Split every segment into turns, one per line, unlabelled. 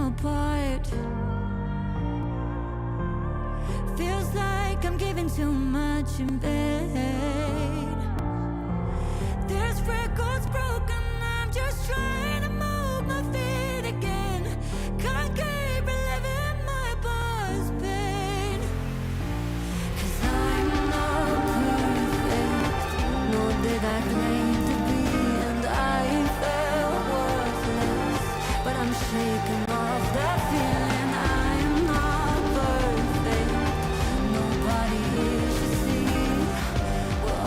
apart. Feels like I'm giving too much in bed. There's records broken, I'm just trying to move my feet again. Can't keep reliving my past pain. 'Cause I'm not perfect, nor did I claim to be, and I felt worthless, but I'm shaking off that feeling. I'm not perfect, nobody here should see. We're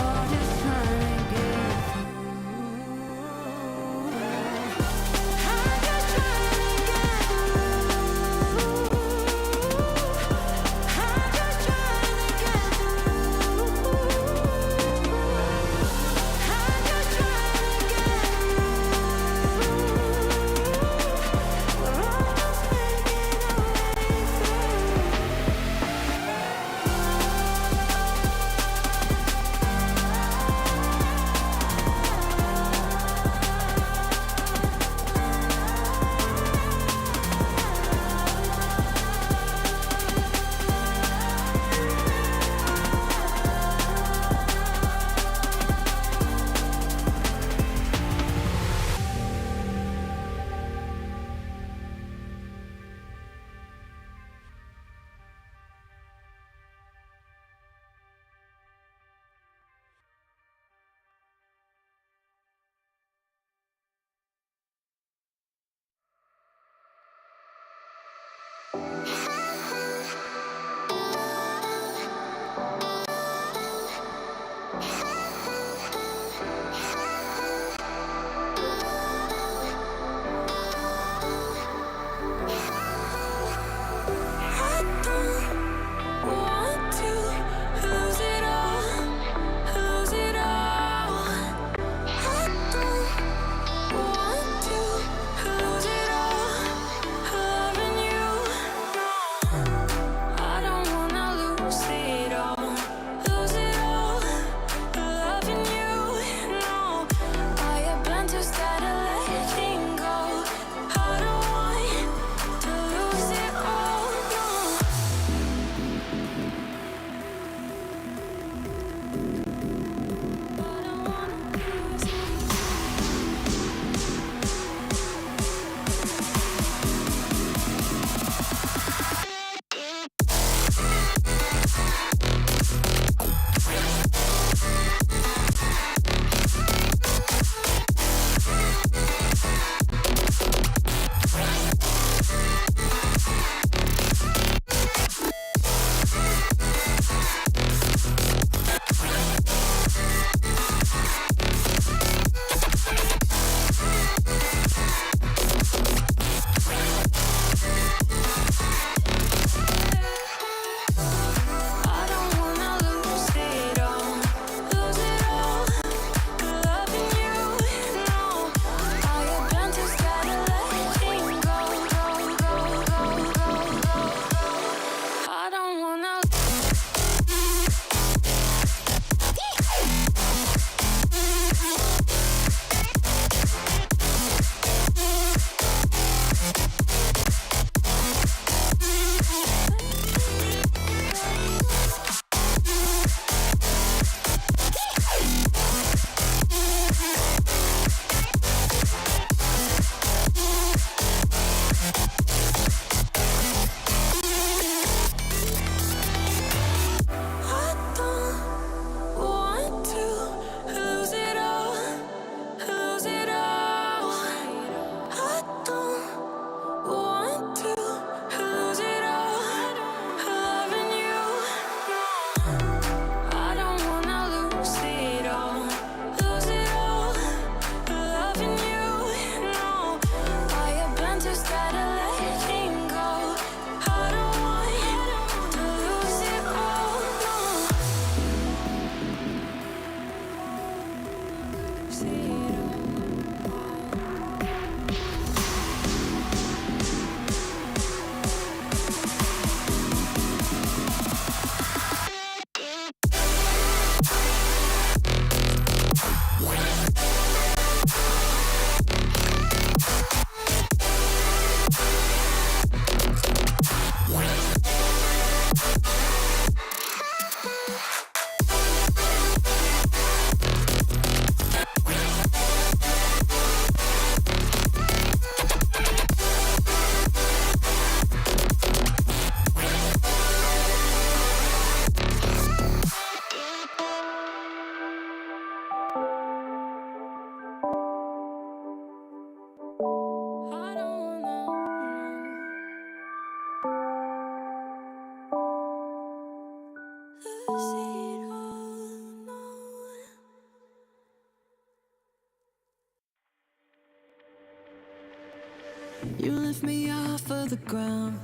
You lift me off of the ground.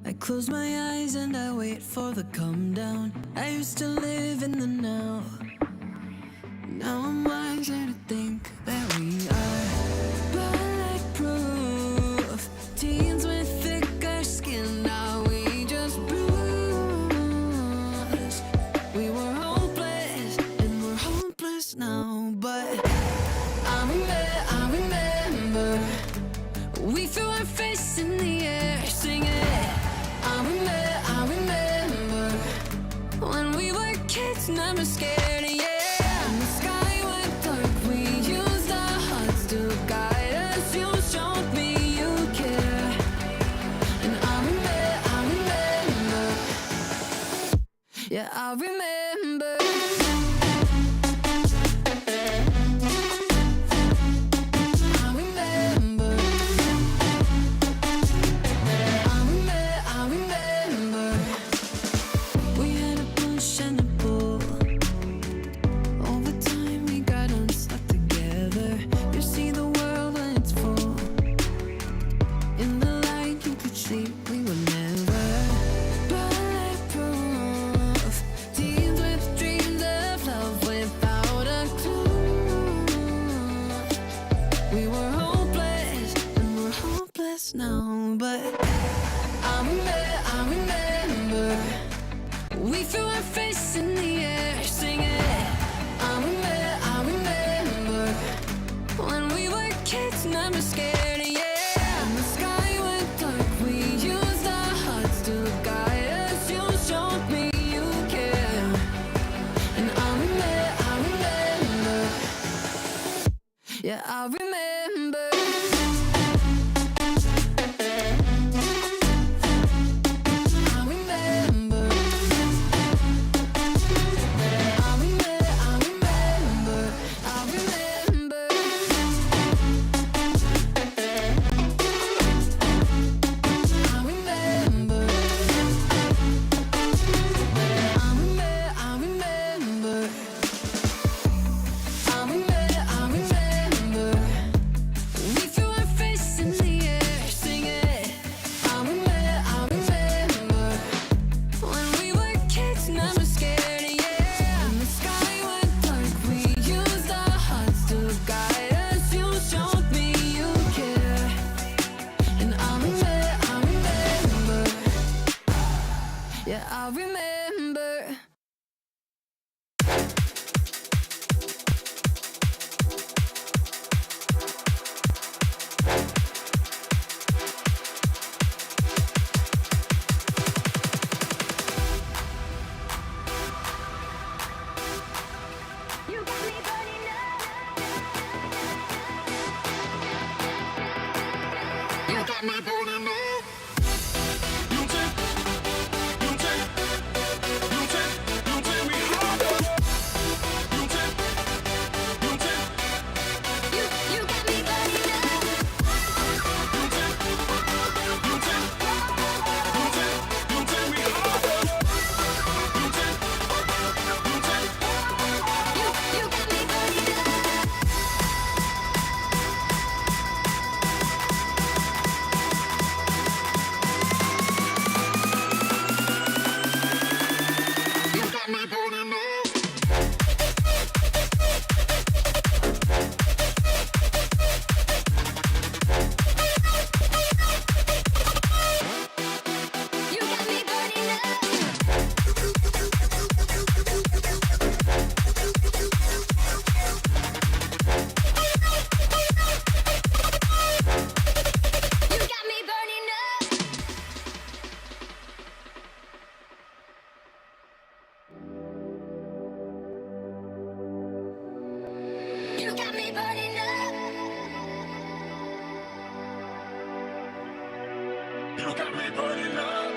I close my eyes and I wait for the come down. I used to live in the now. Now I'm wiser to think that we are bulletproof. Teens with thicker skin, now we just bruise. We were hopeless and we're hopeless now. But I remember we threw our fists in the air singing. I remember when we were kids, never scared, yeah. And the sky went dark, we used our hearts to guide us. You showed me you care. And I remember, yeah, I remember. Now, but I remember we threw our fists in the air singing. I remember when we were kids, never scared, yeah. And the sky went dark, we used our hearts to guide us. You showed me you care. And I remember, yeah, I remember. Yeah, I remember. You got me burning up. You got me burning up. You got me burning up. You got me burning up. You got me burning up.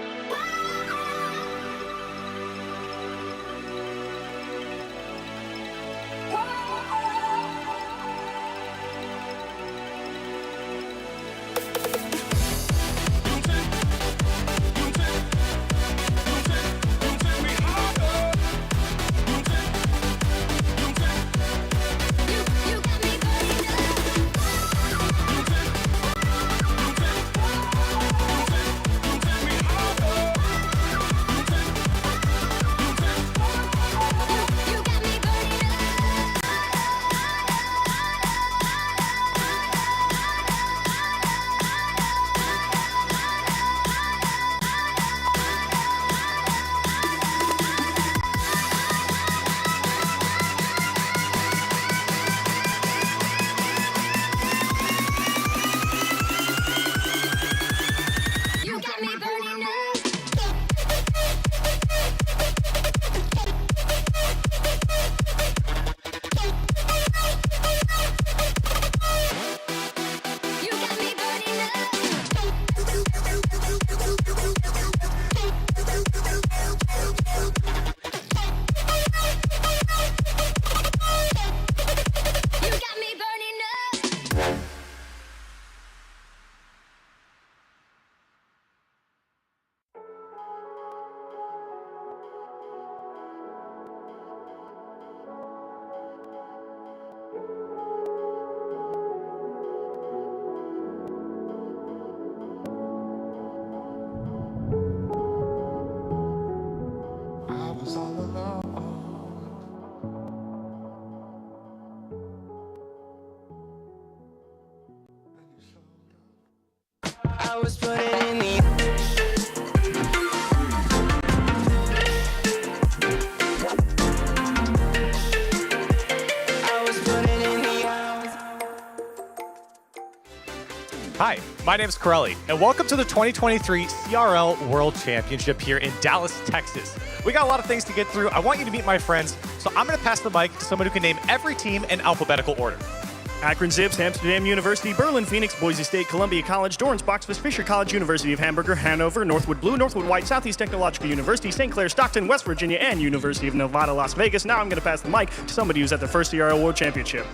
I was putting in the
Hi, my name is Corelli, and welcome to the 2023 CRL World Championship here in Dallas, Texas. We got a lot of things to get through. I want you to meet my friends, so I'm going to pass the mic to someone who can name every team in alphabetical order.
Akron Zips, Amsterdam University, Berlin Phoenix, Boise State, Columbia College, Dorrance Boxford, Fisher College, University of Hamburger, Hanover, Northwood Blue, Northwood White, Southeast Technological University, St. Clair, Stockton, West Virginia, and University of Nevada, Las Vegas. Now I'm going to pass the mic to somebody who's at the first CRL World Championship.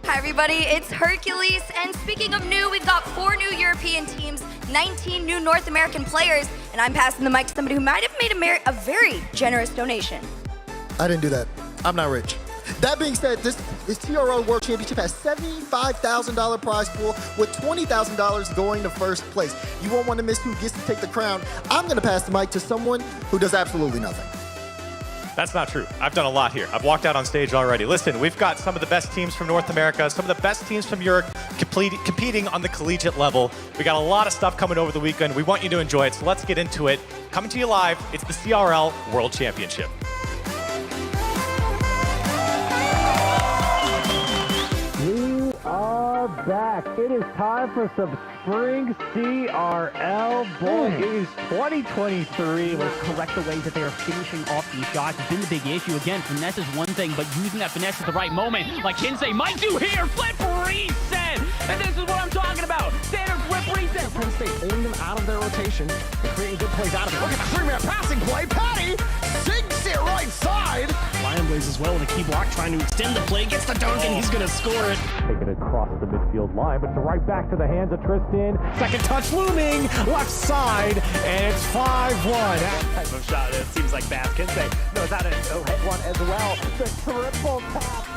Hi everybody, it's Hercules, and speaking of new, we've got 4 new European teams, 19 new North American players, and I'm passing the mic to somebody who might have made a very generous donation.
I didn't do that. I'm not rich. That being said, this CRL World Championship has $75,000 prize pool with $20,000 going to first place. You won't want to miss who gets to take the crown. I'm going to pass the mic to someone who does absolutely nothing.
That's not true. I've done a lot here. I've walked out on stage already. Listen, we've got some of the best teams from North America, some of the best teams from Europe competing on the collegiate level. We got a lot of stuff coming over the weekend. We want you to enjoy it, so let's get into it. Coming to you live, it's the CRL World Championship.
We are back. It is time for some spring CRL. Boy, it is 2023.
Let's correct the way that they are finishing off these shots. It's been the big issue. Again, finesse is one thing, but using that finesse at the right moment, like Kinsey might do here, flip reset. And this is what I'm talking about. Standard flip reset.
Penn State holding them out of their rotation and creating good plays out of it. Look at the 3-man passing play. Patty sinks it right side.
Lion Blaze as well in a key block, trying to extend the play. Gets the dunk, and he's going to score it.
Taking it across the midfield line, but it's right back to the hands of Tristan. Second touch looming, left side, and it's 5-1.
Type of shot. It seems like Bass Kinsey knows how to hit one as well. The triple tap.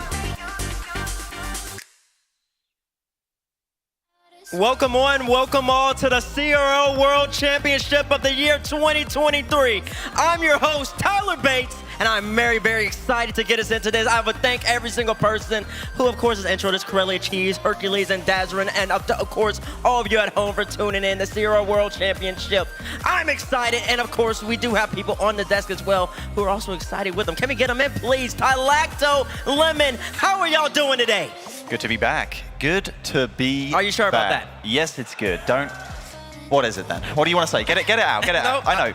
Welcome all to the CRL World Championship of the year 2023. I'm your host, Tyler Bates, and I'm very, very excited to get us into this. I would thank every single person who, of course, has introed us, Corelli Cheese, Hercules, and Dazarin, and of course, all of you at home for tuning in the CRL World Championship. I'm excited, and of course, we do have people on the desk as well who are also excited with them. Can we get them in, please? Tylacto Lemon, how are y'all doing today?
Good to be back. Good to be
Are you sure
back.
about that?
Yes, it's good. Don't. What is it then? What do you want to say? Get it out. Get it out. I know.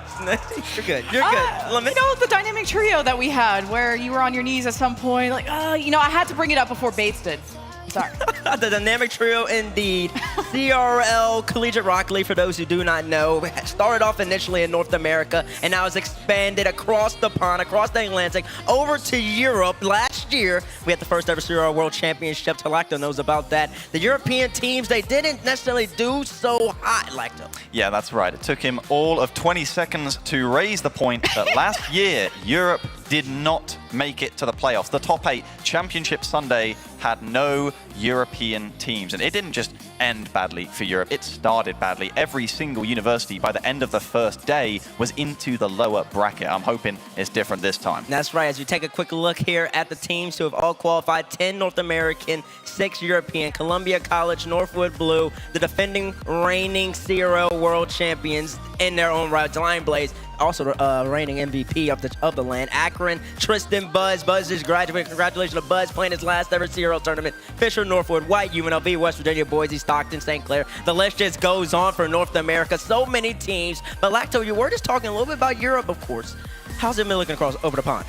You're good. You're good.
You know, the dynamic trio that we had where you were on your knees at some point, like, you know, I had to bring it up before Bates did. Sorry.
The dynamic trio indeed. CRL Collegiate Rocket League, for those who do not know, started off initially in North America and now has expanded across the pond, across the Atlantic, over to Europe. Last year, we had the first ever CRL World Championship. Lacto knows about that. The European teams, they didn't necessarily do so hot, Lacto.
Yeah, that's right. It took him all of 20 seconds to raise the point that last year, Europe did not make it to the playoffs. The top 8 Championship Sunday had no European teams. And it didn't just end badly for Europe, it started badly. Every single university by the end of the first day was into the lower bracket. I'm hoping it's different this time.
That's right. As you take a quick look here at the teams who have all qualified, 10 North American, 6 European, Columbia College, Northwood Blue, the defending reigning CRL World Champions in their own right, Lion Blaze, also the reigning MVP of the land. Akron, Tristan, Buzz is graduating. Congratulations to Buzz playing his last ever CRL tournament. Fisher, Northwood, White, UNLV, West Virginia, Boise, Stockton, St. Clair. The list just goes on for North America. So many teams. But Lacto, you were just talking a little bit about Europe, of course. How's it been looking across over the pond?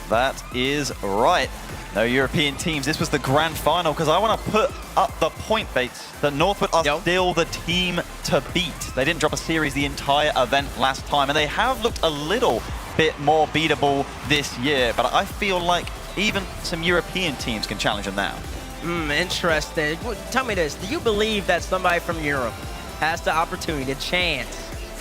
That is right. No European teams. This was the grand final because I want to put up the point, Bates, that Northwood are still the team to beat. They didn't drop a series the entire event last time, and they have looked a little bit more beatable this year, but I feel like even some European teams can challenge them now.
Interesting. Tell me this. Do you believe that somebody from Europe has the opportunity, the chance,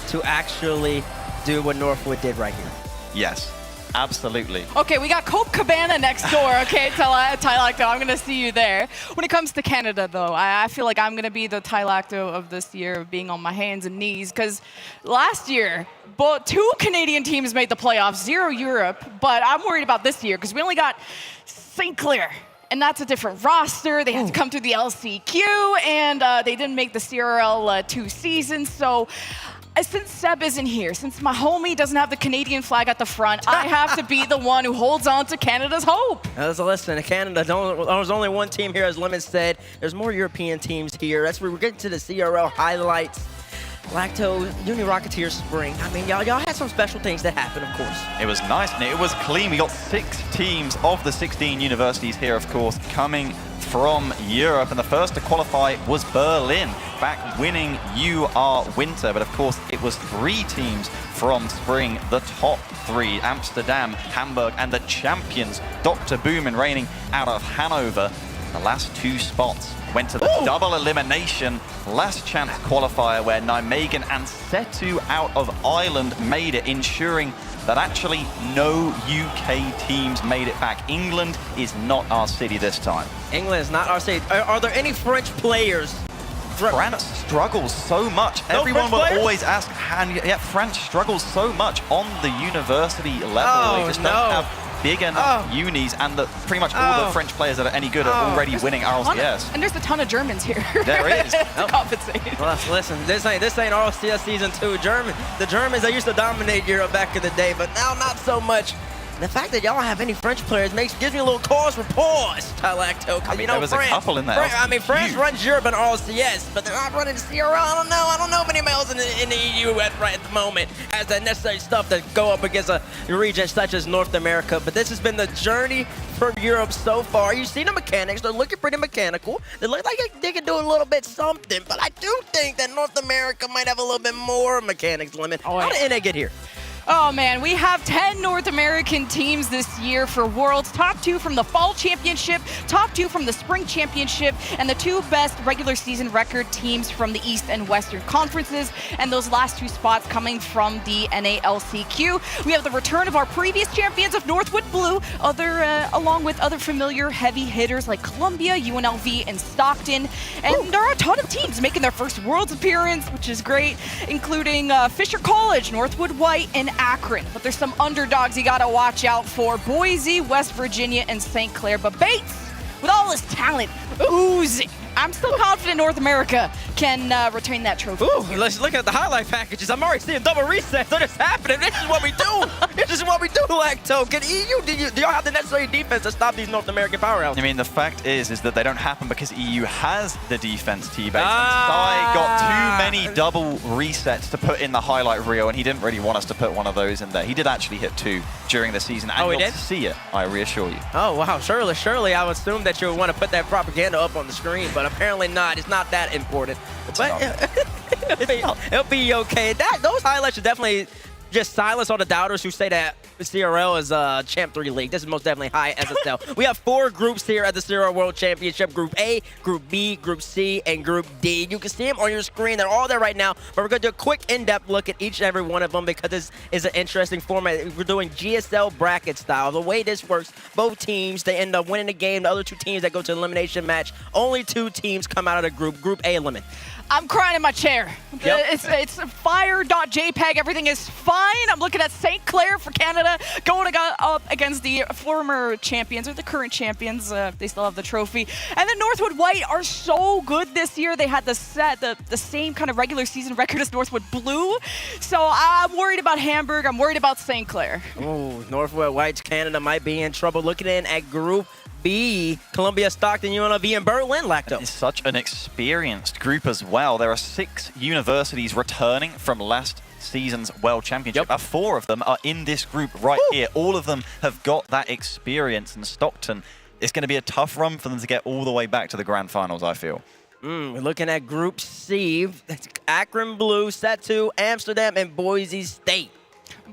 to actually do what Northwood did right here?
Yes. Absolutely.
Okay, we got Cope Cabana next door, okay, Tylacto, I'm going to see you there. When it comes to Canada, though, I feel like I'm going to be the Tylacto of this year, being on my hands and knees, because last year, 2 Canadian teams made the playoffs, 0 Europe, but I'm worried about this year, because we only got St. Clair and that's a different roster. They had to come through the LCQ, and they didn't make the CRL 2 season. So since Seb isn't here, since my homie doesn't have the Canadian flag at the front, I have to be the one who holds on to Canada's hope.
Listen, Canada, there's only one team here, as Lemon said. There's more European teams here. That's where we're getting to the CRL highlights. Lacto, Uni Rocketeer Spring. I mean, y'all had some special things that happened, of course.
It was nice and it was clean. We got 6 teams of the 16 universities here, of course, coming from Europe. And the first to qualify was Berlin, back winning UR Winter. But of course, it was 3 teams from Spring, the top 3, Amsterdam, Hamburg, and the champions, Dr. Boomin, reigning out of Hanover. The last 2 spots went to the double elimination last chance qualifier where Nijmegen and Setu out of Ireland made it, ensuring that actually no UK teams made it back. England is not our city this time.
England is not our city. Are there any French players?
France struggles so much.
No
Everyone
French
will
players?
always ask, yeah, France struggles so much on the university level.
Oh,
They just
no.
don't have big enough unis, and pretty much all the French players that are any good are already winning RLCS.
And there's a ton of Germans here.
There is.
to compensate.
Well, listen, this ain't RLCS season 2. The Germans, they used to dominate Europe back in the day, but now not so much. The fact that y'all have any French players gives me a little cause for pause, Tylacto.
I mean, there was a couple in there.
France runs Europe and RLCS, but they're not running CRL. I don't know if any males in the EU at the moment has the necessary stuff to go up against a region such as North America. But this has been the journey for Europe so far. You see the mechanics; they're looking pretty mechanical. They look like they can do a little bit something, but I do think that North America might have a little bit more mechanics limit. How did NA get here?
Oh man, we have 10 North American teams this year for Worlds. Top 2 from the Fall Championship, top 2 from the Spring Championship, and the 2 best regular season record teams from the East and Western Conferences, and those last 2 spots coming from the NALCQ. We have the return of our previous champions of Northwood Blue, along with other familiar heavy hitters like Columbia, UNLV, and Stockton. And there are a ton of teams making their first Worlds appearance, which is great, including Fisher College, Northwood White, and Akron. But there's some underdogs you gotta watch out for: Boise, West Virginia, and St. Clair. But Bates, with all his talent oozing, I'm still confident North America can retain that trophy.
Ooh, let's look at the highlight packages. I'm already seeing double resets. They're just happening. This is what we do. This is what we do, Lacto. Can EU, do y'all have the necessary defense to stop these North American powerhouses?
I mean, the fact is that they don't happen because EU has the defense, T-Base. And Sai got too many double resets to put in the highlight reel, and he didn't really want us to put one of those in there. He did actually hit 2 during the season, and
he
you'll
did?
see it, I reassure you.
Oh, wow. Surely I would assume that you would want to put that propaganda up on the screen, but apparently not. It's not that important. It'll be okay. Those highlights should definitely just silence all the doubters who say that CRL is a Champ 3 league. This is most definitely high SSL. We have 4 groups here at the CRL World Championship. Group A, Group B, Group C, and Group D. You can see them on your screen. They're all there right now, but we're going to do a quick in-depth look at each and every one of them because this is an interesting format. We're doing GSL bracket style. The way this works, both teams, they end up winning the game. The other 2 teams that go to elimination match, only 2 teams come out of the group. Group A limit.
I'm crying in my chair.
Yep.
It's fire.jpg. Everything is fine. I'm looking at St. Clair for Canada going up against the former champions, or the current champions. They still have the trophy. And the Northwood White are so good this year. They had the same kind of regular season record as Northwood Blue. So I'm worried about Hamburg. I'm worried about St. Clair.
Oh, Northwood White's Canada might be in trouble. Looking in at Group B, Columbia, Stockton, UNLV, and Berlin, Lacto.
It's such an experienced group as well. There are 6 universities returning from last season's World Championship. 4 of them are in this group right here. All of them have got that experience, and Stockton, it's going to be a tough run for them to get all the way back to the grand finals, I feel.
We're looking at Group C, Akron Blue, Setu, Amsterdam, and Boise State.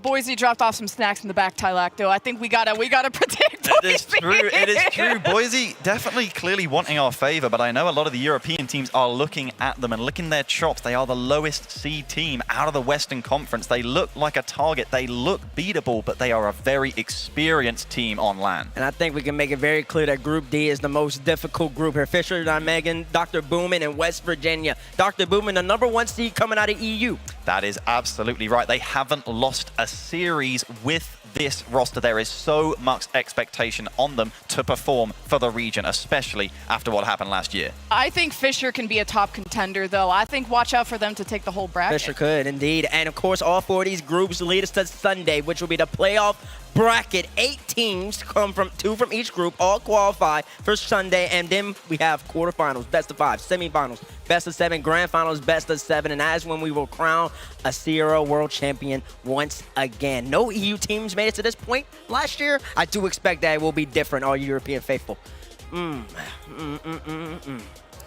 Boise dropped off some snacks in the back, Tylacto. I think we gotta protect Boise.
It is true. It is true. Boise definitely clearly wanting our favor, but I know a lot of the European teams are looking at them and licking their chops. They are the lowest seed team out of the Western Conference. They look like a target. They look beatable, but they are a very experienced team on land.
And I think we can make it very clear that Group D is the most difficult group here. Fisher, Nijmegen, Dr. Boomin, and West Virginia. Dr. Boomin, the #1 seed coming out of EU.
That is absolutely right. They haven't lost a series with this roster. There is so much expectation on them to perform for the region, especially after what happened last year.
I think Fisher can be a top contender, though. I think watch out for them to take the whole bracket.
Fisher could, indeed. And, of course, all 4 of these groups lead us to Sunday, which will be the playoff bracket. 8 teams come from 2 from each group, all qualify for Sunday. And then we have quarterfinals, best of 5, semifinals, best of 7, grand finals, best of 7. And that's when we will crown a CRL World Champion once again. No EU teams made it to this point last year. I do expect that it will be different, all European faithful.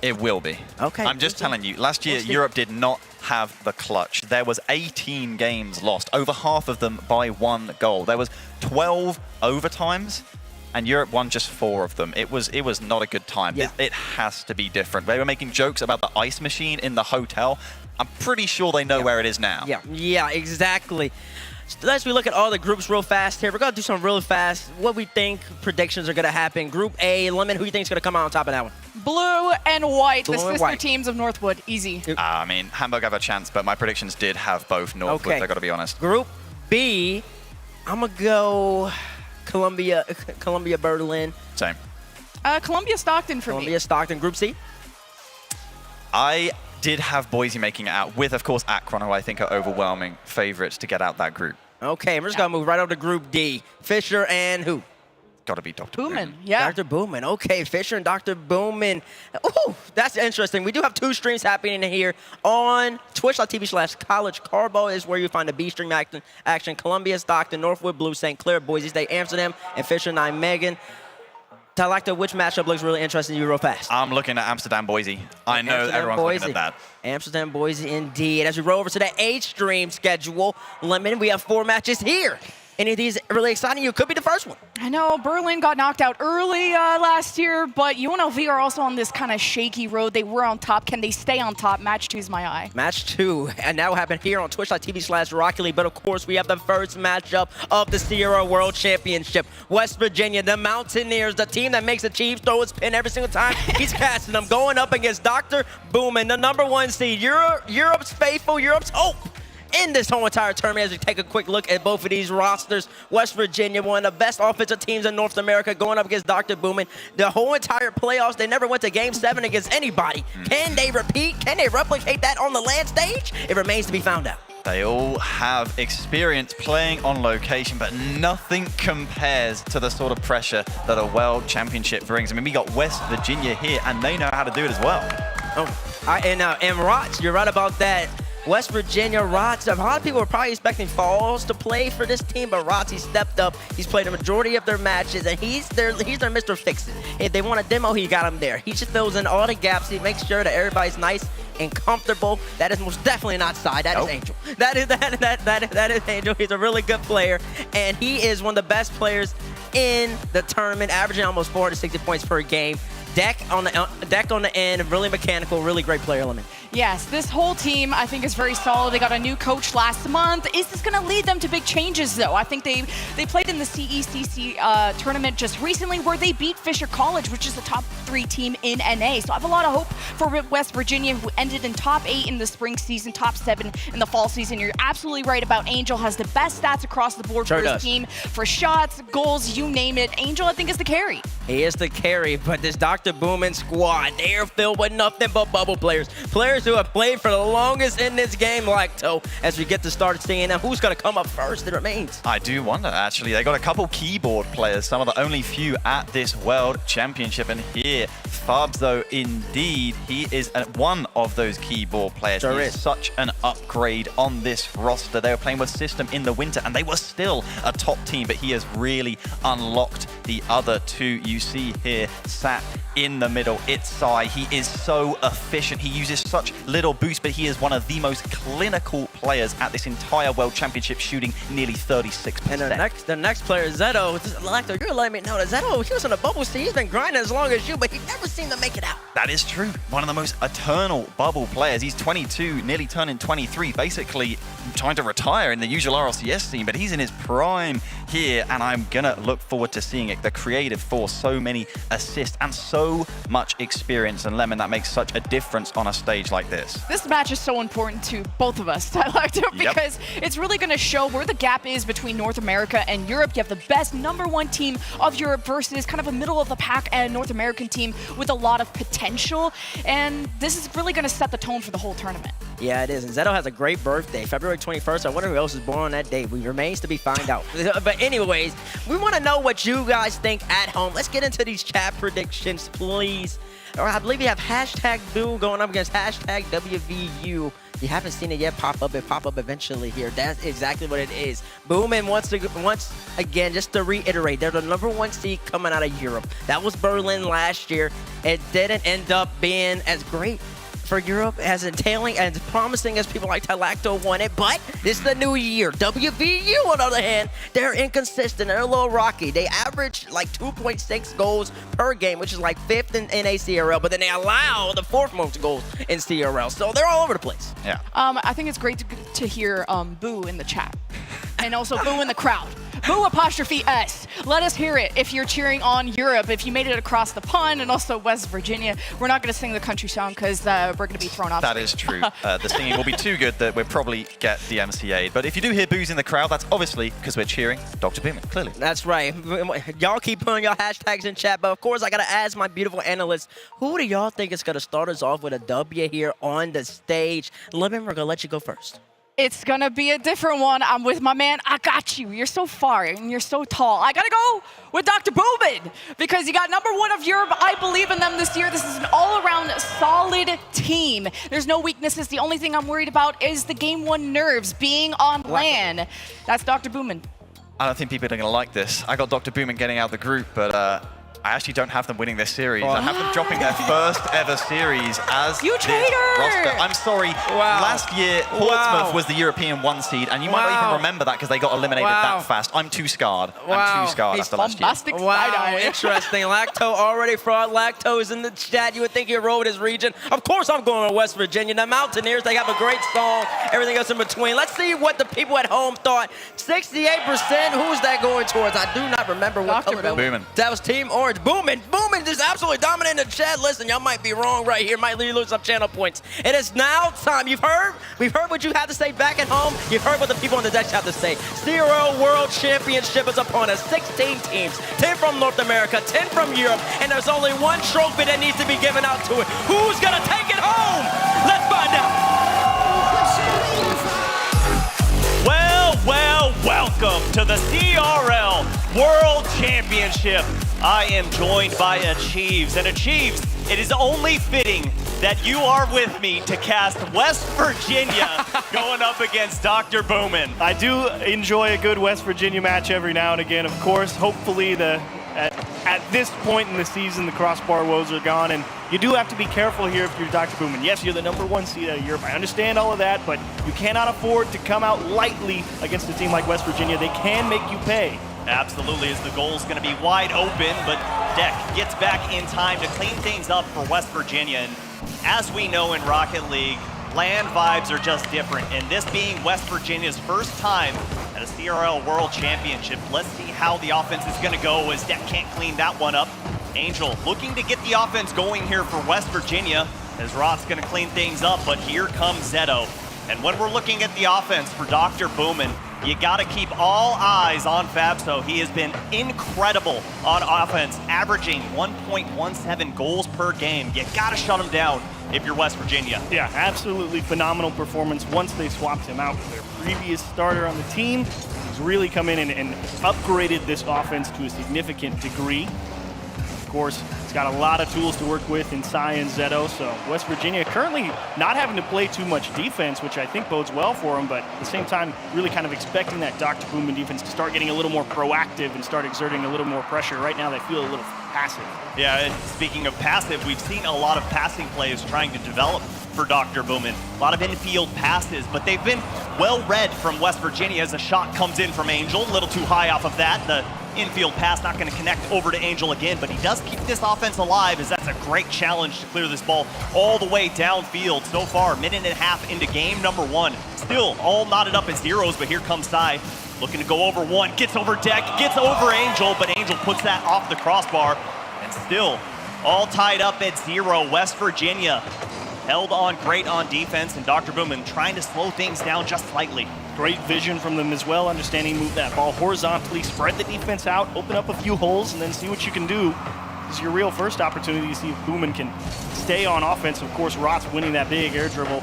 It will be.
Okay.
I'm just telling you, last year, Europe did not have the clutch. There was 18 games lost, over half of them by 1 goal. There was 12 overtimes, and Europe won just 4 of them. It was not a good time.
Yeah.
It has to be different. They were making jokes about the ice machine in the hotel. I'm pretty sure they know where it is now.
Yeah, exactly. So let's look at all the groups real fast here. We're going to do something really fast. What we think predictions are going to happen. Group A, Lemon, who do you think is going to come out on top of that one?
Blue and white,
Blue
the
and
sister
white.
teams of Northwood. Easy.
I mean, Hamburg have a chance, but my predictions did have both Northwood, I got to be honest.
Group B, I'm going to go Columbia, Berlin.
Same.
Columbia Stockton for
Columbia,
me.
Stockton. Group C?
I did have Boise making it out with, of course, Akron, who I think are overwhelming favorites to get out that group.
Okay, we're just going to move right over to Group D. Fisher and who?
Got to be Dr.
Boomin, yeah.
Dr. Boomin. Okay, Fisher and Dr. Boomin. Ooh, that's interesting. We do have 2 streams happening here on twitch.tv/College Carbo is where you find the B stream action. Columbia, Stockton, Northwood, Blue, St. Clair, Boise State, Amsterdam, and Fisher and Nijmegen. Talakta, which matchup looks really interesting to you real fast?
I'm looking at Amsterdam, Boise. I know everyone's looking at that.
Amsterdam, Boise, indeed. As we roll over to the A-stream schedule, Lemon, we have 4 matches here. Any of these really exciting? You could be the first one.
I know Berlin got knocked out early last year, but UNLV are also on this kind of shaky road. They were on top. Can they stay on top? Match 2 is my eye.
Match 2, and that will happen here on twitch.tv/Rocket League. But of course, we have the first matchup of the CRL World Championship. West Virginia, the Mountaineers, the team that makes the Chiefs throw his pin every single time he's casting them, going up against Dr. Boomin, the #1 seed, Europe's faithful, Europe's hope in this whole entire tournament. As we take a quick look at both of these rosters, West Virginia, one of the best offensive teams in North America, going up against Dr. Boomin. The whole entire playoffs, they never went to Game 7 against anybody. Can they repeat? Can they replicate that on the land stage? It remains to be found out.
They all have experience playing on location, but nothing compares to the sort of pressure that a World Championship brings. I mean, we got West Virginia here, and they know how to do it as well.
And Rots, you're right about that. West Virginia, Rots, a lot of people were probably expecting Falls to play for this team, but Rots, he stepped up. He's played the majority of their matches, and he's their Mr. Fix-It. If they want a demo, he got him there. He just fills in all the gaps. He makes sure that everybody's nice and comfortable. That is most definitely not Side. That is Angel. That is Angel. He's a really good player, and he is one of the best players in the tournament, averaging almost 460 points per game. Deck on the end, really mechanical, really great player element.
Yes, this whole team I think is very solid. They got a new coach last month. Is this going to lead them to big changes though? I think they played in the CECC tournament just recently where they beat Fisher College, which is the top 3 team in NA. So I have a lot of hope for West Virginia, who ended in top 8 in the spring season, top 7 in the fall season. You're absolutely right about Angel. Has the best stats across the board for his team, for shots, goals, you name it. Angel, I think, is the carry.
He is the carry, but this Dr. Boomin squad, they're filled with nothing but bubble players. Players who have played for the longest in this game, Lacto. As we get to start seeing them, who's going to come up first? It remains.
I do wonder, actually. They got a couple keyboard players, some of the only few at this World Championship. And here, Fabs, though, indeed, he is one of those keyboard players.
Sure
he
is.
Such an upgrade on this roster. They were playing with System in the winter, and they were still a top team, but he has really unlocked the other 2 you see here sat in the middle. It's Sai. He is so efficient. He uses such little boost, but he is one of the most clinical players at this entire World Championship, shooting nearly 36%.
And the next player, Zeto. Lacto, you're letting me know that Zeto, he was on the bubble seat. He's been grinding as long as you, but he never seemed to make it out.
That is true. One of the most eternal bubble players. He's 22, nearly turning 23, basically trying to retire in the usual RLCS scene, but he's in his prime here, and I'm gonna look forward to seeing it. The creative force, so many assists, and so much experience. And Lemon, that makes such a difference on a stage like this.
This match is so important to both of us. Tyler, because it's really going to show where the gap is between North America and Europe. You have the best #1 team of Europe versus kind of a middle-of-the-pack and North American team with a lot of potential. And this is really going to set the tone for the whole tournament.
Yeah, it is. And Zeto has a great birthday, February 21st. I wonder who else is born on that day. We remains to be found out. But anyways, we want to know what you guys think at home. Let's get into these chat predictions, please. Or I believe you have #Boo going up against #WVU. If you haven't seen it yet, pop up. It pop up eventually here. That's exactly what it is. Boomin once again, just to reiterate, they're the #1 seed coming out of Europe. That was Berlin last year. It didn't end up being as great for Europe as entailing and promising as people like Tylacto wanted, but this is the new year. WVU, on the other hand, they're inconsistent. They're a little rocky. They average like 2.6 goals per game, which is like 5th in a CRL, but then they allow the 4th most goals in CRL. So they're all over the place.
Yeah.
I think it's great to hear Boo in the chat and also Boo in the crowd. Boo *S. Let us hear it if you're cheering on Europe, if you made it across the pond, and also West Virginia. We're not going to sing the country song because we're going to be thrown off.
That is true. The singing will be too good that we'll probably get DMCA'd. But if you do hear boos in the crowd, that's obviously because we're cheering Dr. Boomin, clearly.
That's right. Y'all keep putting your hashtags in chat, but of course I got to ask my beautiful analysts, who do y'all think is going to start us off with a W here on the stage? Lemon, we're going to let you go first.
It's going to be a different one. I'm with my man. I got you. You're so far and you're so tall. I got to go with Dr. Boomin because you got #1 of Europe. I believe in them this year. This is an all-around solid team. There's no weaknesses. The only thing I'm worried about is the Game 1 nerves being on land. That's Dr. Boomin.
I don't think people are going to like this. I got Dr. Boomin getting out of the group, but I actually don't have them winning this series. I have them dropping their first ever series as
You
this
traitor!
roster. I'm sorry.
Wow.
Last year, Portsmouth was the European 1 seed, and you might not even remember that because they got eliminated that fast. I'm too scarred. I'm too scarred after last year.
Bombastic
Wow,
side-eye.
interesting. Lacto already fraud. Lacto is in the chat. You would think he'd roll with his region. Of course I'm going to West Virginia. The Mountaineers, they have a great song. Everything else in between. Let's see what the people at home thought. 68%. Who's that going towards? I do not remember what color that was.
Boomin.
That was Team Orange. Boomin just absolutely dominating the chat. Listen, y'all might be wrong right here. Might lose some channel points. It is now time. We've heard what you had to say back at home. You've heard what the people on the deck have to say. CRL World Championship is upon us. 16 teams, 10 from North America, 10 from Europe, and there's only one trophy that needs to be given out to it. Who's gonna take it home? Let's find out.
Well, welcome to the CRL World Championship. I am joined by Achieves, and Achieves, it is only fitting that you are with me to cast West Virginia going up against Dr. Boomin.
I do enjoy a good West Virginia match every now and again, of course. Hopefully at this point in the season, the crossbar woes are gone, and you do have to be careful here if you're Dr. Boomin. Yes, you're the #1 seed out of Europe. I understand all of that, but you cannot afford to come out lightly against a team like West Virginia. They can make you pay.
Absolutely, as the goal's going to be wide open, but Deck gets back in time to clean things up for West Virginia. And as we know in Rocket League, land vibes are just different. And this being West Virginia's first time at a CRL World Championship, let's see how the offense is going to go as Deck can't clean that one up. Angel looking to get the offense going here for West Virginia as Roth's going to clean things up, but here comes Zeto. And when we're looking at the offense for Dr. Boomin, you got to keep all eyes on Fabso. He has been incredible on offense, averaging 1.17 goals per game. You got to shut him down if you're West Virginia.
Yeah, absolutely phenomenal performance once they swapped him out with their previous starter on the team. He's really come in and upgraded this offense to a significant degree. Of course, he's got a lot of tools to work with in Cy and Zeto, so West Virginia currently not having to play too much defense, which I think bodes well for him, but at the same time, really kind of expecting that Dr. Boomin defense to start getting a little more proactive and start exerting a little more pressure. Right now, they feel a little passive.
Yeah, and speaking of passive, we've seen a lot of passing plays trying to develop for Dr. Boomin. A lot of infield passes, but they've been well read from West Virginia as a shot comes in from Angel. A little too high off of that. The infield pass not going to connect over to Angel again, but he does keep this offense alive as that's a great challenge to clear this ball all the way downfield. So far, minute and a half into game #1. Still all knotted up as zeros, but here comes Cy. Looking to go over one, gets over Deck, gets over Angel, but Angel puts that off the crossbar. And still all tied up at 0. West Virginia held on great on defense, and Dr. Boomin trying to slow things down just slightly.
Great vision from them as well, understanding move that ball horizontally, spread the defense out, open up a few holes, and then see what you can do. This is your real first opportunity to see if Boomin can stay on offense. Of course, Rotz winning that big air dribble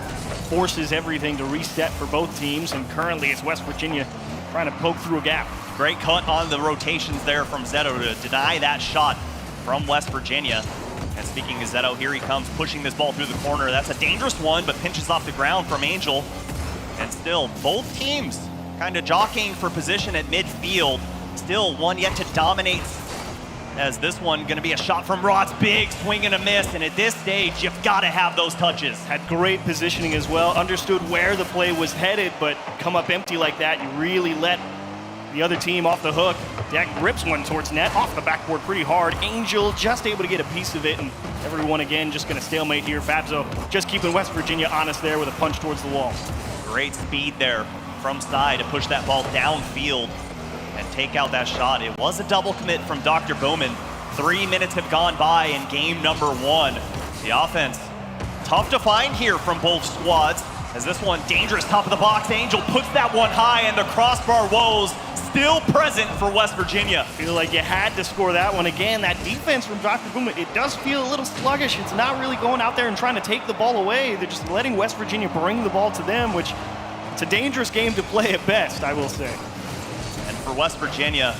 forces everything to reset for both teams, and currently it's West Virginia trying to poke through a gap.
Great cut on the rotations there from Zetto to deny that shot from West Virginia. And speaking of Zetto, here he comes pushing this ball through the corner. That's a dangerous one, but pinches off the ground from Angel. And still, both teams kind of jockeying for position at midfield. Still one yet to dominate, as this one gonna be a shot from Rotz, big swing and a miss, and at this stage, you've gotta have those touches.
Had great positioning as well, understood where the play was headed, but come up empty like that, you really let the other team off the hook. Deck rips one towards net, off the backboard pretty hard. Angel just able to get a piece of it, and everyone again just gonna stalemate here. Fabzo just keeping West Virginia honest there with a punch towards the wall.
Great speed there from side to push that ball downfield and take out that shot. It was a double commit from Dr. Bowman. 3 minutes have gone by in game number 1. The offense, tough to find here from both squads, as this one dangerous top of the box. Angel puts that one high, and the crossbar woes still present for West Virginia.
Feel like you had to score that one. Again, that defense from Dr. Boomin, it does feel a little sluggish. It's not really going out there and trying to take the ball away. They're just letting West Virginia bring the ball to them, which it's a dangerous game to play at best, I will say.
And for West Virginia,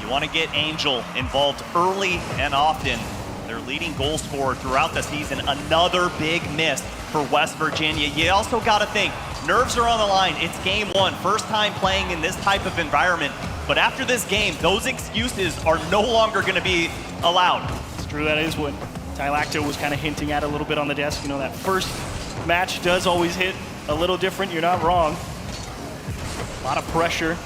you want to get Angel involved early and often. Their leading goal scorer throughout the season, another big miss for West Virginia. You also got to think, nerves are on the line. It's game 1, first time playing in this type of environment. But after this game, those excuses are no longer going to be allowed.
It's true, that is what Tylacto was kind of hinting at a little bit on the desk. You know, that first match does always hit a little different. You're not wrong. A lot of pressure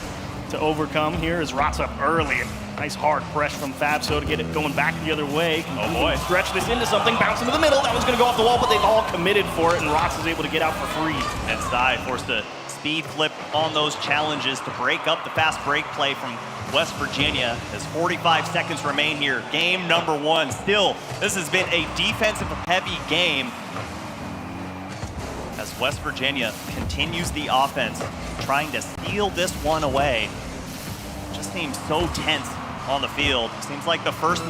to overcome here as Rotz up early. Nice hard press from Fabso to get it going back the other way.
Oh boy.
Stretch this into something, bounce into the middle. That was going to go off the wall, but they've all committed for it, and Rotz is able to get out for free.
And Side forced a speed flip on those challenges to break up the fast break play from West Virginia as 45 seconds remain here. Game number 1. Still, this has been a defensive heavy game as West Virginia continues the offense, trying to steal this one away. Just seems so tense on the field. Seems like the first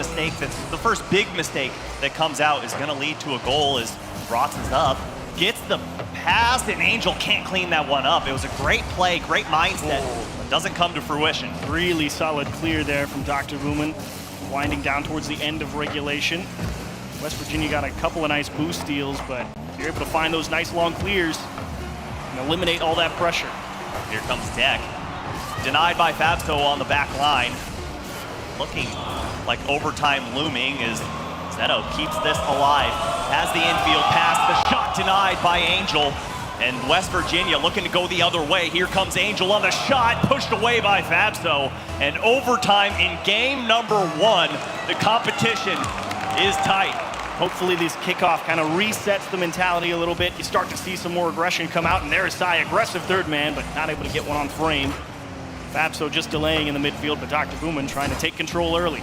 big mistake that comes out is going to lead to a goal as Rotz is up, gets the pass, and Angel can't clean that one up. It was a great play, great mindset, but doesn't come to fruition.
Really solid clear there from Dr. Boomin, winding down towards the end of regulation. West Virginia got a couple of nice boost steals, but you're able to find those nice long clears and eliminate all that pressure.
Here comes Deck. Denied by Fabso on the back line. Looking like overtime looming as Zetto keeps this alive. Has the infield pass, the shot denied by Angel. And West Virginia looking to go the other way. Here comes Angel on the shot, pushed away by Fabso. And overtime in game number 1. The competition is tight.
Hopefully this kickoff kind of resets the mentality a little bit. You start to see some more aggression come out, and there's Sai, aggressive third man, but not able to get one on frame. Fabso just delaying in the midfield, but Dr. Boomin trying to take control early.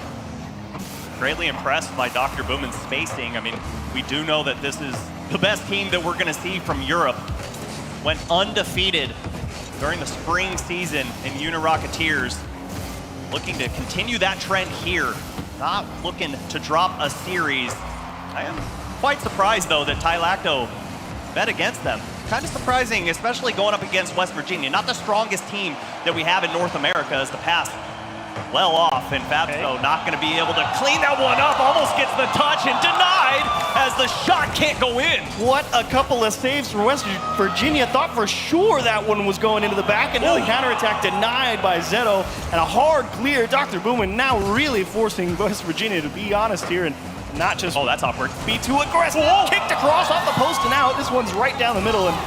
Greatly impressed by Dr. Boomin's spacing. I mean, we do know that this is the best team that we're going to see from Europe. Went undefeated during the spring season in Uni-Rocketeers. Looking to continue that trend here. Not looking to drop a series. I am quite surprised, though, that Tylacto bet against them. Kind of surprising, especially going up against West Virginia. Not the strongest team that we have in North America as the pass well off, and Fabso not going to be able to clean that one up. Almost gets the touch and denied as the shot can't go in.
What a couple of saves from West Virginia. Thought for sure that one was going into the back, and now the counterattack denied by Zetto, and a hard clear. Dr. Boomin now really forcing West Virginia to be honest here and not just
that's awkward.
Be too aggressive. Kicked across off the post and out. This one's right down the middle, and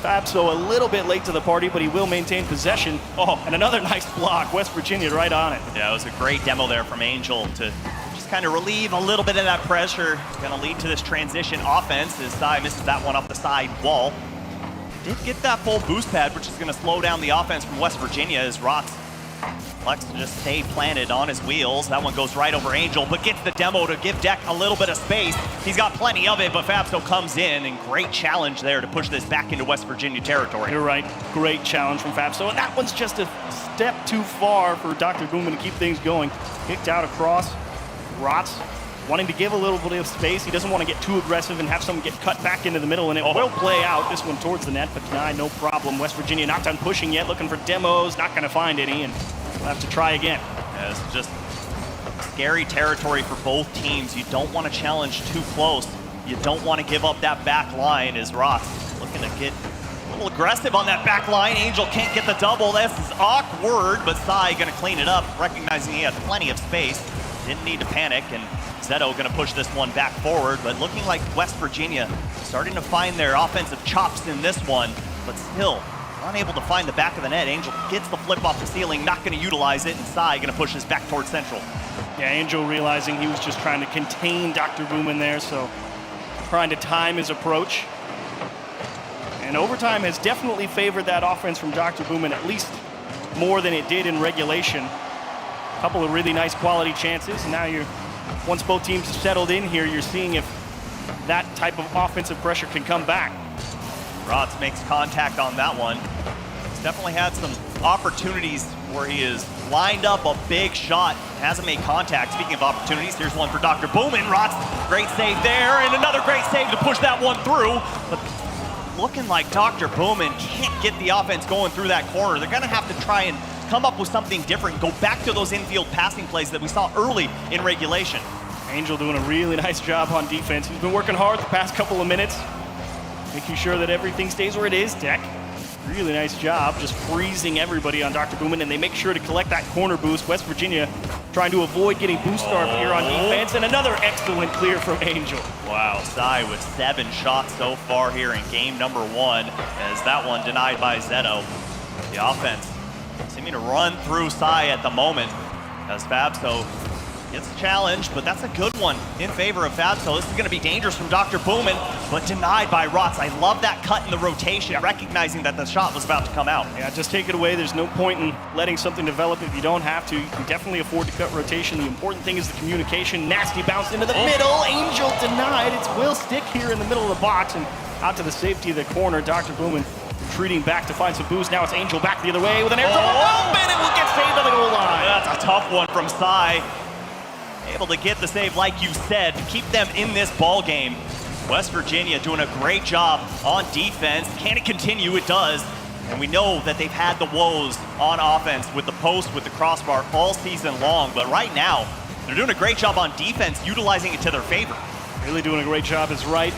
Fabso a little bit late to the party, but he will maintain possession. And another nice block. West Virginia right on it.
Yeah, it was a great demo there from Angel to just kind of relieve a little bit of that pressure. It's going to lead to this transition offense as Sai misses that one off the side wall. Did get that full boost pad, which is going to slow down the offense from West Virginia as Rotz Flex to just stay planted on his wheels. That one goes right over Angel, but gets the demo to give Deck a little bit of space. He's got plenty of it, but Fabso comes in, and great challenge there to push this back into West Virginia territory.
You're right. Great challenge from Fabso. And that one's just a step too far for Dr. Boomin to keep things going. Kicked out across. Rotz wanting to give a little bit of space. He doesn't want to get too aggressive and have someone get cut back into the middle, and it will play out. This one towards the net, but denied, no problem. West Virginia not done pushing yet, looking for demos, not going to find any, and we'll have to try again.
Yeah, it's just scary territory for both teams. You don't want to challenge too close. You don't want to give up that back line as Rotz looking to get a little aggressive on that back line. Angel can't get the double. This is awkward, but Sai going to clean it up, recognizing he had plenty of space. Didn't need to panic, and Zeto going to push this one back forward, but looking like West Virginia starting to find their offensive chops in this one, but still unable to find the back of the net. Angel gets the flip off the ceiling, not going to utilize it, and Sai going to push this back towards Central.
Yeah, Angel realizing he was just trying to contain Dr. Boomin there, so trying to time his approach. And overtime has definitely favored that offense from Dr. Boomin, at least more than it did in regulation. A couple of really nice quality chances, and now once both teams have settled in here, you're seeing if that type of offensive pressure can come back.
Rotz makes contact on that one. He's definitely had some opportunities where he has lined up a big shot, hasn't made contact. Speaking of opportunities, here's one for Dr. Boomin. Rotz, great save there, and another great save to push that one through. But looking like Dr. Boomin can't get the offense going through that corner. They're gonna have to try and come up with something different, go back to those infield passing plays that we saw early in regulation.
Angel doing a really nice job on defense. He's been working hard the past couple of minutes, making sure that everything stays where it is. Deck, really nice job, just freezing everybody on Dr. Boomin, and they make sure to collect that corner boost. West Virginia trying to avoid getting boost star here on defense, and another excellent clear from Angel.
Wow, Sai with 7 shots so far here in game number 1, as that one denied by Zeto. The offense seeming to run through Sai at the moment as Fabso gets challenged, but that's a good one in favor of Fabso. This is going to be dangerous from Dr. Boomin, but denied by Rotz. I love that cut in the rotation, recognizing that the shot was about to come out.
Yeah, just take it away. There's no point in letting something develop if you don't have to. You can definitely afford to cut rotation. The important thing is the communication. Nasty bounce into the middle. Angel denied. It's will stick here in the middle of the box and out to the safety of the corner. Dr. Boomin retreating back to find some boost. Now it's Angel back the other way with an air dribble. Oh, and it will get saved on the goal line.
That's a tough one from Sai. Able to get the save, like you said, to keep them in this ball game. West Virginia doing a great job on defense. Can it continue? It does. And we know that they've had the woes on offense with the post, with the crossbar all season long. But right now, they're doing a great job on defense, utilizing it to their favor.
Really doing a great job is right.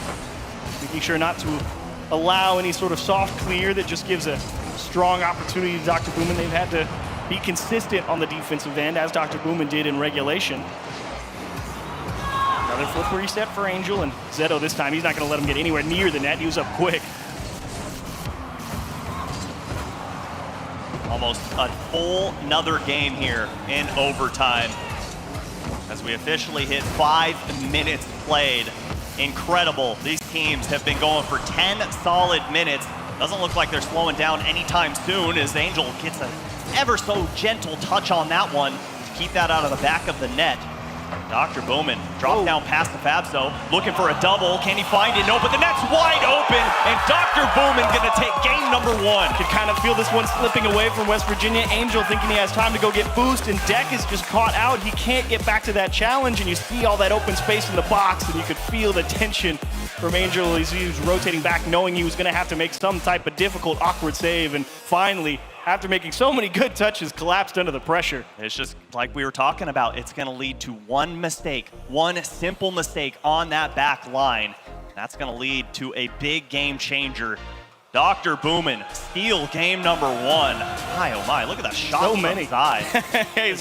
Making sure not to allow any sort of soft clear that just gives a strong opportunity to Dr. Boomin. They've had to be consistent on the defensive end, as Dr. Boomin did in regulation. Another flip reset for Angel, and Zeto this time, he's not going to let him get anywhere near the net. He was up quick.
Almost a full another game here in overtime as we officially hit 5 minutes played. Incredible. These teams have been going for 10 solid minutes. Doesn't look like they're slowing down anytime soon, as Angel gets an ever so gentle touch on that one to keep that out of the back of the net. Dr. Boomin dropped down past the Fabso, looking for a double. Can he find it? No, but the net's wide open, and Dr. Boomin gonna take game number 1.
Could kind of feel this one slipping away from West Virginia. Angel thinking he has time to go get boost, and Deck is just caught out. He can't get back to that challenge, and you see all that open space in the box, and you could feel the tension from Angel as he was rotating back, knowing he was gonna have to make some type of difficult, awkward save, and finally, after making so many good touches, collapsed under the pressure.
It's just like we were talking about. It's going to lead to one mistake, one simple mistake on that back line. That's going to lead to a big game changer. Dr. Boomin steal game number 1. My, oh my, look at that shot.
So many.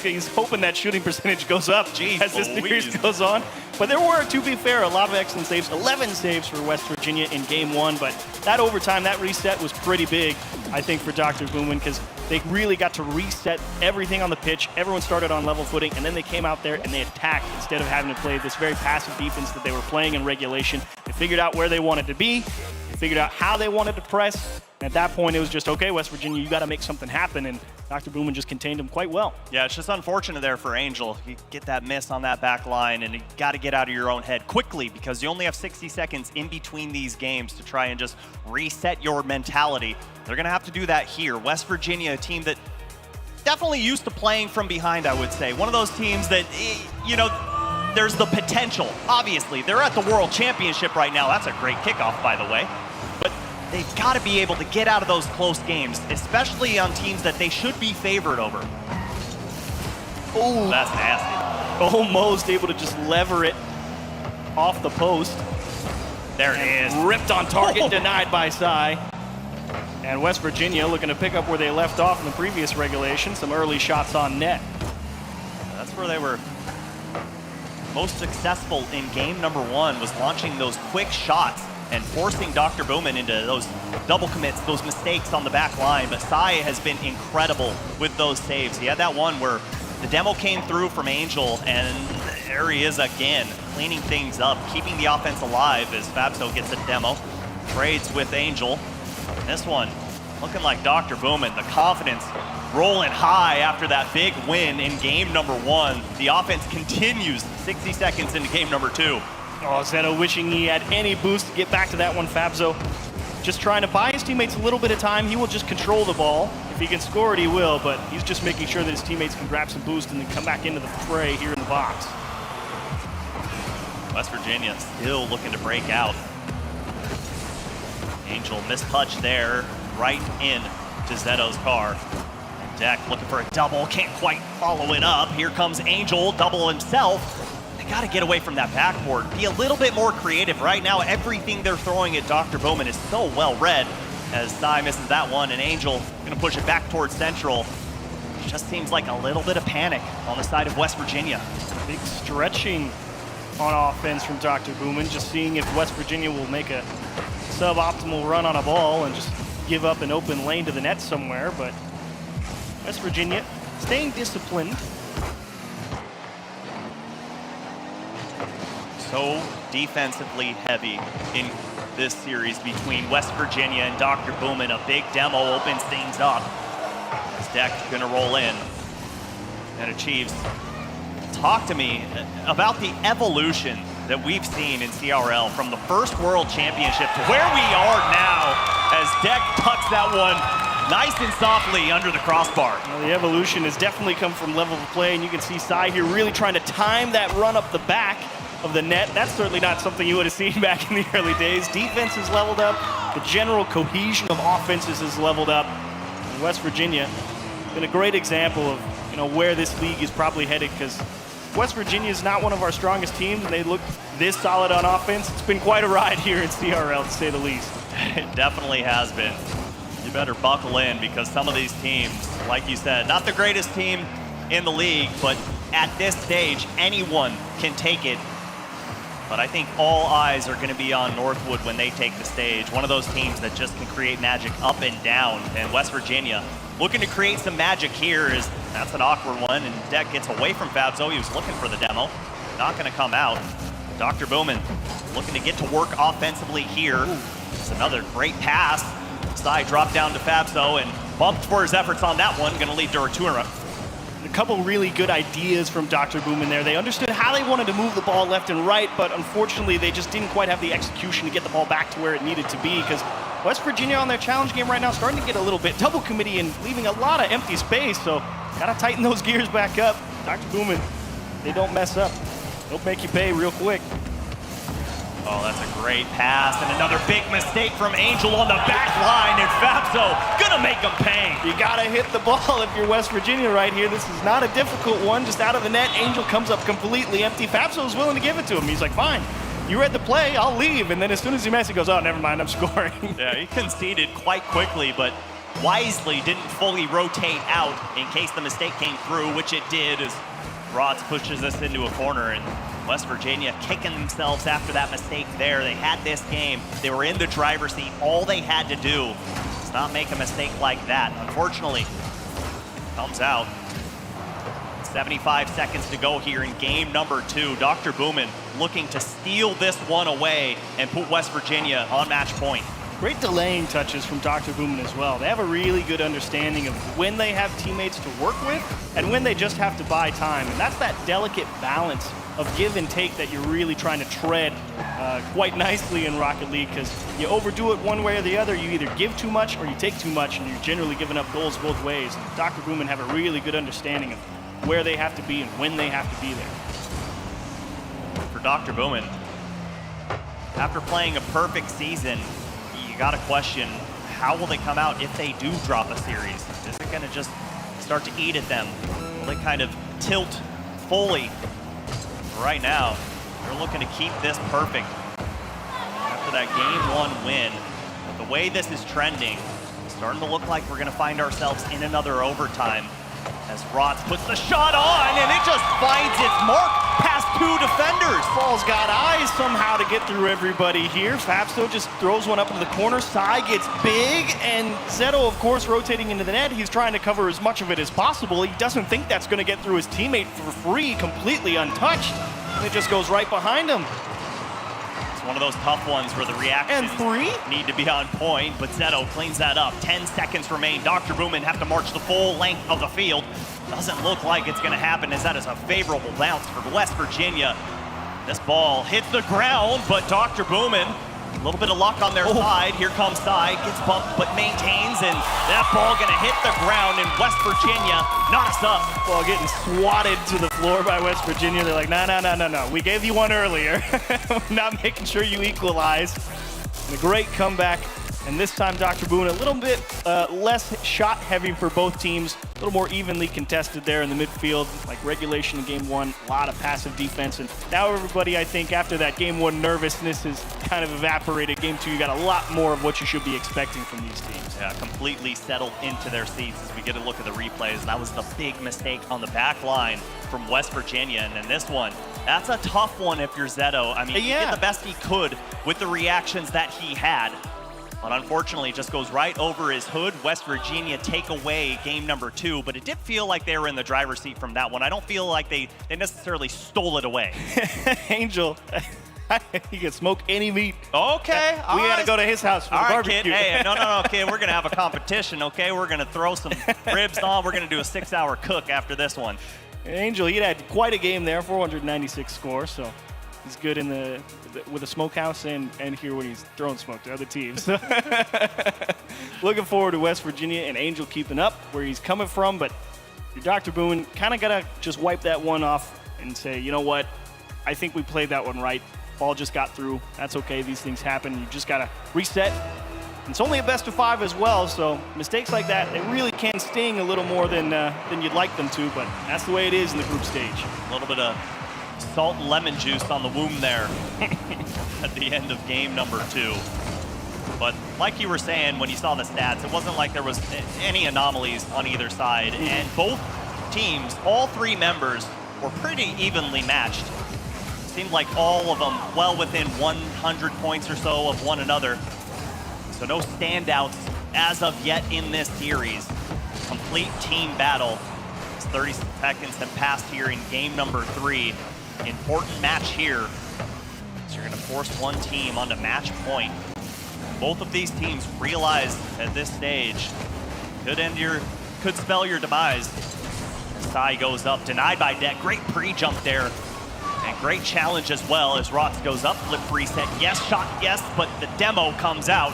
He's
hoping that shooting percentage goes up as this
Louise.
series goes on. But there were, to be fair, a lot of excellent saves. 11 saves for West Virginia in game 1. But that overtime, that reset was pretty big, I think, for Dr. Boomin, because they really got to reset everything on the pitch. Everyone started on level footing, and then they came out there and they attacked instead of having to play this very passive defense that they were playing in regulation. They figured out where they wanted to be. They figured out how they wanted to press, At that point, it was just, okay, West Virginia, you got to make something happen, and Dr. Boomin just contained him quite well.
Yeah, it's just unfortunate there for Angel. You get that miss on that back line, and you got to get out of your own head quickly because you only have 60 seconds in between these games to try and just reset your mentality. They're going to have to do that here. West Virginia, a team that definitely used to playing from behind, I would say. One of those teams that, you know, there's the potential. Obviously, they're at the World Championship right now. That's a great kickoff, by the way. But they've got to be able to get out of those close games, especially on teams that they should be favored over.
Oh,
that's nasty.
Almost able to just lever it off the post.
There it is.
Ripped on target, denied by Cy. And West Virginia looking to pick up where they left off in the previous regulation. Some early shots on net.
That's where they were most successful in game number 1, was launching those quick shots and forcing Dr. Boomin into those double commits, those mistakes on the back line. But Cy has been incredible with those saves. He had that one where the demo came through from Angel, and there he is again, cleaning things up, keeping the offense alive as Fabso gets a demo, trades with Angel. This one looking like Dr. Boomin, the confidence rolling high after that big win in game number 1. The offense continues 60 seconds into game number 2.
Oh, Zeto wishing he had any boost to get back to that one. Fabso just trying to buy his teammates a little bit of time. He will just control the ball. If he can score it, he will, but he's just making sure that his teammates can grab some boost and then come back into the fray here in the box.
West Virginia still looking to break out. Angel mistouch there, right in to Zeto's car. Deck looking for a double, can't quite follow it up. Here comes Angel, double himself. They got to get away from that backboard, be a little bit more creative. Right now, everything they're throwing at Dr. Boomin is so well read, as Cy misses that one, and Angel going to push it back towards Central. It just seems like a little bit of panic on the side of West Virginia.
Big stretching on offense from Dr. Boomin, just seeing if West Virginia will make a suboptimal run on a ball and just give up an open lane to the net somewhere, but West Virginia staying disciplined.
So defensively heavy in this series between West Virginia and Dr. Boomin. A big demo opens things up. As Deck gonna roll in and achieves. Talk to me about the evolution that we've seen in CRL from the first World Championship to where we are now as Deck tucks that one nice and softly under the crossbar.
Well, the evolution has definitely come from level of play, and you can see Cy here really trying to time that run up the back of the net. That's certainly not something you would have seen back in the early days. Defense has leveled up. The general cohesion of offenses has leveled up. And West Virginia been a great example of, you know, where this league is probably headed, because West Virginia is not one of our strongest teams, and they look this solid on offense. It's been quite a ride here in CRL, to say the least.
It definitely has been. You better buckle in, because some of these teams, like you said, not the greatest team in the league, but at this stage, anyone can take it. But I think all eyes are going to be on Northwood when they take the stage. One of those teams that just can create magic up and down. And West Virginia looking to create some magic here. That's an awkward one, and Deck gets away from Fabso. He was looking for the demo. Not going to come out. Dr. Boomin looking to get to work offensively here. It's another great pass. Cy dropped down to Fabso and bumped for his efforts on that one. Going to lead to a turnaround.
A couple really good ideas from Dr. Boomin there. They understood how they wanted to move the ball left and right, but unfortunately they just didn't quite have the execution to get the ball back to where it needed to be, because West Virginia on their challenge game right now starting to get a little bit double committee and leaving a lot of empty space, so gotta tighten those gears back up. Dr. Boomin, they don't mess up. They'll make you pay real quick.
Oh, that's a great pass, and another big mistake from Angel on the back line, and Fabso gonna make him pay.
You gotta hit the ball if you're West Virginia right here. This is not a difficult one, just out of the net. Angel comes up completely empty. Fabso's willing to give it to him. He's like, fine, you read the play, I'll leave. And then as soon as he misses, he goes, oh, never mind, I'm scoring.
Yeah, he conceded quite quickly, but wisely didn't fully rotate out in case the mistake came through, which it did, as Rots pushes us into a corner, and West Virginia kicking themselves after that mistake there. They had this game. They were in the driver's seat. All they had to do was not make a mistake like that. Unfortunately, comes out. 75 seconds to go here in game number 2. Dr. Boomin looking to steal this one away and put West Virginia on match point.
Great delaying touches from Dr. Boomin as well. They have a really good understanding of when they have teammates to work with and when they just have to buy time. And that's that delicate balance of give and take that you're really trying to tread quite nicely in Rocket League, because you overdo it one way or the other. You either give too much or you take too much, and you're generally giving up goals both ways. And Dr. Boomin have a really good understanding of where they have to be and when they have to be there.
For Dr. Boomin, after playing a perfect season, you got to question, how will they come out if they do drop a series? Is it going to just start to eat at them? Will they kind of tilt fully? Right now, they're looking to keep this perfect after that Game 1 win. But the way this is trending, it's starting to look like we're going to find ourselves in another overtime as Rotz puts the shot on, and it just finds its mark past 2 defenders.
Ball's got eyes somehow to get through everybody here. Fabsto just throws one up into the corner. Sai gets big, and Zeto, of course, rotating into the net. He's trying to cover as much of it as possible. He doesn't think that's going to get through his teammate for free, completely untouched. And it just goes right behind him.
It's one of those tough ones where the reactions need to be on point, but Zeto cleans that up. 10 seconds remain. Dr. Boomin have to march the full length of the field. Doesn't look like it's going to happen, as that is a favorable bounce for West Virginia. This ball hits the ground, but Dr. Boomin, a little bit of luck on their side. Here comes Sai, gets bumped but maintains, and that ball going to hit the ground, in West Virginia not us up.
Ball getting swatted to the floor by West Virginia. They're like, no. We gave you one earlier. Not making sure you equalize. And a great comeback. And this time, Dr. Boomin a little bit less shot heavy for both teams. A little more evenly contested there in the midfield, like regulation in Game 1. A lot of passive defense. And now everybody, I think, after that Game 1 nervousness has kind of evaporated. Game 2, you got a lot more of what you should be expecting from these teams.
Yeah, completely settled into their seats as we get a look at the replays. That was the big mistake on the back line from West Virginia. And then this one, that's a tough one if you're Zeto. I mean, he did the best he could with the reactions that he had. But unfortunately, it just goes right over his hood. West Virginia take away game number 2, but it did feel like they were in the driver's seat from that one. I don't feel like they necessarily stole it away.
Angel, he can smoke any meat.
Okay,
we got to go to his house for the barbecue.
Kid. Hey, no, kid, we're going to have a competition, okay? We're going to throw some ribs on. We're going to do a 6-hour cook after this one.
Angel, he had quite a game there, 496 score, so he's good in with a smokehouse and here when he's throwing smoke to other teams. Looking forward to West Virginia and Angel keeping up where he's coming from, but your Dr. Boomin kind of got to just wipe that one off and say, you know what, I think we played that one right. Ball just got through. That's okay. These things happen. You just got to reset. It's only a best of 5 as well, so mistakes like that, they really can sting a little more than you'd like them to, but that's the way it is in the group stage.
A little bit of salt and lemon juice on the wound there at the end of game number 2. But like you were saying when you saw the stats, it wasn't like there was any anomalies on either side. And both teams, all 3 members, were pretty evenly matched. It seemed like all of them well within 100 points or so of one another. So no standouts as of yet in this series. Complete team battle. 30 seconds have passed here in game number 3. Important match here. So you're going to force one team onto match point. Both of these teams realize at this stage could spell your demise. Sai goes up, denied by Deck. Great pre-jump there. And great challenge as well as Rotz goes up, flip reset. Yes, shot, yes, but the demo comes out.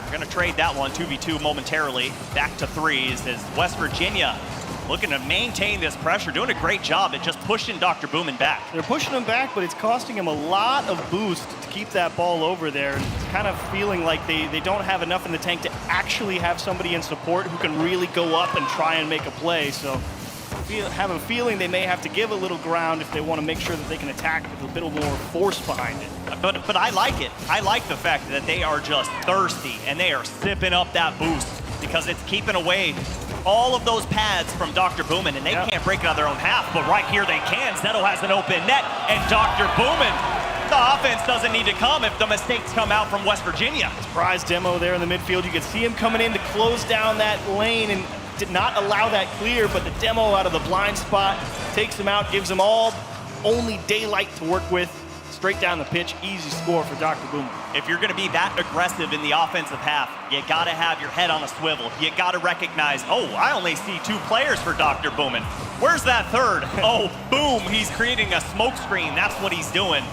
We're going to trade that one 2v2 momentarily. Back to 3s as West Virginia looking to maintain this pressure, doing a great job at just pushing Dr. Boomin back.
They're pushing him back, but it's costing him a lot of boost to keep that ball over there. And it's kind of feeling like they don't have enough in the tank to actually have somebody in support who can really go up and try and make a play. So have a feeling they may have to give a little ground if they want to make sure that they can attack with a bit more force behind it.
But I like it. I like the fact that they are just thirsty and they are sipping up that boost because it's keeping away all of those pads from Dr. Boomin, and they can't break it out of their own half, but right here they can. Zeto has an open net, and Dr. Boomin, the offense doesn't need to come if the mistakes come out from West Virginia.
Surprise demo there in the midfield. You can see him coming in to close down that lane and did not allow that clear, but the demo out of the blind spot takes him out, gives him only daylight to work with. straight down the pitch, easy score for Dr. Boomin.
If you're going to be that aggressive in the offensive half, you got to have your head on a swivel. You got to recognize, oh, I only see 2 players for Dr. Boomin. Where's that third? Oh, boom, he's creating a smoke screen. That's what he's doing.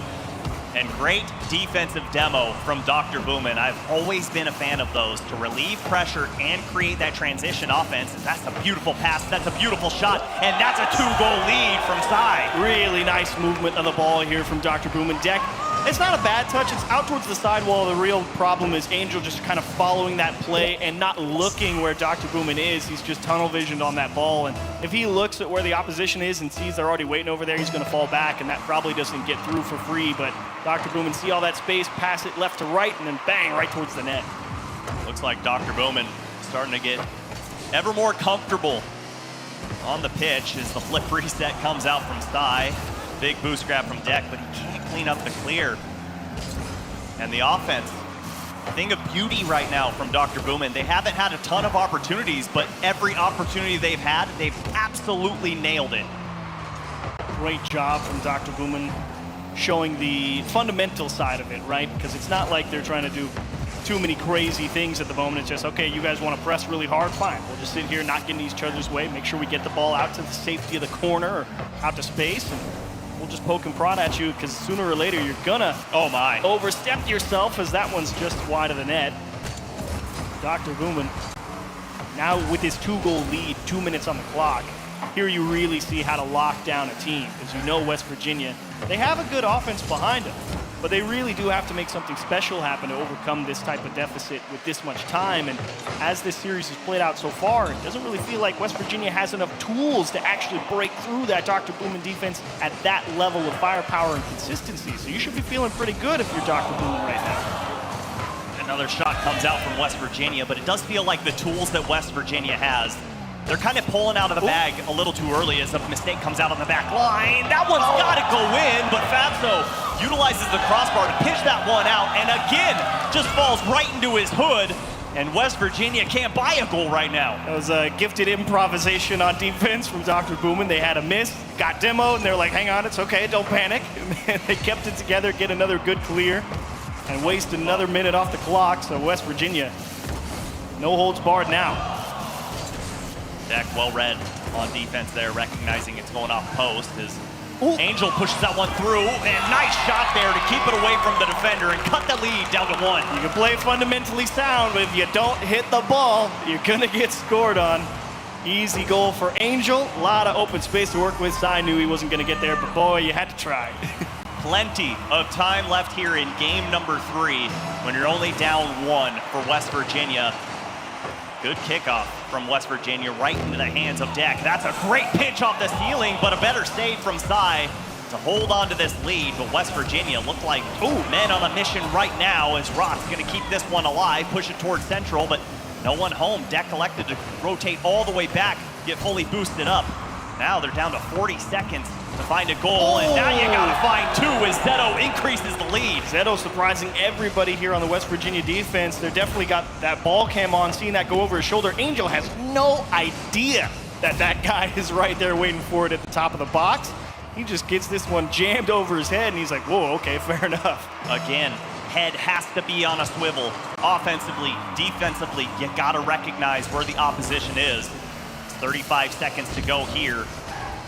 And great defensive demo from Dr. Boomin. I've always been a fan of those, to relieve pressure and create that transition offense. That's a beautiful pass, that's a beautiful shot, and that's a 2-goal lead from Sai.
Really nice movement of the ball here from Dr. Boomin. Deck, it's not a bad touch, it's out towards the sidewall. The real problem is Angel just kind of following that play and not looking where Dr. Boomin is. He's just tunnel visioned on that ball, and if he looks at where the opposition is and sees they're already waiting over there, he's going to fall back, and that probably doesn't get through for free. But Dr. Boomin see all that space, pass it left to right, and then bang, right towards the net.
Looks like Dr. Boomin starting to get ever more comfortable on the pitch as the flip reset comes out from Sai. Big boost grab from Deck, but he can't clean up the clear. And the offense, a thing of beauty right now from Dr. Boomin. They haven't had a ton of opportunities, but every opportunity they've had, they've absolutely nailed it.
Great job from Dr. Boomin showing the fundamental side of it, right? Because it's not like they're trying to do too many crazy things at the moment. It's just, okay, you guys want to press really hard? Fine. We'll just sit here, not get in each other's way, make sure we get the ball out to the safety of the corner or out to space, and we'll just poke and prod at you, because sooner or later you're gonna overstep yourself, as that one's just wide of the net. Dr. Boomin now with his 2-goal lead, 2 minutes on the clock. Here you really see how to lock down a team, because you know West Virginia, they have a good offense behind them, but they really do have to make something special happen to overcome this type of deficit with this much time. And as this series has played out so far, it doesn't really feel like West Virginia has enough tools to actually break through that Dr. Boomin defense at that level of firepower and consistency. So you should be feeling pretty good if you're Dr. Boomin right now.
Another shot comes out from West Virginia, but it does feel like the tools that West Virginia has, they're kind of pulling out of the bag a little too early as a mistake comes out on the back line. That one's got to go in, but Fabso utilizes the crossbar to pitch that one out, and again, just falls right into his hood, and West Virginia can't buy a goal right now.
That was a gifted improvisation on defense from Dr. Boomin. They had a miss, got demoed, and they're like, hang on, it's okay, don't panic. And they kept it together, get another good clear, and waste another minute off the clock. So West Virginia, no holds barred now.
Deck well read on defense there, recognizing it's going off post as Angel pushes that one through, and nice shot there to keep it away from the defender and cut the lead down to 1.
You can play fundamentally sound, but if you don't hit the ball, you're gonna get scored on. Easy goal for Angel. A lot of open space to work with. Sai knew he wasn't gonna get there, but boy, you had to try.
Plenty of time left here in game number 3 when you're only down 1 for West Virginia. Good kickoff from West Virginia right into the hands of Deck. That's a great pitch off the ceiling, but a better save from Sai to hold on to this lead. But West Virginia look like men on a mission right now, as Rock's gonna keep this one alive, push it towards Central, but no one home. Deck elected to rotate all the way back, get fully boosted up. Now they're down to 40 seconds to find a goal, and now you gotta find 2 as Zeto increases the lead.
Zeto surprising everybody here on the West Virginia defense. They're definitely got that ball cam on, seeing that go over his shoulder. Angel has no idea that that guy is right there waiting for it at the top of the box. He just gets this one jammed over his head, and he's like, whoa, okay, fair enough.
Again, head has to be on a swivel. Offensively, defensively, you gotta recognize where the opposition is. 35 seconds to go here.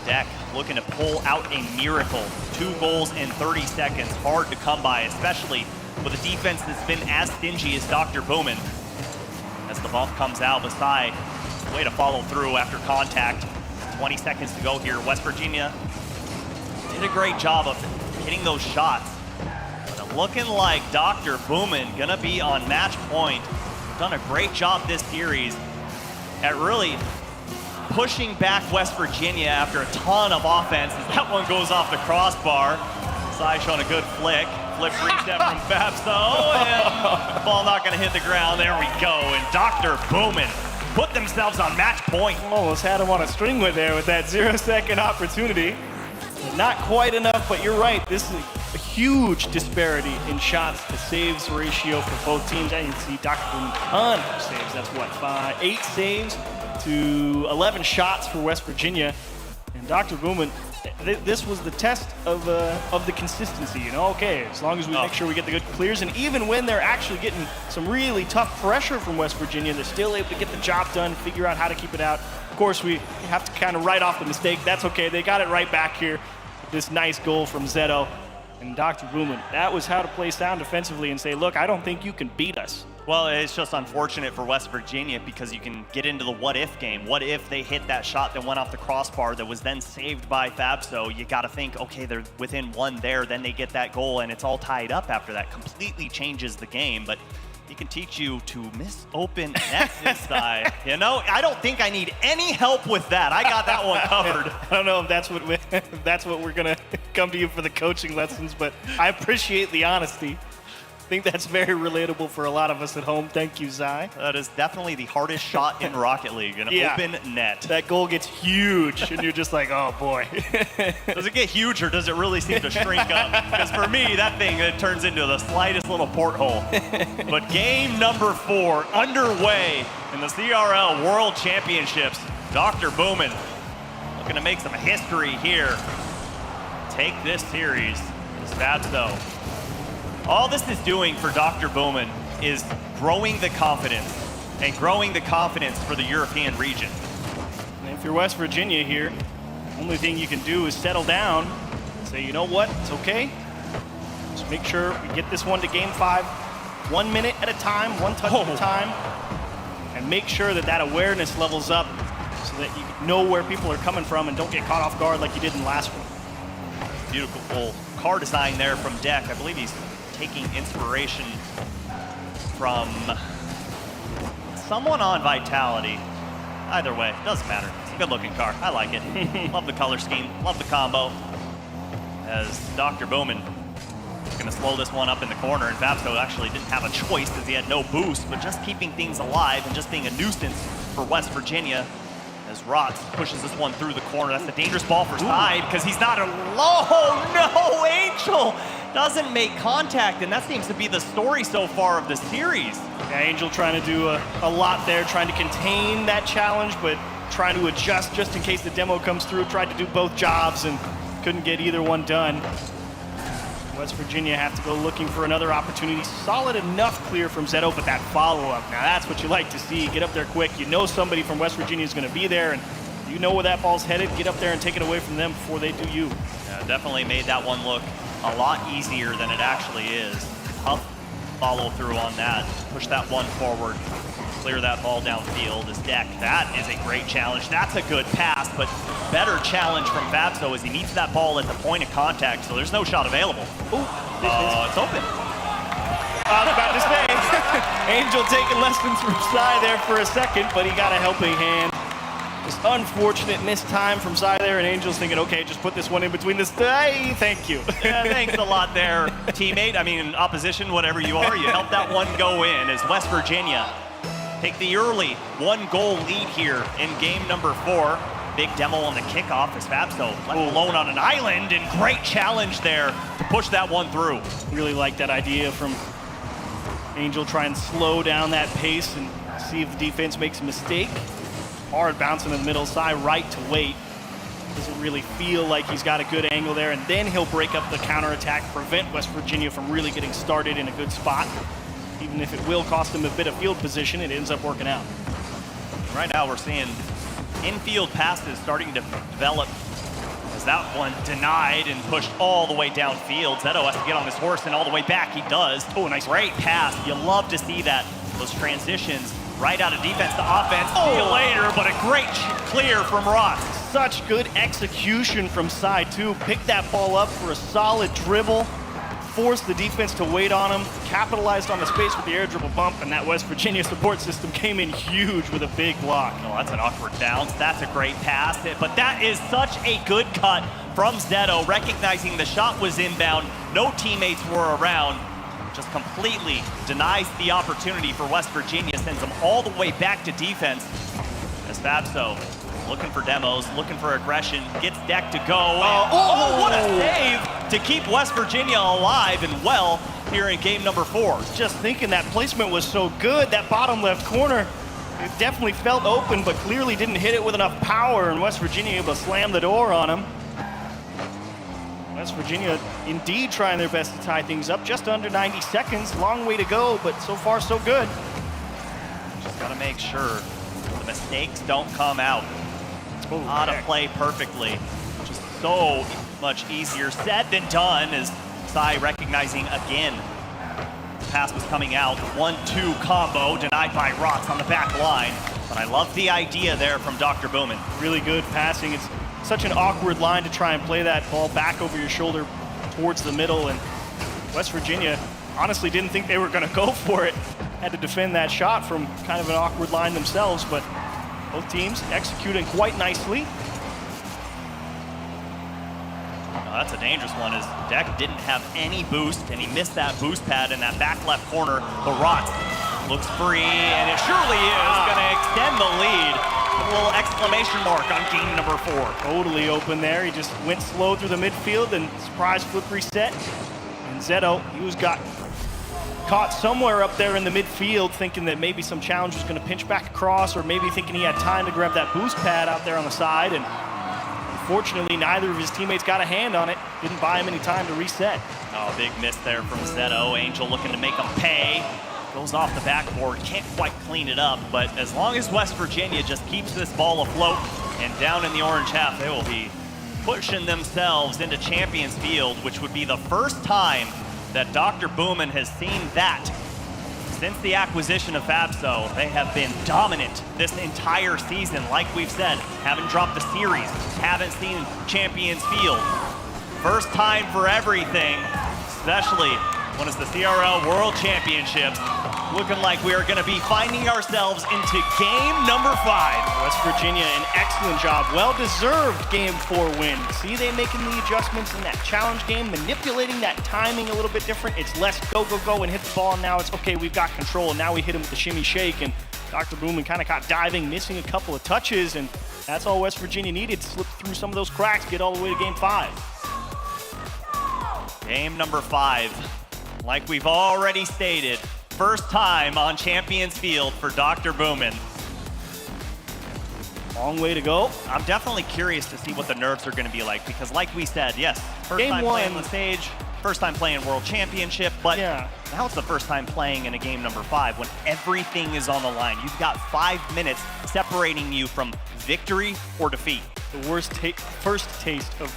Deck looking to pull out a miracle. 2 goals in 30 seconds, hard to come by, especially with a defense that's been as stingy as Dr. Boomin. As the bump comes out, Sai, way to follow through after contact. 20 seconds to go here. West Virginia did a great job of hitting those shots. But looking like Dr. Boomin gonna be on match point. Done a great job this series at really pushing back West Virginia after a ton of offense. That one goes off the crossbar. Sai showing a good flick. Flip reset from Fabso, and ball not gonna hit the ground. There we go, and Dr. Boomin put themselves on match point.
Almost had him on a string with that 0-second opportunity. Not quite enough, but you're right. This is a huge disparity in shots to saves ratio for both teams. And you can see Dr. Boomin, ton of saves. That's what, 8 saves to 11 shots for West Virginia. And Dr. Boomin this was the test of the consistency, you know? Okay, as long as we make sure we get the good clears, and even when they're actually getting some really tough pressure from West Virginia, they're still able to get the job done, figure out how to keep it out. Of course, we have to kind of write off the mistake. That's okay. They got it right back here. This nice goal from Zeto. And Dr. Boomin, that was how to play sound defensively and say, look, I don't think you can beat us.
Well, it's just unfortunate for West Virginia because you can get into the what-if game. What if they hit that shot that went off the crossbar that was then saved by Fabso? You got to think, okay, they're within one there, then they get that goal, and it's all tied up after that. Completely changes the game, but he can teach you to miss open nets this side. You know, I don't think I need any help with that. I got that one covered.
I don't know if that's what we're gonna come to you for the coaching lessons, but I appreciate the honesty. I think that's very relatable for a lot of us at home. Thank you, Zai.
That is definitely the hardest shot in Rocket League, an open net.
That goal gets huge, and you're just like, oh boy.
Does it get huge, or does it really seem to shrink up? Because for me, that thing, it turns into the slightest little porthole. But game number 4 underway in the CRL World Championships. Dr. Boomin looking to make some history here. Take this series. Fabso. All this is doing for Dr. Boomin is growing the confidence and growing the confidence for the European region.
And if you're West Virginia here, only thing you can do is settle down and say, you know what, it's okay. Just make sure we get this one to game 5, 1 minute at a time, one touch at a time, and make sure that awareness levels up so that you know where people are coming from and don't get caught off guard like you did in the last one.
Beautiful car design there from Deck. I believe he's taking inspiration from someone on Vitality. Either way, doesn't matter. It's a good looking car. I like it. Love the color scheme. Love the combo. As Dr. Boomin is going to slow this one up in the corner, and Fabso actually didn't have a choice because he had no boost, but just keeping things alive and just being a nuisance for West Virginia. As Rotz pushes this one through the corner. That's a dangerous ball for Side because he's not alone. No, Angel doesn't make contact, and that seems to be the story so far of the series.
Yeah, Angel trying to do a lot there, trying to contain that challenge, but trying to adjust just in case the demo comes through. Tried to do both jobs and couldn't get either one done. West Virginia have to go looking for another opportunity. Solid enough clear from Zeto, but that follow-up, now that's what you like to see. Get up there quick. You know somebody from West Virginia is going to be there, and you know where that ball's headed. Get up there and take it away from them before they do you.
Yeah, definitely made that one look a lot easier than it actually is. Tough follow through on that. Push that one forward. Clear that ball downfield as Deck. That is a great challenge. That's a good pass, but better challenge from Fabso as he meets that ball at the point of contact, so there's no shot available. It's open.
I was about to say, Angel taking lessons from Sai there for a second, but he got a helping hand. Just unfortunate missed time from Sai there, and Angel's thinking, okay, just put this one in between this. Hey, thank you.
Yeah, thanks a lot there, teammate. I mean, opposition, whatever you are, you helped that one go in as West Virginia take the early 1-goal lead here in game number 4. Big demo on the kickoff as Fabso left alone on an island, and great challenge there to push that one through.
Really like that idea from Angel, try and slow down that pace and see if the defense makes a mistake. Hard bouncing in the middle, side right to wait. Doesn't really feel like he's got a good angle there, and then he'll break up the counterattack, prevent West Virginia from really getting started in a good spot. Even if it will cost him a bit of field position, it ends up working out.
Right now we're seeing infield passes starting to develop as that one denied and pushed all the way downfield. Zeto has to get on his horse and all the way back. He does. Oh, nice. Great pass. You love to see that. Those transitions right out of defense to offense. See you later, but a great clear from Ross.
Such good execution from Side, too. Picked that ball up for a solid dribble. Forced the defense to wait on him, capitalized on the space with the air dribble bump, and that West Virginia support system came in huge with a big block.
Oh, that's an awkward bounce. That's a great pass, but that is such a good cut from Zeto, recognizing the shot was inbound, no teammates were around, just completely denies the opportunity for West Virginia, sends them all the way back to defense as Fabso looking for demos, looking for aggression, gets Deck to go. What a save to keep West Virginia alive and well here in game number 4.
Just thinking that placement was so good, that bottom left corner, it definitely felt open, but clearly didn't hit it with enough power, and West Virginia able to slam the door on him. West Virginia indeed trying their best to tie things up. Just under 90 seconds. Long way to go, but so far so good.
Just got to make sure the mistakes don't come out. How to play perfectly. Just so much easier said than done, as Sai recognizing again. The pass was coming out. 1-2 combo denied by Rotz on the back line. But I love the idea there from Dr. Bowman.
Really good passing. It's such an awkward line to try and play that ball back over your shoulder towards the middle. And West Virginia honestly didn't think they were going to go for it. Had to defend that shot from kind of an awkward line themselves, but both teams executing quite nicely.
That's a dangerous one, as Deck didn't have any boost, and he missed that boost pad in that back left corner. But Rotz looks free, and it surely is going to extend the lead. A little exclamation mark on game number 4.
Totally open there. He just went slow through the midfield and surprise flip reset. And Zeto, he was caught somewhere up there in the midfield, thinking that maybe some challenge was going to pinch back across, or maybe thinking he had time to grab that boost pad out there on the side. And unfortunately, neither of his teammates got a hand on it. Didn't buy him any time to reset.
Oh, big miss there from Zeto. Angel looking to make him pay. Goes off the backboard, can't quite clean it up, but as long as West Virginia just keeps this ball afloat and down in the orange half, they will be pushing themselves into Champions Field, which would be the first time that Dr. Bowman has seen that since the acquisition of Fabso. They have been dominant this entire season, like we've said. Haven't dropped the series, haven't seen Champions Field. First time for everything, especially when it's the CRL World Championship. Looking like we are going to be finding ourselves into game number 5.
West Virginia, an excellent job. Well-deserved game 4 win. See, they making the adjustments in that challenge game, manipulating that timing a little bit different. It's less go, go, go and hit the ball. And now it's, okay, we've got control. And now we hit him with the shimmy shake. And Dr. Bowman kind of caught diving, missing a couple of touches. And that's all West Virginia needed to slip through some of those cracks, get all the way to game 5.
Game number 5. Like we've already stated, first time on Champions Field for Dr. Bowman.
Long way to go.
I'm definitely curious to see what the nerves are going to be like, because like we said, yes, first
game
time
1.
playing on the stage, first time playing World Championship, but now it's the first time playing in a game number 5 when everything is on the line. You've got 5 minutes separating you from victory or defeat.
The worst first taste of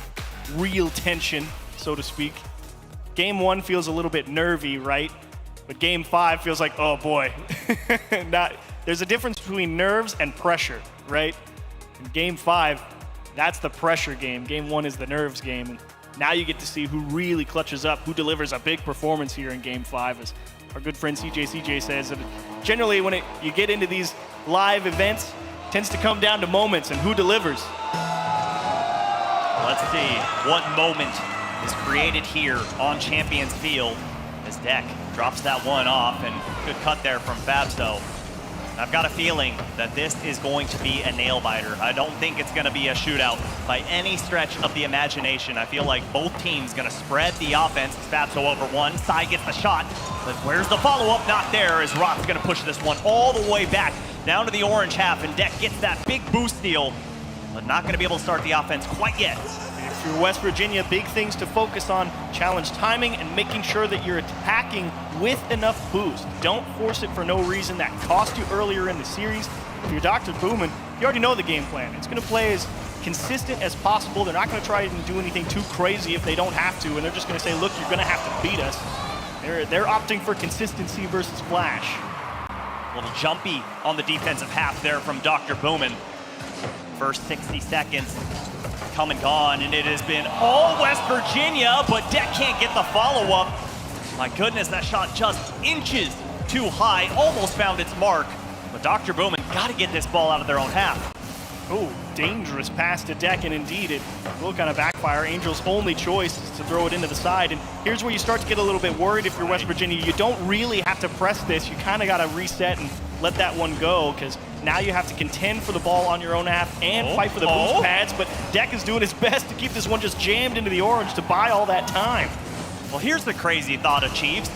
real tension, so to speak. Game 1 feels a little bit nervy, right? But game 5 feels like, oh boy. There's a difference between nerves and pressure, right? In game 5, that's the pressure game. Game 1 is the nerves game. And now you get to see who really clutches up, who delivers a big performance here in game 5. As our good friend CJ says, that generally when you get into these live events, it tends to come down to moments and who delivers.
Let's see what moment is created here on Champions Field as Deck drops that one off, and good cut there from Fabso. I've got a feeling that this is going to be a nail-biter. I don't think it's going to be a shootout by any stretch of the imagination. I feel like both teams going to spread the offense. Fabso over one, Sai gets the shot, but where's the follow-up? Not there, as Roth's going to push this one all the way back down to the orange half, and Deck gets that big boost steal, but not going to be able to start the offense quite yet.
If you're West Virginia, big things to focus on: challenge timing and making sure that you're attacking with enough boost. Don't force it for no reason. That cost you earlier in the series. If you're Dr. Bowman, you already know the game plan. It's going to play as consistent as possible. They're not going to try and do anything too crazy if they don't have to, and they're just going to say, look, you're going to have to beat us. They're opting for consistency versus flash.
A little jumpy on the defensive half there from Dr. Bowman. First 60 seconds come and gone, and it has been all West Virginia, but Deck can't get the follow-up. My goodness, that shot just inches too high, almost found its mark. But Dr. Bowman got to get this ball out of their own half.
Oh, dangerous pass to Deck, and indeed it will kind of backfire. Angel's only choice is to throw it into the side, and here's where you start to get a little bit worried if you're West Virginia. You don't really have to press this. You kind of got to reset and let that one go, because now you have to contend for the ball on your own half and fight for the boost pads, but Deck is doing his best to keep this one just jammed into the orange to buy all that time.
Well, here's the crazy thought of Chiefs.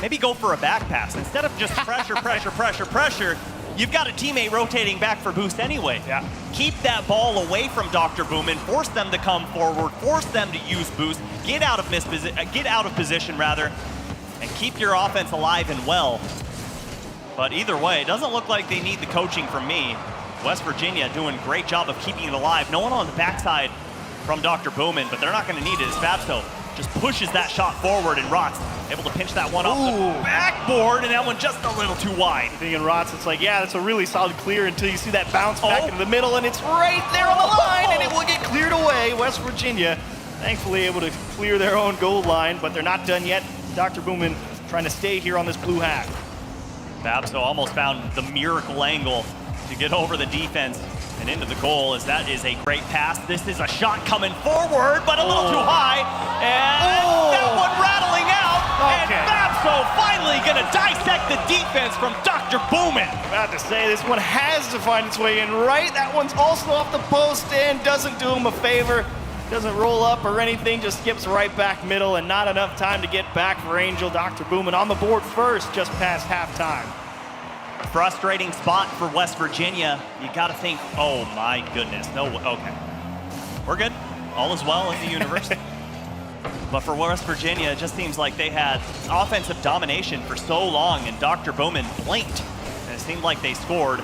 Maybe go for a back pass. Instead of just pressure, pressure, pressure, pressure, you've got a teammate rotating back for boost anyway.
Yeah.
Keep that ball away from Dr. Boomin, force them to come forward, force them to use boost, get out of position rather, and keep your offense alive and well. But either way, it doesn't look like they need the coaching from me. West Virginia doing a great job of keeping it alive. No one on the backside from Dr. Boomin, but they're not going to need it as Fabso just pushes that shot forward, and Rotz able to pinch that one off the backboard, and that one just a little too wide.
Thinking Rotz, it's like, yeah, that's a really solid clear until you see that bounce back into the middle, and it's right there on the line, and it will get cleared away. West Virginia thankfully able to clear their own goal line, but they're not done yet. Dr. Boomin trying to stay here on this blue hack.
Fabso almost found the miracle angle to get over the defense and into the goal, as that is a great pass. This is a shot coming forward, but a little too high, and that one rattling out, and Fabso finally gonna dissect the defense from Dr. Boomin.
About to say, this one has to find its way in right. That one's also off the post and doesn't do him a favor. Doesn't roll up or anything, just skips right back middle, and not enough time to get back for Angel. Dr. Boomin on the board first, just past halftime.
Frustrating spot for West Virginia. You gotta think, oh my goodness, no, okay. We're good, all is well in the university. But for West Virginia, it just seems like they had offensive domination for so long, and Dr. Boomin blinked, and it seemed like they scored.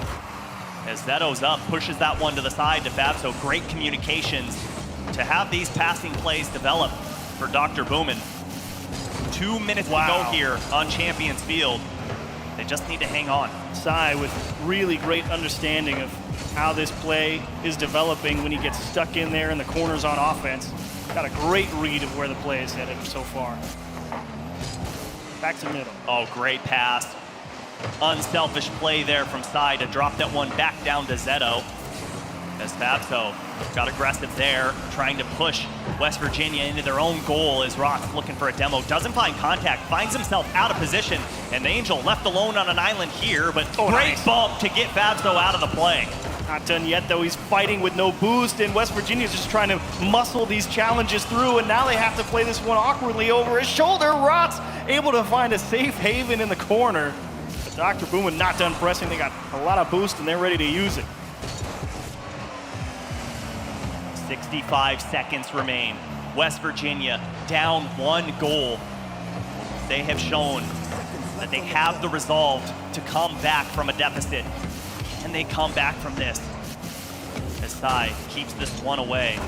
As Zeto's up, pushes that one to the side to Fabso. Great communications to have these passing plays develop for Dr. Boomin. 2 minutes to go here on Champions Field. They just need to hang on.
Sai with really great understanding of how this play is developing when he gets stuck in there in the corners on offense. Got a great read of where the play is headed so far. Back to middle.
Oh, great pass. Unselfish play there from Sai to drop that one back down to Zeto. As Fabso got aggressive there, trying to push West Virginia into their own goal as Rock looking for a demo. Doesn't find contact, finds himself out of position, and Angel left alone on an island here, but great bump to get Fabso out of the play.
Not done yet, though. He's fighting with no boost, and West Virginia's just trying to muscle these challenges through, and now they have to play this one awkwardly over his shoulder. Rotz able to find a safe haven in the corner. But Dr. Boomin not done pressing. They got a lot of boost, and they're ready to use it.
65 seconds remain. West Virginia down 1 goal. They have shown that they have the resolve to come back from a deficit. Can they come back from this? As Sai keeps this one away.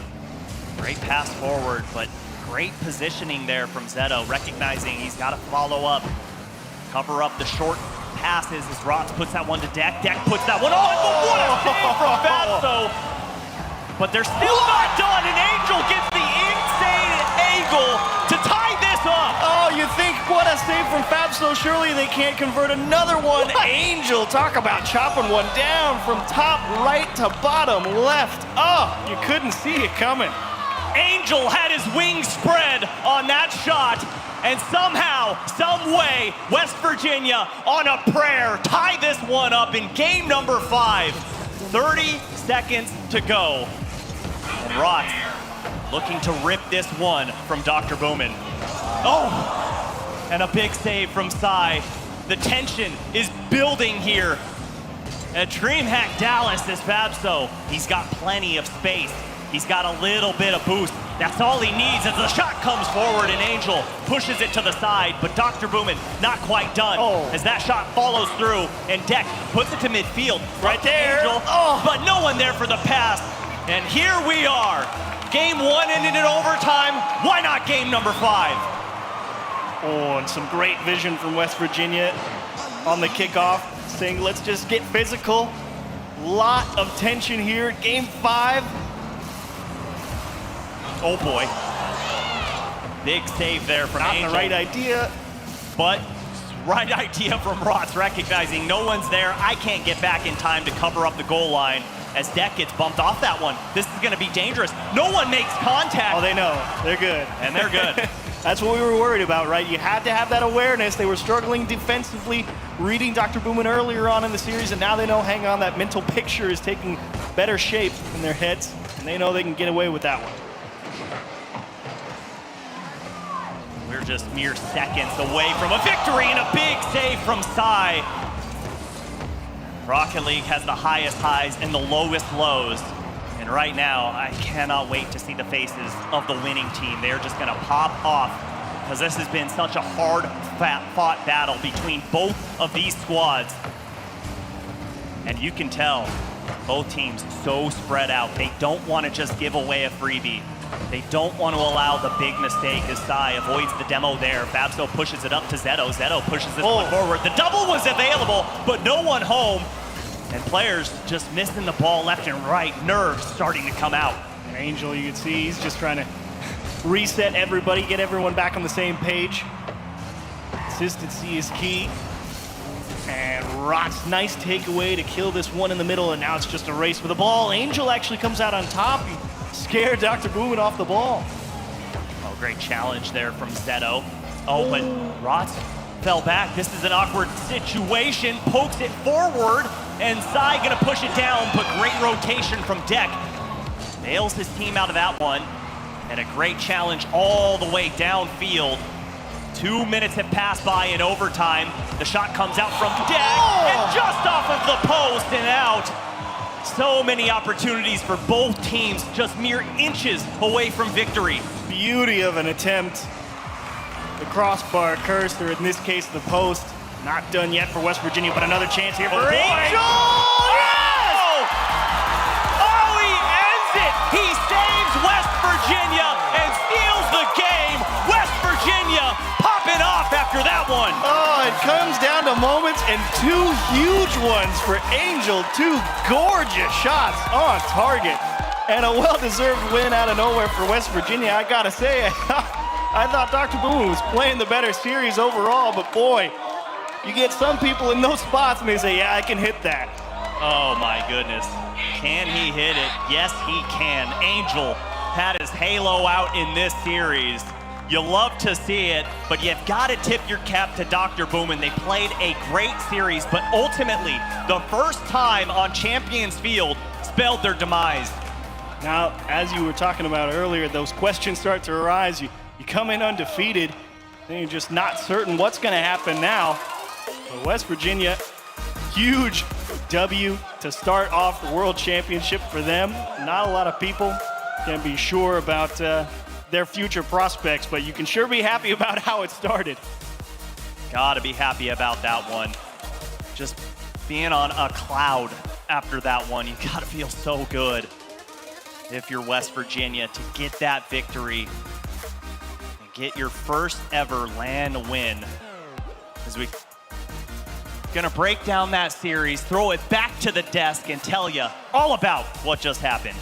Great pass forward, but great positioning there from Zeto, recognizing he's got to follow up, cover up the short passes as Rotz puts that one to Deck. Deck puts that one on, but what a save from Fabso! But they're still not done, and Angel gets the insane angle to tie this up.
Oh, you think, what a save from Fabso. Surely they can't convert another one. Angel, talk about chopping one down from top right to bottom left. Oh, you couldn't see it coming.
Angel had his wings spread on that shot, and somehow, some way, West Virginia on a prayer tie this one up in game number 5. 30 seconds to go. And Rotz looking to rip this one from Dr. Boomin. Oh, and a big save from Sai. The tension is building here at DreamHack Dallas as Fabso. He's got plenty of space. He's got a little bit of boost. That's all he needs as the shot comes forward, and Angel pushes it to the side, but Dr. Boomin not quite done as that shot follows through, and Deck puts it to midfield. Right there, Angel, but no one there for the pass. And here we are. Game 1 ended in overtime. Why not game number 5?
Oh, and some great vision from West Virginia on the kickoff, saying let's just get physical. Lot of tension here. Game 5.
Oh boy. Big save there from Angel.
Not the right idea.
But right idea from Rotz, recognizing no one's there. I can't get back in time to cover up the goal line as Deck gets bumped off that one. This is gonna be dangerous. No one makes contact.
Oh, they know. They're good.
And they're good.
That's what we were worried about, right? You had to have that awareness. They were struggling defensively, reading Dr. Boomin earlier on in the series, and now they know, hang on, that mental picture is taking better shape in their heads, and they know they can get away with that one.
We're just mere seconds away from a victory and a big save from Sai. Rocket League has the highest highs and the lowest lows. And right now, I cannot wait to see the faces of the winning team. They're just gonna pop off because this has been such a hard fought battle between both of these squads. And you can tell both teams so spread out. They don't want to just give away a freebie. They don't want to allow the big mistake as Sai avoids the demo there. Fabso pushes it up to Zeto. Zeto pushes this one forward. The double was available, but no one home. And players just missing the ball left and right. Nerves starting to come out.
And Angel, you can see he's just trying to reset everybody, get everyone back on the same page. Consistency is key. And Rot's nice takeaway to kill this one in the middle, and now it's just a race for the ball. Angel actually comes out on top. He scared Dr. Boomin off the ball.
Oh, great challenge there from Zeto. Oh, but Rot fell back. This is an awkward situation. Pokes it forward, and Sai gonna push it down, but great rotation from Deck. Nails his team out of that one, and a great challenge all the way downfield. 2 minutes have passed by in overtime. The shot comes out from Deck, and just off of the post and out. So many opportunities for both teams, just mere inches away from victory.
Beauty of an attempt. The crossbar cursed, or in this case, the post. Not done yet for West Virginia, but another chance here for Angel!
Yes! Oh, he ends it! He saves West Virginia and steals the game. West Virginia popping off after that one.
Oh, it comes down to moments and two huge ones for Angel. Two gorgeous shots on target. And a well-deserved win out of nowhere for West Virginia. I gotta say, I thought Dr. Boom was playing the better series overall, but boy, you get some people in those spots and they say, yeah, I can hit that.
Oh my goodness. Can he hit it? Yes, he can. Angel had his halo out in this series. You love to see it, but you've got to tip your cap to Dr. Boomin. They played a great series, but ultimately, the first time on Champions Field spelled their demise.
Now, as you were talking about earlier, those questions start to arise. You come in undefeated, and you're just not certain what's going to happen now. But West Virginia, huge W to start off the World Championship for them. Not a lot of people can be sure about their future prospects, but you can sure be happy about how it started.
Gotta be happy about that one. Just being on a cloud after that one, you gotta feel so good if you're West Virginia to get that victory and get your first ever LAN win. As we gonna break down that series, throw it back to the desk and tell you all about what just happened.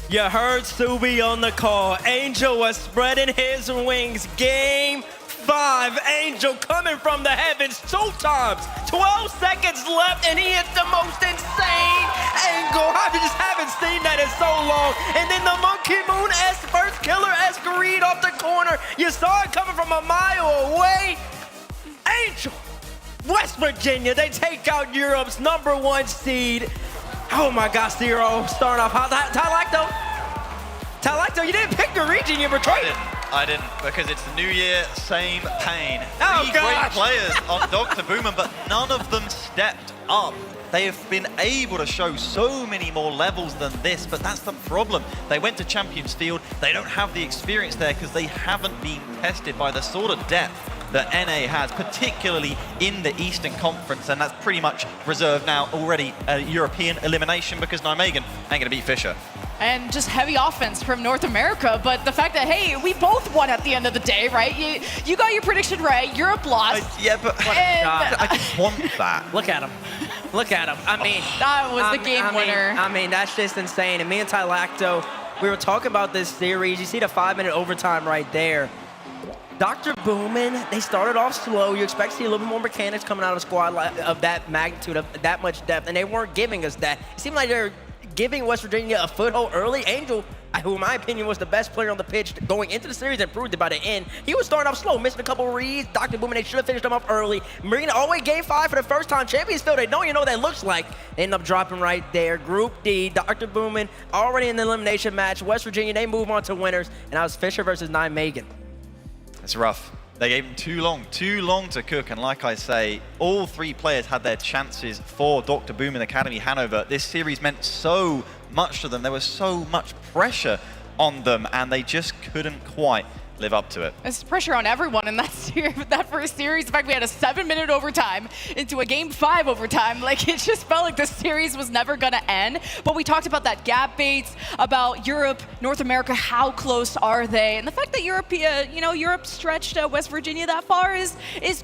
You heard Subi on the call. Angel was spreading his wings. Game 5. Angel coming from the heavens 2 times. 12 seconds left, and he hits the most insane angle. I just haven't seen that in so long. And then the Monkey Moon-esque first killer-esque read off the corner. You saw it coming from a mile away. Angel, West Virginia, they take out Europe's #1 seed. Oh my gosh, Zero, starting off hot. Tylacto, you didn't pick the region, you betrayed it.
I didn't, because it's the new year, same pain.
Oh,
3
gosh.
great players on Dr. Boomin, but none of them stepped up. They have been able to show so many more levels than this, but that's the problem. They went to Champions Field. They don't have the experience there because they haven't been tested by the sort of depth that NA has, particularly in the Eastern Conference, and that's pretty much reserved now already a European elimination because Nijmegen ain't going to beat Fisher.
And just heavy offense from North America, but the fact that, hey, we both won at the end of the day, right? You got your prediction right, Europe lost.
Yeah, but I just want that.
Look at him. Look at him. I mean,
that was the game winner.
I mean, that's just insane. And me and Tylacto, we were talking about this series. You see the 5-minute overtime right there. Dr. Boomin, they started off slow. You expect to see a little bit more mechanics coming out of a squad of that magnitude, of that much depth, and they weren't giving us that. It seemed like they're giving West Virginia a foothold early. Angel, who in my opinion was the best player on the pitch going into the series and proved it by the end, he was starting off slow, missing a couple reads. Dr. Boomin, they should have finished him up early. Marina all the way game 5 for the first time. Champions Field, they don't even know what that looks like. They end up dropping right there. Group D, Dr. Boomin already in the elimination match. West Virginia, they move on to winners, and that was Fisher versus Nijmegen.
It's rough. They gave him too long to cook. And like I say, all three players had their chances for Dr. Boom and Academy Hanover. This series meant so much to them. There was so much pressure on them, and they just couldn't quite live up to it.
There's pressure on everyone in that first series. In fact, we had a 7-minute overtime into a Game 5 overtime. Like, it just felt like the series was never gonna end. But we talked about that gap baits, about Europe, North America, how close are they? And the fact that Europe, Europe stretched West Virginia that far is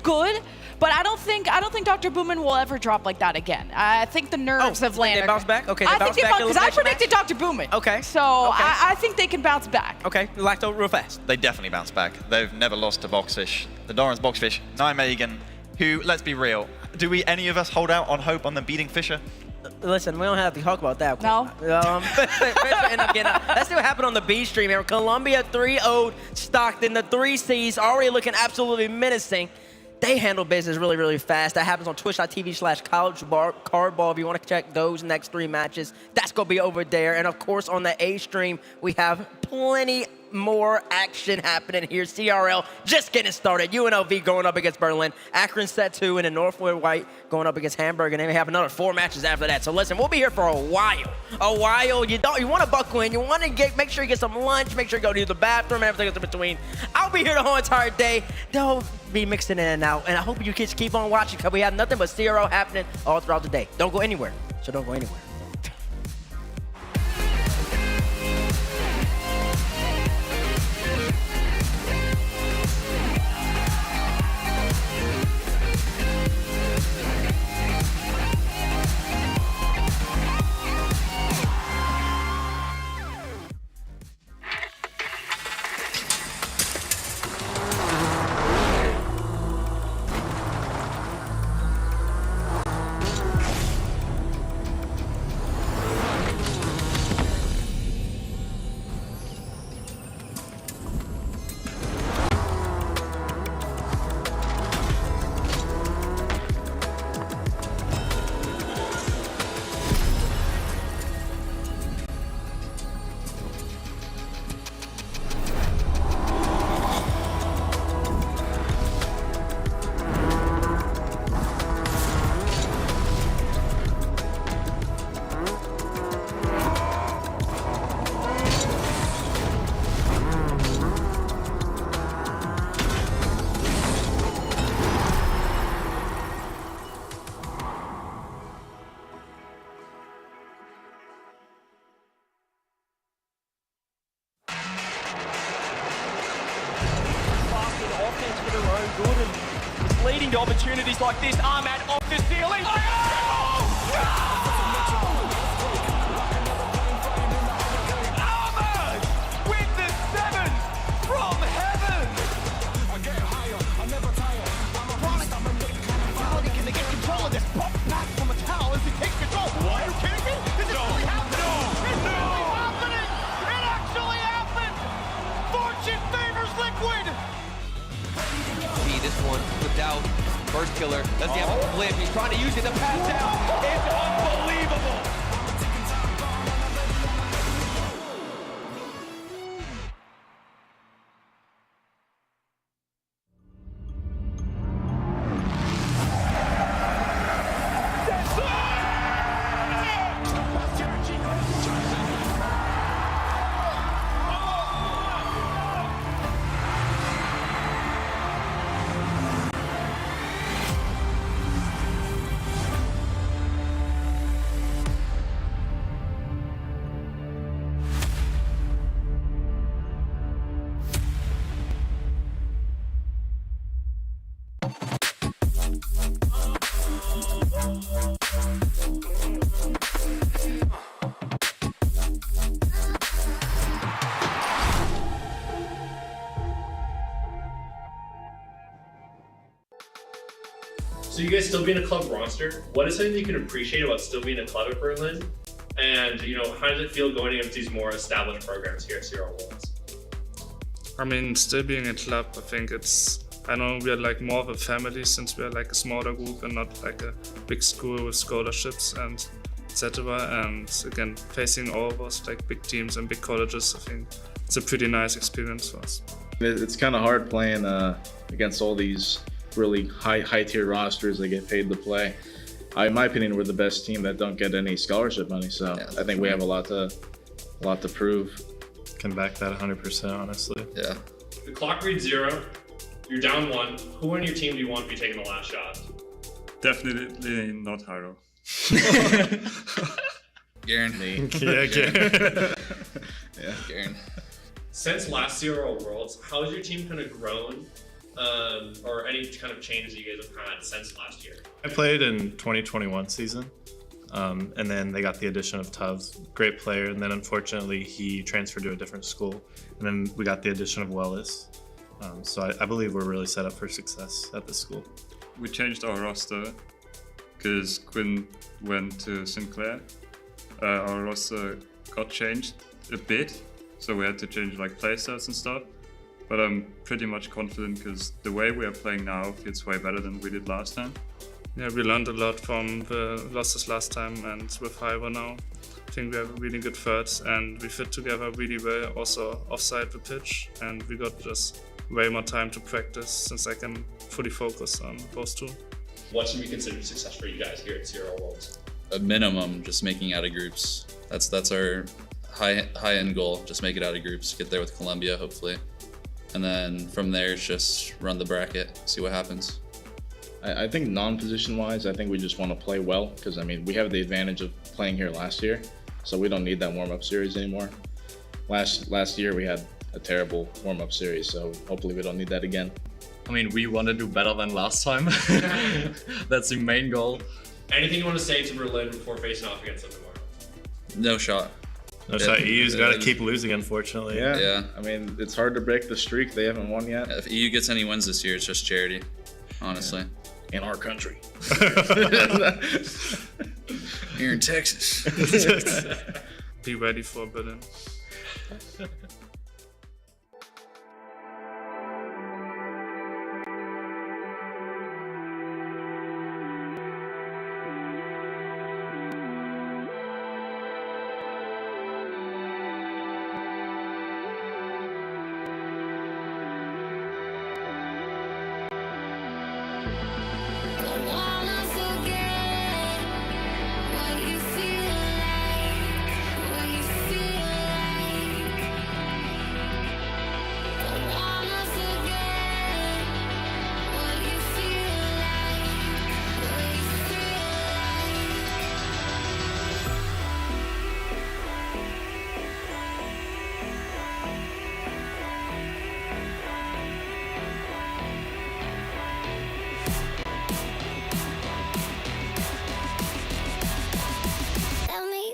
good. But I don't think Dr. Boomin will ever drop like that again. I think the nerves of Land.
They bounce back? Okay,
I think they bounce because I predicted Dr. Boomin.
Okay.
So
okay.
I think they can bounce back.
Okay, Lacto, real fast.
They definitely bounce back. They've never lost to Boxfish. The Dorans Boxfish, Nijmegen, who, let's be real, do any of us hold out on hope on them beating Fisher?
Listen, we don't have to talk about that.
No.
Let's see what happened on the B stream here. Columbia 3-0 Stockton. The 3 Cs already looking absolutely menacing. They handle business really, really fast. That happens on twitch.tv/collegecardball. If you want to check those next 3 matches, that's going to be over there. And, of course, on the A stream, we have plenty more action happening here. CRL just getting started. UNLV going up against Berlin. Akron set 2, and then Northwood White going up against Hamburg. And then we have another 4 matches after that. So, listen, we'll be here for a while. You want to buckle in. You want to make sure you get some lunch. Make sure you go to the bathroom and everything else in between. I'll be here the whole entire day. They'll be mixing in and out. And I hope you kids keep on watching because we have nothing but CRL happening all throughout the day. Don't go anywhere. So don't go anywhere.
Leading to opportunities like this. Ahmad off the ceiling. Ahmad with the 7 from heaven. Can they get control of this? Pop back from a towel as he takes control. What? Are you kidding me? This is really happening. It's really happening. It actually happened. Fortune favors Liquid.
See this one flipped out. First killer. Does he have a flip? He's trying to use it. The pass down. It's unbelievable.
So you guys still being a club roster, what is something you can appreciate about still being a club at Berlin? And how does it feel going against these more established programs here at CRL World?
I mean, still being a club, I think I know we are like more of a family since we are like a smaller group and not like a big school with scholarships and etc. And again, facing all of us like big teams and big colleges, I think it's a pretty nice experience for us.
It's kind of hard playing against all these really high tier rosters that get paid to play. In my opinion, we're the best team that don't get any scholarship money, so I think we have a lot to prove.
Can back that 100%, honestly.
Yeah. The clock reads 0. You're down 1. Who on your team do you want to be taking the last shot?
Definitely not Haro.
Garen.
Yeah, Garen.
Yeah, Garen.
Since last CRL Worlds, how has your team kind of grown, or any kind of changes you guys have had since last year?
I played in 2021 season, and then they got the addition of Tuvs, great player, and then unfortunately he transferred to a different school, and then we got the addition of Wellis. So I believe we're really set up for success at this school.
We changed our roster because Quinn went to Sinclair. Our roster got changed a bit, so we had to change like playstyles and stuff. But I'm pretty much confident because the way we are playing now feels way better than we did last time. Yeah, we learned a lot from the losses last time, and with Hyber now, I think we have a really good thirds and we fit together really well, also offside the pitch, and we got just way more time to practice since I can fully focus on those two.
What should be considered success for you guys here at CRL Worlds?
A minimum, just making out of groups. That's our high end goal. Just make it out of groups, get there with Columbia, hopefully. And then from there, it's just run the bracket, see what happens.
I think non-position wise, I think we just want to play well because I mean we have the advantage of playing here last year, so we don't need that warm-up series anymore. Last year we had a terrible warm-up series, so hopefully we don't need that again.
I mean, we want to do better than last time. That's the main goal.
Anything you want to say to Berlin before facing off against them tomorrow?
No shot.
No shot. EU's got to keep losing, unfortunately.
Yeah. I mean, it's hard to break the streak. They haven't won yet.
If EU gets any wins this year, it's just charity, honestly.
In our country.
Here in Texas.
Be ready for Berlin.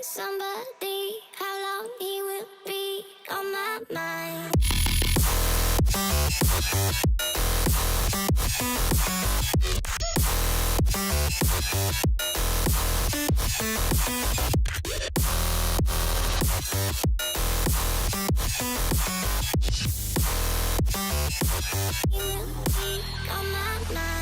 Somebody, how long he will be on my mind. He will be on my mind.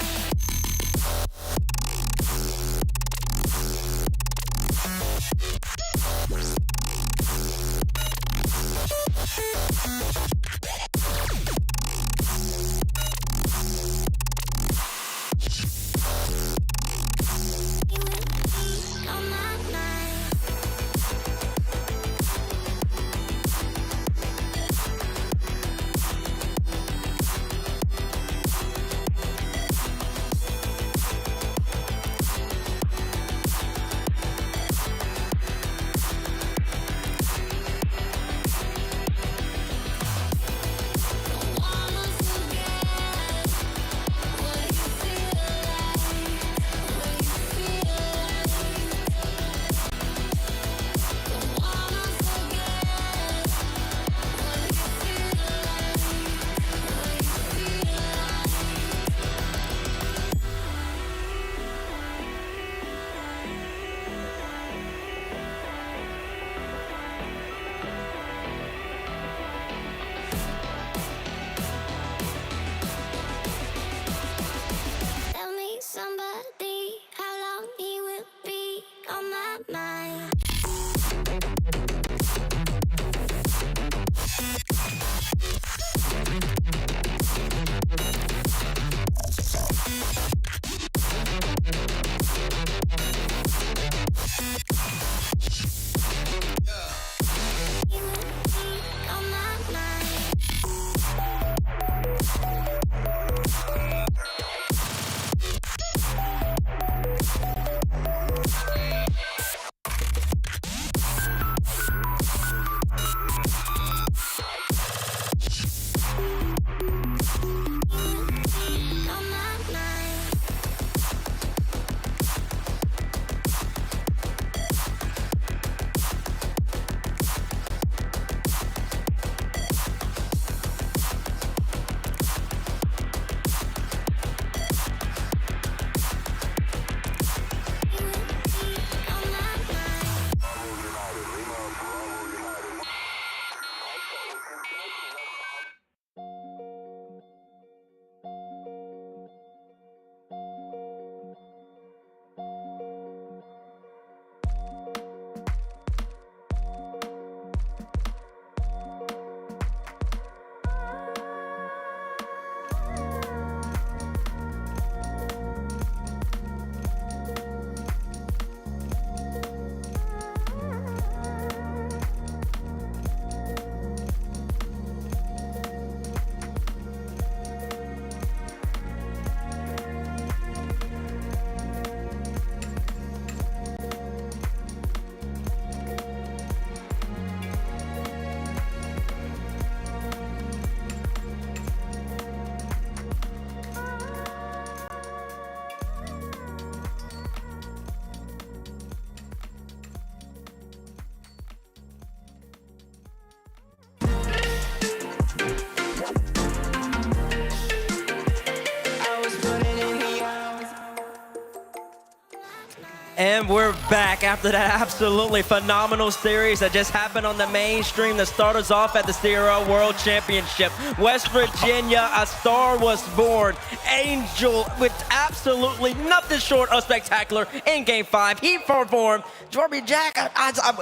Somebody, how long he will be on my mind.
And we're back after that absolutely phenomenal series that just happened on the mainstream that started us off at the CRL World Championship. West Virginia, a star was born. Angel with absolutely nothing short of spectacular in Game 5. He performed. Jorby Jack,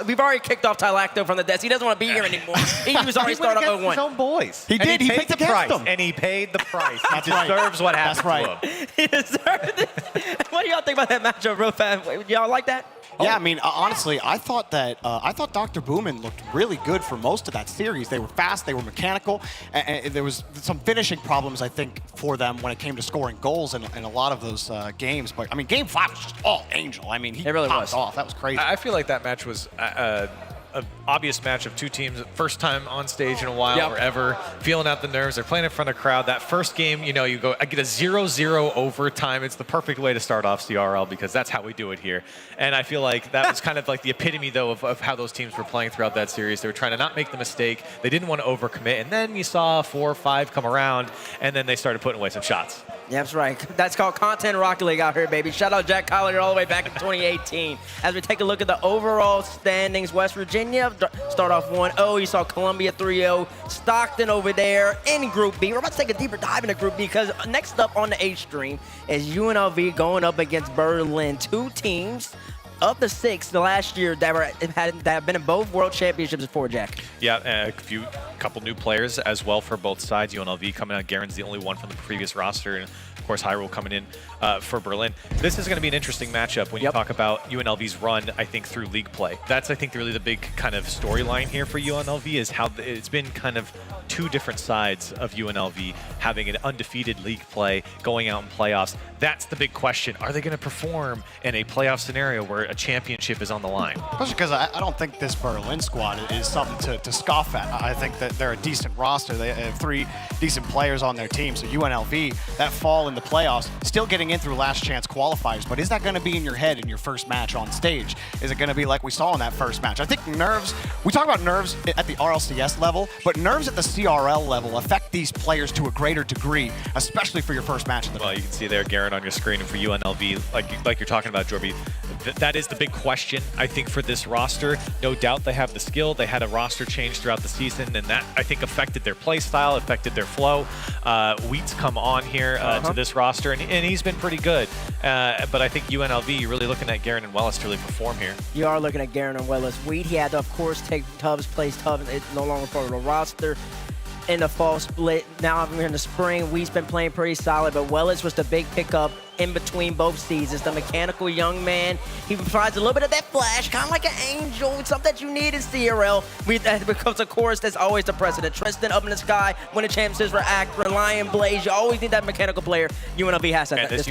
we've already kicked off Tylacto from the desk. He doesn't want to be here anymore. He was already started up 0-1.
His own boys.
He did. He
paid
picked
the
against
price.
them.
And he paid the price. He
That's right.
deserves what happened
That's right.
to him.
He deserved it. What do y'all think about that matchup real fast? Y'all like that?
Yeah, I mean, honestly, I thought Dr. Boomin looked really good for most of that series. They were fast, they were mechanical, and there was some finishing problems, I think, for them when it came to scoring goals in a lot of those games. But I mean, Game 5 was just all Angel. I mean, he
really
popped
was
off. That was crazy.
I feel like that match was an obvious match of two teams, first time on stage in a while or ever, feeling out the nerves. They're playing in front of a crowd. That first game, you go, I get a 0-0 overtime. It's the perfect way to start off CRL because that's how we do it here. And I feel like that was kind of like the epitome, though, of how those teams were playing throughout that series. They were trying to not make the mistake. They didn't want to overcommit. And then you saw 4 or 5 come around, and then they started putting away some shots.
Yeah, that's right. That's called Content Rocket League out here, baby. Shout out Jack Collier all the way back in 2018. As we take a look at the overall standings, West Virginia start off 1-0. You saw Columbia 3-0. Stockton over there in Group B. We're about to take a deeper dive into Group B because next up on the H stream is UNLV going up against Berlin. 2 teams of the 6 the last year that have been in both World Championships before, Jack.
Yeah, couple new players as well for both sides. UNLV coming out. Garen's the only one from the previous roster, and of course Hyrule coming in for Berlin. This is going to be an interesting matchup when you talk about UNLV's run, I think, through league play. That's, I think, really the big kind of storyline here for UNLV is how it's been kind of 2 different sides of UNLV having an undefeated league play, going out in playoffs. That's the big question. Are they going to perform in a playoff scenario where a championship is on the line?
Especially because I don't think this Berlin squad is something to scoff at. I think that they're a decent roster. They have 3 decent players on their team. So UNLV, that fall in the playoffs, still getting in through last chance qualifiers. But is that going to be in your head in your first match on stage? Is it going to be like we saw in that first match? I think nerves, we talk about nerves at the RLCS level, but nerves at the CRL level affect these players to a greater degree, especially for your first match of the day.
Well, you can see there, Garen, on your screen, and for UNLV, like you're talking about, Jorby, that is the big question, I think, for this roster. No doubt they have the skill. They had a roster change throughout the season, and that, I think, affected their play style, affected their flow. Wheat's come on here to this roster, and he's been pretty good. But I think UNLV, you're really looking at Garen and Wellis to really perform here.
You are looking at Garen and Wellis. Wheat, he had to, of course, take Tubbs' place. Tubbs is no longer part of the roster. In the fall split, now we're in the spring. Wheat's been playing pretty solid, but Wellis was the big pickup in between both seasons. The mechanical young man. He provides a little bit of that flash, kind of like an angel, something that you need in CRL. Because, of course, that's always the precedent. Tristan up in the sky, winning championships for Akron, Lion Blaze. You always need that mechanical player. UNLV has that.
And this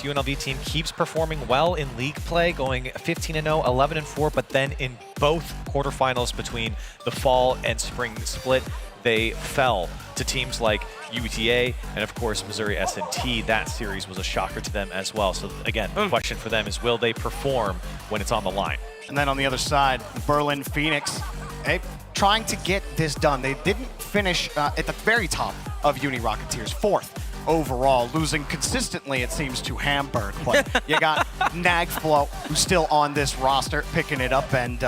UNLV team keeps performing well in league play, going 15-0, 11-4, but then in both quarterfinals between the fall and spring split, they fell to teams like UTA and, of course, Missouri S&T. That series was a shocker to them as well. So, again, the question for them is, will they perform when it's on the line?
And then on the other side, Berlin Phoenix, trying to get this done. They didn't finish at the very top of Uni Rocketeers, 4th overall, losing consistently, it seems, to Hamburg. But you got Nagflo, who's still on this roster, picking it up. And,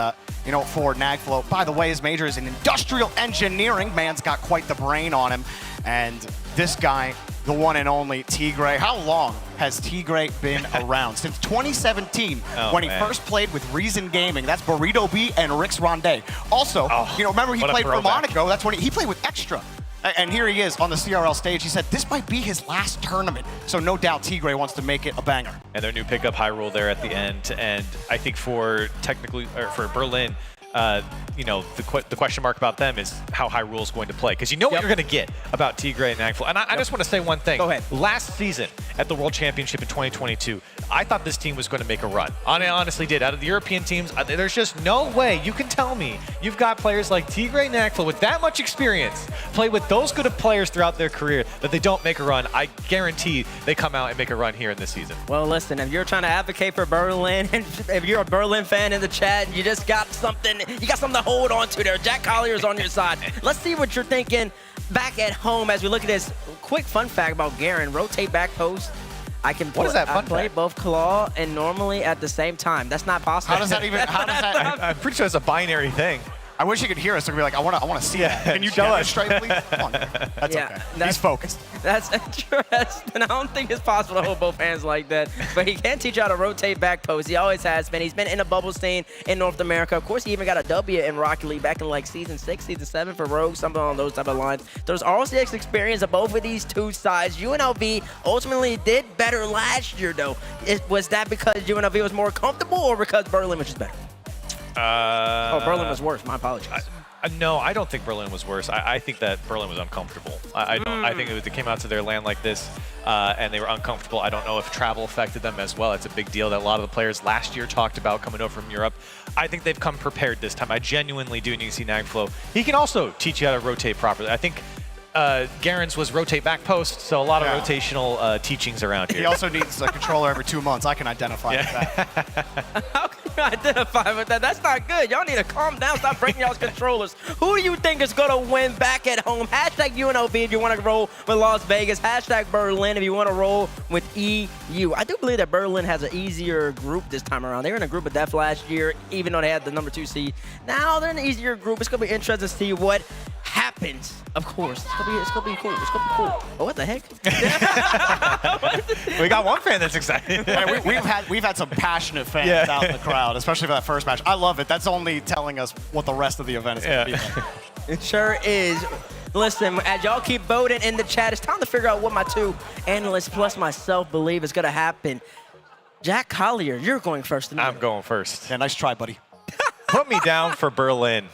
for Nagflo, by the way, his major is in industrial engineering. Man's got quite the brain on him. And this guy, the one and only Tigray. How long has Tigray been around? Since 2017, when he first played with Reason Gaming. That's Burrito B and Rick's Ronde. Also, remember he played for Monaco. That's when he played with Extra. And here he is on the CRL stage. He said this might be his last tournament. So no doubt Tigray wants to make it a banger.
And their new pickup, Hyrule, there at the end. And I think for Berlin, the question mark about them is how Hyrule is going to play. Because you know what you're going to get about Tigray and Nagflo. And I just want to say one thing.
Go ahead.
Last season at the World Championship in 2022, I thought this team was going to make a run. I honestly did. Out of the European teams, there's just no way you can tell me you've got players like Tigray and Nagflo with that much experience, play with those good of players throughout their career, that they don't make a run. I guarantee they come out and make a run here in this season.
Well, listen, if you're trying to advocate for Berlin, and if you're a Berlin fan in the chat, you just got something, to hold on to there. Jack Collier is on your side. Let's see what you're thinking back at home as we look at this quick fun fact about Garen. Rotate back post. I can
What is that
I
fun
play
fact?
both claw and normally at the same time. That's not possible.
How does that even? How does that?
I'm pretty sure it's a binary thing.
I wish you could hear us. I'd be like, I want to see that. Can you
show us.
demonstrate, please? Come on. That's okay. He's focused.
That's interesting. I don't think it's possible to hold both hands like that. But he can teach you how to rotate back post. He always has been. He's been in the bubble scene in North America. Of course, he even got a W in Rocket League back in like season 6, season 7 for Rogue, something along those type of lines. There's RCX experience of both of these two sides. UNLV ultimately did better last year, though. Was that because UNLV was more comfortable or because Berlin was just better? Berlin was worse. My apologies.
No, I don't think Berlin was worse. I think that Berlin was uncomfortable. I think they came out to their land like this and they were uncomfortable. I don't know if travel affected them as well. It's a big deal that a lot of the players last year talked about coming over from Europe. I think they've come prepared this time. I genuinely do. And you can see Nagflow. He can also teach you how to rotate properly. I think Garen's was rotate back post, so a lot of rotational teachings around here.
He also needs a controller every 2 months. I can identify with that.
How can you identify with that? That's not good. Y'all need to calm down. Stop breaking y'all's controllers. Who do you think is going to win back at home? Hashtag UNLV if you want to roll with Las Vegas. Hashtag Berlin if you want to roll with EU. I do believe that Berlin has an easier group this time around. They were in a group of death last year, even though they had the number 2 seed. Now they're in an easier group. It's going to be interesting to see what happens, of course. It's gonna be cool. It's gonna be cool. Oh, what the heck?
We got one fan that's excited.
Yeah, we've had some passionate fans out in the crowd, especially for that first match. I love it. That's only telling us what the rest of the event is going to be like.
It sure is. Listen, as y'all keep voting in the chat, it's time to figure out what my 2 analysts plus myself believe is gonna happen. Jack Collier, you're going first tonight.
I'm going first.
Yeah, nice try, buddy.
Put me down for Berlin.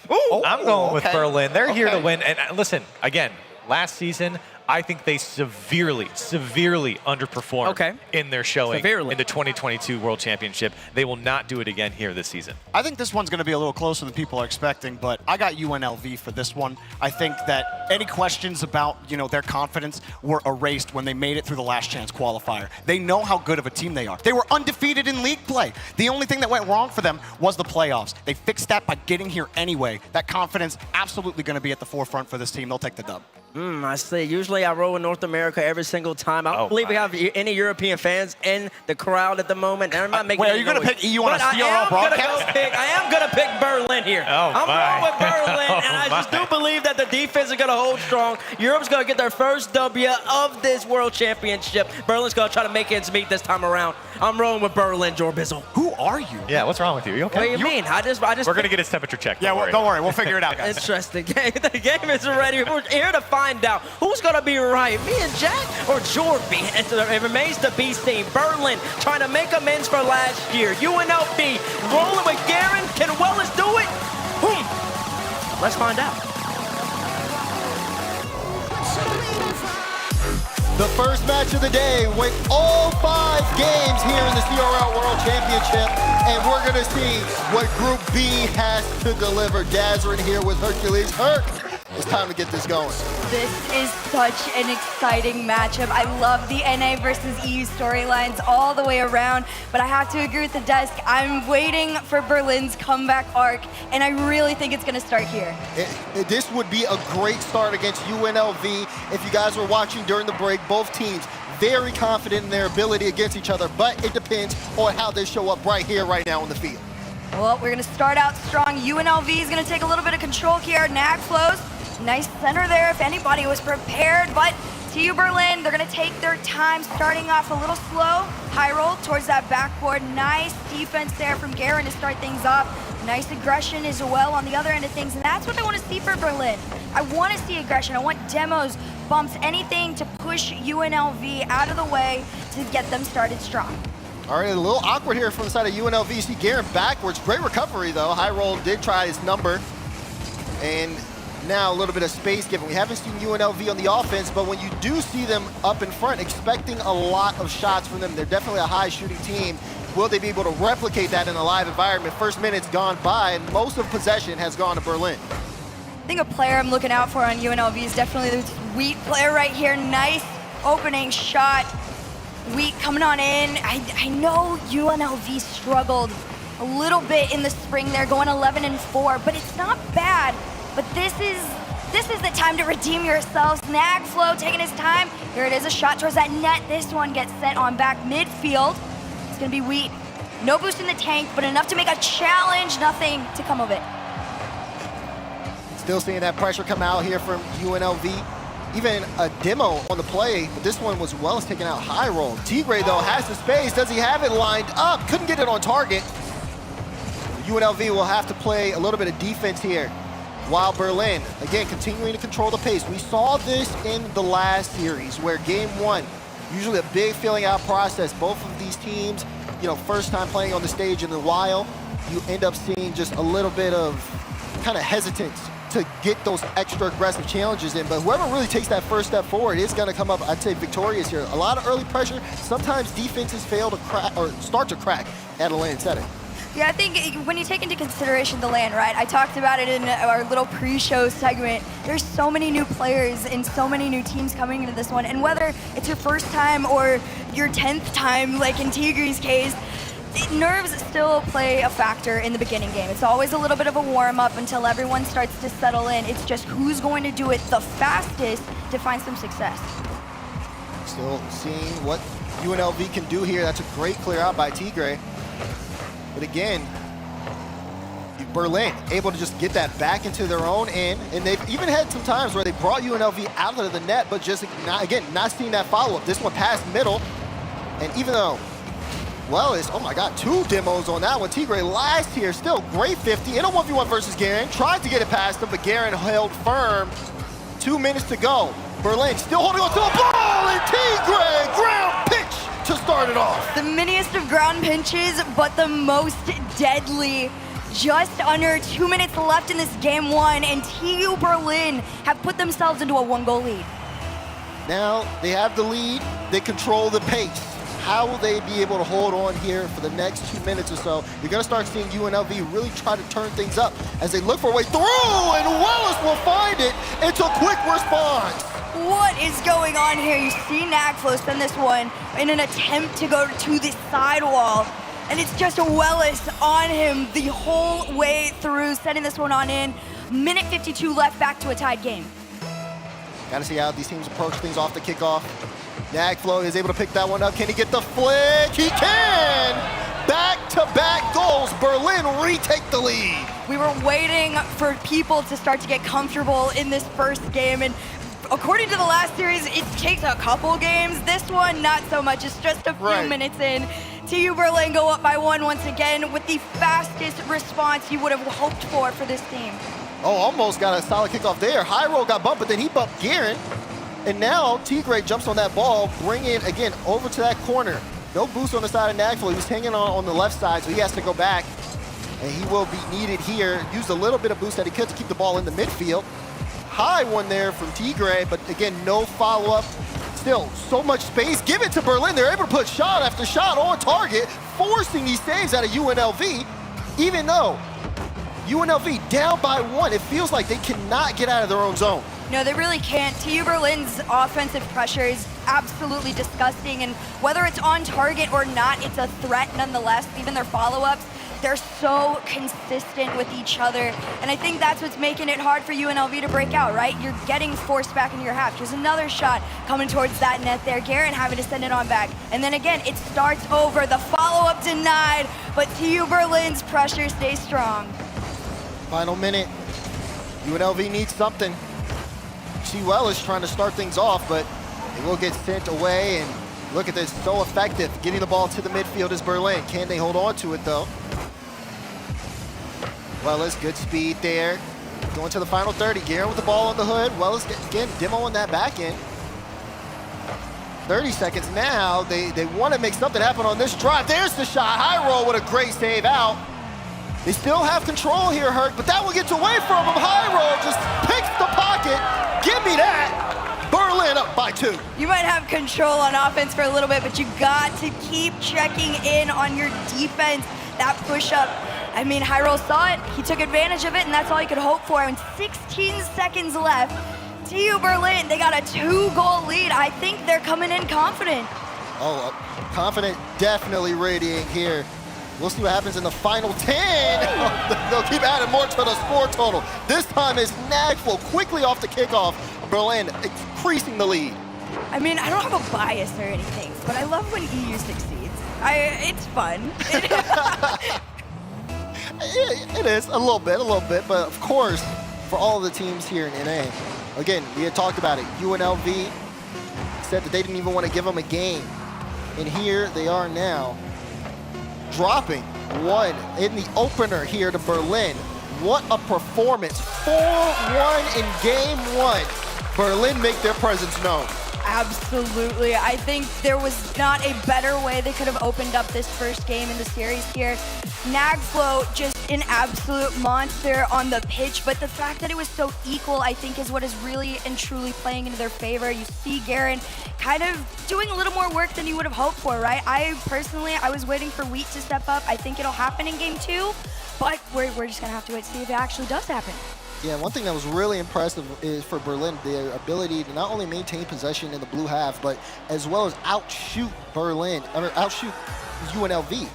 I'm going with Berlin. They're here to win. And listen, again, last season, I think they severely underperformed in their showing in the 2022 World Championship. They will not do it again here this season.
I think this one's going to be a little closer than people are expecting, but I got UNLV for this one. I think that any questions about, their confidence were erased when they made it through the last chance qualifier. They know how good of a team they are. They were undefeated in league play. The only thing that went wrong for them was the playoffs. They fixed that by getting here anyway. That confidence absolutely going to be at the forefront for this team. They'll take the dub.
I see. Usually I roll in North America every single time. I don't believe we have any European fans in the crowd at the moment. I'm not making
Wait, are you going to pick EU on a CRL broadcast?
I am going to pick Berlin here. I'm going with Berlin, and I just do believe that the defense is going to hold strong. Europe's going to get their first W of this World Championship. Berlin's going to try to make ends meet this time around. I'm rolling with Berlin, Jorbizzle.
Who are you?
Yeah, what's wrong with you? You okay?
What do you mean? I just.
We're going to get his temperature checked.
Yeah, don't worry. We'll figure it out, guys.
Interesting. The game is ready. We're here to find out who's going to be right, me and Jack or Jorby. It remains to be seen. Berlin trying to make amends for last year. UNLV rolling with Garen. Can Welles do it? Let's find out.
The first match of the day went all 5 games here in the CRL World Championship, and we're going to see what Group B has to deliver. Dazzrin here with Hercules. Herc, it's time to get this going.
This is such an exciting matchup. I love the NA versus EU storylines all the way around, but I have to agree with the desk. I'm waiting for Berlin's comeback arc, and I really think it's going to start here.
This would be a great start against UNLV. If you guys were watching during the break, both teams very confident in their ability against each other, but it depends on how they show up right here, right now on the field.
Well, we're going to start out strong. UNLV is going to take a little bit of control here. Nagflows. Nice center there if anybody was prepared, but TU Berlin, they're going to take their time, starting off a little slow. High roll towards that backboard. Nice defense there from Garen to start things off. Nice aggression as well on the other end of things, and that's what I want to see for Berlin. I want to see aggression. I want demos, bumps, anything to push UNLV out of the way to get them started strong.
All right, a little awkward here from the side of UNLV. You see Garen backwards. Great recovery, though. High roll did try his number, and now a little bit of space given. We haven't seen UNLV on the offense, but when you do see them up in front, expecting a lot of shots from them. They're definitely a high shooting team. Will they be able to replicate that in a live environment? First minute's gone by, and most of possession has gone to Berlin.
I think a player I'm looking out for on UNLV is definitely the Wheat player right here. Nice opening shot. Wheat coming on in. I know UNLV struggled a little bit in the spring there, going 11-4, but it's not bad. But this is the time to redeem yourselves. Nagflow taking his time, Here it is, a shot towards that net. This one gets sent on back midfield. It's gonna be Wheat. No boost in the tank, but enough to make a challenge. Nothing to come of it.
Still seeing that pressure come out here from UNLV. Even a demo on the play, but this one was Wellis taking out high roll. Tigre, though, has the space. Does he have it lined up? Couldn't get it on target. UNLV will have to play a little bit of defense here, while Berlin, again, continuing to control the pace. We saw this in the last series, where game one, usually a big filling out process. Both of these teams, you know, first time playing on the stage in a while, you end up seeing just a little bit of kind of hesitance to get those extra aggressive challenges in. But whoever really takes that first step forward is going to come up, I'd say, victorious here. A lot of early pressure. Sometimes defenses fail to crack or start to crack at a lane setting.
Yeah, I think when you take into consideration the land, right? I talked about it in our little pre-show segment. There's so many new players and so many new teams coming into this one. And whether it's your first time or your 10th time, like in Tigre's case, nerves still play a factor in the beginning game. It's always a little bit of a warm-up until everyone starts to settle in. It's just who's going to do it the fastest to find some success.
Still seeing what UNLV can do here. That's a great clear out by Tigre. But again, Berlin able to just get that back into their own end. And they've even had some times where they brought UNLV out of the net, but just, not seeing that follow-up. This one past middle. And even though Wellis, oh my God, 2 demos on that one. Tigre last here, still great 50 in a 1v1 versus Garen. Tried to get it past him, but Garen held firm. 2 minutes to go. Berlin still holding on to the ball, and Tigre ground pitch to start it off.
The miniest of ground pinches, but the most deadly. Just under 2 minutes left in this game one, and TU Berlin have put themselves into a 1-goal lead.
Now they have the lead, they control the pace. How will they be able to hold on here for the next 2 minutes or so? You're going to start seeing UNLV really try to turn things up as they look for a way through, and Wellis will find it. It's a quick response.
What is going on here? You see Nagflo send this one in an attempt to go to the sidewall, and it's just a Wellis on him the whole way through, sending this one on in. Minute 52 left, back to a tied game.
Got to see how these teams approach things off the kickoff. Nagflo is able to pick that one up. Can he get the flick? He can! Back-to-back goals. Berlin retake the lead.
We were waiting for people to start to get comfortable in this first game, and according to the last series, it takes a couple games. This one, not so much. It's just a few minutes in. TU Berlin go up by 1 once again with the fastest response you would have hoped for this team.
Oh, almost got a solid kickoff there. High roll got bumped, but then he bumped Garen. And now Tigre jumps on that ball, bringing it again over to that corner. No boost on the side of Nagflo. He was hanging on the left side, so he has to go back. And he will be needed here. Used a little bit of boost that he could to keep the ball in the midfield. High one there from Tigre, but again, no follow-up. Still, so much space. Give it to Berlin. They're able to put shot after shot on target, forcing these saves out of UNLV, even though UNLV down by 1. It feels like they cannot get out of their own zone.
No, they really can't. TU Berlin's offensive pressure is absolutely disgusting, and whether it's on target or not, it's a threat nonetheless. Even their follow-ups, they're so consistent with each other, and I think that's what's making it hard for UNLV to break out, right? You're getting forced back into your half. There's another shot coming towards that net there. Garen having to send it on back. And then again, it starts over. The follow-up denied, but TU Berlin's pressure stays strong.
Final minute. UNLV needs something. Wells is trying to start things off, but it will get sent away. And look at this, so effective getting the ball to the midfield is Berlin. Can they hold on to it though? Wells, good speed there. Going to the final 30. Garen with the ball on the hood. Wells again, demo on that back end. 30 seconds now. They want to make something happen on this drive. There's the shot. High roll with a great save out. They still have control here, Herc, but that one gets away from him. High roll just picks the pocket. Give me that. Berlin up by 2.
You might have control on offense for a little bit, but you got to keep checking in on your defense. That push-up, I mean, High roll saw it. He took advantage of it, and that's all you could hope for. And 16 seconds left. TU Berlin, they got a 2-goal lead. I think they're coming in confident.
Oh, confident, definitely radiating here. We'll see what happens in the final 10. They'll keep adding more to the score total. This time is Nagflo quickly off the kickoff. Berlin increasing the lead.
I mean, I don't have a bias or anything, but I love when EU succeeds. It's fun.
It is, a little bit, but of course, for all the teams here in NA, again, we had talked about it. UNLV said that they didn't even want to give them a game. And here they are now, dropping one in the opener here to Berlin. What a performance. 4-1 in game one. Berlin make their presence known.
Absolutely. I think there was not a better way they could have opened up this first game in the series here. Nagflo, just an absolute monster on the pitch, but the fact that it was so equal, I think, is what is really and truly playing into their favor. You see Garen kind of doing a little more work than you would have hoped for, right? I was waiting for Wheat to step up. I think it'll happen in game two, but we're just gonna have to wait to see if it actually does happen.
Yeah, one thing that was really impressive is for Berlin, their ability to not only maintain possession in the blue half, but as well as outshoot UNLV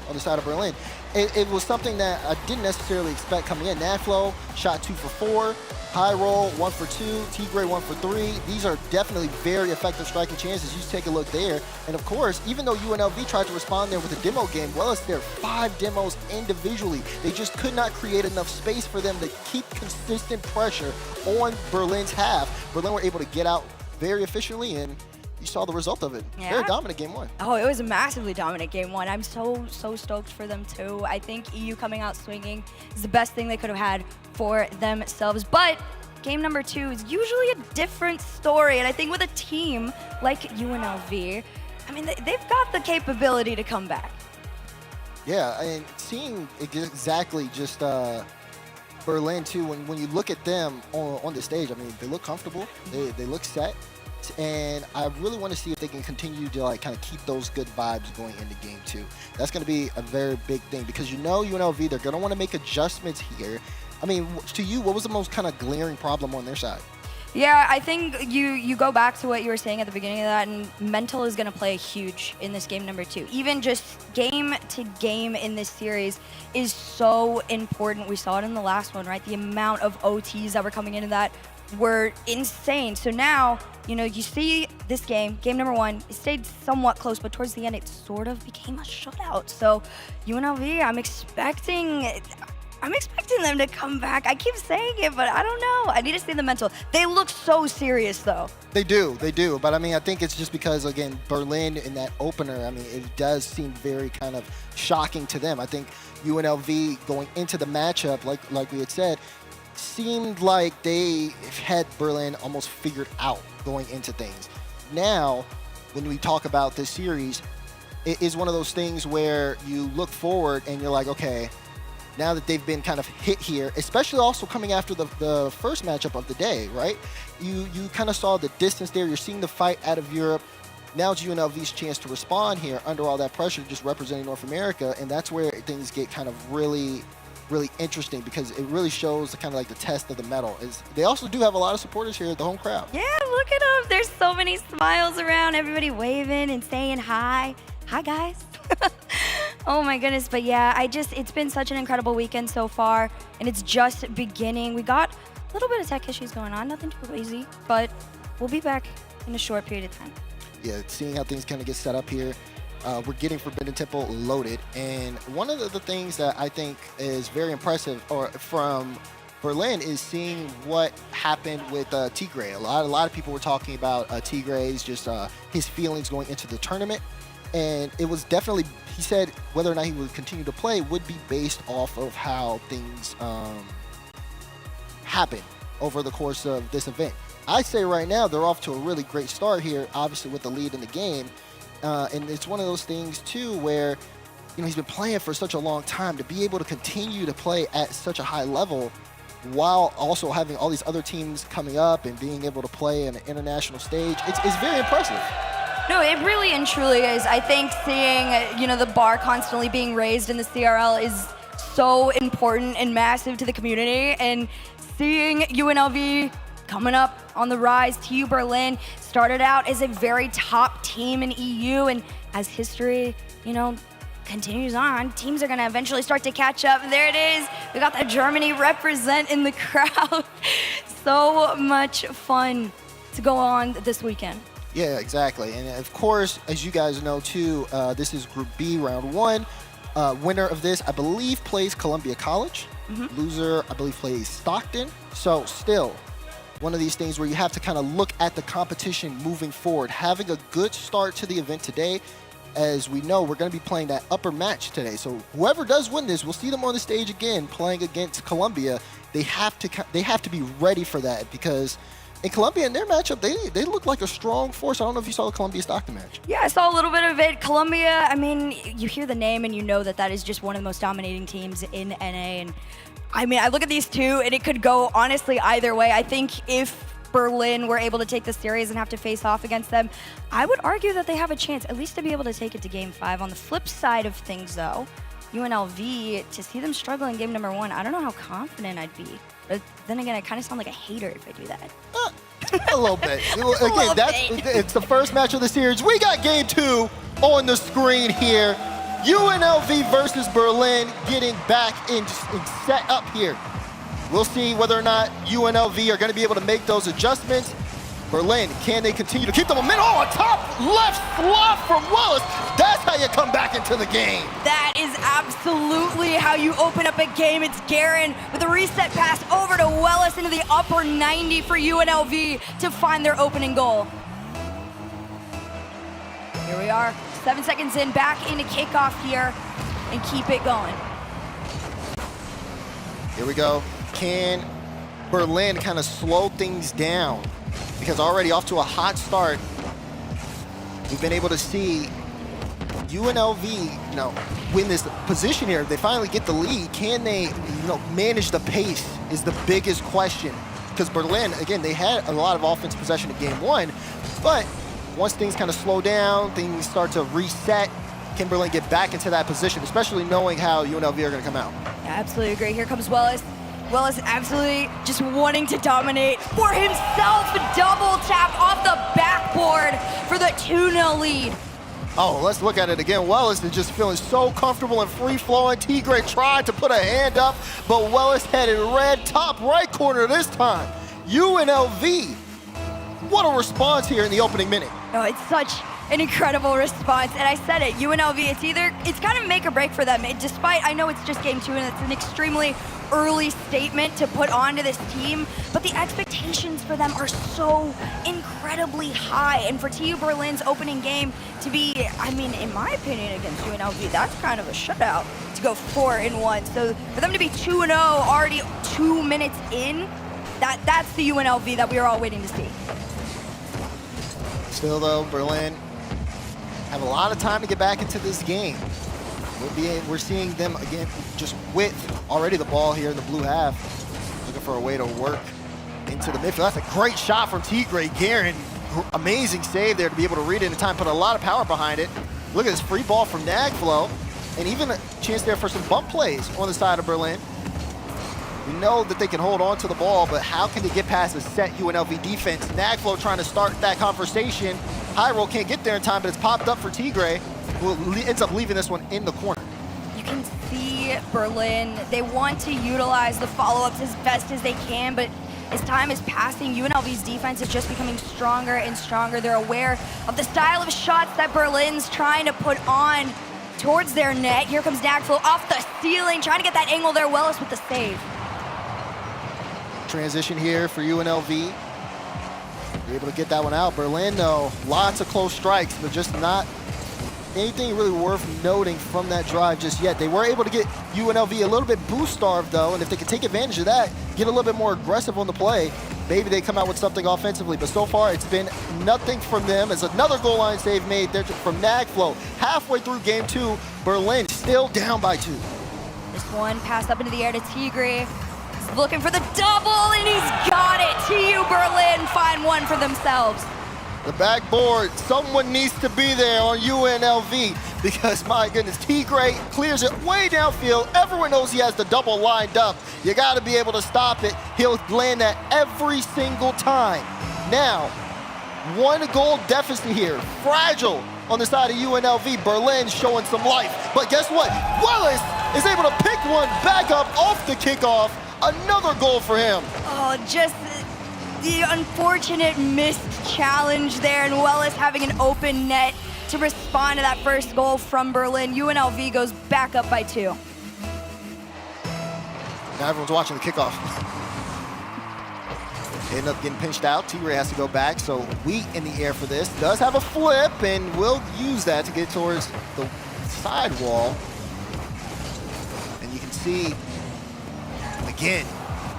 on the side of Berlin. It was something that I didn't necessarily expect coming in. Nagflo shot 2 for 4, High Roll 1 for 2, Tigray 1 for 3. These are definitely very effective striking chances. You take a look there. And of course, even though UNLV tried to respond there with a demo game, well as their 5 demos individually, they just could not create enough space for them to keep consistent pressure on Berlin's half. Berlin were able to get out very efficiently, and you saw the result of it.
Yeah.
Very dominant game one.
Oh, it was a massively dominant game one. I'm so stoked for them too. I think EU coming out swinging is the best thing they could have had for themselves. But game number 2 is usually a different story. And I think with a team like UNLV, I mean, they've got the capability to come back.
Yeah, and seeing exactly just Berlin too, when you look at them on the stage, I mean, they look comfortable, they look set. And I really want to see if they can continue to like kind of keep those good vibes going into game 2. That's going to be a very big thing because you know UNLV, they're going to want to make adjustments here. I mean, to you, what was the most kind of glaring problem on their side?
Yeah, I think you go back to what you were saying at the beginning of that, and mental is going to play huge in this game number 2. Even just game to game in this series is so important. We saw it in the last one, right? The amount of OTs that were coming into that were insane. So now, you know, you see this game number 1, it stayed somewhat close, but towards the end, it sort of became a shutout. So UNLV, I'm expecting them to come back. I keep saying it, but I don't know. I need to see the mental. They look so serious, though.
They do. But I mean, I think it's just because, again, Berlin in that opener, I mean, it does seem very kind of shocking to them. I think UNLV going into the matchup, like we had said, seemed like they had Berlin almost figured out going into things. Now, when we talk about this series, it is one of those things where you look forward and you're like, okay, now that they've been kind of hit here, especially also coming after the first matchup of the day, right? You kind of saw the distance there. You're seeing the fight out of Europe. Now it's UNLV's chance to respond here under all that pressure, just representing North America, and that's where things get kind of really interesting because it really shows the kind of like the test of the metal. They also do have a lot of supporters here at the home crowd.
Yeah, look at them. There's so many smiles around, everybody waving and saying hi. Hi, guys. Oh my goodness, but yeah, it's been such an incredible weekend so far, and it's just beginning. We got a little bit of tech issues going on, nothing too crazy, but we'll be back in a short period of time.
Yeah, seeing how things kind of get set up here. We're getting Forbidden Temple loaded, and one of the things that I think is very impressive from Berlin is seeing what happened with Tigray. A lot of people were talking about Tigray's just his feelings going into the tournament, and it was definitely, he said whether or not he would continue to play would be based off of how things happen over the course of this event. I say right now they're off to a really great start here, obviously with the lead in the game. And it's one of those things, too, where, you know, he's been playing for such a long time. To be able to continue to play at such a high level while also having all these other teams coming up and being able to play on an international stage, it's very impressive.
No, it really and truly is. I think seeing, you know, the bar constantly being raised in the CRL is so important and massive to the community. And seeing UNLV coming up on the rise, TU Berlin started out as a very top team in EU, and as history, you know, continues on, teams are gonna eventually start to catch up. There it is. We got the Germany represent in the crowd. So much fun to go on this weekend.
Yeah, exactly. And of course, as you guys know too, this is Group B, round 1. Winner of this, I believe, plays Columbia College. Loser, I believe, plays Stockton. So still, one of these things where you have to kind of look at the competition moving forward. Having a good start to the event today. As we know, we're going to be playing that upper match today. So whoever does win this, we'll see them on the stage again playing against Columbia. They have to be ready for that, because in Columbia, in their matchup, they look like a strong force. I don't know if you saw the Columbia-Stockton match.
Yeah, I saw a little bit of it. Columbia, I mean, you hear the name and you know that that is just one of the most dominating teams in NA. And I mean, I look at these two and it could go honestly either way. I think if Berlin were able to take the series and have to face off against them, I would argue that they have a chance at least to be able to take it to Game 5. On the flip side of things, though, UNLV, to see them struggle in Game number 1, I don't know how confident I'd be. But then again, I kind of sound like a hater if I do that.
A little bit. Again, it's the first match of the series. We got Game 2 on the screen here. UNLV versus Berlin getting back and set up here. We'll see whether or not UNLV are going to be able to make those adjustments. Berlin, can they continue to keep the momentum? Oh, a top left slot from Willis. That's how you come back into the game.
That is absolutely how you open up a game. It's Guerin with a reset pass over to Wellis into the upper 90 for UNLV to find their opening goal. Here we are, 7 seconds in, back into kickoff here, and keep it going.
Here we go. Can Berlin kind of slow things down? Because already off to a hot start, we've been able to see UNLV, win this position here. If they finally get the lead, can they, manage the pace is the biggest question. Because Berlin, again, they had a lot of offensive possession in Game 1, but once things kind of slow down, things start to reset, can Berlin get back into that position, especially knowing how UNLV are going to come out?
Yeah, absolutely agree. Here comes Wellis. Wellis absolutely just wanting to dominate for himself. Double tap off the backboard for the 2-0 lead.
Oh, let's look at it again. Wellis is just feeling so comfortable and free-flowing. Tigre tried to put a hand up, but Wellis headed red, top right corner this time. UNLV, what a response here in the opening minute.
Oh, it's such an incredible response, and I said it, UNLV, it's kind of make or break for them. Despite, I know it's just Game 2 and it's an extremely early statement to put onto this team, but the expectations for them are so incredibly high. And for TU Berlin's opening game to be, I mean, in my opinion, against UNLV, that's kind of a shutout to go 4-1. So for them to be 2-0 already 2 minutes in, that's the UNLV that we are all waiting to see.
Still though, Berlin have a lot of time to get back into this game. We're seeing them again just with already the ball here in the blue half, looking for a way to work into the midfield. That's a great shot from Tigre. Guerin, amazing save there to be able to read it in time, put a lot of power behind it. Look at this free ball from Nagflow, and even a chance there for some bump plays on the side of Berlin. We know that they can hold on to the ball, but how can they get past a set UNLV defense? Nagflow trying to start that conversation. High roll can't get there in time, but it's popped up for Tigre, who ends up leaving this one in the corner.
You can see Berlin, they want to utilize the follow-ups as best as they can, but as time is passing, UNLV's defense is just becoming stronger and stronger. They're aware of the style of shots that Berlin's trying to put on towards their net. Here comes Nagflow off the ceiling, trying to get that angle there. Wellis with the save.
Transition here for UNLV. Be able to get that one out. Berlin, though, lots of close strikes, but just not anything really worth noting from that drive just yet. They were able to get UNLV a little bit boost-starved, though, and if they can take advantage of that, get a little bit more aggressive on the play, maybe they come out with something offensively. But so far, it's been nothing from them. As another goal line save made there from Nagflow. Halfway through Game 2, Berlin still down by 2.
This one passed up into the air to Tigre. He's looking for the double, and he's got it. TU Berlin find one for themselves.
The backboard, someone needs to be there on UNLV because, my goodness, Tigre clears it way downfield. Everyone knows he has the double lined up. You got to be able to stop it. He'll land that every single time. Now, 1 goal deficit here. Fragile on the side of UNLV. Berlin showing some life. But guess what? Willis is able to pick one back up off the kickoff. Another goal for him.
Oh, just the unfortunate missed challenge there, and Wellis having an open net to respond to that first goal from Berlin. UNLV goes back up by 2.
Now everyone's watching the kickoff. They end up getting pinched out. Tigray has to go back, so Wheat in the air for this. Does have a flip, and will use that to get towards the side wall. And you can see, again,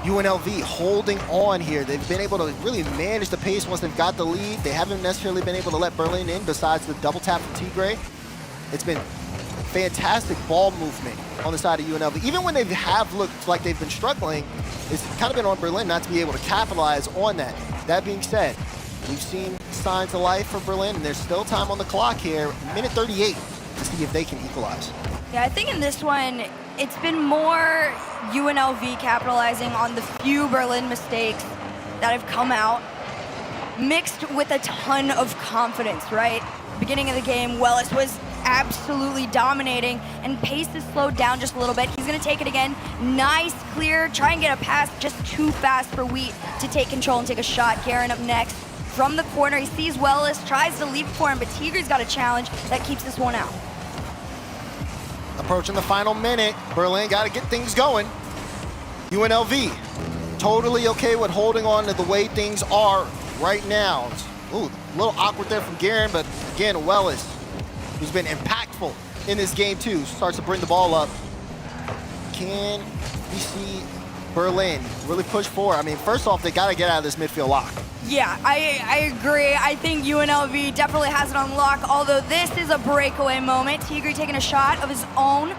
UNLV holding on here. They've been able to really manage the pace once they've got the lead. They haven't necessarily been able to let Berlin in besides the double tap from Tigray. It's been fantastic ball movement on the side of UNLV. Even when they have looked like they've been struggling, it's kind of been on Berlin not to be able to capitalize on that. That being said, we've seen signs of life for Berlin, and there's still time on the clock here, minute 38, to see if they can equalize.
Yeah, I think in this one, it's been more UNLV capitalizing on the few Berlin mistakes that have come out, mixed with a ton of confidence, right? Beginning of the game, Wellis was absolutely dominating, and pace is slowed down just a little bit. He's gonna take it again. Nice clear, try and get a pass just too fast for Wheat to take control and take a shot. Garen up next from the corner. He sees Wellis, tries to leap for him, but Tigray's got a challenge that keeps this one out.
Approaching the final minute, Berlin got to get things going. UNLV totally okay with holding on to the way things are right now. Ooh, a little awkward there from Garen, but again, Wellis, who's been impactful in this game too, starts to bring the ball up. Can we see Berlin really push forward? I mean, first off, they got to get out of this midfield lock.
Yeah, I agree. I think UNLV definitely has it on lock, although this is a breakaway moment. Tigray taking a shot of his own.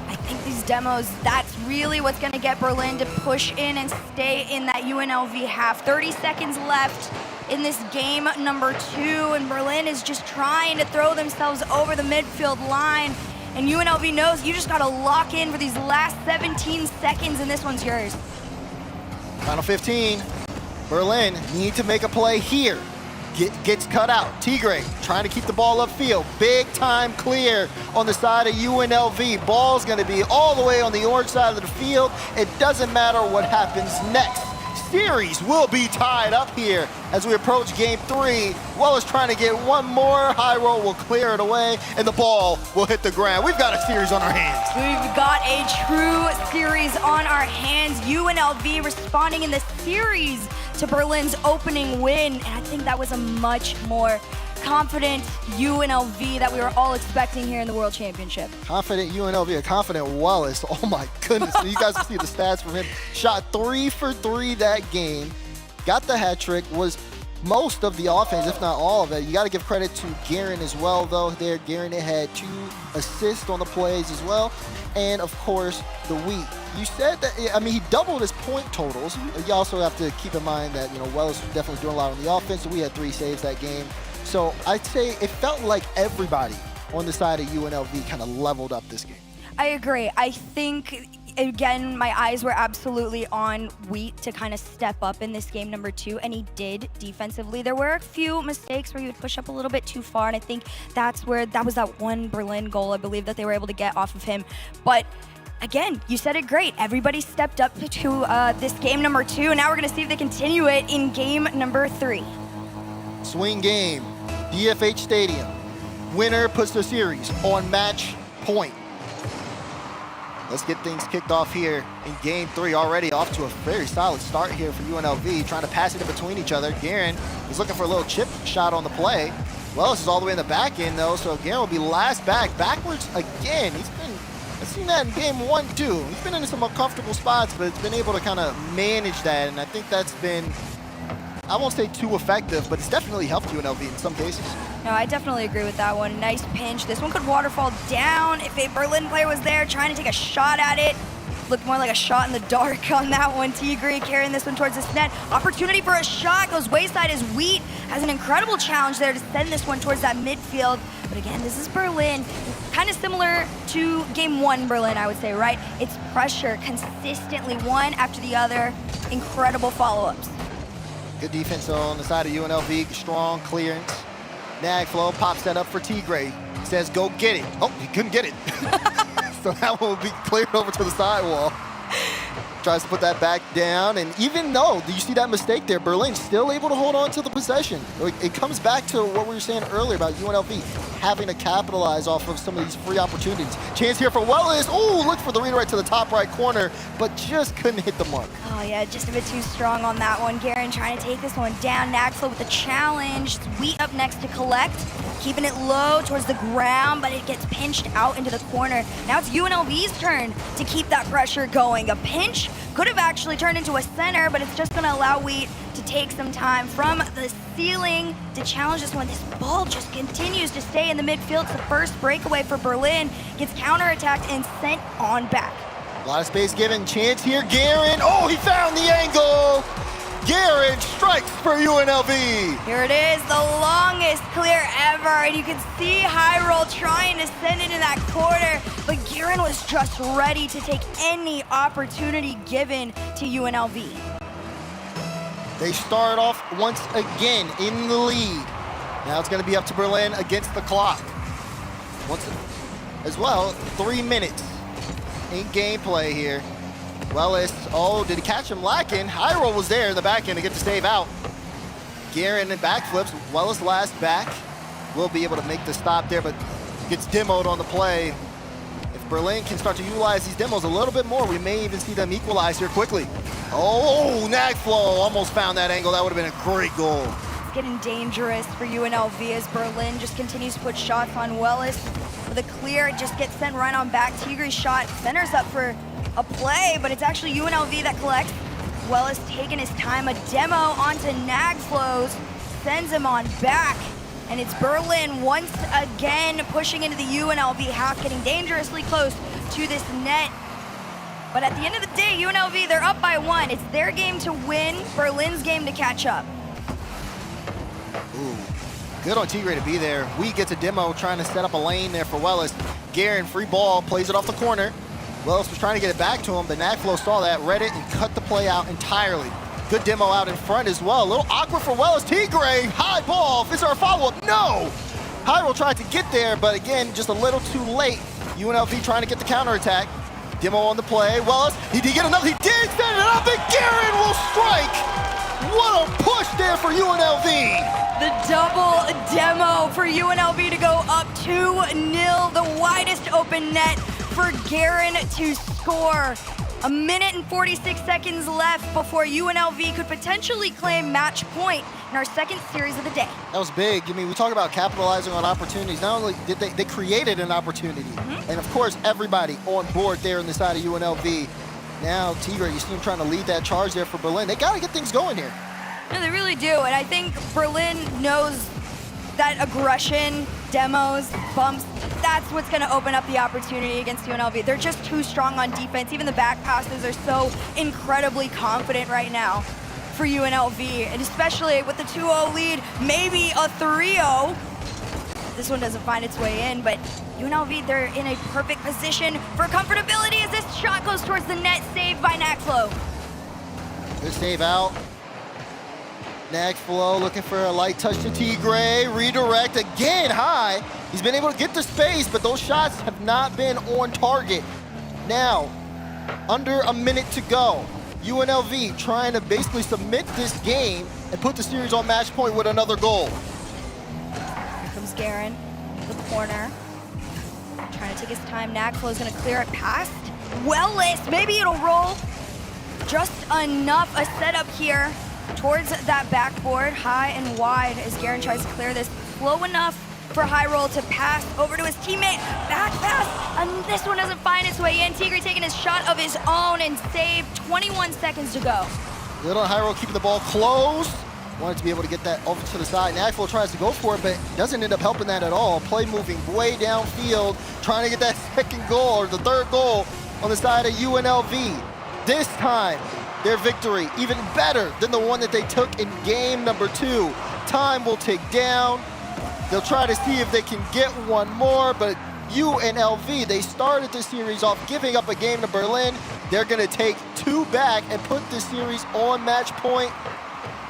I think these demos, that's really what's going to get Berlin to push in and stay in that UNLV half. 30 seconds left in this game number 2, and Berlin is just trying to throw themselves over the midfield line. And UNLV knows you just got to lock in for these last 17 seconds, and this one's yours.
Final 15. Berlin need to make a play here. Gets cut out. Tigray trying to keep the ball upfield. Big time clear on the side of UNLV. Ball's going to be all the way on the orange side of the field. It doesn't matter what happens next. Series will be tied up here as we approach game 3. Wellis trying to get one more. High roll will clear it away, and the ball will hit the ground. We've got a series on our hands.
We've got a true series on our hands. UNLV responding in the series to Berlin's opening win, and I think that was a much more confident UNLV that we were all expecting here in the World Championship.
Confident UNLV, a confident Wellis. Oh my goodness. So you guys can see the stats from him. Shot 3 for 3 that game. Got the hat trick, was most of the offense, if not all of it. You got to give credit to Garen as well, though. There, Garen had 2 assists on the plays as well. And of course, the Wheat. You said that, I mean, he doubled his point totals. You also have to keep in mind that, you know, Wellis was definitely doing a lot on the offense. We had 3 saves that game. So I'd say it felt like everybody on the side of UNLV kind of leveled up this game.
I agree. I think, again, my eyes were absolutely on Wheat to kind of step up in this game number 2, and he did defensively. There were a few mistakes where he would push up a little bit too far, and I think that was that one Berlin goal, I believe, that they were able to get off of him. But again, you said it great. Everybody stepped up to this game number 2, and now we're going to see if they continue it in game number 3.
Swing game, DFH Stadium. Winner puts the series on match point. Let's get things kicked off here in game 3, already off to a very solid start here for UNLV, trying to pass it in between each other. Garen is looking for a little chip shot on the play. Wellis is all the way in the back end though, so Garen will be last backwards again. I've seen that in game 1 too. He's been in some uncomfortable spots, but it's been able to kind of manage that, and I think that's been, I won't say too effective, but it's definitely helped UNLV in some cases.
No, I definitely agree with that one. Nice pinch. This one could waterfall down if a Berlin player was there trying to take a shot at it. Looked more like a shot in the dark on that one. Tigray carrying this one towards this net. Opportunity for a shot. Goes wayside as Wheat has an incredible challenge there to send this one towards that midfield. But again, this is Berlin. Kind of similar to game 1 Berlin, I would say, right? It's pressure consistently, one after the other. Incredible follow-ups.
Good defense on the side of UNLV. Strong clearance. Nag flow pops that up for Tigray. Says, go get it. Oh, he couldn't get it. So that one will be cleared over to the sidewall. tries to put that back down, and even though, do you see that mistake there? Berlin's still able to hold on to the possession. It comes back to what we were saying earlier about UNLV having to capitalize off of some of these free opportunities. Chance here for Wellis. Oh, look for the redirect to the top right corner, but just couldn't hit the mark.
Oh yeah, just a bit too strong on that one. Garen trying to take this one down. Naxel with the challenge. Wheat up next to collect. Keeping it low towards the ground, but it gets pinched out into the corner. Now it's UNLV's turn to keep that pressure going. A pinch could have actually turned into a center, but it's just gonna allow Wheat to take some time from the ceiling to challenge this one. This ball just continues to stay in the midfield. It's the first breakaway for Berlin. Gets counterattacked and sent on back.
A lot of space given. Chance here, Garen. Oh, he found the angle. Garen strikes for UNLV.
Here it is, the longest clear ever, and you can see High Roll trying to send it in that corner, but Garen was just ready to take any opportunity given to UNLV.
They start off once again in the lead. Now it's going to be up to Berlin against the clock. Once as well, 3 minutes in gameplay here. Wellis, oh, did he catch him lacking? High Roll was there in the back end to get the save out. Garen and backflips. Wellis last back. Will be able to make the stop there, but gets demoed on the play. If Berlin can start to utilize these demos a little bit more, we may even see them equalize here quickly. Oh, Nagflow almost found that angle. That would have been a great goal.
It's getting dangerous for UNLV as Berlin just continues to put shots on Wellis. With a clear, it just gets sent right on back. Tigre's shot centers up for a play, but it's actually UNLV that collects. Wellis taking his time, a demo onto Nagflows, sends him on back, and it's Berlin once again pushing into the UNLV half, getting dangerously close to this net. But at the end of the day, UNLV, they're up by 1. It's their game to win, Berlin's game to catch up.
Ooh, good on Tigre to be there. We gets a demo trying to set up a lane there for Wellis. Garen, free ball, plays it off the corner. Wellis was trying to get it back to him, but Nagflow saw that, read it, and cut the play out entirely. Good demo out in front as well. A little awkward for Wellis. Tigre, high ball. Is there a follow-up? No! Hyrule tried to get there, but again, just a little too late. UNLV trying to get the counterattack. Demo on the play. Wellis, he did get another. He did set it up, and Garen will strike. What a push there for UNLV.
The double demo for UNLV to go up 2-0. The widest open net for Garen to score. 1 minute and 46 seconds left before UNLV could potentially claim match point in our second series of the day.
That was big. I mean, we talk about capitalizing on opportunities. Not only did they created an opportunity, and of course, everybody on board there on the side of UNLV. Now, Tigre, you see him trying to lead that charge there for Berlin. They got to get things going here.
No, they really do, and I think Berlin knows that aggression, demos, bumps, that's what's going to open up the opportunity against UNLV. They're just too strong on defense. Even the back passes are so incredibly confident right now for UNLV, and especially with the 2-0 lead, maybe a 3-0. This one doesn't find its way in, but UNLV, they're in a perfect position for comfortability as this shot goes towards the net, saved by Nagflow.
Good save out. Nagflow looking for a light touch to Tigre. Redirect again high. He's been able to get the space, but those shots have not been on target. Now, under a minute to go. UNLV trying to basically submit this game and put the series on match point with another goal.
Here comes Garen, the corner. Trying to take his time. Nagflow's gonna clear it past Wellis. Maybe it'll roll. Just enough a setup here towards that backboard, high and wide, as Garen tries to clear this. Slow enough for High Roll to pass over to his teammate. Back pass, and this one doesn't find its way in. Tigre taking his shot of his own and saved. 21 seconds to go.
Little High Roll keeping the ball close. Wanted to be able to get that over to the side. Nagflow tries to go for it, but doesn't end up helping that at all. Play moving way downfield, trying to get that second goal, or the third goal on the side of UNLV. This time, their victory even better than the one that they took in game number 2. Time will tick down. They'll try to see if they can get one more, but UNLV, they started the series off giving up a game to Berlin. They're gonna take 2 back and put the series on match point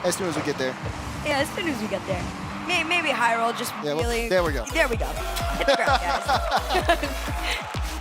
as soon as we get there.
Yeah, as soon as we get there. Maybe High Roll just really...
There we go.
There we go. Hit the ground, guys.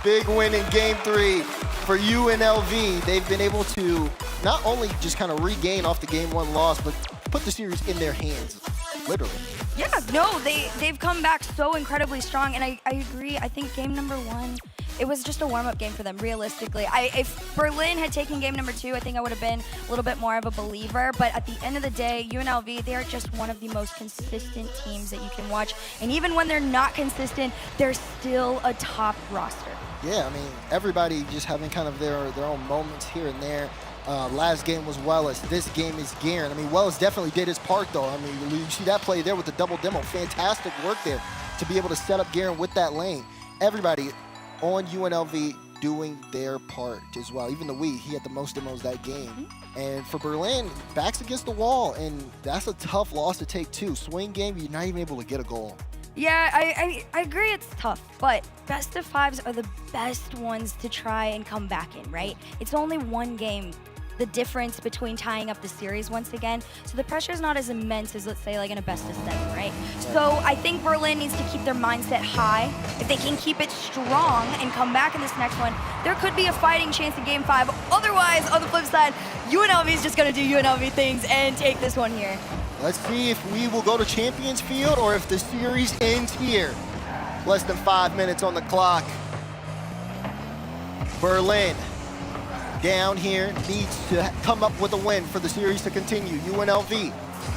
Big win in game 3. for UNLV. They've been able to not only just kind of regain off the game 1 loss, but put the series in their hands, literally.
Yeah, no, they've come back so incredibly strong, and I agree. I think game number 1, it was just a warm-up game for them, realistically. If Berlin had taken game number 2, I think I would have been a little bit more of a believer, but at the end of the day, UNLV, they are just one of the most consistent teams that you can watch, and even when they're not consistent, they're still a top roster.
Yeah, I mean, everybody just having kind of their own moments here and there. Last game was Wellis. This game is Garen. I mean, Wellis definitely did his part, though. I mean, you see that play there with the double demo. Fantastic work there to be able to set up Garen with that lane. Everybody on UNLV doing their part as well. Even the he had the most demos that game. And for Berlin, backs against the wall, and that's a tough loss to take, too. Swing game, you're not even able to get a goal.
Yeah, I agree it's tough, but best of 5s are the best ones to try and come back in, right? It's only 1 game, the difference between tying up the series once again, so the pressure's not as immense as, let's say, like in a best of 7, right? So I think Berlin needs to keep their mindset high. If they can keep it strong and come back in this next one, there could be a fighting chance in game 5. Otherwise, on the flip side, UNLV is just gonna do UNLV things and take this one here.
Let's see if we will go to Champions Field or if the series ends here. Less than 5 minutes on the clock. Berlin down here needs to come up with a win for the series to continue. UNLV,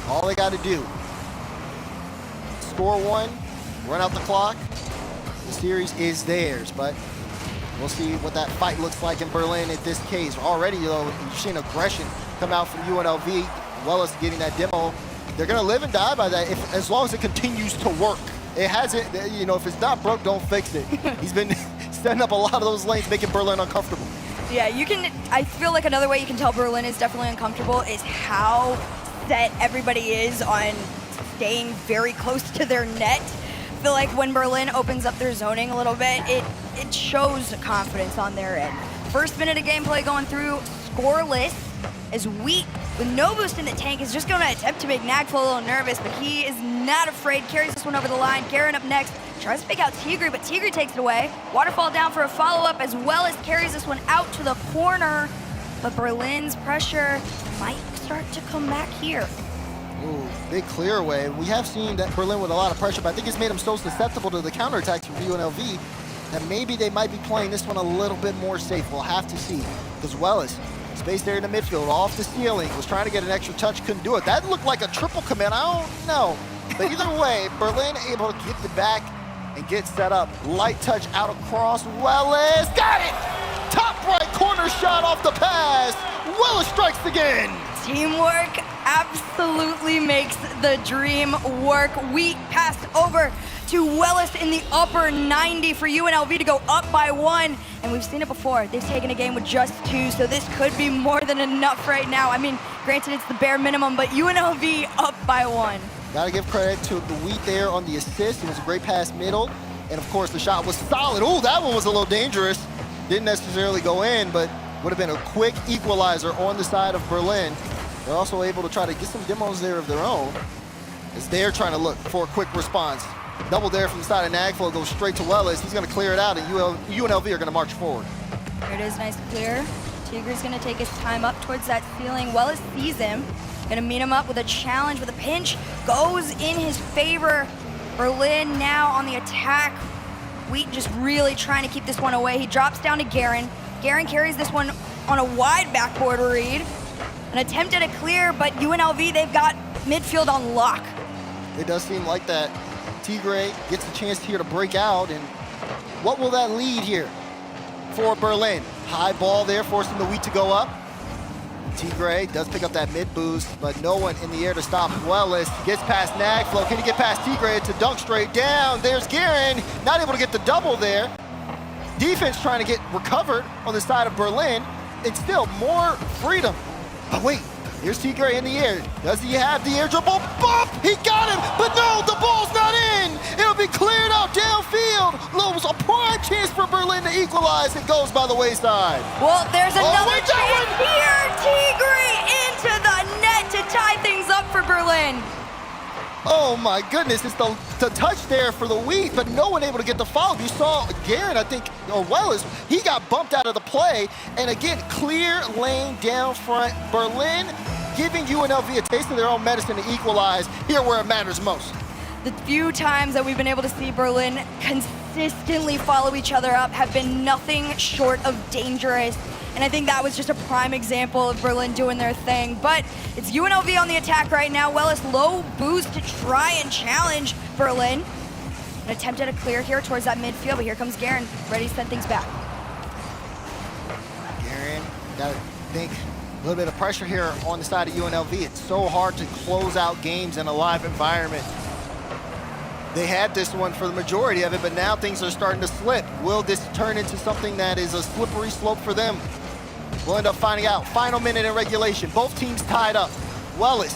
all they got to do, score 1, run out the clock. The series is theirs, but we'll see what that fight looks like in Berlin in this case. Already, though, you've seen aggression come out from UNLV. Wellis getting that demo. They're going to live and die by that as long as it continues to work. It hasn't, you know, if it's not broke, don't fix it. He's been setting up a lot of those lanes, making Berlin uncomfortable.
Yeah, I feel like another way you can tell Berlin is definitely uncomfortable is how set everybody is on staying very close to their net. I feel like when Berlin opens up their zoning a little bit, it shows confidence on their end. First minute of gameplay going through, scoreless, as Wheat, with no boost in the tank, is just going to attempt to make Nagful a little nervous, but he is not afraid, carries this one over the line. Garen up next, tries to pick out Tigre, but Tigre takes it away. Waterfall down for a follow-up, as well as carries this one out to the corner, but Berlin's pressure might start to come back here.
Ooh, big clear away. We have seen that Berlin with a lot of pressure, but I think it's made them so susceptible to the counterattacks from UNLV that maybe they might be playing this one a little bit more safe. We'll have to see, because Wellis, space there in the midfield, off the ceiling, was trying to get an extra touch, couldn't do it. That looked like a triple commit, I don't know. But either way, Berlin able to get the back and get set up. Light touch out across, Wellis, got it! Top right corner shot off the pass, Wellis strikes again!
Teamwork absolutely makes the dream work. Wheat passed over to Wellis in the upper 90 for UNLV to go up by 1. And we've seen it before. They've taken a game with just 2, so this could be more than enough right now. I mean, granted, it's the bare minimum, but UNLV up by 1.
Gotta give credit to the Wheat there on the assist. It was a great pass middle. And of course, the shot was solid. Oh, that one was a little dangerous. Didn't necessarily go in, but would have been a quick equalizer on the side of Berlin. They're also able to try to get some demos there of their own as they're trying to look for a quick response. Double there from the side of Nagful, goes straight to Wellis. He's going to clear it out, and UNLV are going to march forward.
Here it is, nice clear. Tigre's going to take his time up towards that ceiling. Wellis sees him. Going to meet him up with a challenge, with a pinch. Goes in his favor. Berlin now on the attack. Wheat just really trying to keep this one away. He drops down to Garen. Garen carries this one on a wide backboard read. An attempt at a clear, but UNLV, they've got midfield on lock.
It does seem like that. Tigre gets a chance here to break out, and what will that lead here for Berlin? High ball there, forcing the Wheat to go up. Tigre does pick up that mid boost, but no one in the air to stop Wellis. Gets past Nagflo. Can he get past Tigre to dunk straight down? There's Garen, not able to get the double there. Defense trying to get recovered on the side of Berlin. It's still more freedom. But wait, here's Tigre in the air. Does he have the air dribble? Bump! He got him, but no, the ball's not in. It'll be cleared out downfield. Lose a prime chance for Berlin to equalize. It goes by the wayside.
Well, there's another chance here. Tigre into the net to tie things up for Berlin.
Oh my goodness, it's the touch there for the Wheat, but no one able to get the follow. You saw Garen, I think, or Wellis, he got bumped out of the play. And again, clear lane down front. Berlin giving UNLV a taste of their own medicine to equalize here where it matters most.
The few times that we've been able to see Berlin consistently follow each other up have been nothing short of dangerous. And I think that was just a prime example of Berlin doing their thing. But it's UNLV on the attack right now. Wellis low boost to try and challenge Berlin. An attempt at a clear here towards that midfield, but here comes Garen, ready to send things back.
Garen, gotta think a little bit of pressure here on the side of UNLV. It's so hard to close out games in a live environment. They had this one for the majority of it, but now things are starting to slip. Will this turn into something that is a slippery slope for them? We'll end up finding out. Final minute in regulation. Both teams tied up. Wellis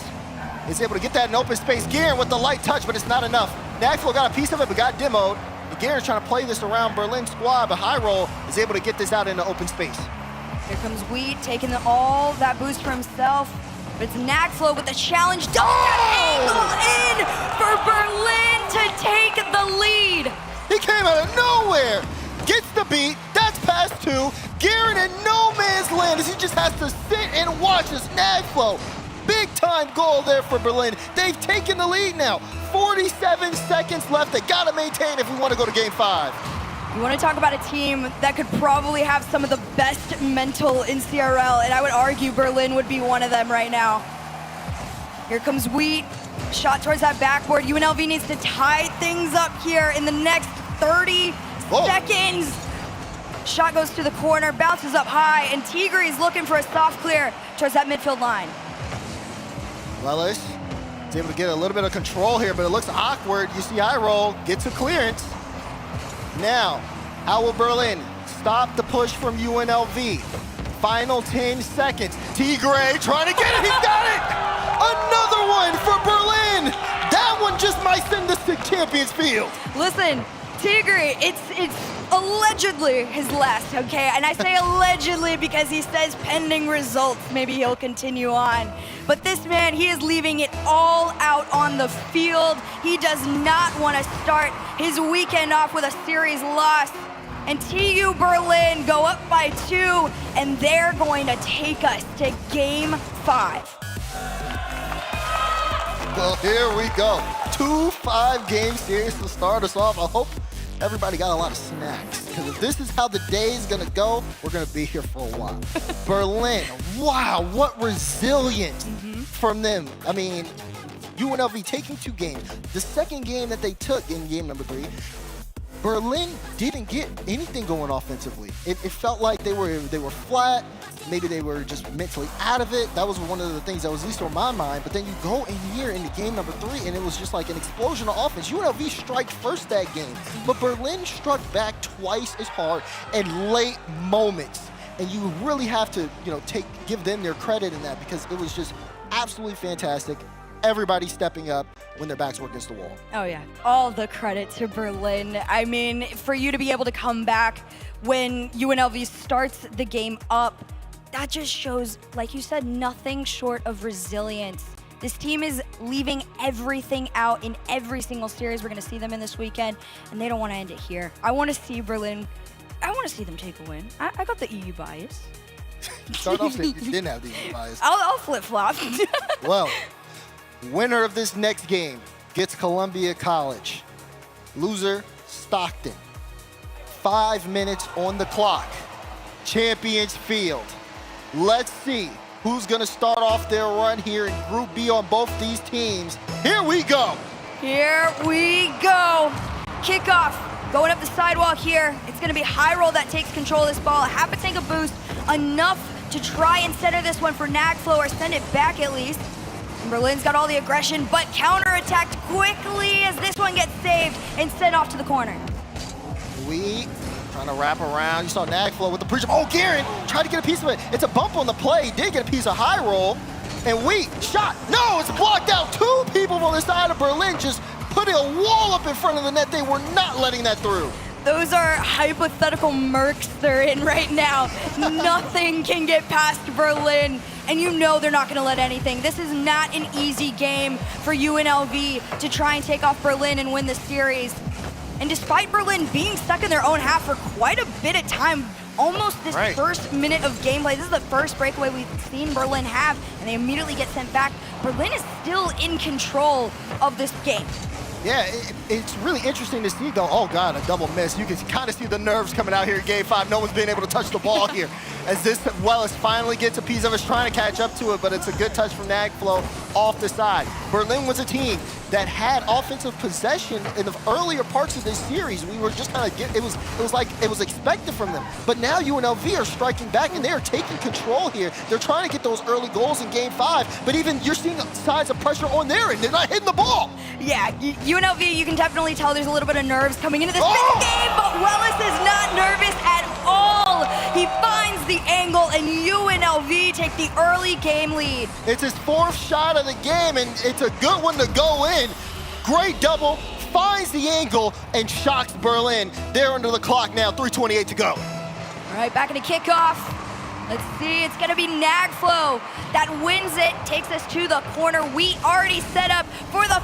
is able to get that in open space. Garen with the light touch, but it's not enough. Nagflo got a piece of it, but got demoed. And Garen's trying to play this around Berlin's squad, but High Roll is able to get this out into open space.
Here comes Wheat, taking all that boost for himself. But it's Nagflo with the challenge. Double angle in for Berlin to take the lead.
He came out of nowhere. Gets the beat. That's pass two. Garen in no man's land as he just has to sit and watch as Nagflo. Big time goal there for Berlin. They've taken the lead now. 47 seconds left. They got to maintain if we want to go to game 5.
You want to talk about a team that could probably have some of the best mental in CRL, and I would argue Berlin would be one of them right now. Here comes Wheat, shot towards that backboard. UNLV needs to tie things up here in the next 30 seconds. Shot goes to the corner, bounces up high, and Tigre's looking for a soft clear towards that midfield line.
Wellis is able to get a little bit of control here, but it looks awkward. You see High Roll gets a clearance. Now, how will Berlin stop the push from UNLV? Final 10 seconds. Tigre trying to get it, he's got it! Another one for Berlin! That one just might send us to Champions Field.
Listen, Tigre, it's allegedly his last, okay? And I say allegedly because he says pending results, maybe he'll continue on. But this man, he is leaving it all out on the field. He does not want to start his weekend off with a series loss. And TU Berlin go up by 2, and they're going to take us to game 5.
Well, here we go. 2 5-game series to start us off. I hope everybody got a lot of snacks, because if this is how the day is gonna go, we're gonna be here for a while. Berlin, wow, what resilience from them. I mean, UNLV taking 2 games. The second game that they took in game number 3, Berlin didn't get anything going offensively. It felt like they were flat. Maybe they were just mentally out of it. That was one of the things that was at least on my mind. But then you go in here into game number 3, and it was just like an explosion of offense. UNLV struck first that game, but Berlin struck back twice as hard in late moments. And you really have to, give them their credit in that, because it was just absolutely fantastic. Everybody stepping up when their backs were against the wall.
Oh yeah, all the credit to Berlin. I mean, for you to be able to come back when UNLV starts the game up, that just shows, like you said, nothing short of resilience. This team is leaving everything out in every single series we're gonna see them in this weekend, and they don't wanna end it here. I wanna see Berlin, I wanna see them take a win. I got the EU bias.
Start off saying you didn't have the EU bias.
I'll flip-flop.
Well, winner of this next game gets Columbia College. Loser, Stockton. 5 minutes on the clock. Champions Field. Let's see who's gonna start off their run here in Group B on both these teams. Here we go.
Here we go. Kickoff, going up the sidewalk here. It's gonna be High Roll that takes control of this ball. Half a tank of boost, enough to try and center this one for Nagflo, or send it back at least. And Berlin's got all the aggression, but counterattacked quickly as this one gets saved and sent off to the corner.
We trying to wrap around. You saw Nagflo with the push. Oh, Garen tried to get a piece of it. It's a bump on the play. He did get a piece of High Roll. And Wheat shot. No, it's blocked out. 2 people from the side of Berlin just putting a wall up in front of the net. They were not letting that through.
Those are hypothetical murks they're in right now. Nothing can get past Berlin. and you know they're not going to let anything. This is not an easy game for UNLV to try and take off Berlin and win the series. And despite Berlin being stuck in their own half for quite a bit of time, almost this first minute of gameplay, this is the first breakaway we've seen Berlin have, and they immediately get sent back. Berlin is still in control of this game.
Yeah, it's really interesting to see, though. Oh, God, a double miss. You can kind of see the nerves coming out here in Game 5. No one's been able to touch the ball here. As this Wellis finally gets a piece of it, trying to catch up to it, but it's a good touch from Nagflow off the side. Berlin was a team that had offensive possession in the earlier parts of this series. We were just kind of it was like it was expected from them. But now UNLV are striking back, and they are taking control here. They're trying to get those early goals in Game 5, but even you're seeing signs of pressure on their end. They're not hitting the ball.
Yeah, UNLV, you can definitely tell there's a little bit of nerves coming into this big game, but Wellis is not nervous at all. He finds the angle, and UNLV take the early game lead.
It's his fourth shot of the game, and it's a good one to go in. Great double, finds the angle, and shocks Berlin. They're under the clock now, 3:28 to go.
All right, back into kickoff. Let's see, it's gonna be Nagflow that wins it, takes us to the corner. We already set up for the,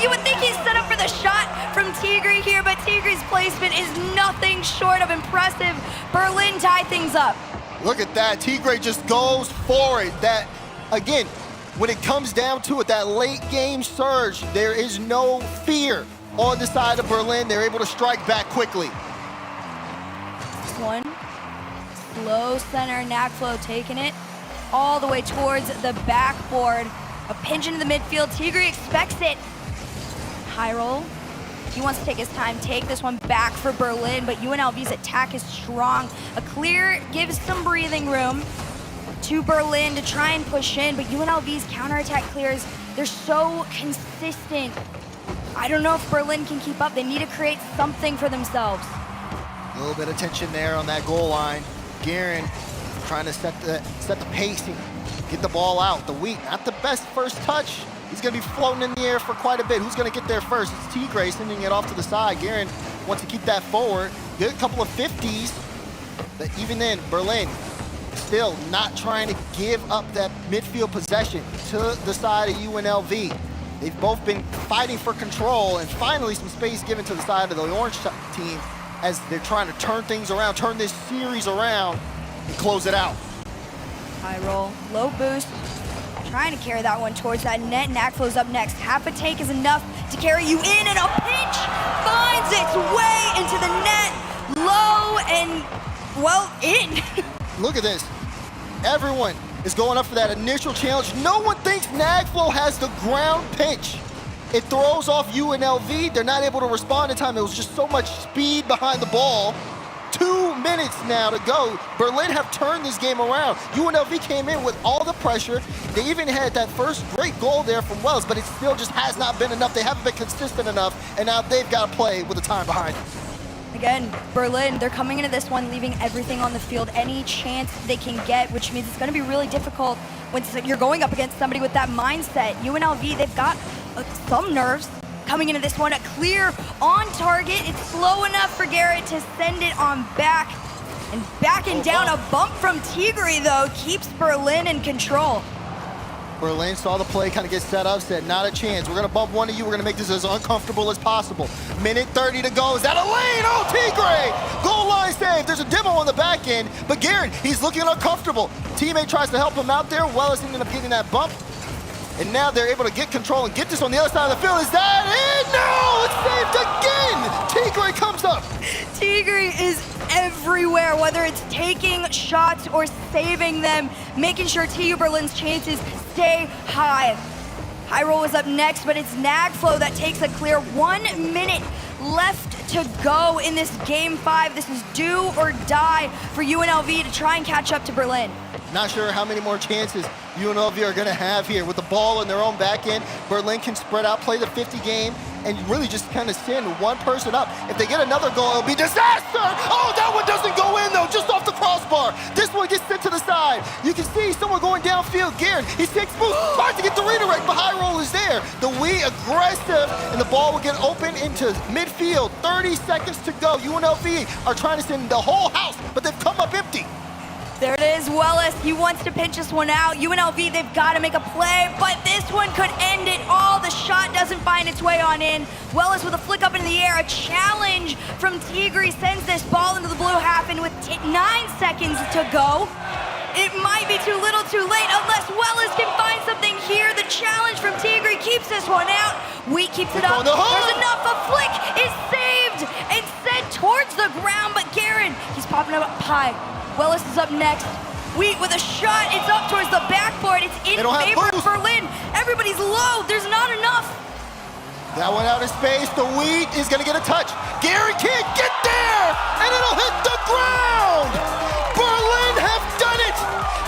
you would think he's set up for the shot from Tigre here, but Tigre's placement is nothing short of impressive. Berlin tie things up.
Look at that, Tigre just goes for it. That, again, when it comes down to it, that late game surge, there is no fear on the side of Berlin. They're able to strike back quickly.
This one. Low center, Nagflow taking it all the way towards the backboard. A pinch into the midfield. Tigre expects it. High roll. He wants to take his time, take this one back for Berlin, but UNLV's attack is strong. A clear gives some breathing room to Berlin to try and push in, but UNLV's counterattack clears, they're so consistent. I don't know if Berlin can keep up. They need to create something for themselves.
A little bit of tension there on that goal line. Guerin trying to set the pacing, get the ball out. The Wheat, not the best first touch. He's gonna be floating in the air for quite a bit. Who's gonna get there first? It's Tigre sending it off to the side. Guerin wants to keep that forward. Good couple of 50s, but even then, Berlin still not trying to give up that midfield possession to the side of UNLV. They've both been fighting for control, and finally some space given to the side of the orange team as they're trying to turn things around, turn this series around, and close it out.
High roll, low boost, trying to carry that one towards that net. Nagflow's up next. Half a take is enough to carry you in, and a pinch finds its way into the net, low and, well, in.
Look at this. Everyone is going up for that initial challenge. No one thinks Nagflow has the ground pinch. It throws off UNLV. They're not able to respond in time. There was just so much speed behind the ball. 2 minutes now to go. Berlin have turned this game around. UNLV came in with all the pressure. They even had that first great goal there from Wells, but it still just has not been enough. They haven't been consistent enough, and now they've got to play with the time behind them.
Again, Berlin, they're coming into this one leaving everything on the field, any chance they can get, which means it's going to be really difficult when you're going up against somebody with that mindset. UNLV, they've got some nerves coming into this one. A clear on target. It's slow enough for Garrett to send it on back. And backing down, a bump from Tigre, though, keeps Berlin in control.
Berlin saw the play kind of get set up, said, not a chance. We're going to bump one of you. We're going to make this as uncomfortable as possible. Minute 30 to go. Is that a lane? Oh, Tigre! Goal line save. There's a demo on the back end, but Garrett, he's looking uncomfortable. Teammate tries to help him out there. Wellis ended up getting that bump. And now they're able to get control and get this on the other side of the field. Is that it? No! It's saved again! Tigre comes up.
Tigre is everywhere, whether it's taking shots or saving them, making sure TU Berlin's chances stay high. High roll is up next, but it's Nagflow that takes a clear. 1 minute left to go in this Game 5. This is do or die for UNLV to try and catch up to Berlin.
Not sure how many more chances UNLV are going to have here. With the ball in their own back end, Berlin can spread out, play the 50 game, and really just kind of send one person up. If they get another goal, it'll be disaster! Oh, that one doesn't go in, though, just off the crossbar. This one gets sent to the side. You can see someone going downfield. Garrett, he takes boost, tries to get the redirect, but high roll is there. The Wii aggressive, and the ball will get open into midfield. 30 seconds to go. UNLV are trying to send the whole house, but they've come up empty.
There it is, Wellis. He wants to pinch this one out. UNLV, they've got to make a play, but this one could end it all. The shot doesn't find its way on in. Wellis with a flick up into the air. A challenge from Tigre sends this ball into the blue half, and with 9 seconds to go, it might be too little too late unless Wellis can find something here. The challenge from Tigre keeps this one out. Wheat keeps it up. There's enough. A flick is saved and sent towards the ground, but Garen, he's popping up high. Wellis is up next. Wheat with a shot. It's up towards the backboard. It's in favor of Berlin. Everybody's low. There's not enough.
That one out of space. The Wheat is going to get a touch. Gary can't get there, and it'll hit the ground. Berlin have done it.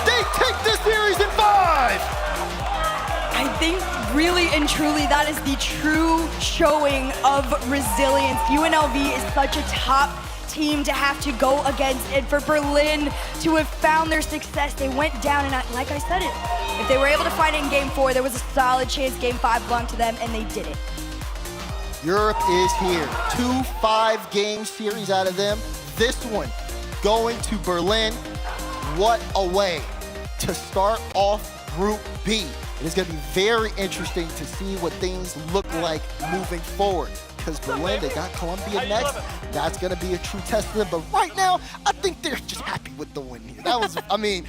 They take this series in 5.
I think really and truly that is the true showing of resilience. UNLV is such a top team to have to go against, and for Berlin to have found their success, they went down, and like I said it, if they were able to fight it in Game 4, there was a solid chance Game 5 belonged to them, and they did it.
Europe is here. 2 5-game series out of them. This one going to Berlin. What a way to start off Group B. It is going to be very interesting to see what things look like moving forward. Because Berlin, they got Columbia next. That's going to be a true test for them. But right now, I think they're just happy with the win here. That was, I mean,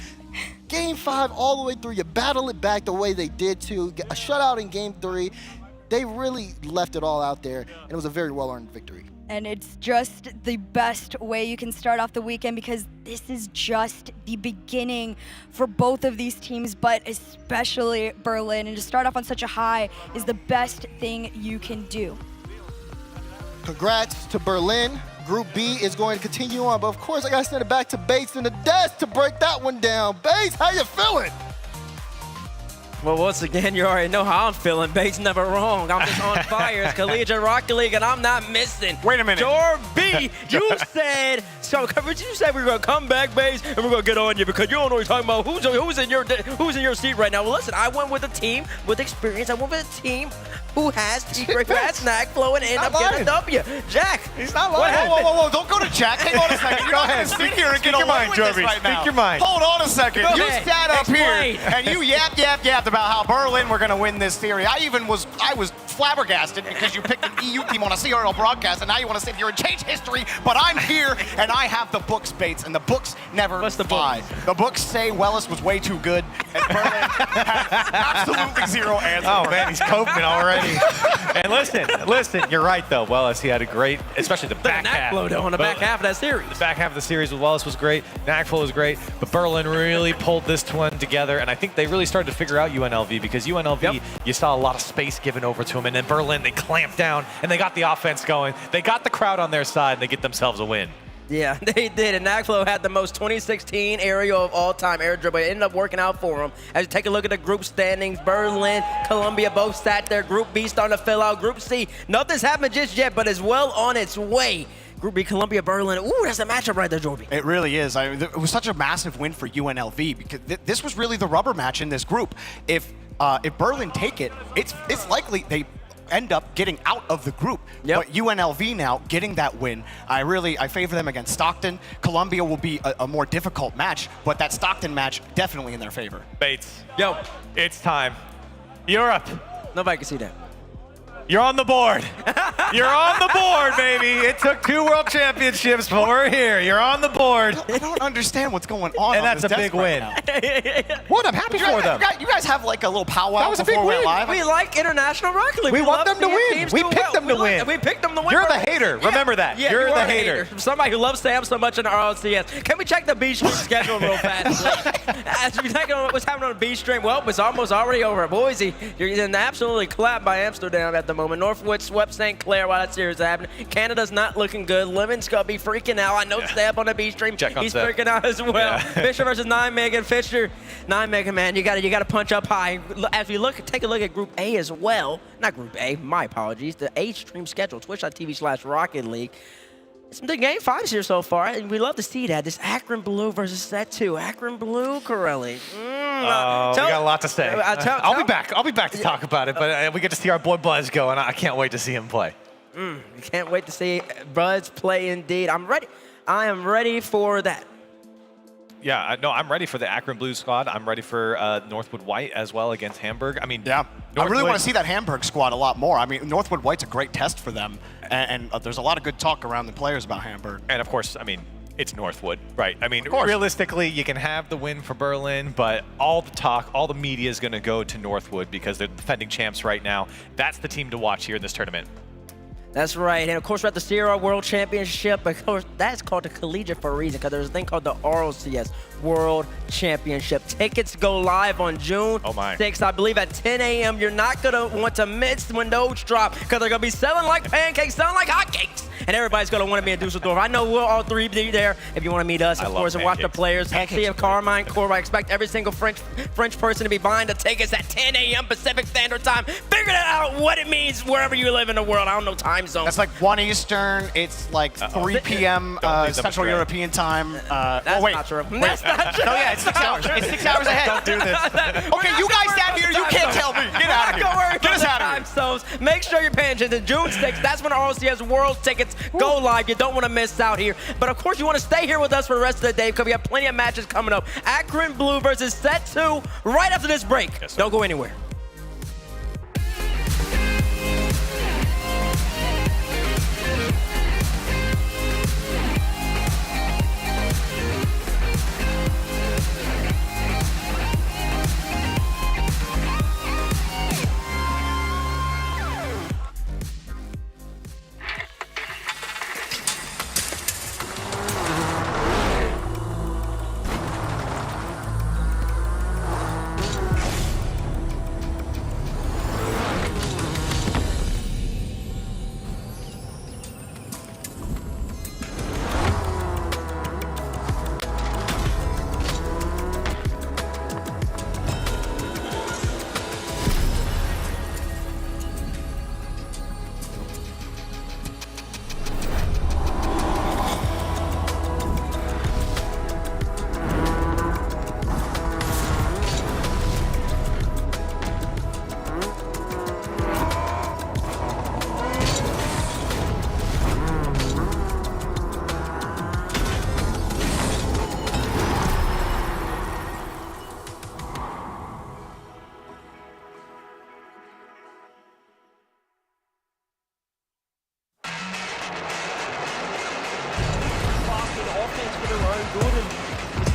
Game 5 all the way through. You battle it back the way they did too. A shutout in Game 3. They really left it all out there, and it was a very well-earned victory.
And it's just the best way you can start off the weekend, because this is just the beginning for both of these teams, but especially Berlin. And to start off on such a high is the best thing you can do.
Congrats to Berlin. Group B is going to continue on, but of course I got to send it back to Bates in the desk to break that one down. Bates, how you feeling?
Well, once again, you already know how I'm feeling. Bates never wrong. I'm just on fire. It's Collegiate Rocket League, and I'm not missing.
Wait a minute.
Door B, you said, so you said we were going to come back, Bates, and we're going to get on you because you don't know what you're talking about. Who's in your seat right now? Well, listen, I went with a team with experience. I went with a team who has Tigre, who has Snack Flow, and end up getting a W. Jack.
He's not lying. Whoa. Don't go to Jack. Hang on a second. Go ahead. Speak here and get
your
away
mind,
with this
Jorby.
right now.
Speak your mind.
Hold on a second.
Go
You
ahead.
sat up
Explain.
here and you yapped about how Berlin were going to win this series. I was flabbergasted because you picked an EU team on a CRL broadcast, and now you want to sit here and change history. But I'm here, and I have the books, Bates, and the books never lie. The books say Wellis was way too good, and Berlin has absolutely zero answer.
Oh, man, he's coping already. And listen, you're right, though. Wellis, he had a great, especially the back half.
On the back half of that series.
The back half of the series with Wellis was great. Knackful was great. But Berlin really pulled this one together, and I think they really started to figure out UNLV, because UNLV, you saw a lot of space given over to them, and then Berlin, they clamped down, and they got the offense going. They got the crowd on their side, and they get themselves a win.
Yeah, they did, and Knackflow had the most 2016 aerial of all time air dribble. It ended up working out for him. As you take a look at the group standings, Berlin, Columbia both sat there. Group B starting to fill out. Group C, nothing's happened just yet, but is well on its way. Group B, Columbia, Berlin. Ooh, that's a matchup right there, Jorby.
It really is. It was such a massive win for UNLV, because this was really the rubber match in this group. If Berlin take it, it's likely they end up getting out of the group. But UNLV now getting that win, I favor them against Stockton. Columbia will be a more difficult match, but that Stockton match definitely in their favor.
Bates, it's time. Europe.
Nobody can see that.
You're on the board. You're on the board, baby. It took 2 World Championships, but we're here. You're on the board.
I don't understand what's going on.
And that's a big win.
What? I'm happy for them. You guys have like a little powwow
That was a big
before we
win.
went live.
We like International Rocket League.
We want
love
them to
seeing
win.
teams
We
do
picked them to win.
We picked them to win.
You're the hater. Remember that.
Yeah,
You're
you
the
are a
hater.
Somebody who loves Sam so much in the RLCS. Can we check the B stream schedule real fast? As we take on what's happening on the B stream, well, it's almost already over. Boise, you're getting absolutely clapped by Amsterdam at the moment. Northwood swept St. Clair while that series is happening. Canada's not looking good. Lemon's gonna be freaking out. I know Stab on the B stream. He's
Seb.
freaking out as well.
Yeah.
Fisher versus 9 Megan. Fisher, 9 Megan, man, you gotta punch up high. As we take a look at Group A as well. Not Group A, my apologies. The A stream schedule, twitch.tv/Rocket League. Some big game 5s here so far, and we love to see that. This Akron Blue versus Set 2. Akron Blue, Corelli.
We got a lot to say. I'll be back. I'll be back to talk about it, but we get to see our boy Buzz go, and I can't wait to see him play.
You can't wait to see Buzz play indeed. I'm ready. I am ready for that.
Yeah, no, I'm ready for the Akron Blues squad. I'm ready for Northwood White as well against Hamburg. I mean,
yeah, I really want to see that Hamburg squad a lot more. I mean, Northwood White's a great test for them, and there's a lot of good talk around the players about Hamburg.
And of course, I mean, it's Northwood, right? I mean, realistically, you can have the win for Berlin, but all the talk, all the media is going to go to Northwood because they're defending champs right now. That's the team to watch here in this tournament.
That's right, and of course we're at the CRL World Championship. Of course, that's called the Collegiate for a reason, because there's a thing called the RLCS World Championship. Tickets go live on June 6th, I believe, at 10 a.m. You're not gonna want to miss when those drop, because they're gonna be selling like pancakes, selling like hotcakes, and everybody's gonna want to be in Dusseldorf. I know we'll all three be there if you want to meet us, of course, and watch the players. See if Carmine Corba. I expect every single French person to be buying the tickets at 10 a.m. Pacific Standard Time. Figure out what it means wherever you live in the world. I don't know time zone.
That's like 1 Eastern. It's like 3 p.m. Central European time.
That's not true. That's not true.
No, yeah, it's 6 hours. It's 6 hours ahead.
Don't do this.
Okay, you guys down here, you can't tell me. Get out of here. Get us out of here.
So make sure you're paying attention. June 6th, that's when the RLCS World tickets go live. You don't want to miss out here. But of course, you want to stay here with us for the rest of the day because we have plenty of matches coming up. Akron Blue versus Set 2 right after this break. Yes, don't go anywhere.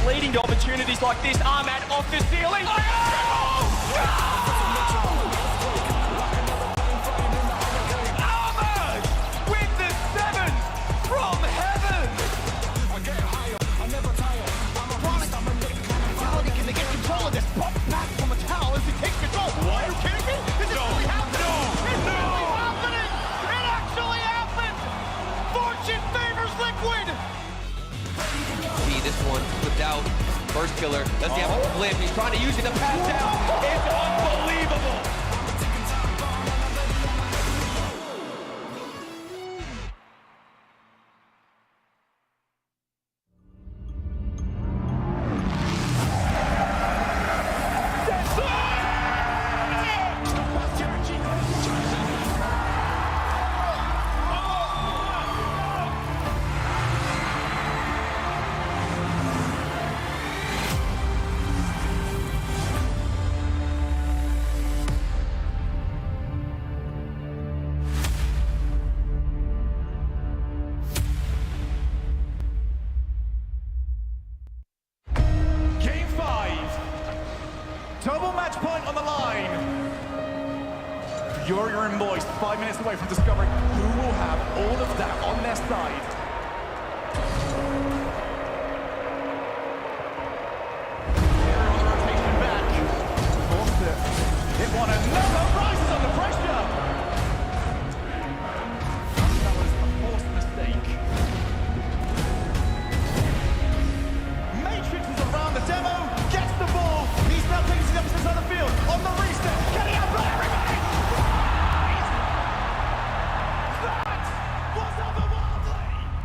Leading to opportunities like this. Ahmad off the ceiling. Ahmad with the 7 from heaven. Can they get control of this? Pop back from a towel as he takes control. What? Are you kidding me? This is really happening. It's really happening. It actually happened. Fortune favors Liquid.
See this one flipped out. First killer. Does he have a flip? He's trying to use it to pass down. It's unbelievable.
Double match point on the line. Furior and Moist 5 minutes away from discovering who will have all of that on their side. Rotation back. Forced it. It won another. Rises under pressure. That was a forced mistake. Matrix is around the demo. Gets the ball. He's now taking his emphasis on the field. On the reset. Can he outplay everybody? That was otherworldly.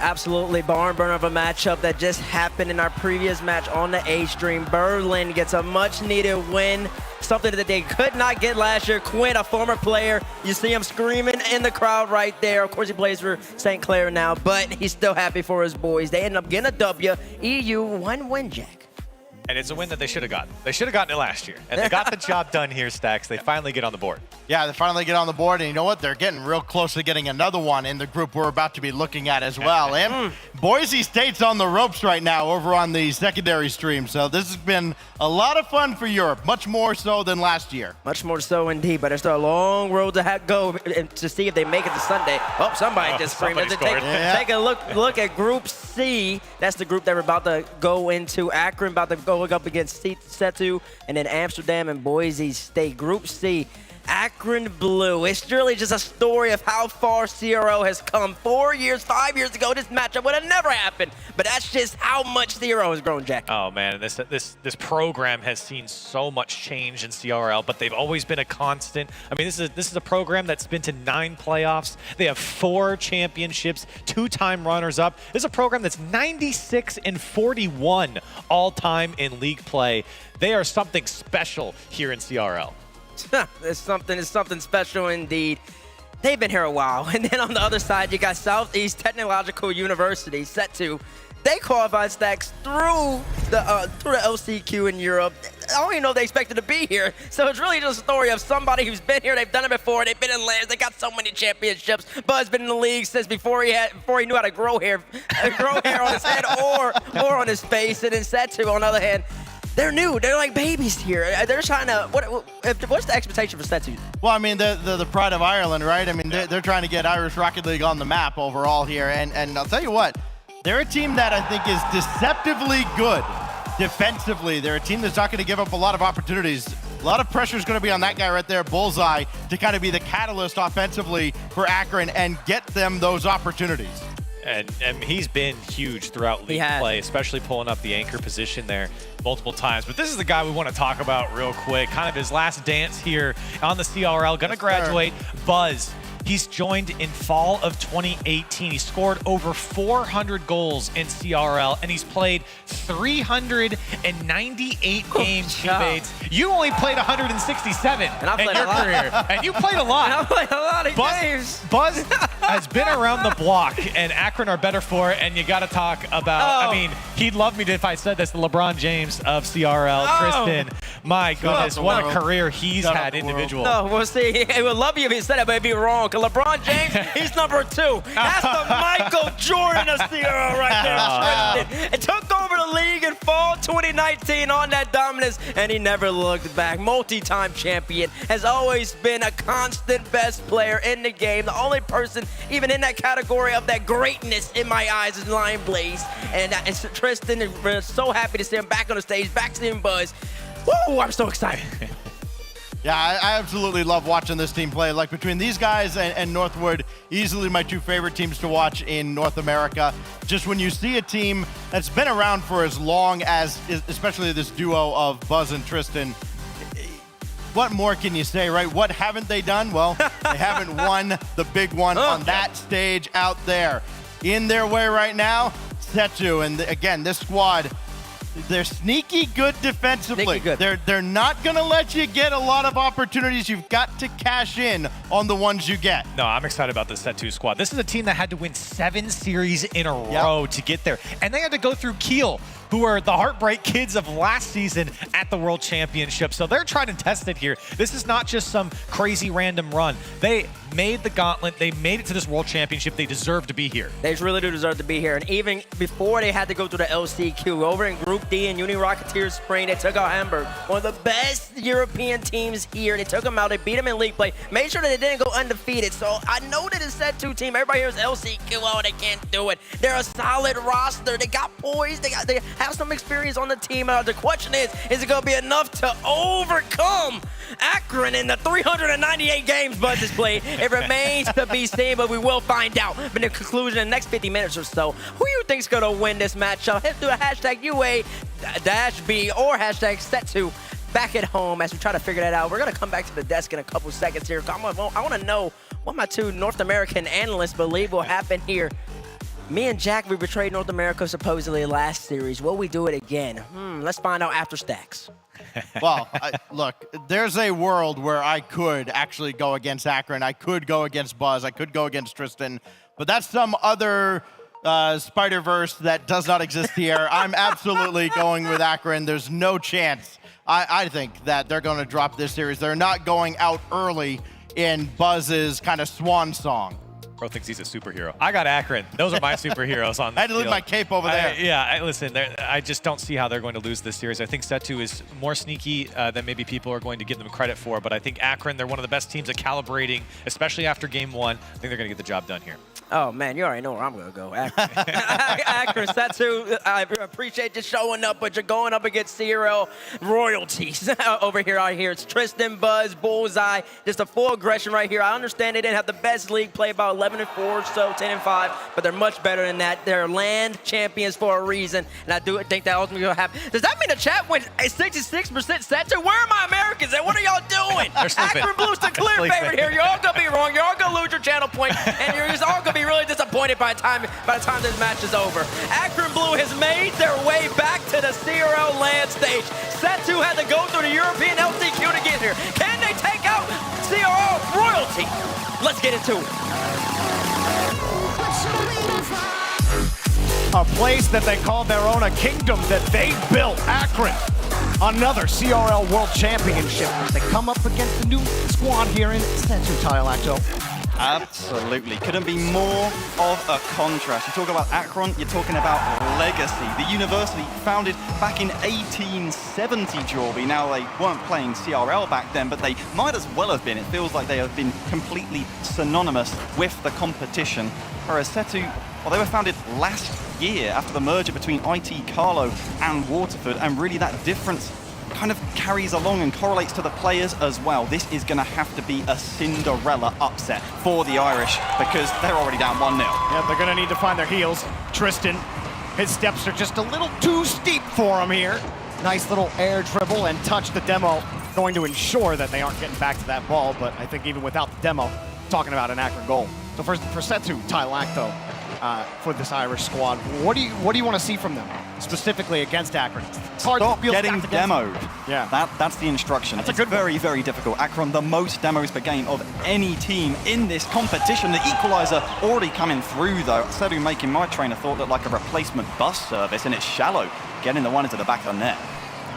Absolutely barn burner of a matchup that just happened in our previous match on the H-Stream. Berlin gets a much needed win, something that they could not get last year. Quinn, a former player, you see him screaming in the crowd right there. Of course, he plays for St. Clair now, but he's still happy for his boys. They end up getting a W. EU, one win, Jack.
And it's a win that they should have gotten. They should have gotten it last year. And they got the job done here, Stacks. They finally get on the board.
Yeah, they finally get on the board. And you know what? They're getting real close to getting another one in the group we're about to be looking at as well. And Boise State's on the ropes right now over on the secondary stream. So this has been a lot of fun for Europe, much more so than last year.
Much more so indeed, but there's still a long road to go to see if they make it to Sunday. Oh, somebody just screamed. Take a look at Group C. That's the group that we're about to go into. Akron about to go up against Setu, and then Amsterdam and Boise State. Group C, Akron Blue. It's really just a story of how far CRL has come. 5 years ago, this matchup would have never happened. But that's just how much CRL has grown, Jack.
Oh man, this program has seen so much change in CRL, but they've always been a constant. I mean, this is a program that's been to 9 playoffs. They have 4 championships, 2-time runners-up. This is a program that's 96-41 all-time in league play. They are something special here in CRL.
It's something special indeed. They've been here a while. And then on the other side, you got Southeast Technological University, Setu. They qualified, Stacks, through the LCQ in Europe. I don't even know if they expected to be here. So it's really just a story of somebody who's been here. They've done it before. They've been in lands. They got so many championships. Bud's been in the league since before he knew how to grow hair on his head or on his face. And then Setu, on the other hand, They're new. They're like babies here. They're trying to. What's the expectation for Setu?
Well, I mean, the pride of Ireland, right? I mean, they're trying to get Irish Rocket League on the map overall here. And I'll tell you what, they're a team that I think is deceptively good defensively. They're a team that's not going to give up a lot of opportunities. A lot of pressure is going to be on that guy right there, Bullseye, to kind of be the catalyst offensively for Akron and get them those opportunities.
And he's been huge throughout league play, especially pulling up the anchor position there multiple times. But this is the guy we want to talk about real quick. Kind of his last dance here on the CRL. Going to graduate. Buzz. He's joined in fall of 2018. He scored over 400 goals in CRL, and he's played 398 games, teammates. You only played 167 in your career, and you played a lot.
I played a lot of games.
Buzz has been around the block, and Akron are better for it, and you got to talk about, I mean, he'd love me if I said this, the LeBron James of CRL, Tristan. My goodness, what a career he's had individual.
No, we'll see. I would love you if he said it, but it'd be wrong. LeBron James, he's number 2. That's the Michael Jordan of CRL right there, Tristan. It took over the league in fall 2019 on that dominance, and he never looked back. Multi-time champion, has always been a constant best player in the game. The only person even in that category of that greatness in my eyes is Lion Blaze. And Tristan, we're so happy to see him back on the stage, back to him Buzz. Woo, I'm so excited.
Yeah, I absolutely love watching this team play. Like, between these guys and Northwood, easily my 2 favorite teams to watch in North America. Just when you see a team that's been around for as long as, especially this duo of Buzz and Tristan, what more can you say, right? What haven't they done? Well, they haven't won the big one on that stage out there. In their way right now, Setu. And again, this squad, they're sneaky good defensively.
Sneaky good.
They're not going to let you get a lot of opportunities. You've got to cash in on the ones you get.
No, I'm excited about this Setu squad. This is a team that had to win 7 series in a row to get there. And they had to go through Kiel, who are the Heartbreak Kids of last season at the World Championship. So they're trying to test it here. This is not just some crazy random run. They made the gauntlet. They made it to this World Championship. They deserve to be here.
They really do deserve to be here. And even before they had to go through the LCQ, over in Group D in Uni Rocketeers Spring, they took out Hamburg, one of the best European teams here. They took them out. They beat them in league play. Made sure that they didn't go undefeated. So I know that it's that 2 team. Everybody here is LCQ. Oh, they can't do it. They're a solid roster. They got poise. They have some experience on the team. The question is it going to be enough to overcome Akron in the 398 games Buzz has played? It remains to be seen, but we will find out. But in the conclusion, in the next 50 minutes or so, who you think's going to win this matchup? Hit through a hashtag UA-B or hashtag Setu back at home as we try to figure that out. We're going to come back to the desk in a couple seconds here. I want to know what my 2 North American analysts believe will happen here. Me and Jack, we betrayed North America supposedly last series. Will we do it again? Let's find out after Stacks.
Well, look, there's a world where I could actually go against Akron. I could go against Buzz. I could go against Tristan. But that's some other Spider-Verse that does not exist here. I'm absolutely going with Akron. There's no chance. I think that they're going to drop this series. They're not going out early in Buzz's kind of swan song.
Bro thinks he's a superhero. I got Akron. Those are my superheroes on the
I had to leave my cape over there.
Listen, I just don't see how they're going to lose this series. I think Setu is more sneaky than maybe people are going to give them credit for, but I think Akron, they're one of the best teams at calibrating, especially after game 1. I think they're going to get the job done here.
Oh, man, you already know where I'm going to go. Akron, Setu, I appreciate you showing up, but you're going up against CRL royalties over here. I hear it's Tristan, Buzz, Bullseye, just a full aggression right here. I understand they didn't have the best league play, about 11-4, so 10-5, but they're much better than that. They're land champions for a reason, and I do think that ultimately will happen. Does that mean the chat went 66% Setu? Where are my Americans at? What are y'all doing? Akron Blue's the clear favorite here. You're all going to be wrong. You're all going to lose your channel point, and you're just all going to be really disappointed by the time this match is over. Akron Blue has made their way back to the CRL land stage. Setu had to go through the European LCQ to get here. Can they take out CRL royalty? Let's get into it.
A place that they call their own, a kingdom that they built, Akron. Another CRL World Championship. They come up against the new squad here in Setu Tile Acto.
Absolutely. Couldn't be more of a contrast. You talk about Akron, you're talking about legacy. The university founded back in 1870, Jorby. Now, they weren't playing CRL back then, but they might as well have been. It feels like they have been completely synonymous with the competition. Whereas Setu, well, they were founded last year after the merger between IT Carlo and Waterford, and really that difference kind of carries along and correlates to the players as well. This is going to have to be a Cinderella upset for the Irish because they're already down 1-0.
Yeah, they're going to need to find their heels. Tristan, his steps are just a little too steep for him here. Nice little air dribble and touch. The demo going to ensure that they aren't getting back to that ball, but I think even without the demo, talking about an Akron goal. So for Setu, Tailakto, for this Irish squad, what do you want to see from them, specifically against Akron? It's hard
Stop
to
getting demoed.
Yeah.
That's the instruction.
That's
it's
a good
very, very difficult. Akron, the most demos per game of any team in this competition. The equalizer already coming through, though. Setu making my train of thought look like a replacement bus service, and it's Shallow getting the one into the back of the net.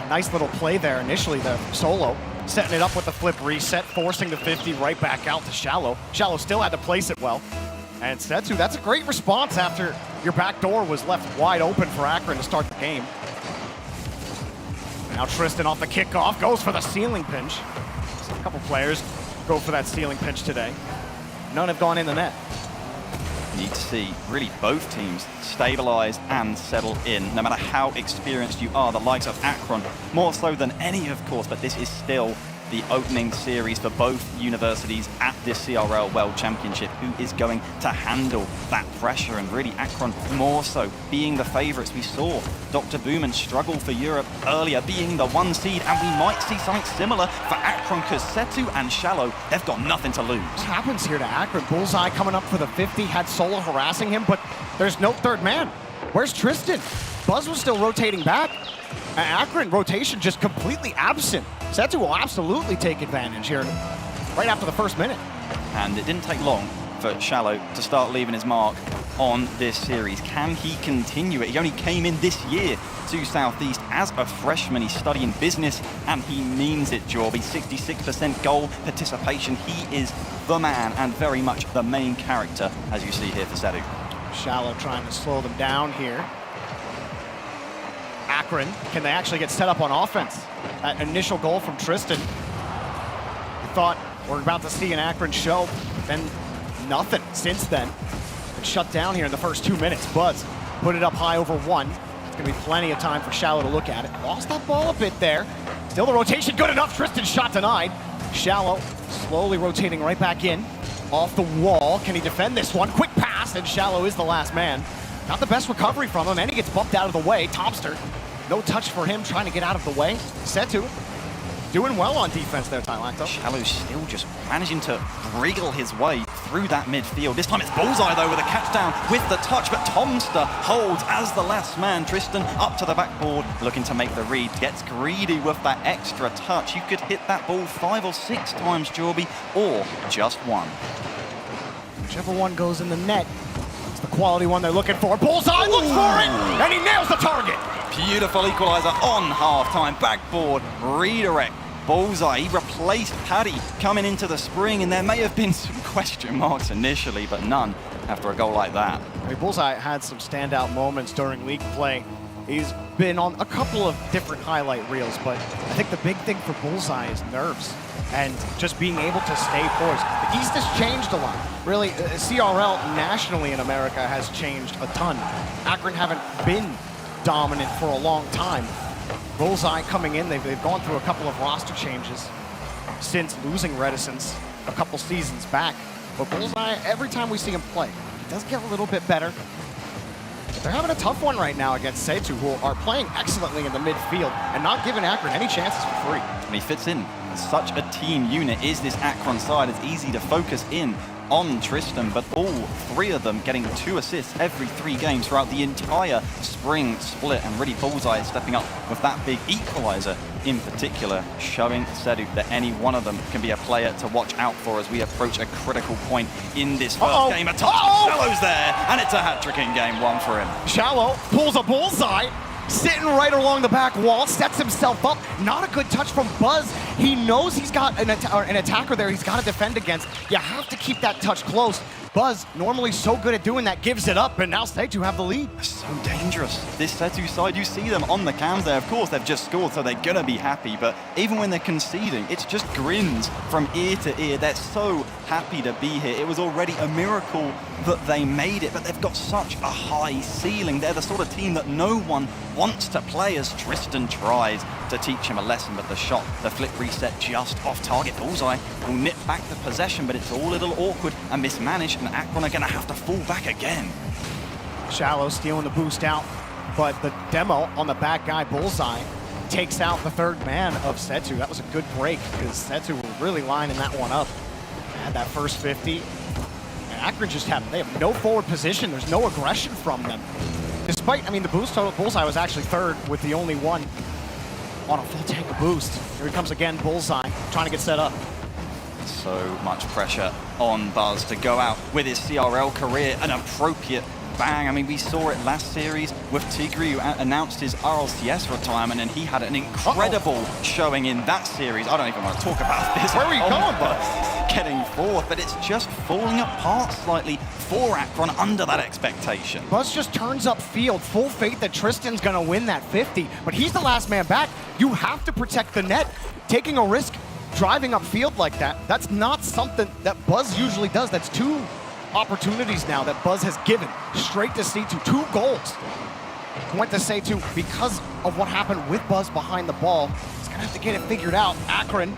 A nice little play there initially, the solo. Setting it up with the flip reset, forcing the 50 right back out to Shallow. Shallow still had to place it well. And Setu, that's a great response after your back door was left wide open for Akron to start the game. Now Tristan off the kickoff, goes for the ceiling pinch. So a couple players go for that ceiling pinch today. None have gone in the net.
Need to see really both teams stabilize and settle in, no matter how experienced you are. The likes of Akron, more so than any, of course, but this is still the opening series for both universities at this CRL World Championship. Who is going to handle that pressure? And really Akron more so being the favorites. We saw Dr. Boomen struggle for Europe earlier, being the 1 seed, and we might see something similar for Akron because Setu and Shallow, they've got nothing to lose.
What happens here to Akron? Bullseye coming up for the 50, had Solo harassing him, but there's no third man. Where's Tristan? Buzz was still rotating back. Akron rotation just completely absent. Setu will absolutely take advantage here right after the first minute.
And it didn't take long for Shallow to start leaving his mark on this series. Can he continue it? He only came in this year to Southeast as a freshman. He's studying business and he means it, Jorby. 66% goal participation. He is the man and very much the main character, as you see here for Setu.
Shallow trying to slow them down here. Akron, can they actually get set up on offense? That initial goal from Tristan. We thought we're about to see an Akron show, then nothing since then. Been shut down here in the first 2 minutes. Buzz put it up high over 1. It's gonna be plenty of time for Shallow to look at it. Lost that ball a bit there. Still the rotation good enough. Tristan's shot denied. Shallow slowly rotating right back in. Off the wall, can he defend this one? Quick pass, and Shallow is the last man. Not the best recovery from him, and he gets bumped out of the way. Topster, no touch for him, trying to get out of the way. Setu, doing well on defense there, Tailakto.
Shallow's still just managing to wriggle his way through that midfield. This time it's Bullseye, though, with a catch down with the touch, but Tomster holds as the last man. Tristan up to the backboard, looking to make the read. Gets greedy with that extra touch. You could hit that ball 5 or 6 times, Jorby, or just 1.
Whichever one goes in the net, it's the quality one they're looking for. Bullseye looks for it, and he nails the target.
Beautiful equalizer on half-time. Backboard, redirect. Bullseye, he replaced Paddy coming into the spring, and there may have been some question marks initially, but none after a goal like that.
I mean, Bullseye had some standout moments during league play. He's been on a couple of different highlight reels, but I think the big thing for Bullseye is nerves and just being able to stay poised. The East has changed a lot. Really, CRL nationally in America has changed a ton. Akron haven't been dominant for a long time. Bullseye coming in, they've gone through a couple of roster changes since losing Reticence a couple seasons back. But Bullseye, every time we see him play, he does get a little bit better. But they're having a tough one right now against Setu, who are playing excellently in the midfield and not giving Akron any chances for free.
And he fits in. Such a team unit is this Akron side. It's easy to focus in on Tristan, but all 3 of them getting 2 assists every 3 games throughout the entire spring split. And really Bullseye is stepping up with that big equalizer in particular, showing Setu that any one of them can be a player to watch out for as we approach a critical point in this first game. A touch, Shallow's there, and it's a hat-trick in game 1 for him.
Shallow pulls a Bullseye, sitting right along the back wall, sets himself up. Not a good touch from Buzz. He knows he's got an attacker there he's got to defend against. You have to keep that touch close. Buzz, normally so good at doing that, gives it up, and now Setu have the lead.
So dangerous. This Setu side, you see them on the cams there. Of course, they've just scored, so they're going to be happy. But even when they're conceding, it's just grins from ear to ear. They're so happy to be here. It was already a miracle that they made it, but they've got such a high ceiling. They're the sort of team that no one wants to play as Tristan tries to teach him a lesson. But the shot, the flip reset just off target. Bullseye will nip back the possession, but it's all a little awkward and mismanaged. And Akron are going to have to fall back again.
Shallow stealing the boost out, but the demo on the back guy, Bullseye, takes out the third man of Setu. That was a good break because Setu were really lining that one up. Had that first 50. And Akron just they have no forward position. There's no aggression from them. Despite, I mean, the boost total, Bullseye was actually third with the only one on a full tank of boost. Here he comes again, Bullseye, trying to get set up.
So much pressure on Buzz to go out with his CRL career, an appropriate bang. I mean, we saw it last series with Tigre, who announced his RLCS retirement, and he had an incredible showing in that series. I don't even want to talk about this.
Where are you going,
Buzz? Getting fourth, but it's just falling apart slightly for Akron under that expectation.
Buzz just turns up field, full faith that Tristan's going to win that 50, but he's the last man back. You have to protect the net. Taking a risk, driving upfield like that, that's not something that Buzz usually does. That's two opportunities now that Buzz has given straight to C2. 2 goals went to C2 because of what happened with Buzz behind the ball. He's going to have to get it figured out. Akron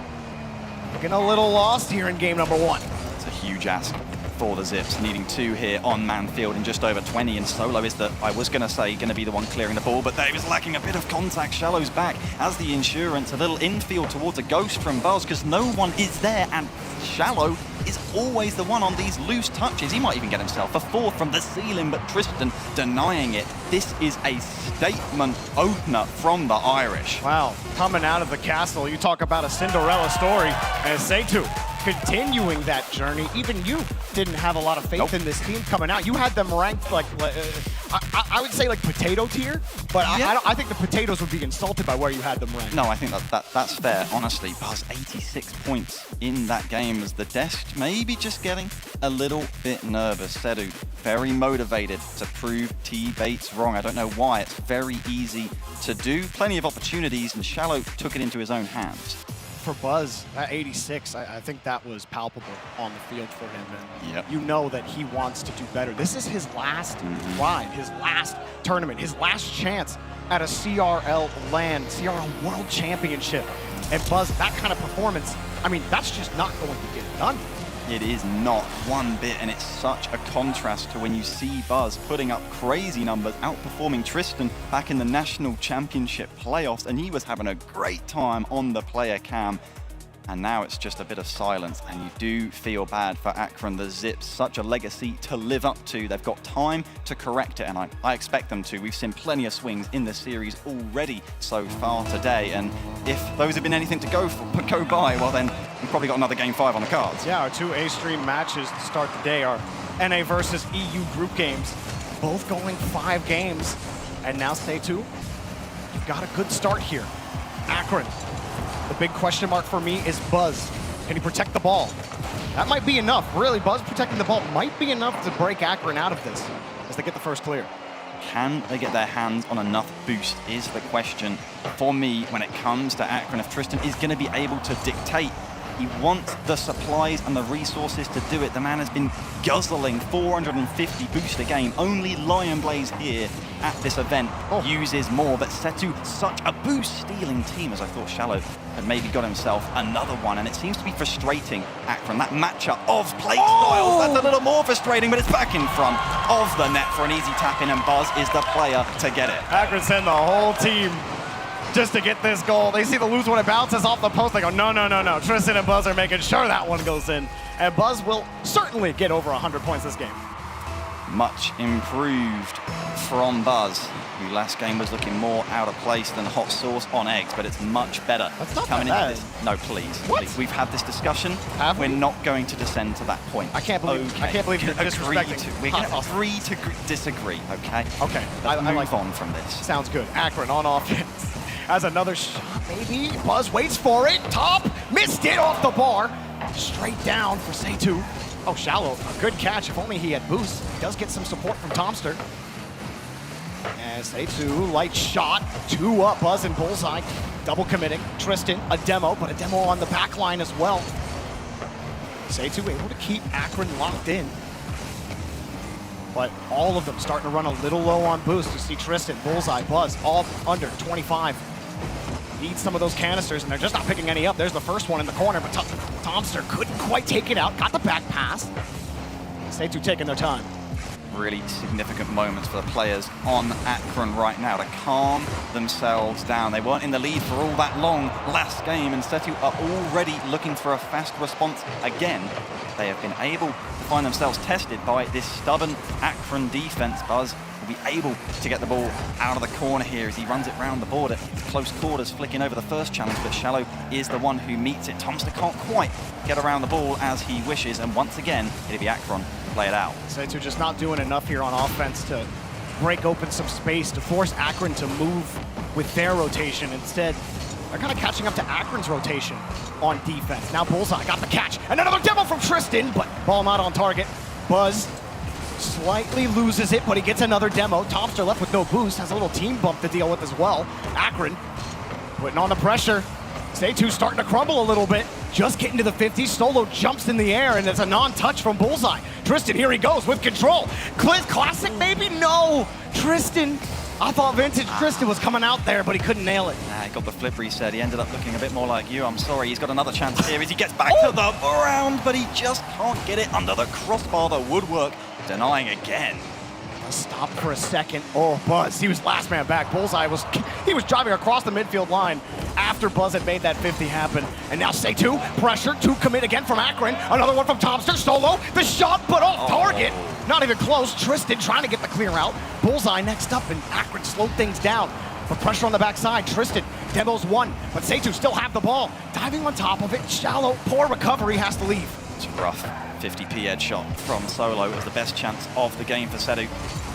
getting a little lost here in game number 1.
It's a huge ask for the Zips, needing 2 here on Manfield in just over 20, and Solo is I was going to say, going to be the one clearing the ball, but they was lacking a bit of contact. Shallow's back as the insurance, a little infield towards a ghost from Buzz, because no one is there, and Shallow is always the one on these loose touches. He might even get himself a 4 from the ceiling, but Tristan denying it. This is a statement opener from the Irish.
Wow, coming out of the castle, you talk about a Cinderella story, and Setu continuing that journey. Even you didn't have a lot of faith in this team coming out. You had them ranked like, I would say like potato tier, but yeah. I think the potatoes would be insulted by where you had them ranked.
No, I think that's fair, honestly. Buzz, 86 points in that game as the desk maybe just getting a little bit nervous. Setu, very motivated to prove T-Bates wrong. I don't know why. It's very easy to do. Plenty of opportunities, and Shallow took it into his own hands.
For Buzz, at 86, I think that was palpable on the field for him. And you know that he wants to do better. This is his last ride, his last tournament, his last chance at a CRL World Championship. And Buzz, that kind of performance, I mean, that's just not going to get it done.
It is not one bit, and it's such a contrast to when you see Buzz putting up crazy numbers, outperforming Tristan back in the National Championship playoffs, and he was having a great time on the player cam. And now it's just a bit of silence, and you do feel bad for Akron, the Zips. Such a legacy to live up to. They've got time to correct it, and I expect them to. We've seen plenty of swings in the series already so far today, and if those have been anything to go by, well then we've probably got another Game 5 on the cards.
Yeah, our 2 A-Stream matches to start the day are NA versus EU group games, both going 5 games. And now Setu, you've got a good start here. Akron. The big question mark for me is Buzz. Can he protect the ball? That might be enough. Really, Buzz protecting the ball might be enough to break Akron out of this as they get the first clear.
Can they get their hands on enough boost is the question for me when it comes to Akron. If Tristan is going to be able to dictate, he wants the supplies and the resources to do it. The man has been guzzling 450 boost a game. Only Lion Blaze here at this event uses more, but Setu, such a boost-stealing team, as I thought Shallow had maybe got himself another one, and it seems to be frustrating Akron. That matchup of play styles, that's a little more frustrating, but it's back in front of the net for an easy tap-in, and Buzz is the player to get it.
Akron sent the whole team just to get this goal. They see the lose when it bounces off the post. They go, no, no, no, no. Tristan and Buzz are making sure that one goes in. And Buzz will certainly get over 100 points this game.
Much improved from Buzz, who last game was looking more out of place than hot sauce on eggs, but it's much better.
That's not
coming
bad.
into this. No, please.
What?
Please. We've had this discussion.
Have we?
We're not going to descend to that point.
I can't believe
okay.
you're disrespecting.
We're going to agree to disagree, okay?
Okay.
Let's
I
move
like
on from this.
Sounds good. Akron on offense. as another shot, maybe. Buzz waits for it. Top, missed it off the bar. Straight down for Seitu. Oh, Shallow, a good catch. If only he had boost. He does get some support from Tomster. And Seitu, light shot. 2 up, Buzz and Bullseye. Double committing. Tristan, a demo, but a demo on the back line as well. Seitu able to keep Akron locked in. But all of them starting to run a little low on boost. You see Tristan, Bullseye, Buzz, all under 25. Need some of those canisters, and they're just not picking any up. There's the first one in the corner, but Tomster couldn't quite take it out. Got the back pass. Seitu taking their time.
Really significant moments for the players on Akron right now to calm themselves down. They weren't in the lead for all that long last game, and Seitu are already looking for a fast response again. They have been able to find themselves tested by this stubborn Akron defense. Buzz will be able to get the ball out of the corner here as he runs it round the border. Close quarters, flicking over the first challenge, but Shallow is the one who meets it. Tomster can't quite get around the ball as he wishes, and once again, it'll be Akron play it out.
Seitu just not doing enough here on offense to break open some space, to force Akron to move with their rotation. Instead, they're kind of catching up to Akron's rotation on defense. Now Bullseye got the catch, and another demo from Tristan, but ball not on target. Buzz slightly loses it, but he gets another demo. Tomster left with no boost, has a little team bump to deal with as well. Akron putting on the pressure. Seitu starting to crumble a little bit. Just getting to the 50s. Solo jumps in the air, and it's a non-touch from Bullseye. Tristan, here he goes with control. Classic, maybe? No. Tristan. I thought vintage Tristan was coming out there, but he couldn't nail it.
He got the flip reset. He ended up looking a bit more like you. I'm sorry. He's got another chance here as he gets back to the round, but he just can't get it under the crossbar. The woodwork denying again.
Stop for a second. Oh, Buzz, he was last man back. Bullseye was driving across the midfield line after Buzz had made that 50 happen. And now Seitu, pressure, 2 commit again from Akron. Another one from Tomster, Solo, the shot, but off target. Not even close. Tristan trying to get the clear out. Bullseye next up, and Akron slowed things down. But pressure on the backside. Tristan, demos 1, but Seitu still have the ball. Diving on top of it, Shallow, poor recovery, has to leave.
It's rough. 50p headshot from Solo is the best chance of the game for Seitu.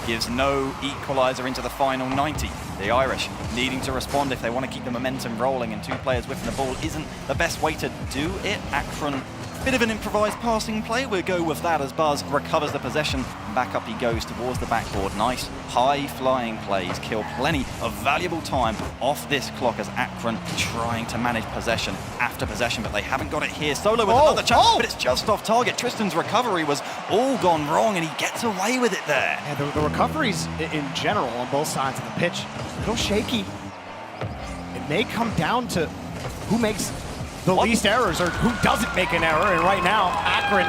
Gives no equalizer into the final 90. The Irish needing to respond if they want to keep the momentum rolling, and 2 players whiffing the ball isn't the best way to do it. Akron, bit of an improvised passing play. We'll go with that as Buzz recovers the possession. Back up he goes towards the backboard. Nice high-flying plays kill plenty of valuable time off this clock as Akron trying to manage possession after possession, but they haven't got it here. Solo with another chance, but it's just off target. Tristan's recovery was all gone wrong, and he gets away with it there.
Yeah, the recoveries in general on both sides of the pitch, a little shaky. It may come down to who makes the least errors or who doesn't make an error, and right now, Akron,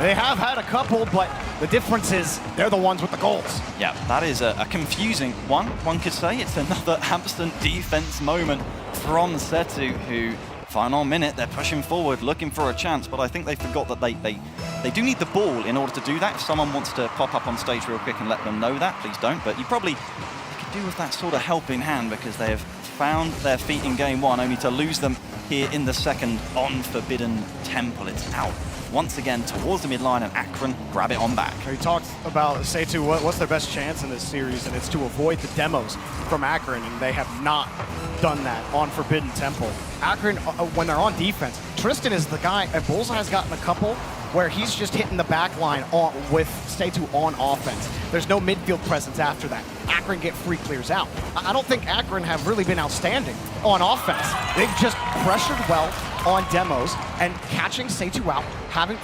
they have had a couple, but the difference is they're the ones with the goals.
Yeah, that is a confusing one could say. It's another absent defense moment from Seitu, who, final minute, they're pushing forward, looking for a chance, but I think they forgot that they do need the ball in order to do that. If someone wants to pop up on stage real quick and let them know that, please don't, but you probably could do with that sort of helping hand, because they have found their feet in game 1, only to lose them here in the second on Forbidden Temple. It's out once again towards the midline, and Akron grab it on back.
He talked about Seitu, what's their best chance in this series, and it's to avoid the demos from Akron, and they have not done that on Forbidden Temple. Akron, when they're on defense, Tristan is the guy, and Bullseye has gotten a couple where he's just hitting the back line with Seitu on offense. There's no midfield presence after that. Akron get free clears out. I don't think Akron have really been outstanding on offense. They've just pressured well on demos and catching Seitu out,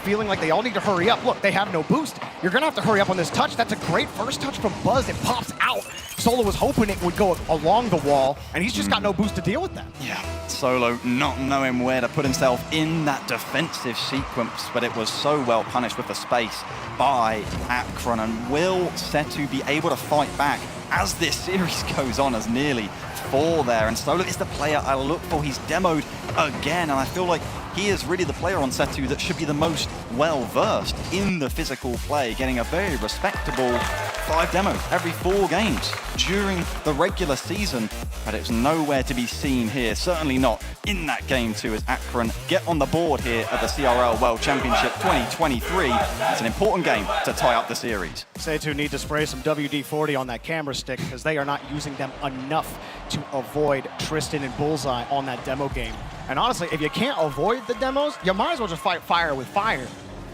feeling like they all need to hurry up. Look, they have no boost. You're gonna have to hurry up on this touch. That's a great first touch from Buzz. It pops out. Solo was hoping it would go along the wall, and he's just got no boost to deal with that.
Yeah, Solo not knowing where to put himself in that defensive sequence, but it was so well punished with the space by Akron. And will Seitu be able to fight back as this series goes on, as nearly 4 there? And Solo is the player I look for. He's demoed again, and I feel like he is really the player on Setu that should be the most well-versed in the physical play, getting a very respectable 5 demos every 4 games during the regular season, but it was nowhere to be seen here, certainly not in that game 2 as Akron get on the board here at the CRL World Championship 2023. It's an important game to tie up the series.
Setu need to spray some WD-40 on that camera stick because they are not using them enough to avoid Tristan and Bullseye on that demo game. And honestly, if you can't avoid the demos, you might as well just fight fire with fire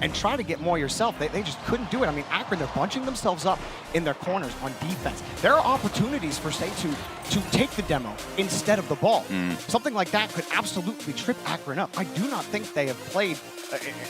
and try to get more yourself. They just couldn't do it. I mean, Akron, they're bunching themselves up in their corners on defense. There are opportunities for Setu to take the demo instead of the ball. Something like that could absolutely trip Akron up. I do not think they have played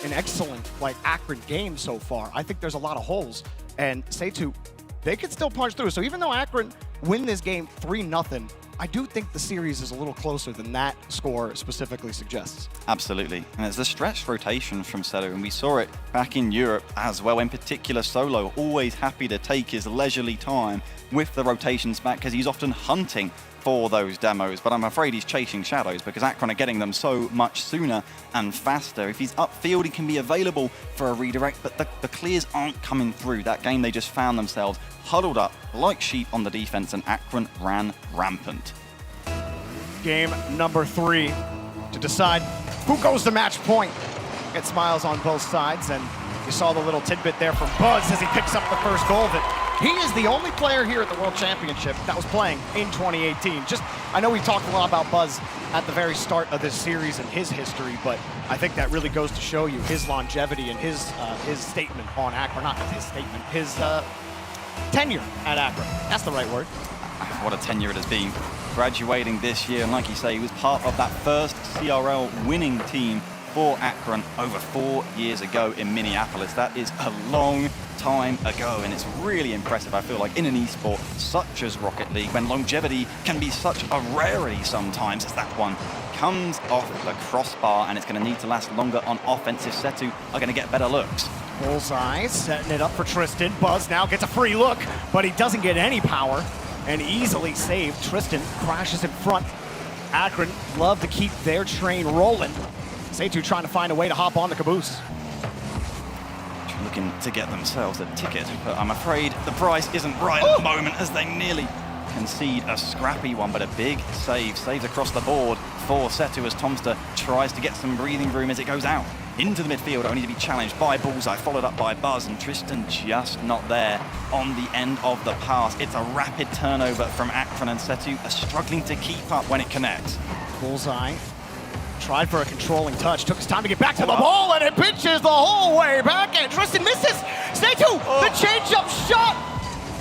an excellent Akron game so far. I think there's a lot of holes, and Setu, they could still punch through. So even though Akron win this game 3-0, I do think the series is a little closer than that score specifically suggests.
Absolutely, and it's a stretched rotation from Setu, and we saw it back in Europe as well, in particular Solo, always happy to take his leisurely time with the rotations back because he's often hunting for those demos, but I'm afraid he's chasing shadows because Akron are getting them so much sooner and faster. If he's upfield, he can be available for a redirect, but the clears aren't coming through. That game, they just found themselves huddled up like sheep on the defense, and Akron ran rampant.
Game number 3 to decide who goes to match point. Get smiles on both sides, and you saw the little tidbit there from Buzz as he picks up the first goal of it. He is the only player here at the World Championship that was playing in 2018. I know we talked a lot about Buzz at the very start of this series and his history, but I think that really goes to show you his longevity and his statement on Akron. Not his statement, his tenure at Akron. That's the right word.
What a tenure it has been. Graduating this year, and like you say, he was part of that first CRL winning team for Akron over 4 years ago in Minneapolis. That is a long time ago, and it's really impressive, I feel like, in an esport such as Rocket League, when longevity can be such a rarity sometimes, as that one comes off the crossbar, and it's going to need to last longer on offense if Setu are going to get better looks.
Bullseye setting it up for Tristan. Buzz now gets a free look, but he doesn't get any power, and easily saved. Tristan crashes in front. Akron love to keep their train rolling. Setu trying to find a way to hop on the caboose.
Looking to get themselves a ticket, but I'm afraid the price isn't right at the moment as they nearly concede a scrappy one, but a big saves across the board for Setu as Tomster tries to get some breathing room as it goes out into the midfield, only to be challenged by Bullseye, followed up by Buzz, and Tristan just not there on the end of the pass. It's a rapid turnover from Akron, and Setu are struggling to keep up when it connects.
Bullseye tried for a controlling touch, took his time to get back to the ball, and it pitches the whole way back, and Tristan misses. Setu, the change-up shot.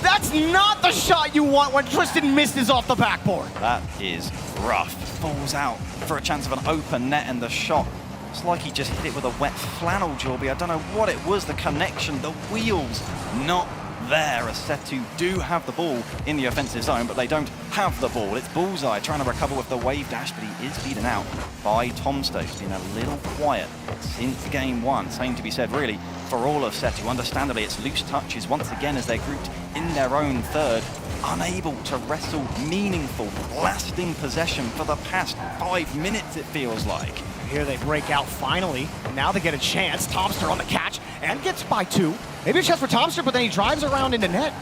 That's not the shot you want when Tristan misses off the backboard.
That is rough. Falls out for a chance of an open net, and the shot, it's like he just hit it with a wet flannel, Jorby. I don't know what it was, the connection, the wheels, not there, as Setu do have the ball in the offensive zone, but they don't have the ball. It's Bullseye trying to recover with the wave dash, but he is beaten out by Tomster, who's been a little quiet since game 1. Same to be said, really, for all of Setu. Understandably, it's loose touches once again as they're grouped in their own third, unable to wrestle meaningful, lasting possession for the past 5 minutes, it feels like.
Here they break out finally, and now they get a chance. Tomster on the catch and gets by 2. Maybe a chance for Tomster, but then he drives around into net.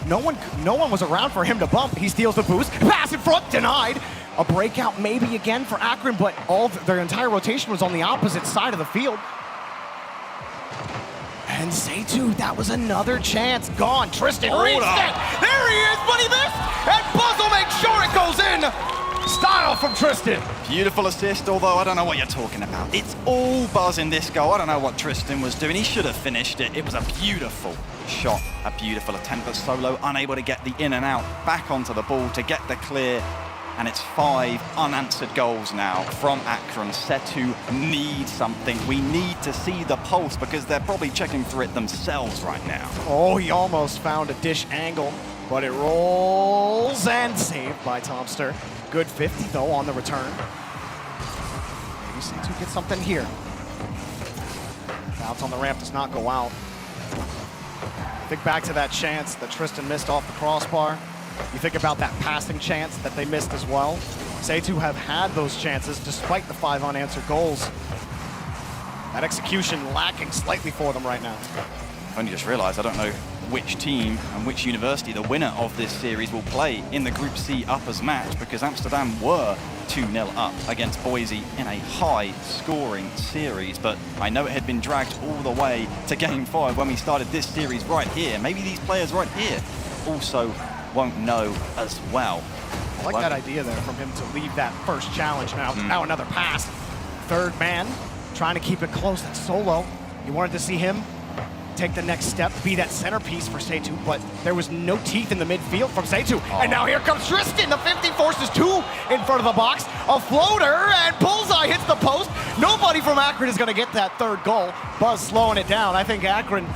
No one was around for him to bump. He steals the boost. Pass in front, denied. A breakout maybe again for Akron, but their entire rotation was on the opposite side of the field. And Setu, that was another chance. Gone. Tristan reset. There he is, but he missed. And Buzz will make sure it goes in. Style from Tristan.
Beautiful assist, although I don't know what you're talking about. It's all Buzz in this goal. I don't know what Tristan was doing. He should have finished it. It was a beautiful shot, a beautiful attempt, but Solo unable to get the in and out back onto the ball to get the clear. And it's 5 unanswered goals now from Akron. Setu needs something. We need to see the pulse because they're probably checking through it themselves right now.
Oh, he almost found a dish angle, but it rolls and saved by Tomster. Good 50 though on the return. Maybe Setu gets something here. Bounce on the ramp does not go out. Think back to that chance that Tristan missed off the crossbar. You think about that passing chance that they missed as well. Setu have had those chances despite the 5 unanswered goals. That execution lacking slightly for them right now.
I've only just realized I don't know which team and which university the winner of this series will play in the Group C uppers match, because Amsterdam were 2-0 up against Boise in a high-scoring series, but I know it had been dragged all the way to Game 5 when we started this series right here. Maybe these players right here also won't know as well.
I like that idea there from him to leave that first challenge. Now another pass. Third man, trying to keep it close. That's Solo. You wanted to see him take the next step, be that centerpiece for Seitu, but there was no teeth in the midfield from Seitu. And now here comes Tristan. The 50 forces 2 in front of the box. A floater, and Bullseye hits the post. Nobody from Akron is going to get that third goal. Buzz slowing it down. I think Akron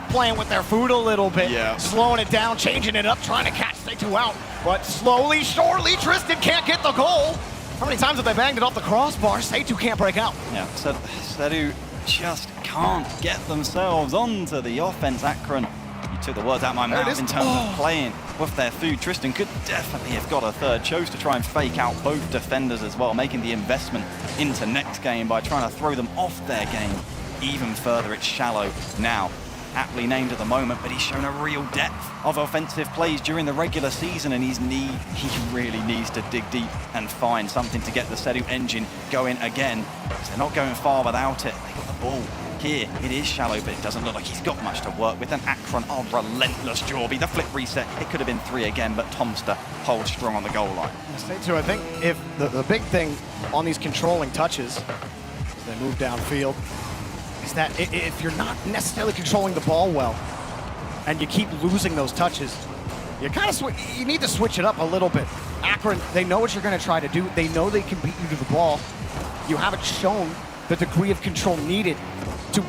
playing with their food a little bit, slowing it down, changing it up, trying to catch Seitu out. But slowly, surely, Tristan can't get the goal. How many times have they banged it off the crossbar? Seitu can't break out.
Yeah, so Seitu just can't get themselves onto the offense. Akron, you took the words out of my mouth in terms of playing with their food. Tristan could definitely have got a third. Chose to try and fake out both defenders as well, making the investment into next game by trying to throw them off their game even further. It's shallow now. Aptly named at the moment, but he's shown a real depth of offensive plays during the regular season, and he really needs to dig deep and find something to get the Seitu engine going again. They're not going far without it. They got the ball here. It is shallow, but it doesn't look like he's got much to work with. And Akron are relentless. Jorby, the flip reset. It could have been 3 again, but Tomster holds strong on the goal line.
Seitu, I think if the big thing on these controlling touches, as they move downfield, is that if you're not necessarily controlling the ball well and you keep losing those touches, you need to switch it up a little bit. Akron, they know what you're going to try to do. They know they can beat you to the ball. You haven't shown the degree of control needed to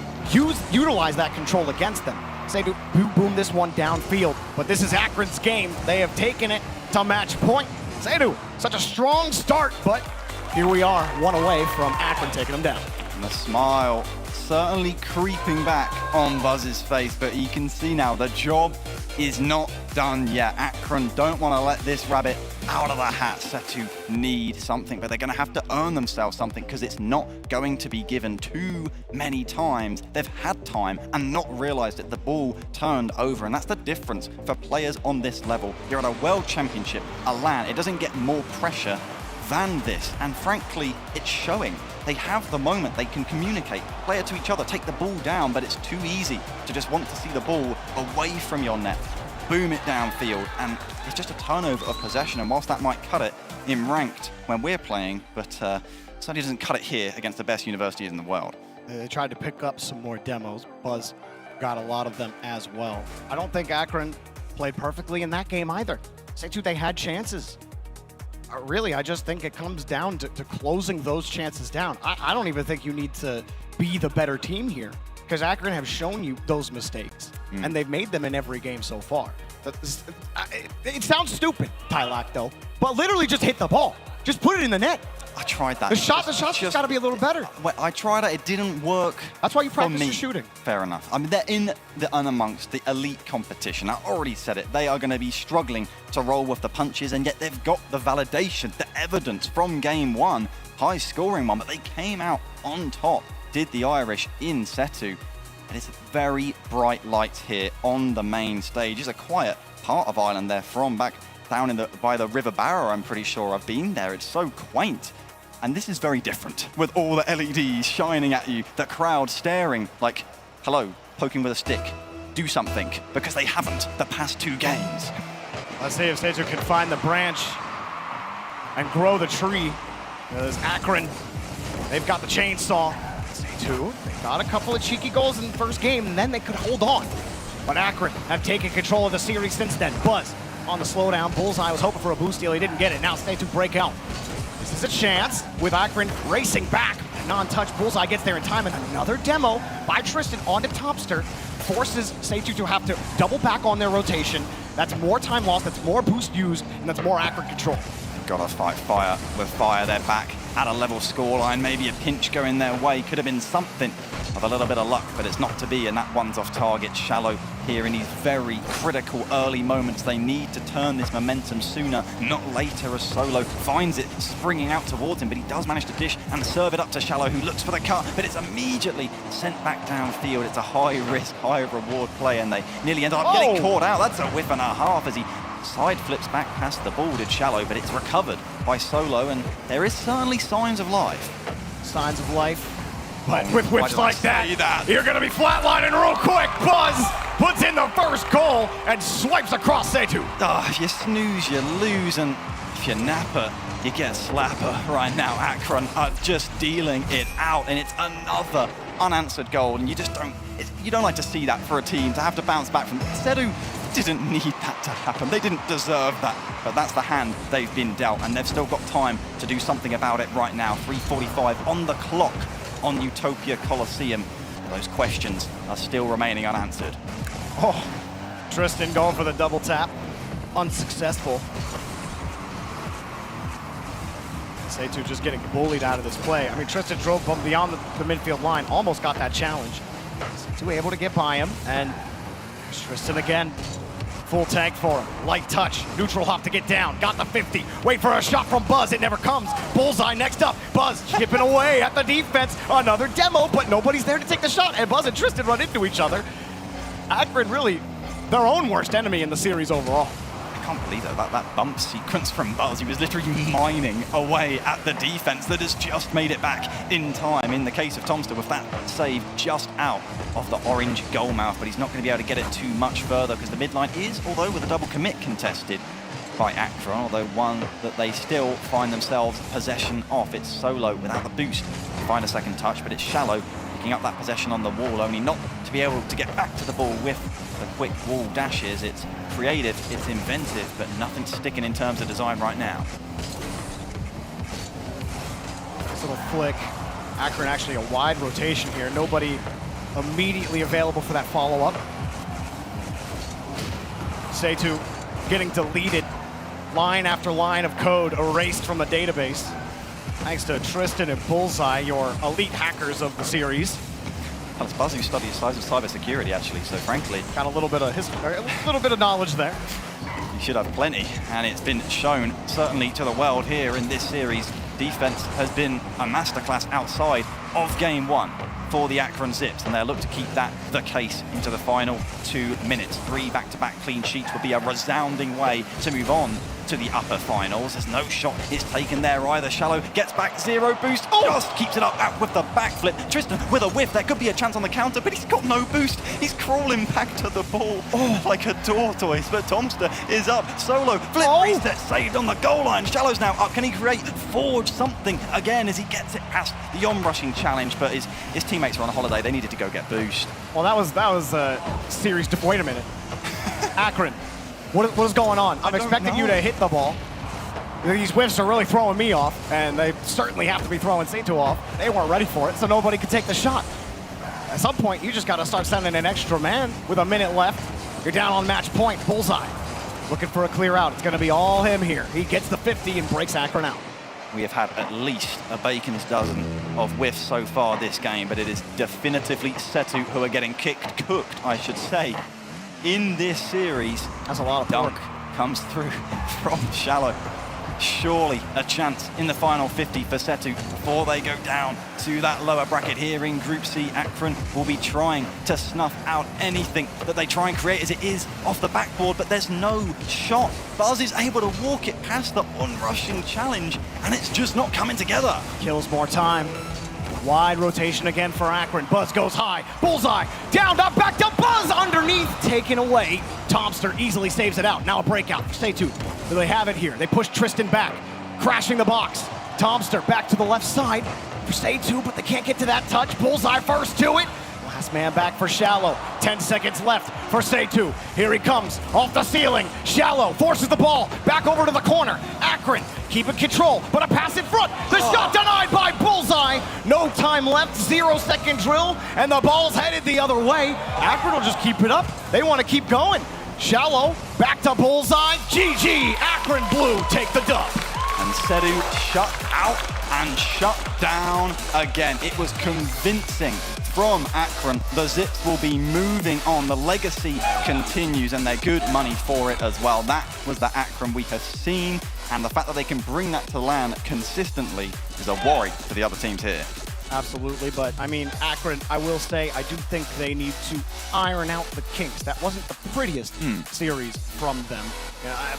utilize that control against them. Say to boom this one downfield, but this is Akron's game. They have taken it to match point. Seitu, such a strong start, but here we are, one away from Akron taking them down.
And the smile certainly creeping back on Buzz's face, but you can see now the job is not done yet. Akron don't want to let this rabbit out of the hat. Seitu need something, but they're going to have to earn themselves something, because it's not going to be given too many times. They've had time and not realized it. The ball turned over, and that's the difference for players on this level. You're at a World Championship, a LAN. It doesn't get more pressure than this, and frankly, it's showing. They have the moment, they can communicate, play it to each other, take the ball down, but it's too easy to just want to see the ball away from your net, boom it downfield, and it's just a turnover of possession. And whilst that might cut it in ranked when we're playing, but certainly doesn't cut it here against the best universities in the world.
They tried to pick up some more demos. Buzz got a lot of them as well. I don't think Akron played perfectly in that game either. Seitu, they had chances. Really, I just think it comes down to closing those chances down. I don't even think you need to be the better team here, because Akron have shown you those mistakes, and they've made them in every game so far. It sounds stupid, Tylak, though, but literally just hit the ball. Just put it in the net.
I tried that.
The shots just got to be a little better.
I tried it. It didn't work.
That's why you practice your shooting.
Fair enough. I mean, they're in amongst the elite competition. I already said it. They are going to be struggling to roll with the punches, and yet they've got the validation, the evidence from game 1, high-scoring one, but they came out on top, did the Irish in Seitu. And it's very bright lights here on the main stage. It's a quiet part of Ireland they're from, back down by the River Barrow, I'm pretty sure. I've been there. It's so quaint. And this is very different, with all the LEDs shining at you, the crowd staring like, hello, poking with a stick. Do something, because they haven't the past 2 games.
Let's see if Seitu can find the branch and grow the tree. There's Akron. They've got the chainsaw. Seitu, they got a couple of cheeky goals in the first game, and then they could hold on. But Akron have taken control of the series since then. Buzz on the slowdown. Bullseye was hoping for a boost steal. He didn't get it. Now Seitu break out. This is a chance with Akron racing back. Non-touch. Bullseye gets there in time, and another demo by Tristan onto Topster forces Seitu to have to double back on their rotation. That's more time lost, that's more boost used, and that's more Akron control.
Gotta fight fire with fire. They're back at a level scoreline. Maybe a pinch going their way. Could have been something of a little bit of luck, but it's not to be, and that one's off target. Shallow here in these very critical early moments. They need to turn this momentum sooner, not later, as Solo finds it springing out towards him, but he does manage to dish and serve it up to Shallow, who looks for the cut, but it's immediately sent back downfield. It's a high-risk, high-reward play, and they nearly end up getting caught out. That's a whiff and a half as he side flips back past the ball, did Shallow, but it's recovered by Solo, and there is certainly signs of life.
Signs of life. But with whips
Why
like
did I say
that, you're going to be flatlining real quick. Buzz puts in the first goal and swipes across Seitu.
If you snooze, you lose, and if you napper, you get slapper. Right now, Akron are just dealing it out, and it's another unanswered goal, and you just don't like to see that for a team, to have to bounce back from. Sedu didn't need that to happen. They didn't deserve that, but that's the hand they've been dealt, and they've still got time to do something about it right now. 3:45 on the clock on Utopia Coliseum. Those questions are still remaining unanswered.
Oh, Tristan going for the double tap. Unsuccessful. Seitu just getting bullied out of this play. I mean, Tristan drove beyond the midfield line, almost got that challenge. Seitu able to get by him, and Tristan again. Full tank for him. Light touch. Neutral hop to get down. Got the 50. Wait for a shot from Buzz. It never comes. Bullseye next up. Buzz chipping away at the defense. Another demo, but nobody's there to take the shot. And Buzz and Tristan run into each other. Akron really their own worst enemy in the series overall.
I can't believe that bump sequence from Buzz. He was literally mining away at the defense that has just made it back in time. In the case of Tomster, with that save just out of the orange goal mouth, but he's not going to be able to get it too much further because the midline is, although with a double commit contested by Akron, although one that they still find themselves possession of. It's Solo without the boost to find a second touch, but it's Shallow picking up that possession on the wall, only not to be able to get back to the ball with the quick wall dashes. It's creative, it's inventive, but nothing's sticking in terms of design right now.
This little flick. Akron actually a wide rotation here. Nobody immediately available for that follow-up. Seitu getting deleted. Line after line of code erased from the database. Thanks to Tristan and Bullseye, your elite hackers of the series.
Well, it's Buzz who studies cybersecurity, actually, so frankly...
Got a little bit of history, a little bit of knowledge there.
You should have plenty, and it's been shown, certainly to the world here in this series. Defense has been a masterclass outside of game one for the Akron Zips, and they'll look to keep that the case into the final 2 minutes. 3 back-to-back clean sheets would be a resounding way to move on to the upper finals. There's no shot is taken there either. Shallow gets back, 0 boost, just keeps it up out with the backflip. Tristan with a whiff, there could be a chance on the counter, but he's got no boost. He's crawling back to the ball like a tortoise, but Tomster is up. Solo, flip, reset, saved on the goal line. Shallow's now up. Can he forge something again as he gets it past the on-rushing challenge, but his teammates are on a holiday. They needed to go get boost.
Well, that was a series. Wait a minute. Akron. What is going on? I'm expecting you to hit the ball. These whiffs are really throwing me off, and they certainly have to be throwing Seitu off. They weren't ready for it, so nobody could take the shot. At some point, you just got to start sending an extra man with a minute left. You're down on match point. Bullseye looking for a clear out. It's going to be all him here. He gets the 50 and breaks Akron out.
We have had at least a bacon's dozen of whiffs so far this game, but it is definitively Seitu who are getting cooked, I should say, in this series.
That's a lot of
dunk comes through from Shallow. Surely a chance in the final 50 for Seitu before they go down to that lower bracket here in Group C. Akron will be trying to snuff out anything that they try and create as it is off the backboard, but there's no shot. Buzz is able to walk it past the on-rushing challenge, and it's just not coming together.
Kills more time. Wide rotation again for Akron. Buzz goes high. Bullseye down, up, back to Buzz underneath. Taken away. Tomster easily saves it out. Now a breakout for Seitu. Do they have it here? They push Tristan back. Crashing the box. Tomster back to the left side for Seitu, but they can't get to that touch. Bullseye first to it. Last man back for Shallow. 10 seconds left for Seitu. Here he comes off the ceiling. Shallow forces the ball back over to the corner. Akron keeping control, but a pass in front. The shot denied by Bullseye. No time left, 0-second drill, and the ball's headed the other way. Akron will just keep it up. They want to keep going. Shallow back to Bullseye. GG, Akron Blue take the dub.
And Seitu shut out and shut down again. It was convincing from Akron. The Zips will be moving on. The legacy continues, and they're good money for it as well. That was the Akron we have seen, and the fact that they can bring that to LAN consistently is a worry for the other teams here.
Absolutely, but I mean, Akron, I will say, I do think they need to iron out the kinks. That wasn't the prettiest series from them,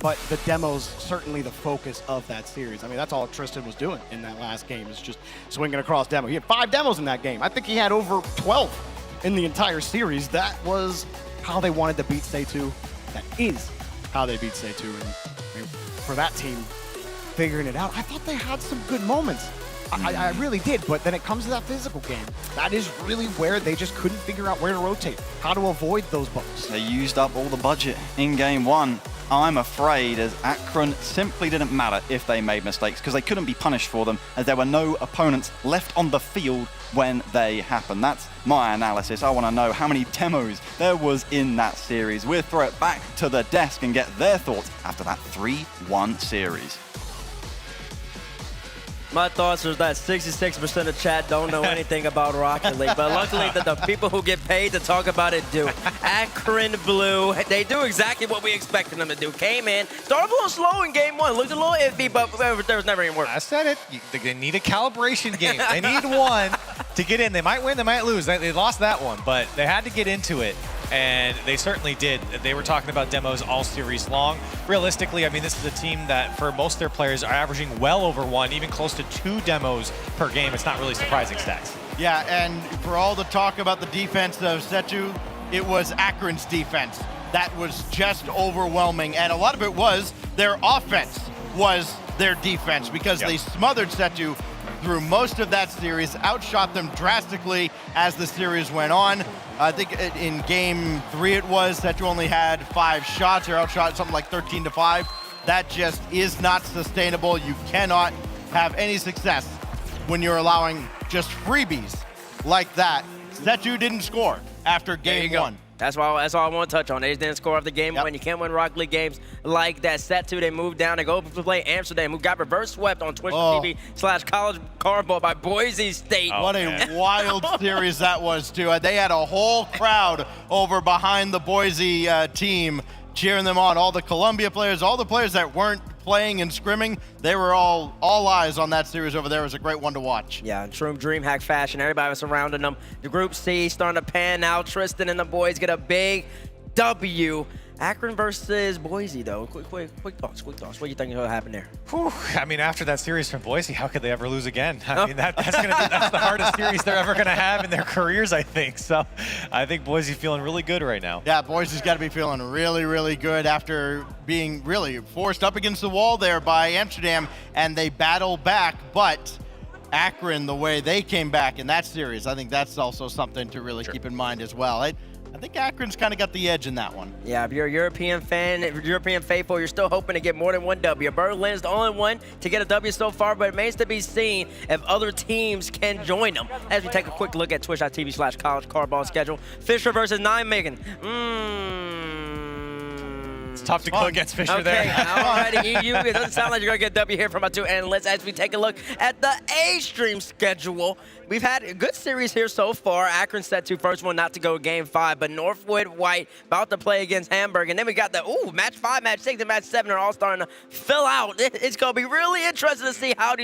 but the demo's certainly the focus of that series. I mean, that's all Tristan was doing in that last game, is just swinging across demo. He had 5 demos in that game. I think he had over 12 in the entire series. That was how they wanted to beat Stay2. That is how they beat Stay2. And I mean, for that team, figuring it out, I thought they had some good moments. I really did, but then it comes to that physical game. That is really where they just couldn't figure out where to rotate, how to avoid those bumps.
They used up all the budget in game 1. I'm afraid, as Akron simply didn't matter if they made mistakes, because they couldn't be punished for them, as there were no opponents left on the field when they happened. That's my analysis. I want to know how many demos there was in that series. We'll throw it back to the desk and get their thoughts after that 3-1 series.
My thoughts are that 66% of chat don't know anything about Rocket League, but luckily the people who get paid to talk about it do. Akron Blue, they do exactly what we expected them to do. Came in, started a little slow in game 1, looked a little iffy, but there was never any work.
I said it. They need a calibration game. They need one to get in. They might win, they might lose. They lost that one, but they had to get into it. And they certainly did. They were talking about demos all series long. Realistically, I mean, this is a team that, for most of their players, are averaging well over 1, even close to 2 demos per game. It's not really surprising stats.
Yeah, and for all the talk about the defense of Setu, it was Akron's defense that was just overwhelming. And a lot of it was their offense was their defense, because they smothered Setu through most of that series, outshot them drastically as the series went on. I think in game 3 it was, Setu only had 5 shots, or outshot something like 13-5. That just is not sustainable. You cannot have any success when you're allowing just freebies like that. Setu didn't score after game 1.
That's all I want to touch on. They just didn't score after game 1. You can't win Rocket League games like that. Set 2, they moved down. They go to play Amsterdam, who got reverse swept on Twitch TV/College Cardball by Boise State.
What a wild series that was, too. They had a whole crowd over behind the Boise team cheering them on. All the Columbia players, all the players that weren't playing and scrimming, they were all eyes on that series over there. It was a great one to watch.
Yeah, in true DreamHack fashion, everybody was surrounding them. The Group C starting to pan out. Tristan and the boys get a big W. Akron versus Boise, though. Quick thoughts. What do you think will happen there?
Whew. I mean, after that series from Boise, how could they ever lose again? I mean, that's the hardest series they're ever going to have in their careers, I think. So I think Boise feeling really good right now.
Yeah, Boise's got to be feeling really, really good after being really forced up against the wall there by Amsterdam, and they battle back. But Akron, the way they came back in that series, I think that's also something to really keep in mind as well. I think Akron's kind of got the edge in that one.
Yeah, if you're a European fan, if you're European faithful, you're still hoping to get more than 1 W. Berlin's the only one to get a W so far, but it remains to be seen if other teams can join them. As we take a quick look at twitch.tv/College Cardball schedule. Fisher versus Nijmegen.
It's tough to go against Fisher there.
Alrighty, it doesn't sound like you're going to get a W here from our 2 analysts. As we take a look at the A-Stream schedule, we've had a good series here so far. Akron set 2, first one not to go game 5, but Northwood White about to play against Hamburg. And then we got the, match 5, match 6, and match 7 are all starting to fill out. It's going to be really interesting to see how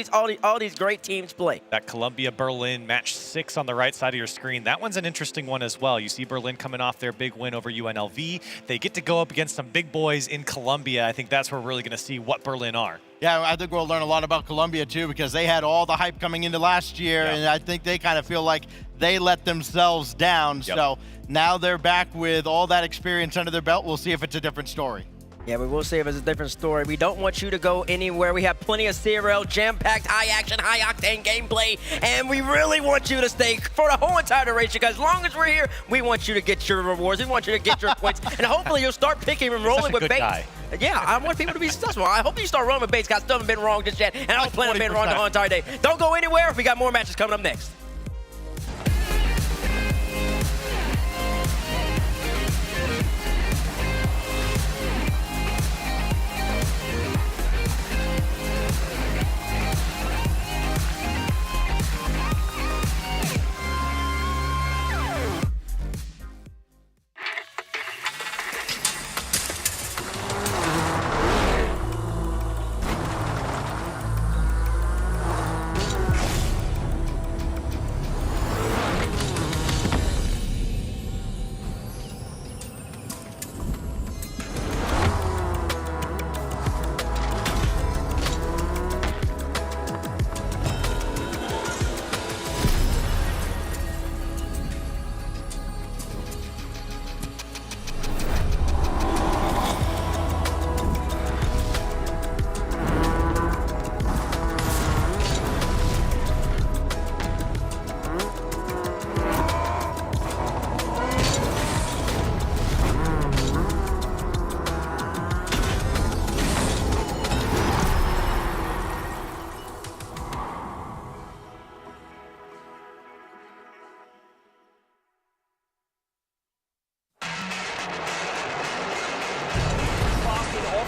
all these great teams play.
That Columbia-Berlin match 6 on the right side of your screen, that one's an interesting one as well. You see Berlin coming off their big win over UNLV. They get to go up against some big boys in Columbia. I think that's where we're really going to see what Berlin are.
Yeah, I think we'll learn a lot about Columbia, too, because they had all the hype coming into last year, and I think they kind of feel like they let themselves down. So now they're back with all that experience under their belt. We'll see if it's a different story.
Yeah, we will see if it's a different story. We don't want you to go anywhere. We have plenty of CRL, jam-packed, high-action, high-octane gameplay, and we really want you to stay for the whole entire duration, because as long as we're here, we want you to get your rewards. We want you to get your points, and hopefully you'll start picking and rolling with baits. Yeah, I want people to be successful. I hope you start rolling with baits, because I still haven't been wrong just yet, and I don't plan on being wrong the whole entire day. Don't go anywhere. We got more matches coming up next.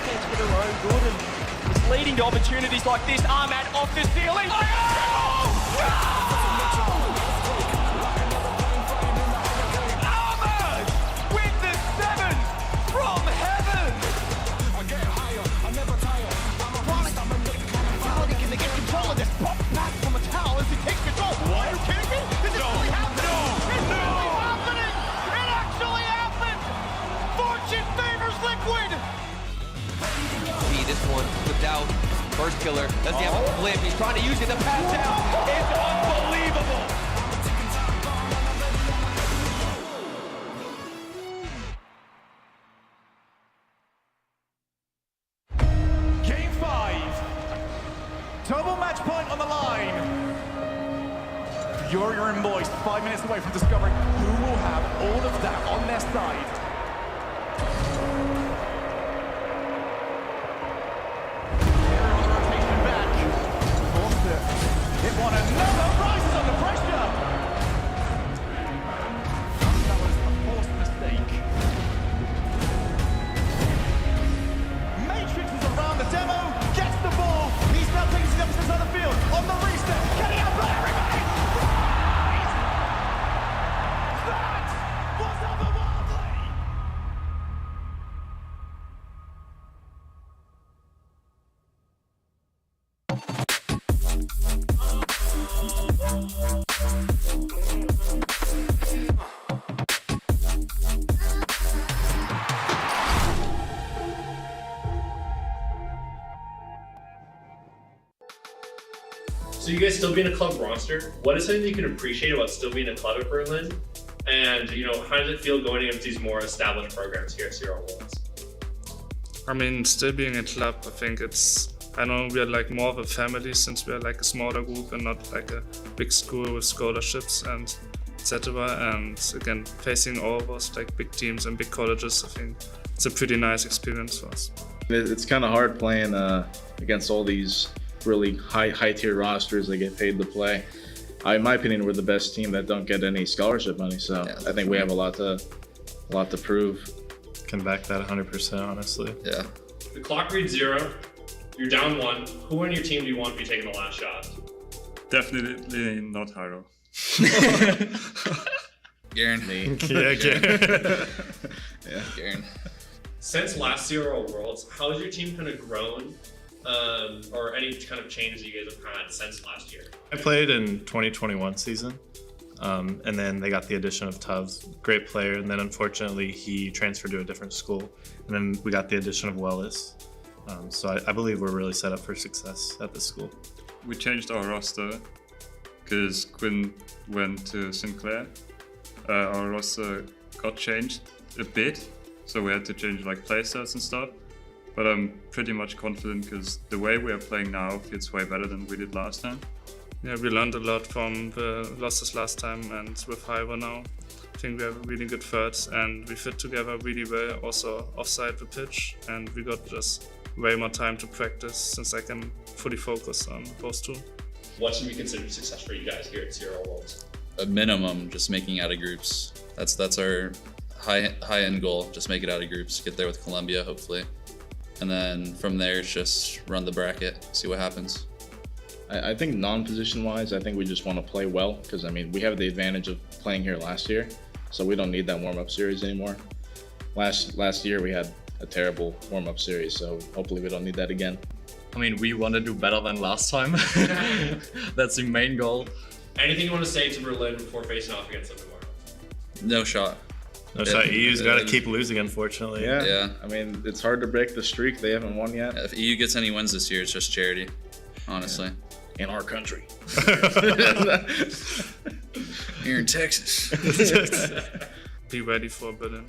chance for their own good, and it's leading to opportunities like this. Ahmad off the ceiling. Ahmad with the 7 from heaven. I get higher, I never tire. I'm a chronic, I'm a mentality. Can they get control of this? Pop back from a towel as he takes control. What? Are you kidding me? This is really happening. It's really happening. It actually happened. Fortune favors Liquid.
See this one without first killer. Does he have a flip? He's trying to use it. The pass down. It's unbelievable.
Game 5. Double match point on the line. Furior and Moist 5 minutes away from discovering who will have all of that on their side. It won another rises under pressure. That was a forced mistake. Matrix is around the demo, gets the ball. He's now taking his emphasis on the field. On the reset, can he outplay everybody? That was otherworldly.
So you guys still being a club roster, what is something that you can appreciate about still being a club at Berlin? And how does it feel going against these more established programs here at CRL Worlds?
I mean, still being a club, I think I know we are like more of a family since we are like a smaller group and not like a big school with scholarships and etc. And again, facing all of us like big teams and big colleges, I think it's a pretty nice experience for us.
It's kind of hard playing against all these really high tier rosters that get paid to play. In my opinion, we're the best team that don't get any scholarship money, so I think we have a lot to prove.
Can back that 100%, honestly.
Yeah.
The clock reads 0. You're down 1. Who on your team do you want to be taking the last shot?
Definitely not Haro.
Garen.
Yeah, Garen.
Yeah, Garen.
Since last CRL Worlds, how has your team kind of grown? Or any kind of changes you guys have had since last year?
I played in 2021 season, and then they got the addition of Tuvs, great player, and then unfortunately he transferred to a different school, and then we got the addition of Wellis. So I believe we're really set up for success at this school.
We changed our roster because Quinn went to Sinclair. Our roster got changed a bit, so we had to change like playstyles and stuff. But I'm pretty much confident because the way we are playing now feels way better than we did last time. Yeah, we learned a lot from the losses last time, and with Hyro now, I think we have a really good thirds and we fit together really well, also offside the pitch, and we got just way more time to practice since I can fully focus on those two.
What should we consider success for you guys here at CRL Worlds?
A minimum, just making out of groups. That's our high end goal. Just make it out of groups. Get there with Columbia, hopefully, and then from there, it's just run the bracket, see what happens.
I think non-position wise, I think we just want to play well because we have the advantage of playing here last year, so we don't need that warm-up series anymore. Last year we had a terrible warm-up series, so hopefully we don't need that again.
I mean, we want to do better than last time. That's the main goal.
Anything you want to say to Berlin before facing off against them tomorrow?
No shot.
No shot. EU's got to keep losing, unfortunately.
Yeah. It's hard to break the streak. They haven't won yet.
If EU gets any wins this year, it's just charity, honestly.
In our country.
Here in Texas.
Be ready for Berlin.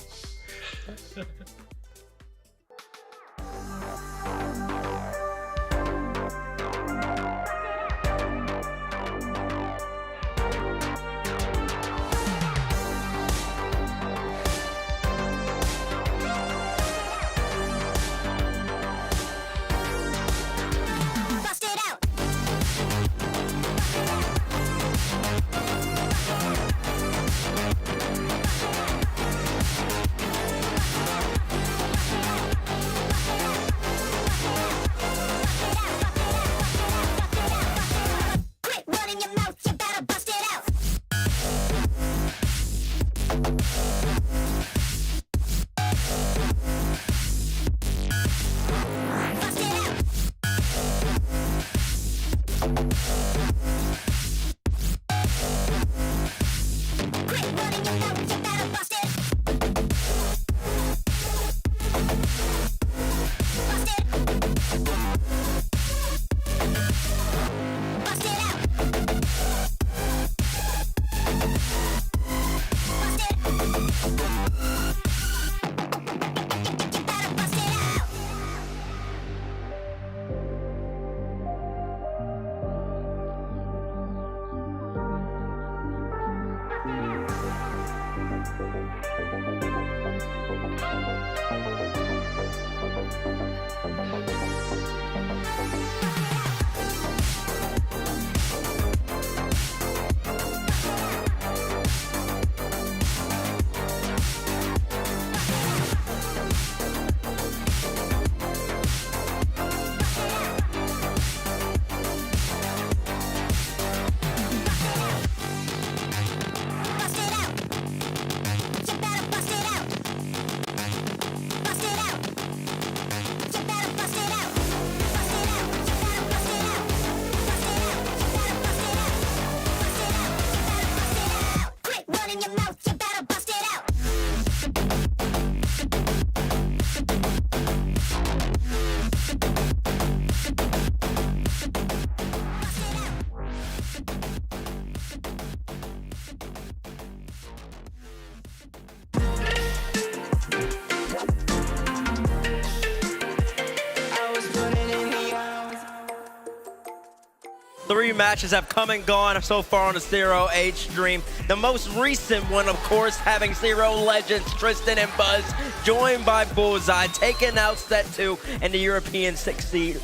3 matches have come and gone so far on the CRL stream. The most recent one, of course, having CRL legends Tristan and Buzz, joined by Bullseye, taking out set 2 and the European 6 seed.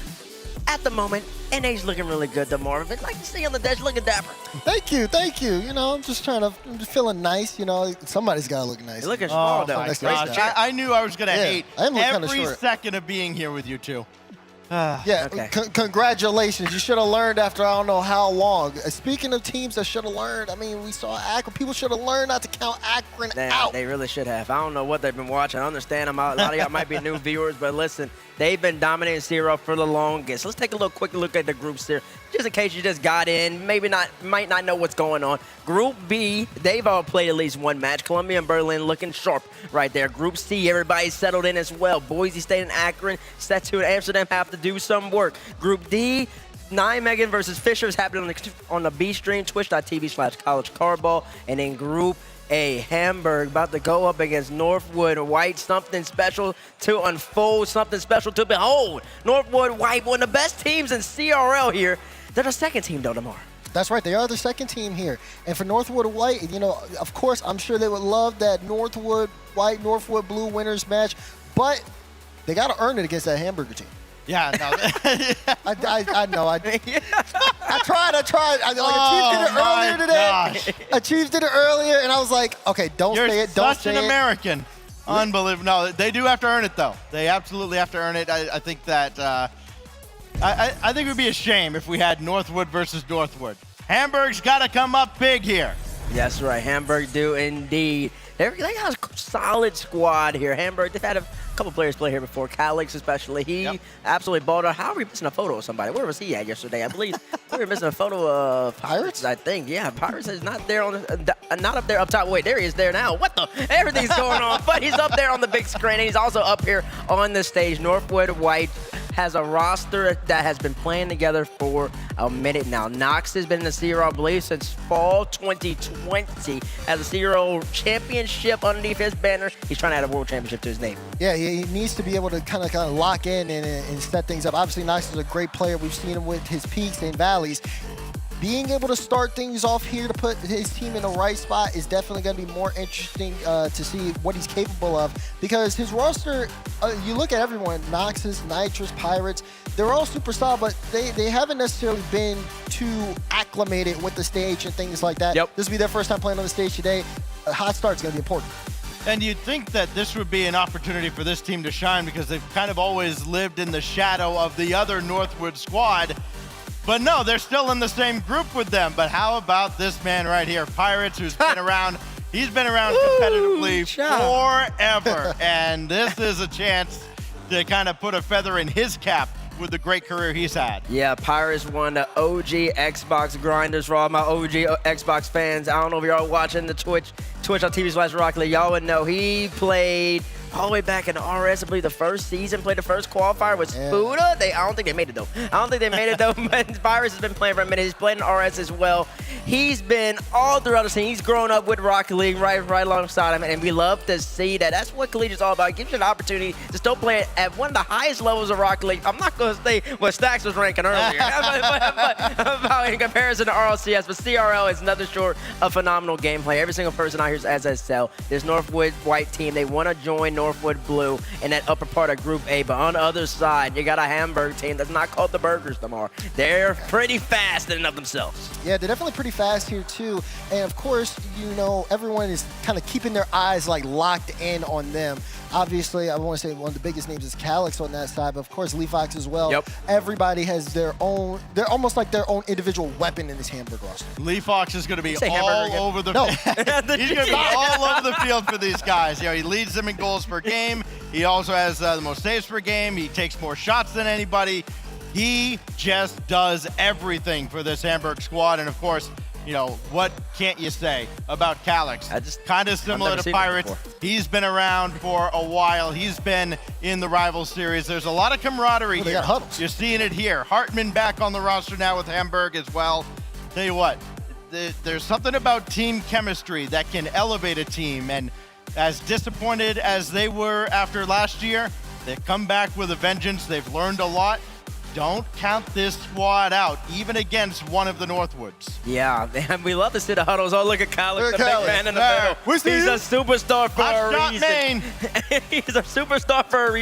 At the moment, NA's looking really good, DeMarvin. Like you see on the dash, looking dapper.
Thank you, thank you. You know, I'm just feeling nice. You know, somebody's got to look nice.
You're looking small, though.
I knew I was going to hate every
short.
second of being here with you two.
Yeah,
okay.
Congratulations. You should have learned after I don't know how long. Speaking of teams that should have learned, I mean, we saw Akron. People should have learned not to count Akron out.
They really should have. I don't know what they've been watching. I understand a lot of y'all might be new viewers, but listen, they've been dominating CRL for the longest. Let's take a quick look at the groups here, just in case you just got in, might not know what's going on. Group B, they've all played at least 1 match. Columbia and Berlin looking sharp right there. Group C, everybody's settled in as well. Boise State and Akron, set 2 and Amsterdam have to do some work. Group D, Nijmegen versus Fisher is happening on the B stream, twitch.tv/College Cardball. And then Group A, Hamburg about to go up against Northwood White. Something special to unfold, something special to behold. Northwood White, one of the best teams in CRL here. They're the second team, though, tomorrow.
That's right. They are the second team here. And for Northwood White, you know, of course, I'm sure they would love that Northwood White, Northwood Blue winners match, but they got to earn it against that Hamburger team.
Yeah, no.
I know. I tried. Achieved did it earlier today. Achieved did it earlier, and I was like, okay, don't say it. Don't say it.
You're such an American. Unbelievable. No, they do have to earn it, though. They absolutely have to earn it. I think that I think it would be a shame if we had Northwood versus Northwood. Hamburg's got to come up big here.
That's right. Hamburg do indeed. They got a solid squad here. Hamburg, they've had a couple players play here before. Calix especially. He absolutely balled out. How are we missing a photo of somebody? Where was he at yesterday? I believe we were missing a photo of Pirates, I think. Yeah, Pirates is not there not up there up top. Wait, there he is there now. What the? Everything's going on. But he's up there on the big screen. And he's also up here on the stage. Northwood White has a roster that has been playing together for a minute now. Knox has been in the CRL, I believe, since fall 2020. Has a CRL championship underneath his banner. He's trying to add a world championship to his name.
Yeah, he needs to be able to kind of lock in and set things up. Obviously, Knox is a great player. We've seen him with his peaks and valleys. Being able to start things off here to put his team in the right spot is definitely going to be more interesting to see what he's capable of, because his roster, you look at everyone, Noxus, Nitrous, Pirates, they're all super solid, but they haven't necessarily been too acclimated with the stage and things like that.
Yep.
This will be their first time playing on the stage today. A hot start's going to be important.
And you'd think that this would be an opportunity for this team to shine, because they've kind of always lived in the shadow of the other Northwood squad. But no, they're still in the same group with them. But how about this man right here, Pirates, who's been around, he's been around competitively forever. And this is a chance to kind of put a feather in his cap with the great career he's had.
Yeah, Pirates won the OG Xbox grinders for all my OG Xbox fans. I don't know if y'all watching the twitch.tv/Rocket League. Y'all would know he played all the way back in the RS, I believe the first season, played the first qualifier with Spuda. I don't think they made it though. But Pirates has been playing for a minute. He's played in RS as well. He's been all throughout the scene. He's grown up with Rocket League right alongside him, and we love to see that. That's what Collegiate's all about. It gives you an opportunity to still play at one of the highest levels of Rocket League. I'm not going to say what Stacks was ranking earlier, but in comparison to RLCS, but CRL is nothing short of phenomenal gameplay. Every single person out here is SSL. This Northwood White team, they want to join Northwood Blue in that upper part of Group A, but on the other side, you got a Hamburg team that's not called the Burgers tomorrow. They're pretty fast in and of themselves.
Yeah, they're definitely pretty fast here too. And of course, you know, everyone is kind of keeping their eyes like locked in on them. Obviously, I want to say one of the biggest names is Calix on that side, but of course, Leafox as well.
Yep.
Everybody has their own, they're almost like their own individual weapon in this Hamburg roster.
Leafox is going to be all over the field. He's going to be all over the field for these guys. You know, he leads them in goals per game. He also has the most saves per game. He takes more shots than anybody. He just does everything for this Hamburg squad. And of course, you know, what can't you say about Calix? Kind of similar to Pirates. He's been around for a while. He's been in the rival series. There's a lot of camaraderie
they
here.
got huddles.
You're seeing it here. Hartman back on the roster now with Hamburg as well. Tell you what, there's something about team chemistry that can elevate a team. And as disappointed as they were after last year, they've come back with a vengeance. They've learned a lot. don't count this squad out, even against one of the Northwoods.
Yeah, man, we love to see the huddles. Oh, look at Kyle,
Look
the
at
big
Kyle.
man in the
There.
middle.
We see
He's
you.
a superstar for
Hot
a
shot,
reason.
Maine.
He's a superstar for a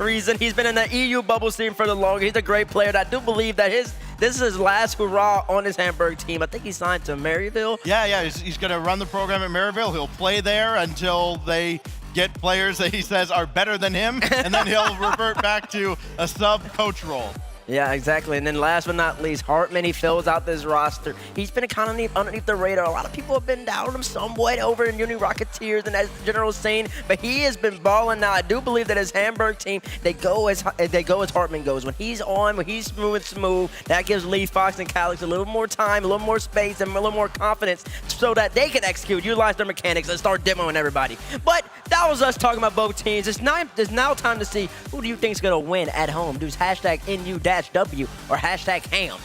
reason. He's been in the EU bubble scene for the longest. He's a great player. And I do believe that this is his last hurrah on his Hamburg team. I think he signed to Maryville.
Yeah, he's going to run the program at Maryville. He'll play there until they get players that he says are better than him, and then he'll revert back to a sub-coach role.
Yeah, exactly. And then last but not least, Hartman, he fills out this roster. He's been kind of underneath the radar. A lot of people have been down him somewhat over in Uni Rocketeers and as general scene, but he has been balling now. I do believe that his Hamburg team, they go as Hartman goes. When he's on, when he's smooth, that gives Lee Fox and Calix a little more time, a little more space, and a little more confidence so that they can execute, utilize their mechanics, and start demoing everybody. But that was us talking about both teams. It's now time to see who do you think is going to win at home. Do hashtag NU-W or hashtag ham.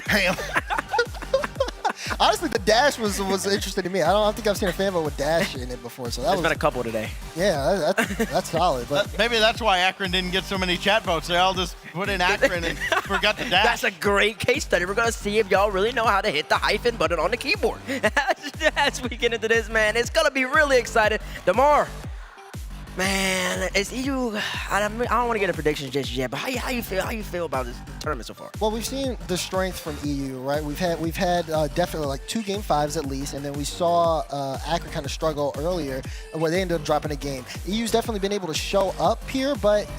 Ham. Honestly, the dash was interesting to me. I don't think I've seen a fan vote with dash in it before. So
There's been a couple today.
Yeah, that's solid. But
maybe that's why Akron didn't get so many chat votes. They all just put in Akron and forgot the dash.
That's a great case study. We're going to see if y'all really know how to hit the hyphen button on the keyboard. As we get into this, man, it's going to be really exciting. DeMar, man, it's EU. I don't want to get a prediction just yet, but how you feel about this tournament so far?
Well, we've seen the strength from EU, right? We've had definitely like 2 Game 5s at least, and then we saw Akron kind of struggle earlier where they ended up dropping a game. EU's definitely been able to show up here, but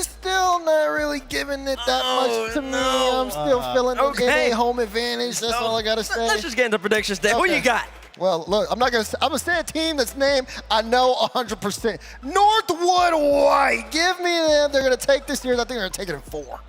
still not really giving it that much to me. I'm still feeling the home advantage. That's all I got to say.
Let's just get into predictions then. Who you got?
Well, look, I'm gonna say a team that's named I know 100%. Northwood White. Give me them. They're gonna take this series. I think they're gonna take it in 4.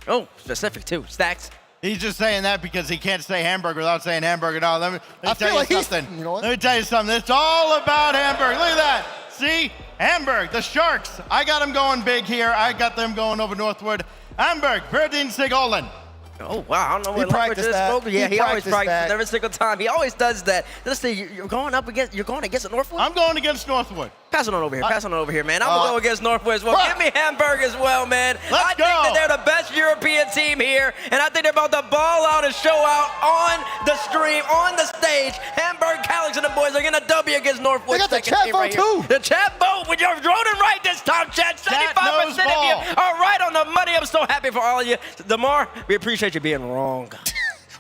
Oh, specific too. Stacks.
He's just saying that because he can't say Hamburg without saying Hamburg at all. Let me tell you something.
You know what?
Let me tell you something. It's all about Hamburg. Look at that. See? Hamburg, the Sharks. I got them going big here. I got them going over Northwood. Hamburg, Berdin Sigolen.
Oh, wow. I don't know
He
what language
practiced
this
that.
spoke. Yeah, he always
practiced
practices
that.
every single time. He always does that. Let's see, you're going against Northwood?
I'm going against Northwood.
Pass it on over here. Man. I'm going to go against Northwood as well. Give me Hamburg as well, man. I think that they're the best European team here, and I think they're about to ball out and show out on the stream, on the stage. Hamburg, Calix, and the boys are getting a W against Northwood.
They got the chat vote, too.
The chat vote, when you're voting right this time, chat. 75% of you are right on the money. I'm so happy for all of you. DeMar, we appreciate you being wrong.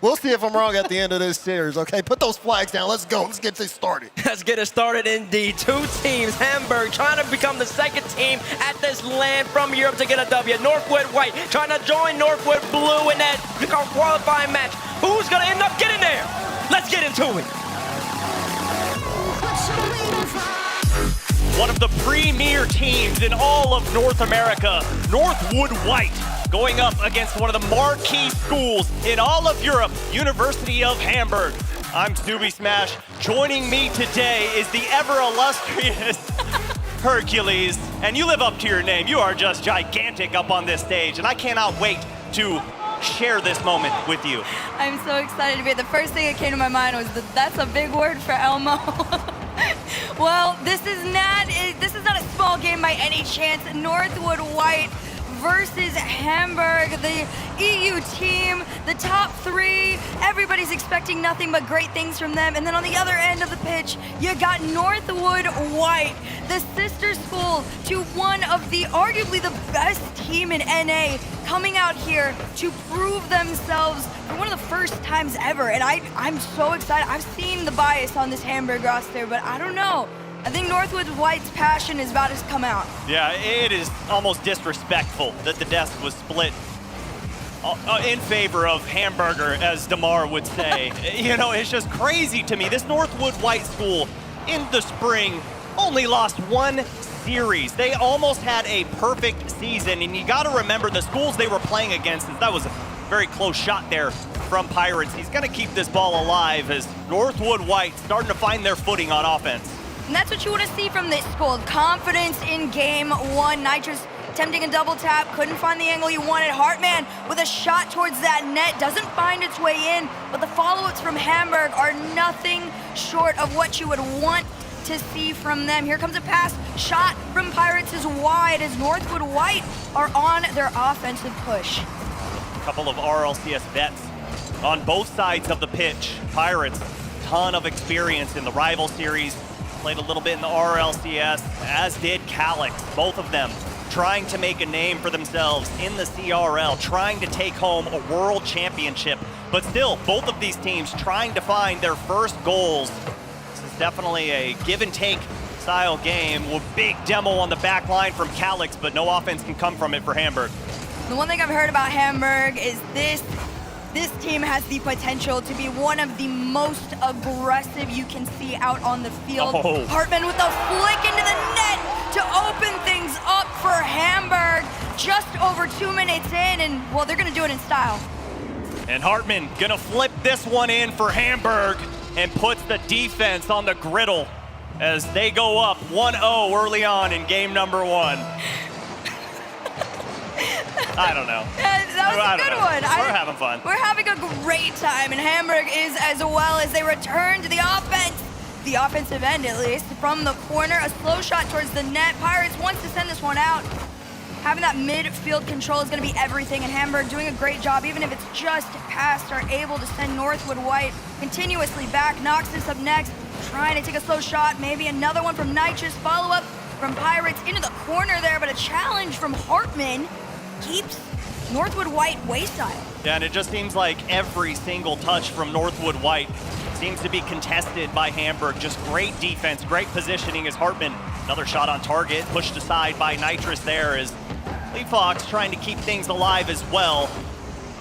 We'll see if I'm wrong at the end of this series, okay? Put those flags down. Let's go. Let's get this started.
Let's get it started indeed. 2 teams, Hamburg trying to become the second team at this land from Europe to get a W. Northwood White trying to join Northwood Blue in that qualifying match. Who's going to end up getting there? Let's get into it.
One of the premier teams in all of North America, Northwood White, going up against one of the marquee schools in all of Europe, University of Hamburg. I'm Zuby Smash. Joining me today is the ever illustrious Hercules, and you live up to your name. You are just gigantic up on this stage, and I cannot wait to share this moment with you.
I'm so excited to be here. The first thing that came to my mind was that's a big word for Elmo. Well, this is not a small game by any chance. Northwood White versus Hamburg, the EU team, the top 3. Everybody's expecting nothing but great things from them. And then on the other end of the pitch, you got Northwood White, the sister school to one of arguably the best team in NA, coming out here to prove themselves for one of the first times ever. And I'm so excited. I've seen the bias on this Hamburg roster, but I don't know. I think Northwood White's passion is about to come out.
Yeah, it is almost disrespectful that the desk was split in favor of Hamburger, as DeMar would say. You know, it's just crazy to me. This Northwood White school in the spring only lost 1 series. They almost had a perfect season, and you got to remember the schools they were playing against. That was a very close shot there from Pirates. He's going to keep this ball alive as Northwood White starting to find their footing on offense.
And that's what you want to see from this school. Confidence in game 1. Nitrous attempting a double tap, couldn't find the angle he wanted. Hartman with a shot towards that net, doesn't find its way in, but the follow-ups from Hamburg are nothing short of what you would want to see from them. Here comes a pass. Shot from Pirates is wide as Northwood White are on their offensive push.
A couple of RLCS vets on both sides of the pitch. Pirates, ton of experience in the rival series, played a little bit in the RLCS, as did Calix. Both of them trying to make a name for themselves in the CRL, trying to take home a World Championship. But still, both of these teams trying to find their first goals. This is definitely a give and take style game with big demo on the back line from Calix, but no offense can come from it for Hamburg.
The one thing I've heard about Hamburg is this team has the potential to be one of the most aggressive you can see out on the field.
Oh.
Hartman with a flick into the net to open things up for Hamburg. Just over 2 minutes in, and well, they're gonna do it in style.
And Hartman gonna flip this one in for Hamburg and puts the defense on the griddle as they go up 1-0 early on in game number 1. I don't know.
That was a good one.
We're having fun.
We're having a great time, and Hamburg is as well as they return to the offense. The offensive end, at least, from the corner. A slow shot towards the net. Pirates wants to send this one out. Having that midfield control is going to be everything, and Hamburg doing a great job, even if it's just past, are able to send Northwood White continuously back. Noxus up next, trying to take a slow shot. Maybe another one from Nitrous. Follow-up from Pirates into the corner there, but a challenge from Hartman keeps Northwood White wayside.
Yeah, and it just seems like every single touch from Northwood White seems to be contested by Hamburg. Just great defense, great positioning as Hartman. Another shot on target, pushed aside by Nitrous there as Lee Fox trying to keep things alive as well.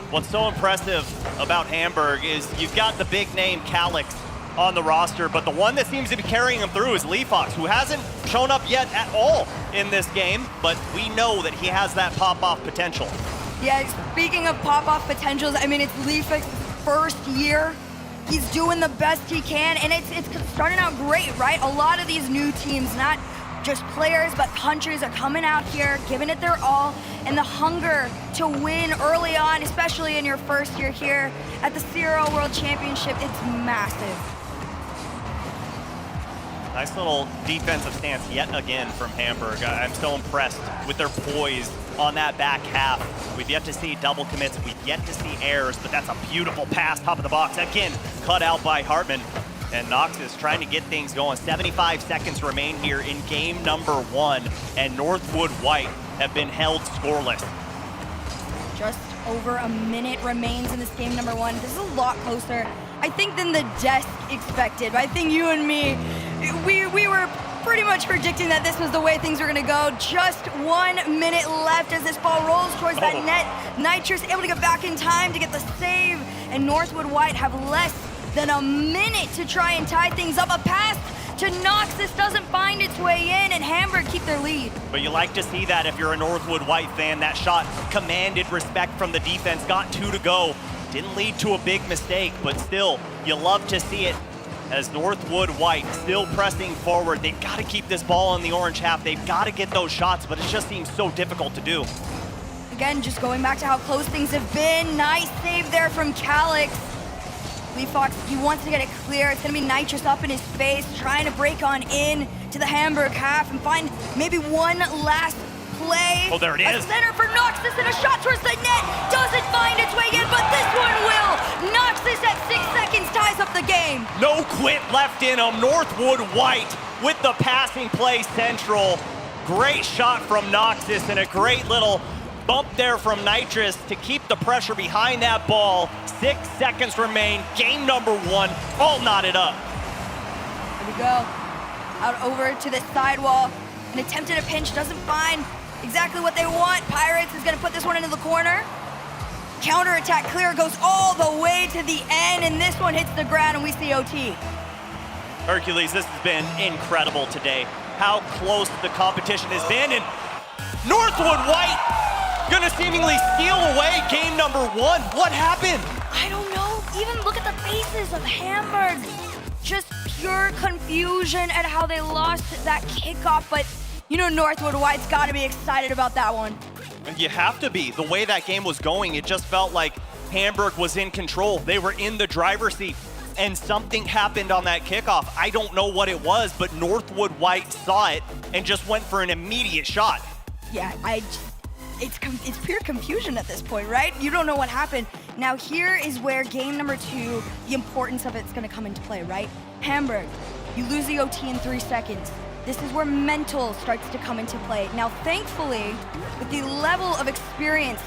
What's so impressive about Hamburg is you've got the big name Calix on the roster, but the one that seems to be carrying him through is Lee Fox, who hasn't shown up yet at all in this game, but we know that he has that pop-off potential.
Yeah, speaking of pop-off potentials, I mean, it's Lee Fox's first year. He's doing the best he can, and it's starting out great, right? A lot of these new teams, not just players, but countries are coming out here, giving it their all, and the hunger to win early on, especially in your first year here at the CRL World Championship, it's massive.
Nice little defensive stance yet again from Hamburg. I'm so impressed with their poise on that back half. We've yet to see double commits, we've yet to see errors, but that's a beautiful pass, top of the box. Again, cut out by Hartman. And Noxus trying to get things going. 75 seconds remain here in game number 1, and Northwood White have been held scoreless.
Just over a minute remains in this game number 1. This is a lot closer, I think, than the desk expected. I think you and me, we were pretty much predicting that this was the way things were gonna go. Just 1 minute left as this ball rolls towards that net. Nitrous able to get back in time to get the save, and Northwood White have less than a minute to try and tie things up. A pass to Noxus doesn't find its way in, and Hamburg keep their lead.
But you like to see that if you're a Northwood White fan. That shot commanded respect from the defense, got 2 to go. Didn't lead to a big mistake, but still, you love to see it as Northwood White still pressing forward. They've got to keep this ball in the orange half. They've got to get those shots, but it just seems so difficult to do.
Again, just going back to how close things have been. Nice save there from Calix. Lee Fox, he wants to get it clear. It's gonna be Nitrous up in his face, trying to break on in to the Hamburg half and find maybe one last play.
Oh, there it is.
A center for Noxus and a shot towards the net. Doesn't find its way in, but this one will. Noxus at 6 seconds ties up the game.
No quit left in him. Northwood White with the passing play central. Great shot from Noxus and a great little bump there from Nitrous to keep the pressure behind that ball. 6 seconds remain, game number 1, all knotted up.
Here we go. Out over to the sidewall. An attempt at a pinch, doesn't find exactly what they want. Pirates is gonna put this one into the corner. Counterattack clear goes all the way to the end, and this one hits the ground and we see OT.
Hercules, this has been incredible today. How close the competition has been, and Northwood White gonna seemingly steal away game number 1. What happened?
I don't know. Even look at the faces of Hamburg. Just pure confusion at how they lost that kickoff, but you know Northwood White's gotta be excited about that one.
You have to be. The way that game was going, it just felt like Hamburg was in control. They were in the driver's seat and something happened on that kickoff. I don't know what it was, but Northwood White saw it and just went for an immediate shot.
Yeah, it's pure confusion at this point, right? You don't know what happened. Now here is where game number 2, the importance of it's gonna come into play, right? Hamburg, you lose the OT in 3 seconds. This is where mental starts to come into play. Now, thankfully, with the level of experience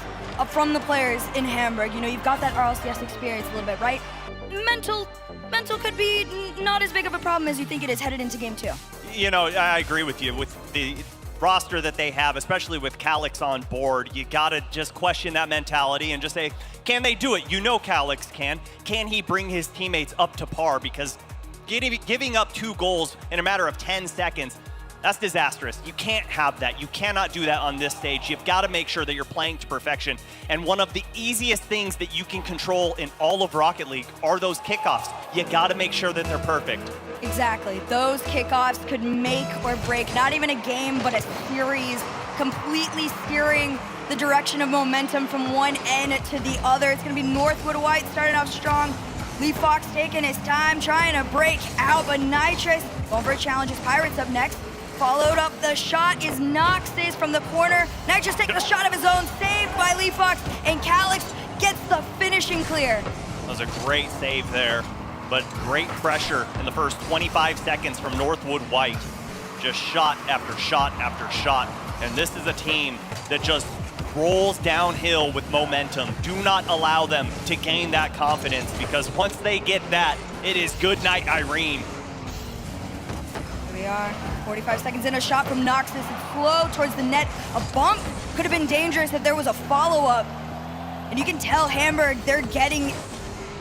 from the players in Hamburg, you know, you've got that RLCS experience a little bit, right? Mental could be not as big of a problem as you think it is headed into game 2.
You know, I agree with you. With the roster that they have, especially with Calix on board, you gotta just question that mentality and just say, can they do it? You know Calix can. Can he bring his teammates up to par? Because giving up 2 goals in a matter of 10 seconds, that's disastrous. You can't have that. You cannot do that on this stage. You've got to make sure that you're playing to perfection. And one of the easiest things that you can control in all of Rocket League are those kickoffs. You got to make sure that they're perfect.
Exactly. Those kickoffs could make or break not even a game, but a series, completely steering the direction of momentum from one end to the other. It's going to be Northwood White starting off strong. Lee Fox taking his time, trying to break out, but Nitrous going for a challenge. His Pirates up next. Followed up the shot is Nox's from the corner. Nitrous takes a shot of his own, saved by Lee Fox, and Calix gets the finishing clear.
That was a great save there, but great pressure in the first 25 seconds from Northwood White. Just shot after shot after shot. And this is a team that just rolls downhill with momentum. Do not allow them to gain that confidence, because once they get that, it is good night, Irene.
Here we are, 45 seconds in, a shot from Noxus. It's slow towards the net. A bump could have been dangerous if there was a follow-up. And you can tell Hamburg, they're getting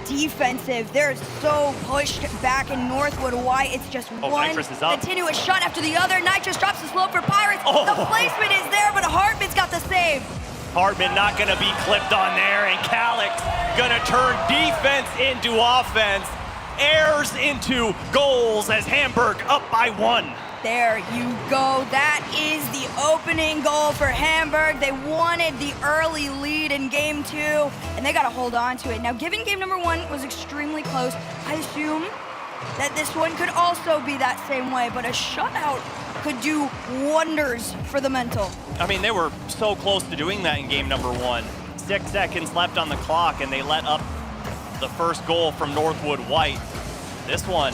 defensive. They're so pushed back in Northwood White. It's just one continuous shot after the other. Nitrous drops the slope for Pirates. The placement is there, but Hartman's got the save.
Hartman not gonna be clipped on there, and Calix gonna turn defense into offense. Airs into goals as Hamburg up by 1.
There you go. That is the opening goal for Hamburg. They wanted the early lead in game 2, and they got to hold on to it. Now, given game number 1 was extremely close, I assume that this one could also be that same way, but a shutout could do wonders for the mental.
I mean, they were so close to doing that in game number 1. 6 seconds left on the clock, and they let up the first goal from Northwood White. This one,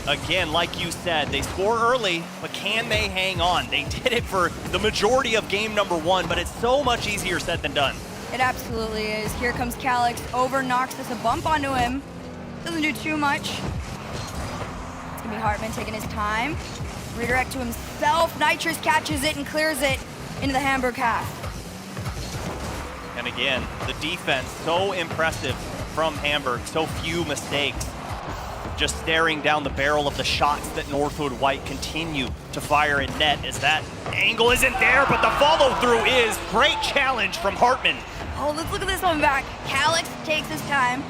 again, like you said, they score early, but can they hang on? They did it for the majority of game number 1, but it's so much easier said than done.
It absolutely is. Here comes Calix over Noxus, a bump onto him. Doesn't do too much. It's gonna be Hartman taking his time. Redirect to himself. Nitrous catches it and clears it into the Hamburg half.
And again, the defense, so impressive from Hamburg, so few mistakes. Just staring down the barrel of the shots that Northwood White continue to fire in net, as that angle isn't there, but the follow-through is. Great challenge from Hartman.
Oh, let's look at this one back. Calix takes his time.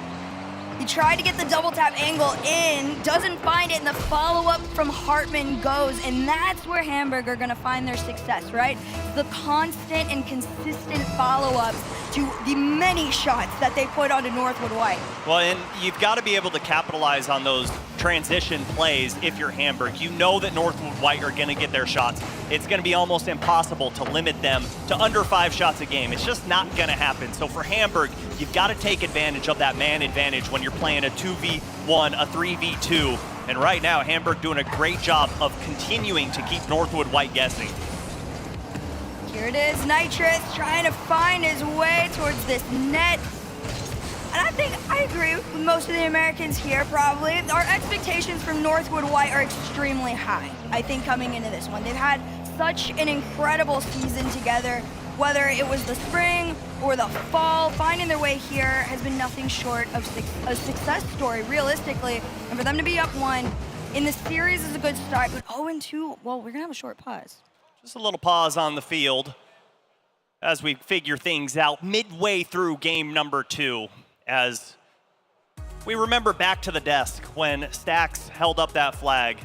He tried to get the double tap angle in, doesn't find it, and the follow-up from Hartman goes, and that's where Hamburg are gonna find their success, right? The constant and consistent follow-ups to the many shots that they put onto Northwood White.
Well, and you've got to be able to capitalize on those transition plays if you're Hamburg. You know that Northwood White are gonna get their shots. It's gonna be almost impossible to limit them to under 5 shots a game. It's just not gonna happen. So for Hamburg, you've got to take advantage of that man advantage when you're playing a 2v1, a 3v2. And right now, Hamburg doing a great job of continuing to keep Northwood White guessing.
Here it is, Nitrous trying to find his way towards this net. And I think I agree with most of the Americans here, probably. Our expectations from Northwood White are extremely high, I think, coming into this one. They've had such an incredible season together, whether it was the spring or the fall. Finding their way here has been nothing short of a success story, realistically. And for them to be up 1 in the series is a good start, but 0-2, well, we're gonna have a short pause.
Just a little pause on the field as we figure things out midway through game number 2, as we remember back to the desk when Stax held up that flag.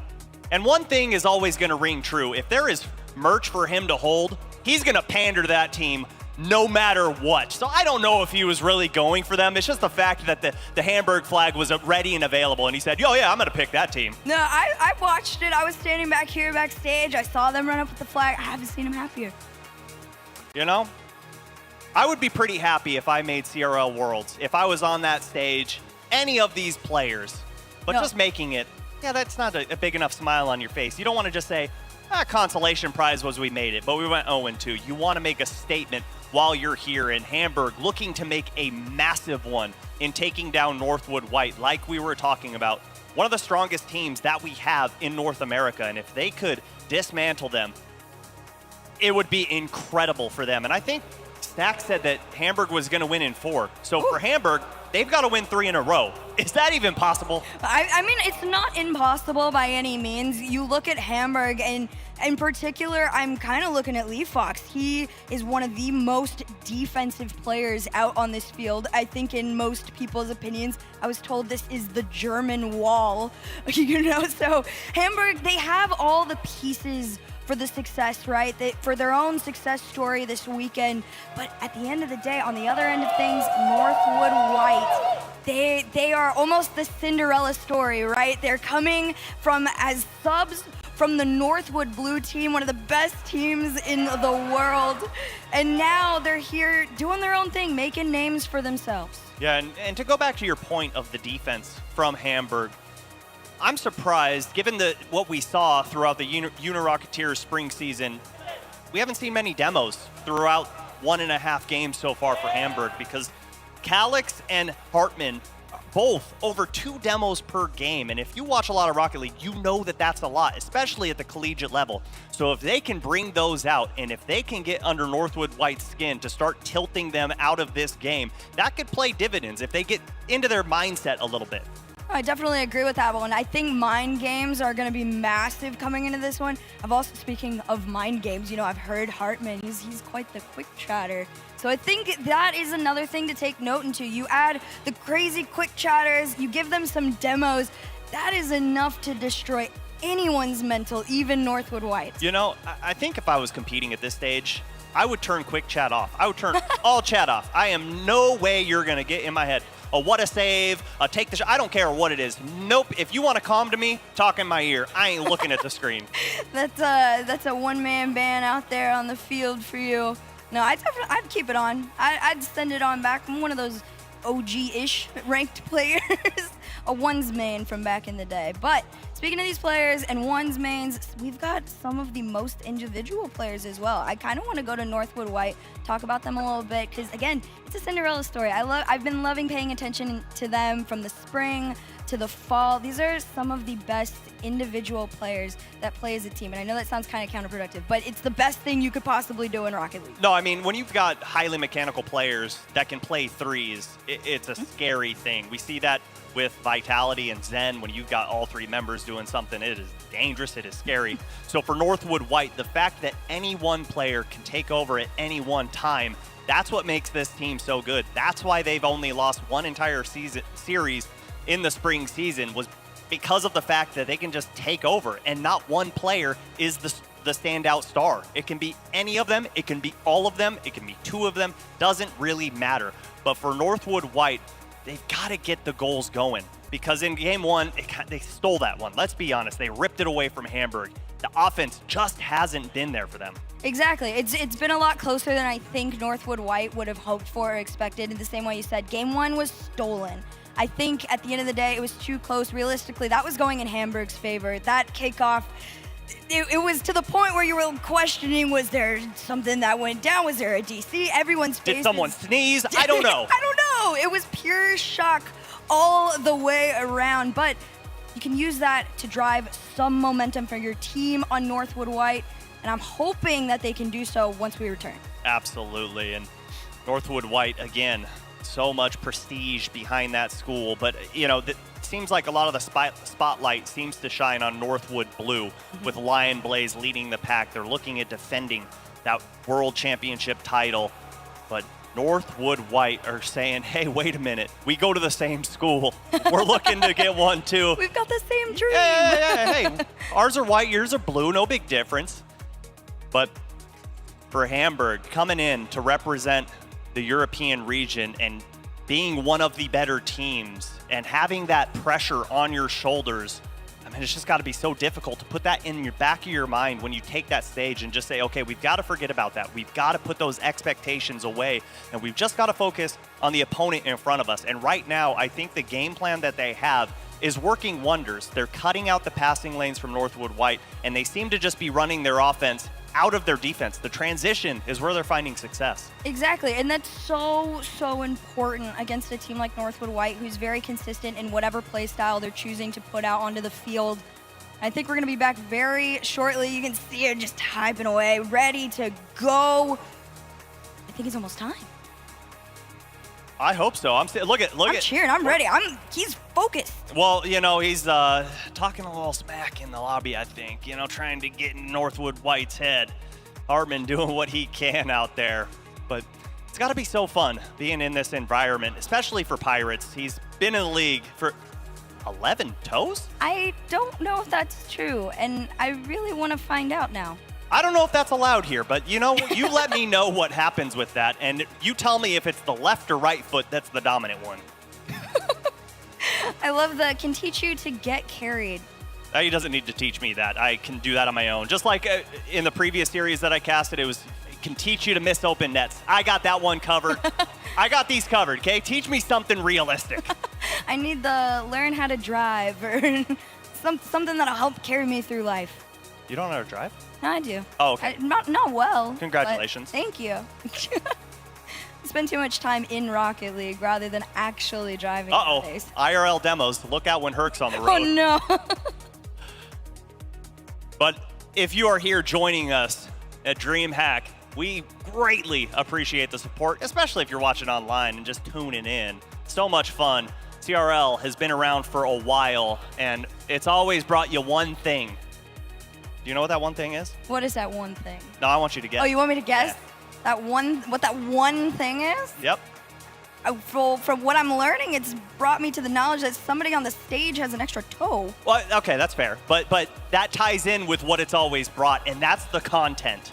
And one thing is always gonna ring true. If there is merch for him to hold, he's gonna pander to that team no matter what. So I don't know if he was really going for them. It's just the fact that the Hamburg flag was ready and available, and he said, "Yo, yeah, I'm going to pick that team."
No, I watched it. I was standing back here backstage. I saw them run up with the flag. I haven't seen him happier.
You know, I would be pretty happy if I made CRL Worlds, if I was on that stage, any of these players, but just making it, yeah, that's not a big enough smile on your face. You don't want to just say, consolation prize was we made it, but we went 0-2. You want to make a statement while you're here in Hamburg, looking to make a massive one in taking down Northwood White, like we were talking about. One of the strongest teams that we have in North America, and if they could dismantle them, it would be incredible for them. And I think Stack said that Hamburg was going to win in 4. So for Hamburg, they've got to win 3 in a row. Is that even possible?
I mean, it's not impossible by any means. You look at Hamburg, and in particular, I'm kind of looking at Lee Fox. He is one of the most defensive players out on this field. I think in most people's opinions, I was told this is the German wall, you know? So Hamburg, they have all the pieces for the success, right? For their own success story this weekend. But at the end of the day, on the other end of things, Northwood White, they are almost the Cinderella story, right? They're coming from as subs from the Northwood Blue team, one of the best teams in the world. And now they're here doing their own thing, making names for themselves.
Yeah, and to go back to your point of the defense from Hamburg, I'm surprised, given what we saw throughout the Uni-Rocketeers spring season, we haven't seen many demos throughout 1.5 games so far for Hamburg, because Calix and Hartman both over 2 demos per game. And if you watch a lot of Rocket League, you know that that's a lot, especially at the collegiate level. So if they can bring those out, and if they can get under Northwood White's skin to start tilting them out of this game, that could play dividends if they get into their mindset a little bit.
I definitely agree with that one. I think mind games are going to be massive coming into this one. I've also, speaking of mind games, you know, I've heard Hartman, he's quite the quick chatter. So I think that is another thing to take note into. You add the crazy quick chatters, you give them some demos, that is enough to destroy anyone's mental, even Northwood White.
You know, I think if I was competing at this stage, I would turn quick chat off. I would turn all chat off. I am no way you're going to get in my head. What a save, take the shot. I don't care what it is. Nope. If you want to calm to me, talk in my ear. I ain't looking at the screen.
That's a one-man band out there on the field for you. No, I'd keep it on. I'd send it on back. I'm one of those OG-ish ranked players, a ones main from back in the day. But speaking of these players and ones mains, we've got some of the most individual players as well. I kind of want to go to Northwood White, talk about them a little bit, because again, it's a Cinderella story. I've been loving paying attention to them from the spring to the fall. These are some of the best individual players that play as a team. And I know that sounds kind of counterproductive, but it's the best thing you could possibly do in Rocket League.
No, I mean, when you've got highly mechanical players that can play threes, it's a scary thing. We see that with Vitality and Zen. When you've got all 3 members doing something, it is dangerous, it is scary. So for Northwood White, the fact that any one player can take over at any one time, that's what makes this team so good. That's why they've only lost one entire series in the spring season, was because of the fact that they can just take over, and not one player is the standout star. It can be any of them, it can be all of them, it can be 2 of them, doesn't really matter. But for Northwood White, they've got to get the goals going, because in game 1, they stole that one. Let's be honest, they ripped it away from Hamburg. The offense just hasn't been there for them.
Exactly. It's been a lot closer than I think Northwood White would have hoped for or expected. In the same way you said, game 1 was stolen. I think at the end of the day, it was too close. Realistically, that was going in Hamburg's favor. That kickoff, it was to the point where you were questioning, was there something that went down? Was there a DC? Everyone's face.
Did someone sneeze? I don't know.
I don't know. It was pure shock all the way around. But you can use that to drive some momentum for your team on Northwood White. And I'm hoping that they can do so once we return.
Absolutely. And Northwood White, again, so much prestige behind that school, but you know, it seems like a lot of the spotlight seems to shine on Northwood Blue, with Lion Blaze leading the pack. They're looking at defending that World Championship title, but Northwood White are saying, hey, wait a minute, we go to the same school. We're looking to get one too.
We've got the same dream.
Yeah. Hey, ours are white, yours are blue, no big difference. But for Hamburg coming in to represent the European region and being one of the better teams and having that pressure on your shoulders. I mean, it's just got to be so difficult to put that in your back of your mind when you take that stage and just say, okay, we've got to forget about that. We've got to put those expectations away, and we've just got to focus on the opponent in front of us. And right now, I think the game plan that they have is working wonders. They're cutting out the passing lanes from Northwood White, and they seem to just be running their offense out of their defense. The transition is where they're finding success.
Exactly, and that's so important against a team like Northwood White, who's very consistent in whatever play style they're choosing to put out onto the field. I think we're going to be back very shortly. You can see it just typing away, ready to go. I think it's almost time.
I hope so. I'm
cheering. I'm ready. He's focused.
Well, you know, he's talking a little smack in the lobby, I think, you know, trying to get in Northwood White's head. Hartman doing what he can out there. But it's got to be so fun being in this environment, especially for Pirates. He's been in the league for 11 toes?
I don't know if that's true, and I really want to find out now.
I don't know if that's allowed here, but you know, you let me know what happens with that, and you tell me if it's the left or right foot that's the dominant one.
I love the can teach you to get carried.
He doesn't need to teach me that. I can do that on my own. Just like in the previous series that I casted, it can teach you to miss open nets. I got that one covered. I got these covered, okay? Teach me something realistic.
I need the learn how to drive or something that'll help carry me through life.
You don't know how to drive?
No, I do.
Oh, okay.
Not well.
Congratulations.
Thank you. Spend too much time in Rocket League rather than actually driving. Nowadays.
IRL demos. Look out when Herc's on the road.
Oh, no.
But if you are here joining us at DreamHack, we greatly appreciate the support, especially if you're watching online and just tuning in. So much fun. CRL has been around for a while, and it's always brought you one thing. Do you know what that one thing is?
What is that one thing?
No, I want you to guess.
Oh, you want me to guess?
Yeah.
What that one thing is?
Yep.
From what I'm learning, it's brought me to the knowledge that somebody on the stage has an extra toe.
Well, okay, that's fair. But that ties in with what it's always brought, and that's the content.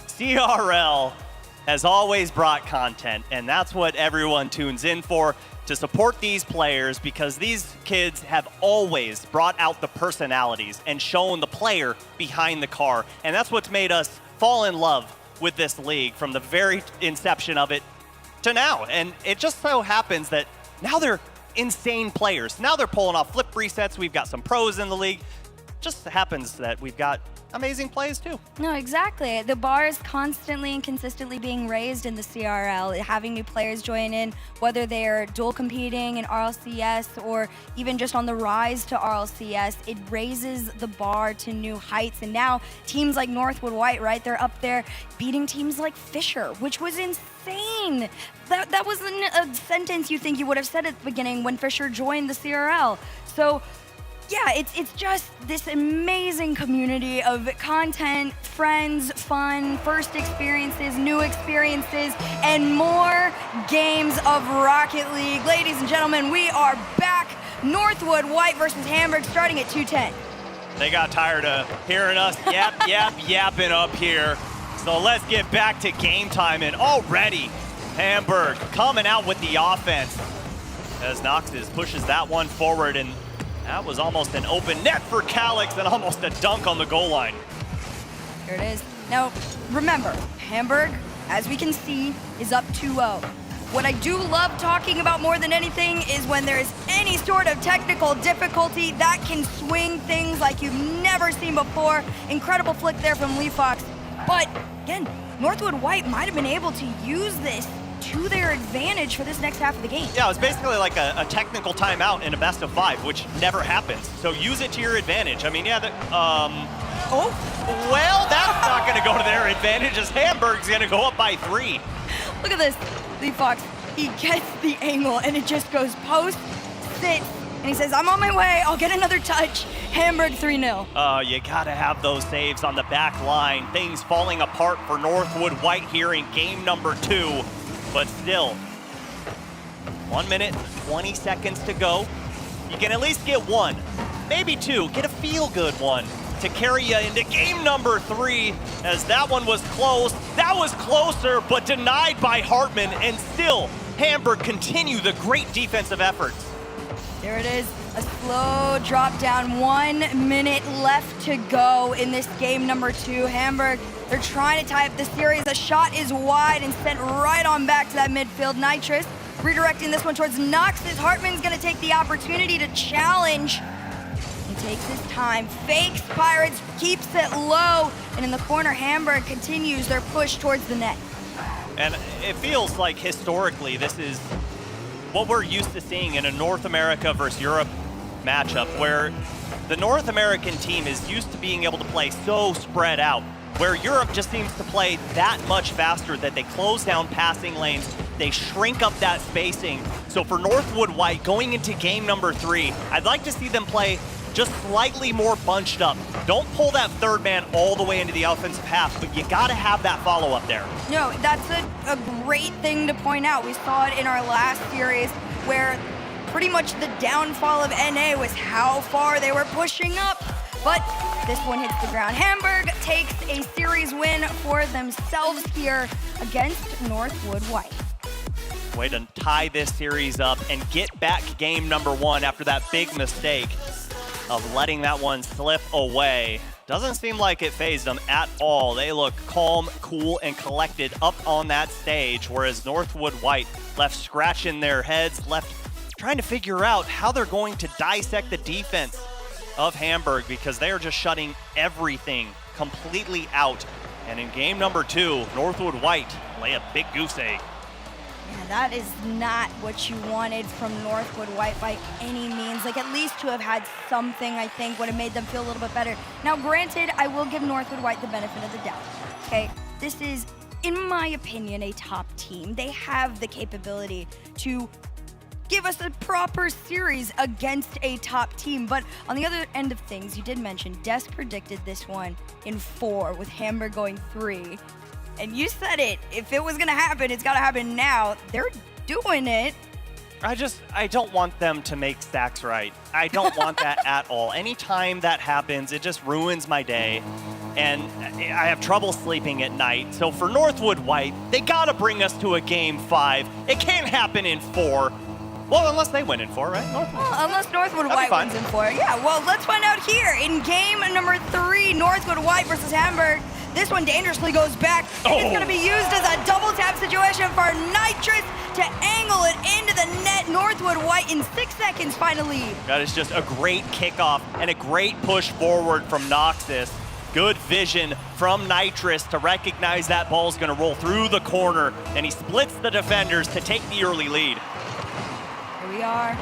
CRL has always brought content, and that's what everyone tunes in for, to support these players, because these kids have always brought out the personalities and shown the player behind the car. And that's what's made us fall in love with this league from the very inception of it to now. And it just so happens that now they're insane players. Now they're pulling off flip resets. We've got some pros in the league. Just happens that we've got amazing plays too.
No, exactly. The bar is constantly and consistently being raised in the CRL, having new players join in, whether they're dual competing in RLCS or even just on the rise to RLCS. It raises the bar to new heights. And now teams like Northwood White, right, they're up there beating teams like Fisher, which was insane. That wasn't a sentence you think you would have said at the beginning when Fisher joined the CRL. So yeah, it's just this amazing community of content, friends, fun, first experiences, new experiences, and more games of Rocket League. Ladies and gentlemen, we are back. Northwood White versus Hamburg starting at 2:10.
They got tired of hearing us yapping up here. So let's get back to game time. And already, Hamburg coming out with the offense as Noxus pushes that one forward, and that was almost an open net for Calix and almost a dunk on the goal line.
Here it is. Now, remember, Hamburg, as we can see, is up 2-0. What I do love talking about more than anything is when there's any sort of technical difficulty that can swing things like you've never seen before. Incredible flick there from Lee Fox. But again, Northwood White might have been able to use this to their advantage for this next half of the game.
Yeah, it was basically like a technical timeout in a best of 5, which never happens. So use it to your advantage. I mean, yeah, well, that's not going to go to their advantage, as Hamburg's going to go up by 3.
Look at this. Lee Fox, he gets the angle, and it just goes post, sit, and he says, I'm on my way. I'll get another touch. Hamburg 3-0.
You got to have those saves on the back line. Things falling apart for Northwood White here in game number 2. But still, 1 minute, 20 seconds to go. You can at least get one, maybe two, get a feel-good one to carry you into game number 3, as that one was close. That was closer, but denied by Hartman, and still Hamburg continue the great defensive efforts.
There it is, a slow drop down. 1 minute left to go in this game number 2. Hamburg, they're trying to tie up the series. The shot is wide and sent right on back to that midfield. Nitrous redirecting this one towards Noxus. Hartman's gonna take the opportunity to challenge. He takes his time, fakes Pirates, keeps it low, and in the corner, Hamburg continues their push towards the net.
And it feels like historically this is what we're used to seeing in a North America versus Europe matchup, where the North American team is used to being able to play so spread out, where Europe just seems to play that much faster, that they close down passing lanes, they shrink up that spacing. So for Northwood White, going into game number 3, I'd like to see them play just slightly more bunched up. Don't pull that third man all the way into the offensive half, but you gotta have that follow-up there.
No, that's a great thing to point out. We saw it in our last series where pretty much the downfall of NA was how far they were pushing up. But this one hits the ground. Hamburg takes a series win for themselves here against Northwood White.
Way to tie this series up and get back game number 1 after that big mistake of letting that one slip away. Doesn't seem like it fazed them at all. They look calm, cool, and collected up on that stage, whereas Northwood White left scratching their heads, left trying to figure out how they're going to dissect the defense of Hamburg, because they are just shutting everything completely out. And in game number 2, Northwood White lay a big goose egg.
Yeah, that is not what you wanted from Northwood White by any means. Like, at least to have had something, I think, would have made them feel a little bit better. Now, granted, I will give Northwood White the benefit of the doubt. Okay, this is, in my opinion, a top team. They have the capability to give us a proper series against a top team. But on the other end of things, you did mention Des predicted this one in 4 with Hamburg going 3. And you said it, if it was gonna happen, it's gotta happen now. They're doing it.
I don't want them to make stacks right. I don't want that at all. Anytime that happens, it just ruins my day. And I have trouble sleeping at night. So for Northwood White, they gotta bring us to a game 5. It can't happen in 4. Well, unless they win in 4, right?
Unless Northwood White wins in 4. Yeah, well, let's find out here. In game number 3, Northwood White versus Hamburg. This one dangerously goes back. It's going to be used as a double tap situation for Nitrous to angle it into the net. Northwood White in 6 seconds find a lead.
That is just a great kickoff and a great push forward from Noxus. Good vision from Nitrous to recognize that ball's going to roll through the corner, and he splits the defenders to take the early lead.
Here we are.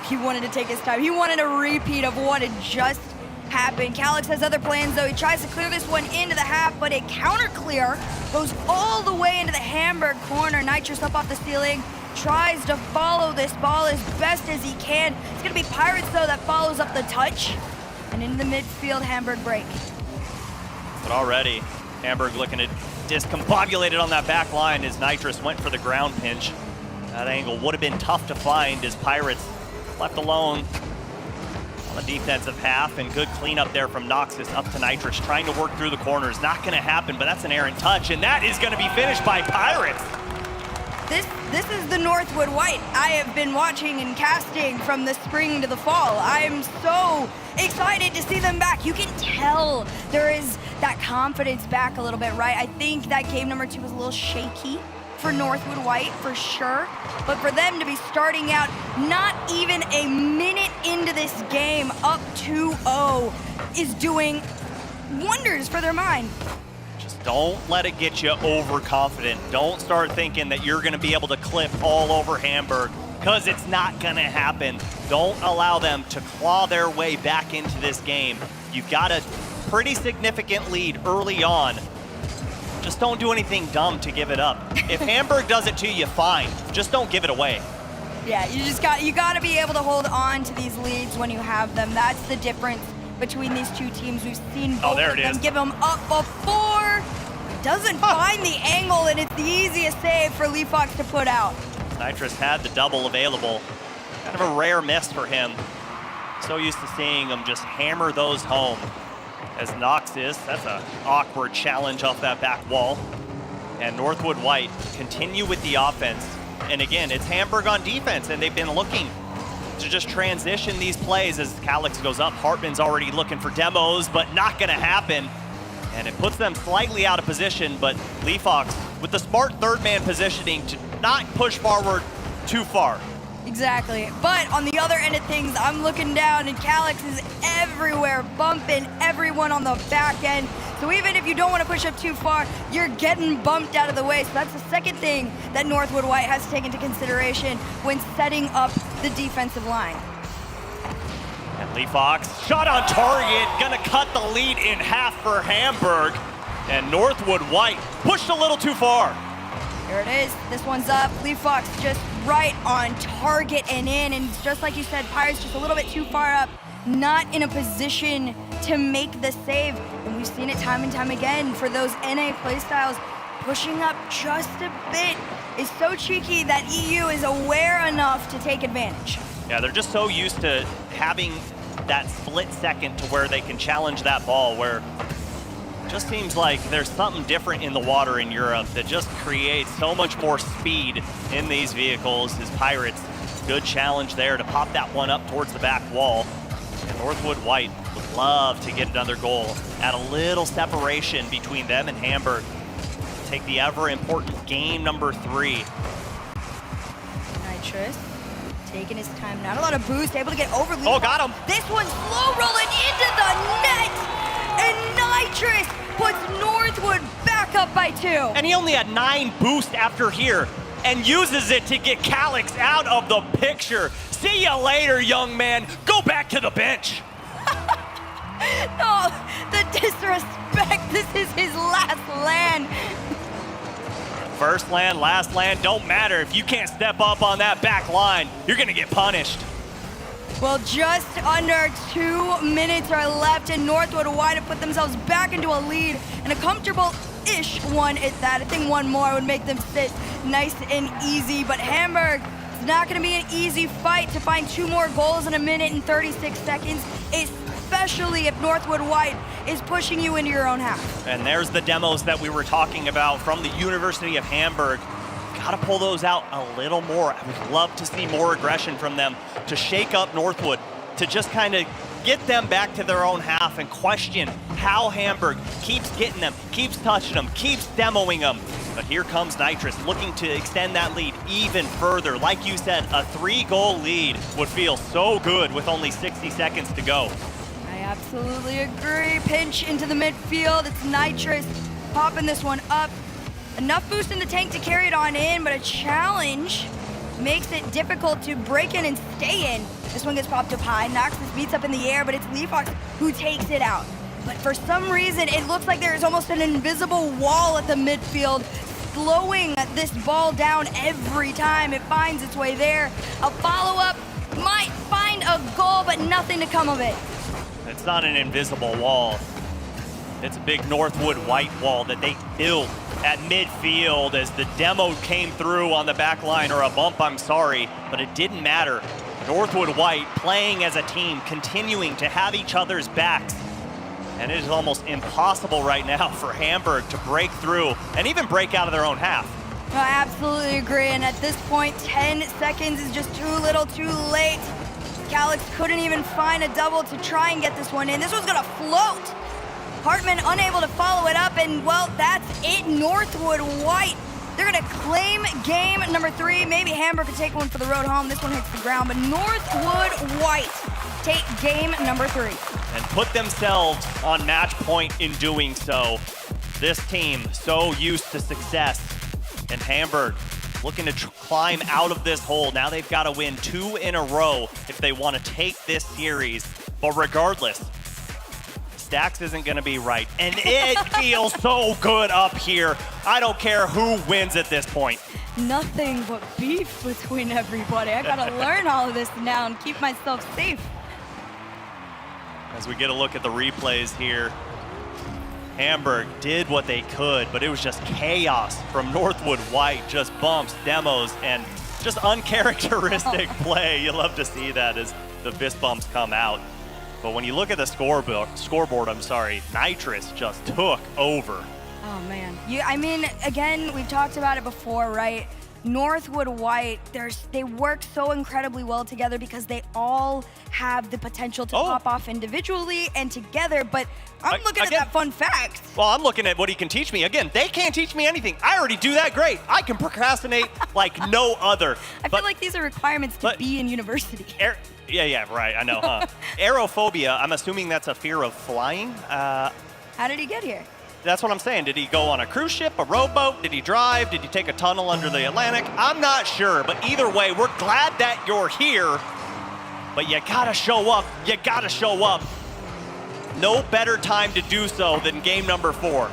He wanted to take his time. He wanted a repeat of what had just happened. Calix has other plans, though. He tries to clear this one into the half, but a counter clear goes all the way into the Hamburg corner. Nitrous up off the ceiling, tries to follow this ball as best as he can. It's going to be Pirates, though, that follows up the touch. And into the midfield, Hamburg break.
But already, Hamburg looking at discombobulated on that back line as Nitrous went for the ground pinch. That angle would have been tough to find as Pirates left alone on the defensive half, and good cleanup there from Noxus up to Nitrous, trying to work through the corners. Not going to happen, but that's an errant touch, and that is going to be finished by Pirates.
This is the Northwood White I have been watching and casting from the spring to the fall. I am so excited to see them back. You can tell there is that confidence back a little bit, right? I think that game number 2 was a little shaky for Northwood White, for sure. But for them to be starting out not even a minute into this game, up 2-0, is doing wonders for their mind.
Just don't let it get you overconfident. Don't start thinking that you're going to be able to clip all over Hamburg, because it's not going to happen. Don't allow them to claw their way back into this game. You've got a pretty significant lead early on. Just don't do anything dumb to give it up. If Hamburg does it to you, fine. Just don't give it away.
Yeah, you got to be able to hold on to these leads when you have them. That's the difference between these two teams. We've seen both of them give them up before. Doesn't find the angle, and it's the easiest save for Lee Fox to put out.
Nitrous had the double available. Kind of a rare miss for him. So used to seeing him just hammer those home. as Noxus. That's an awkward challenge off that back wall. And Northwood White continue with the offense. And again, it's Hamburg on defense, and they've been looking to just transition these plays as Calix goes up. Hartman's already looking for demos, but not gonna happen. And it puts them slightly out of position, but Leafox with the smart third man positioning to not push forward too far.
Exactly. But on the other end of things, I'm looking down and Calix is everywhere, bumping everyone on the back end. So even if you don't want to push up too far, you're getting bumped out of the way. So that's the second thing that Northwood White has to take into consideration when setting up the defensive line.
And Leafox, shot on target, gonna cut the lead in half for Hamburg. And Northwood White pushed a little too far.
There it is. This one's up. Leafox just right on target and in. And just like you said, Pirates just a little bit too far up, not in a position to make the save. And we've seen it time and time again for those NA playstyles. Pushing up just a bit is so cheeky that EU is aware enough to take advantage.
Yeah, they're just so used to having that split second to where they can challenge that ball, where it just seems like there's something different in the water in Europe that just creates so much more speed in these vehicles. As Pirates, good challenge there to pop that one up towards the back wall. And Northwood White would love to get another goal, add a little separation between them and Hamburg. Take the ever important game number 3.
Nitrous taking his time, not a lot of boost, able to get over.
Oh, got him.
This one's slow rolling into the net, and Nitrous puts Northwood back up by 2.
And he only had 9 boost after here and uses it to get Calix out of the picture. See ya later, young man. Go back to the bench.
No, the disrespect. This is his last land.
First land, last land, don't matter. If you can't step up on that back line, you're gonna get punished.
Well, just under 2 minutes are left, and Northwood White have put themselves back into a lead, and a comfortable-ish one at that. I think one more would make them sit nice and easy, but Hamburg, it's not gonna be an easy fight to find 2 more goals in 1 minute and 36 seconds, especially if Northwood White is pushing you into your own half.
And there's the demos that we were talking about from the University of Hamburg. Gotta pull those out a little more. I would love to see more aggression from them to shake up Northwood, to just kind of get them back to their own half and question how Hamburg keeps getting them, keeps touching them, keeps demoing them. But here comes Nitrous looking to extend that lead even further. Like you said, a 3-goal lead would feel so good with only 60 seconds to go.
I absolutely agree. Pinch into the midfield. It's Nitrous popping this one up. Enough boost in the tank to carry it on in, but a challenge makes it difficult to break in and stay in. This one gets popped up high. Noxus beats up in the air, but it's Leafox who takes it out. But for some reason, it looks like there is almost an invisible wall at the midfield, slowing this ball down every time it finds its way there. A follow-up might find a goal, but nothing to come of it.
It's not an invisible wall. It's a big Northwood White wall that they built at midfield as the demo came through on the back line, or a bump, I'm sorry, but it didn't matter. Northwood White playing as a team, continuing to have each other's backs. And it is almost impossible right now for Hamburg to break through and even break out of their own half.
I absolutely agree, and at this point, 10 seconds is just too little, too late. Calix couldn't even find a double to try and get this one in. This one's gonna float. Hartman unable to follow it up, and well, that's it. Northwood White, they're gonna claim game number 3. Maybe Hamburg could take one for the road home. This one hits the ground, but Northwood White take game number 3.
And put themselves on match point in doing so. This team so used to success, and Hamburg looking to climb out of this hole. Now they've got to win 2 in a row if they want to take this series. But regardless, Stacks isn't going to be right. And it feels so good up here. I don't care who wins at this point.
Nothing but beef between everybody. I gotta learn all of this now and keep myself safe.
As we get a look at the replays here, Hamburg did what they could, but it was just chaos from Northwood White. Just bumps, demos, and just uncharacteristic play. You love to see that as the fist bumps come out. But when you look at the scoreboard, I'm sorry, Nitrous just took over.
Oh man. I mean, again, we've talked about it before, right? Northwood White, they work so incredibly well together because they all have the potential to pop off individually and together, but I'm looking at that fun fact.
Well, I'm looking at what he can teach me. Again, they can't teach me anything. I already do that great. I can procrastinate like no other.
I feel like these are requirements to be in university.
Yeah, right, I know, huh? Aerophobia, I'm assuming that's a fear of flying.
How did he get here?
That's what I'm saying. Did he go on a cruise ship, a rowboat? Did he drive? Did he take a tunnel under the Atlantic? I'm not sure, but either way, we're glad that you're here. But you gotta show up. You gotta show up. No better time to do so than game number 4.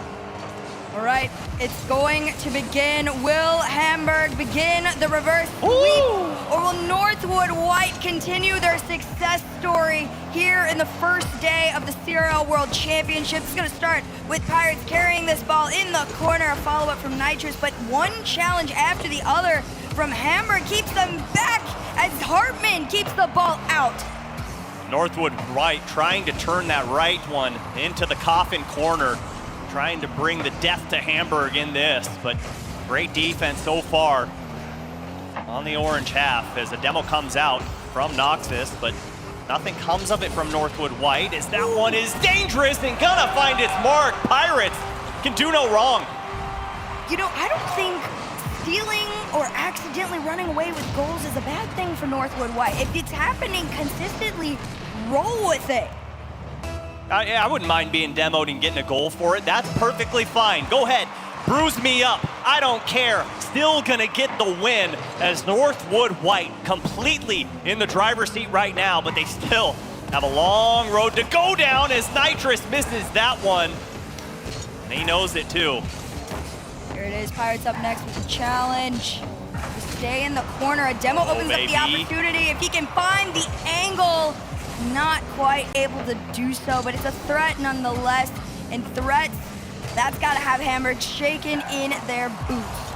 All right, it's going to begin. Will Hamburg begin the reverse sweep? Or will Northwood White continue their success story here in the first day of the CRL World Championship? It's gonna start with Pirates carrying this ball in the corner, a follow-up from Nitrous, but one challenge after the other from Hamburg keeps them back as Hartman keeps the ball out.
Northwood White trying to turn that right one into the coffin corner, trying to bring the death to Hamburg in this, but great defense so far on the orange half as a demo comes out from Noxus, but nothing comes of it from Northwood White as that one is dangerous and gonna find its mark. Pirates can do no wrong.
You know, I don't think stealing or accidentally running away with goals is a bad thing for Northwood White. If it's happening consistently, roll with it.
I wouldn't mind being demoed and getting a goal for it. That's perfectly fine. Go ahead, bruise me up. I don't care. Still gonna get the win as Northwood White completely in the driver's seat right now, but they still have a long road to go down as Nitrous misses that one. And he knows it too.
Here it is, Pirates up next with the challenge. To stay in the corner, a demo opens up the opportunity. If he can find the angle, not quite able to do so, but it's a threat nonetheless. And threats, that's gotta have Hamburg shaken in their boots.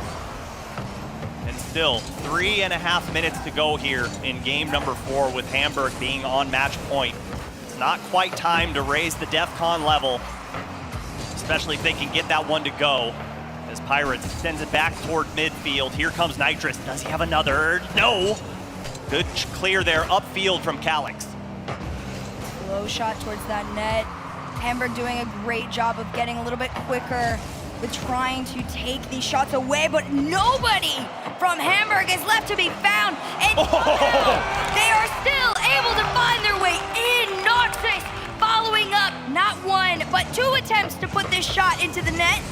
And still 3.5 minutes to go here in game number 4 with Hamburg being on match point. It's not quite time to raise the DEFCON level, especially if they can get that one to go. As Pirates sends it back toward midfield. Here comes Nitrous. Does he have another? No. Good clear there upfield from Calix.
Low shot towards that net. Hamburg doing a great job of getting a little bit quicker with trying to take these shots away, but nobody from Hamburg is left to be found. And they are still able to find their way in. Noxus following up, not one, but 2 attempts to put this shot into the net.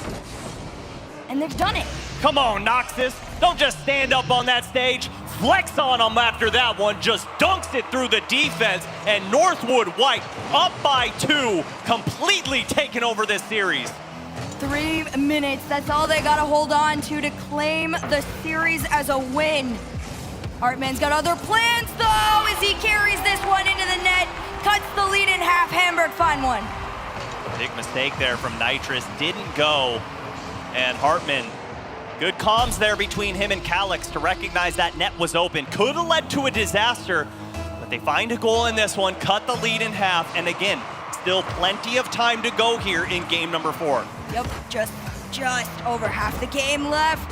And they've done it.
Come on, Noxus. Don't just stand up on that stage. Flex on them after that one. Just dunks it through the defense. And Northwood White up by 2, completely taking over this series.
3 minutes. That's all they got to hold on to claim the series as a win. Hartman's got other plans, though, as he carries this one into the net. Cuts the lead in half. Hamburg find one.
Big mistake there from Nitrous. Didn't go. And Hartman, good comms there between him and Calix to recognize that net was open. Could have led to a disaster, but they find a goal in this one, cut the lead in half, and again, still plenty of time to go here in game number 4.
Yep, just over half the game left.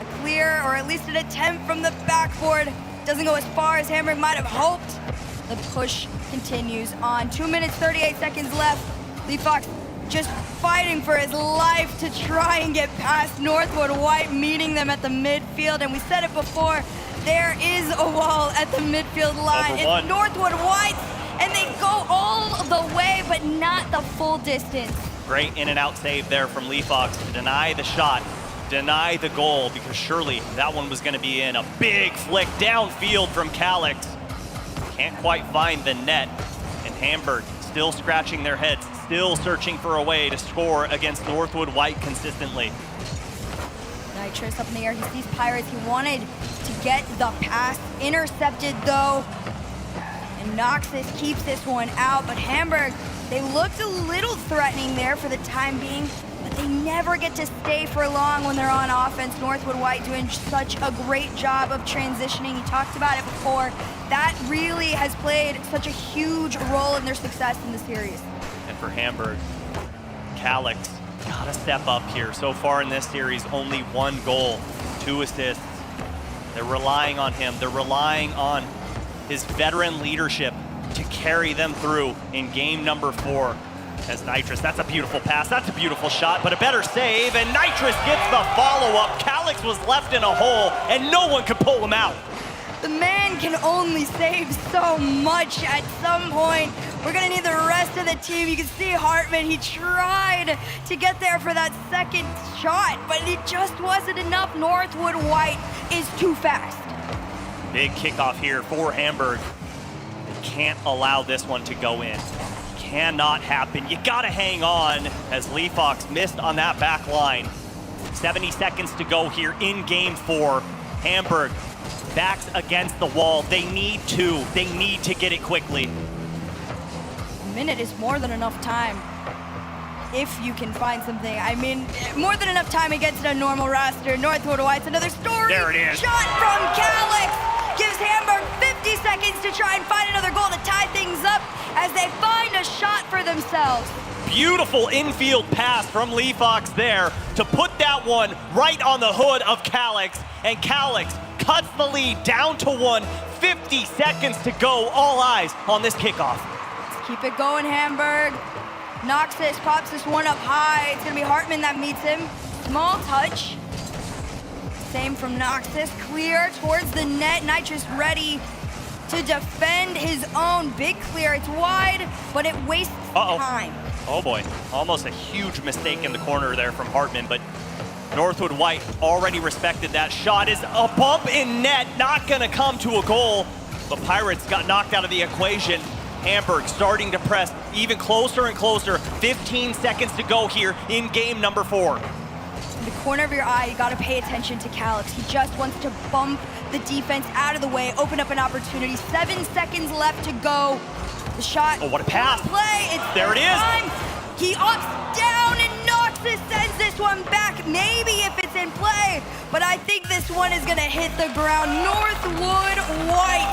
A clear, or at least an attempt from the backboard. Doesn't go as far as Hamburg might have hoped. The push continues on. 2 minutes, 38 seconds left. Lee Fox just fighting for his life to try and get past Northwood White, meeting them at the midfield. And we said it before, there is a wall at the midfield line. It's Northwood White, and they go all the way, but not the full distance.
Great in and out save there from Lee Fox to deny the shot, deny the goal, because surely that one was gonna be in. A big flick downfield from Calix. Can't quite find the net, and Hamburg still scratching their heads, still searching for a way to score against Northwood White consistently.
Nitrous up in the air, he sees Pirates, he wanted to get the pass, intercepted though, and Noxus keeps this one out, but Hamburg, they looked a little threatening there for the time being, but they never get to stay for long when they're on offense. Northwood White doing such a great job of transitioning. He talked about it before. That really has played such a huge role in their success in the series.
And for Hamburg, Calix gotta step up here. So far in this series, only 1 goal, 2 assists. They're relying on him. They're relying on his veteran leadership to carry them through in game number 4. As Nitrous, that's a beautiful pass, that's a beautiful shot, but a better save, and Nitrous gets the follow-up. Calix was left in a hole, and no one could pull him out.
The man can only save so much at some point. We're gonna need the rest of the team. You can see Hartman, he tried to get there for that second shot, but it just wasn't enough. Northwood White is too fast.
Big kickoff here for Hamburg. They can't allow this one to go in. Cannot happen. You gotta hang on as Lee Fox missed on that back line. 70 seconds to go here in game 4. Hamburg backs against the wall. They need to get it quickly.
A minute is more than enough time if you can find something. I mean, more than enough time against a normal roster. Northwood White's another story.
There it is.
Shot from Calix gives Hamburg 50 seconds to try and find another goal to tie things up as they find a shot for themselves.
Beautiful infield pass from Lee Fox there to put that one right on the hood of Calix, and Calix cuts the lead down to 1. 50 seconds to go. All eyes on this kickoff.
Let's keep it going, Hamburg. Noxus pops this one up high. It's gonna be Hartman that meets him. Small touch. Same from Noxus. Clear towards the net. Nitrous ready to defend his own. Big clear. It's wide, but it wastes time.
Oh boy, almost a huge mistake in the corner there from Hartman, but Northwood White already respected that. Shot is a bump in net, not gonna come to a goal, but Pirates got knocked out of the equation. Hamburg starting to press even closer and closer. 15 seconds to go here in game number 4.
In the corner of your eye, you gotta pay attention to Calix. He just wants to bump the defense out of the way, open up an opportunity. 7 seconds left to go. The shot.
Oh, what a pass.
Play.
There it is.
Time. He opts down and Noxus sends this one back. Maybe if it's in play, but I think this one is gonna hit the ground. Northwood White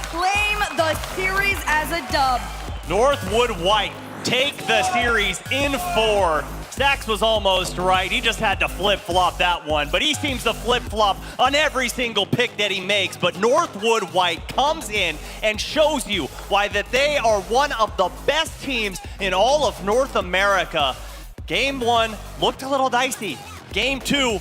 claim the series as a dub.
Northwood White take the series in 4. Stacks was almost right. He just had to flip-flop that one, but he seems to flip-flop on every single pick that he makes. But Northwood White comes in and shows you why that they are one of the best teams in all of North America. Game 1 looked a little dicey. Game 2,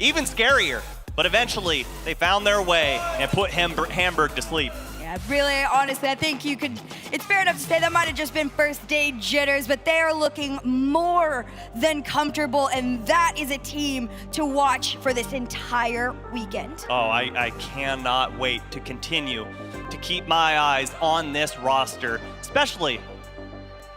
even scarier. But eventually, they found their way and put Hamburg to sleep.
Yeah, really, honestly, I think it's fair enough to say that might have just been first day jitters, but they are looking more than comfortable, and that is a team to watch for this entire weekend.
Oh, I cannot wait to continue to keep my eyes on this roster, especially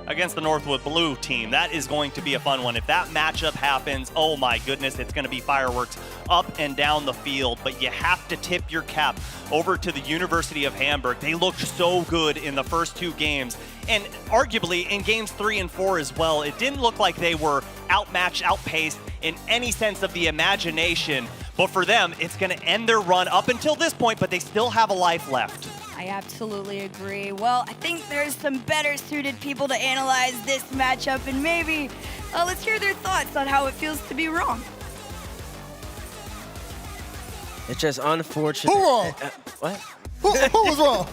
against the Northwood Blue team. That is going to be a fun one. If that matchup happens, oh my goodness, it's going to be fireworks up and down the field. But you have to tip your cap over to the University of Hamburg. They looked so good in the first 2 games, and arguably in games 3 and 4 as well. It didn't look like they were outmatched, outpaced in any sense of the imagination. But for them, it's going to end their run up until this point, but they still have a life left.
I absolutely agree. Well, I think there's some better suited people to analyze this matchup, and maybe let's hear their thoughts on how it feels to be wrong.
It's just unfortunate.
Who wrong?
What?
Who was wrong?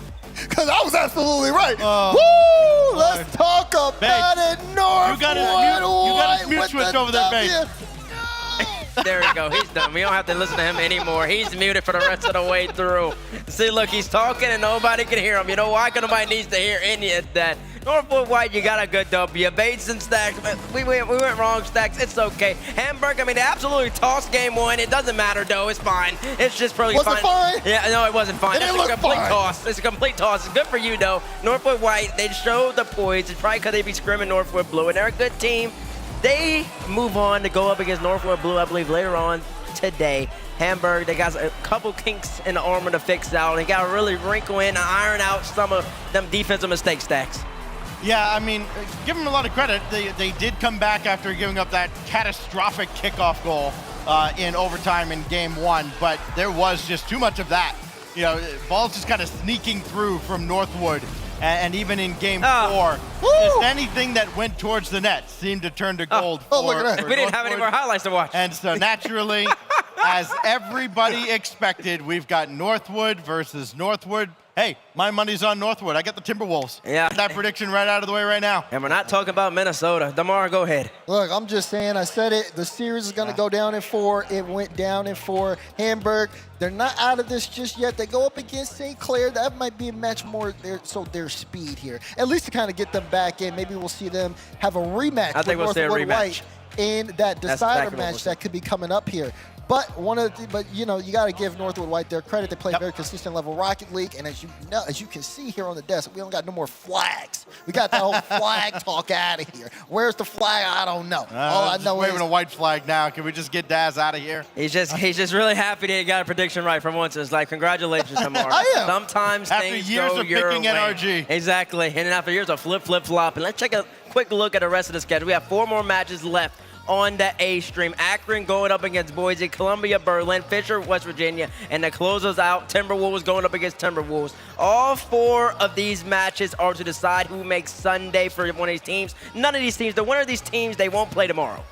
Because I was absolutely right. Woo! Let's talk about it, Northwood.
You got his mute switch over there, babe.
There we go. He's done. We don't have to listen to him anymore. He's muted for the rest of the way through. See, look, he's talking and nobody can hear him. You know why? Because nobody needs to hear any of that. Northwood White, you got a good W. Bates and Stacks, we went wrong, Stacks. It's okay. Hamburg, I mean, they absolutely tossed game 1. It doesn't matter, though. It's fine. It's just probably fine.
Was it fine?
Yeah, no, it wasn't fine.
It's
a complete toss. It's a complete toss. It's good for you, though. Northwood White, they showed the poise. It's probably because they be scrimming Northwood Blue, and they're a good team. They move on to go up against Northwood Blue, I believe, later on today. Hamburg, they got a couple kinks in the armor to fix out. They got to really wrinkle in and iron out some of them defensive mistakes, Stacks.
Yeah, I mean, give them a lot of credit. They did come back after giving up that catastrophic kickoff goal in overtime in game 1, but there was just too much of that. You know, balls just kind of sneaking through from Northwood, and even in game 4, just anything that went towards the net seemed to turn to gold.
Look at that. We didn't have any more highlights to watch.
And so naturally, as everybody expected, we've got Northwood versus Northwood. Hey, my money's on Northwood. I got the Timberwolves.
Yeah.
That prediction right out of the way right now.
And we're not talking about Minnesota. DeMar, go ahead.
Look, I'm just saying, I said it. The series is going to go down in 4. It went down in 4. Hamburg, they're not out of this just yet. They go up against St. Clair. That might be a match more their speed here. At least to kind of get them back in. Maybe we'll see them have a rematch
I think
with
we'll see a
Northwood
rematch.
White in that
That's
decider
exactly what
match
we'll
that could be coming up here. But you know, you got to give Northwood White their credit. They play very consistent level Rocket League, and as you can see here on the desk, we don't got no more flags. We got that whole flag talk out of here. Where's the flag? I don't know. All I know
waving
is
a white flag now. Can we just get Daz out of here?
He's just really happy that he got a prediction right for once. It's like, congratulations, DeMar.
I am.
Sometimes
After
things
years
go
of
your
picking
way.
NRG.
Exactly. And after years of flip-flop. And let's take a quick look at the rest of the schedule. We have 4 more matches left on the A stream. Akron going up against Boise, Columbia, Berlin, Fisher, West Virginia, and to close us out, Timberwolves going up against Timberwolves. All 4 of these matches are to decide who makes Sunday for one of these teams. None of these teams, the winner of these teams, they won't play tomorrow.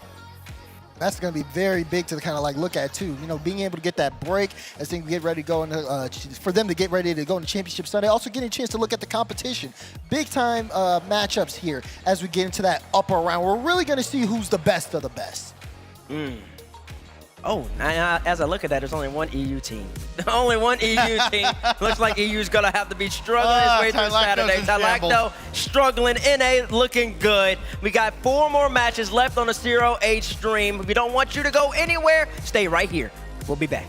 that's going to be very big to kind of like look at too. You know, being able to get that break as they get ready to go into, for them to get ready to go into Championship Sunday. Also getting a chance to look at the competition. Big time matchups here as we get into that upper round. We're really going to see who's the best of the best.
Oh, as I look at that, there's only one EU team. Only one EU team. Looks like EU's going to have to be struggling his way through Saturday. Tylacto struggling, NA looking good. We got 4 more matches left on the 0-8 stream. We don't want you to go anywhere. Stay right here. We'll be back.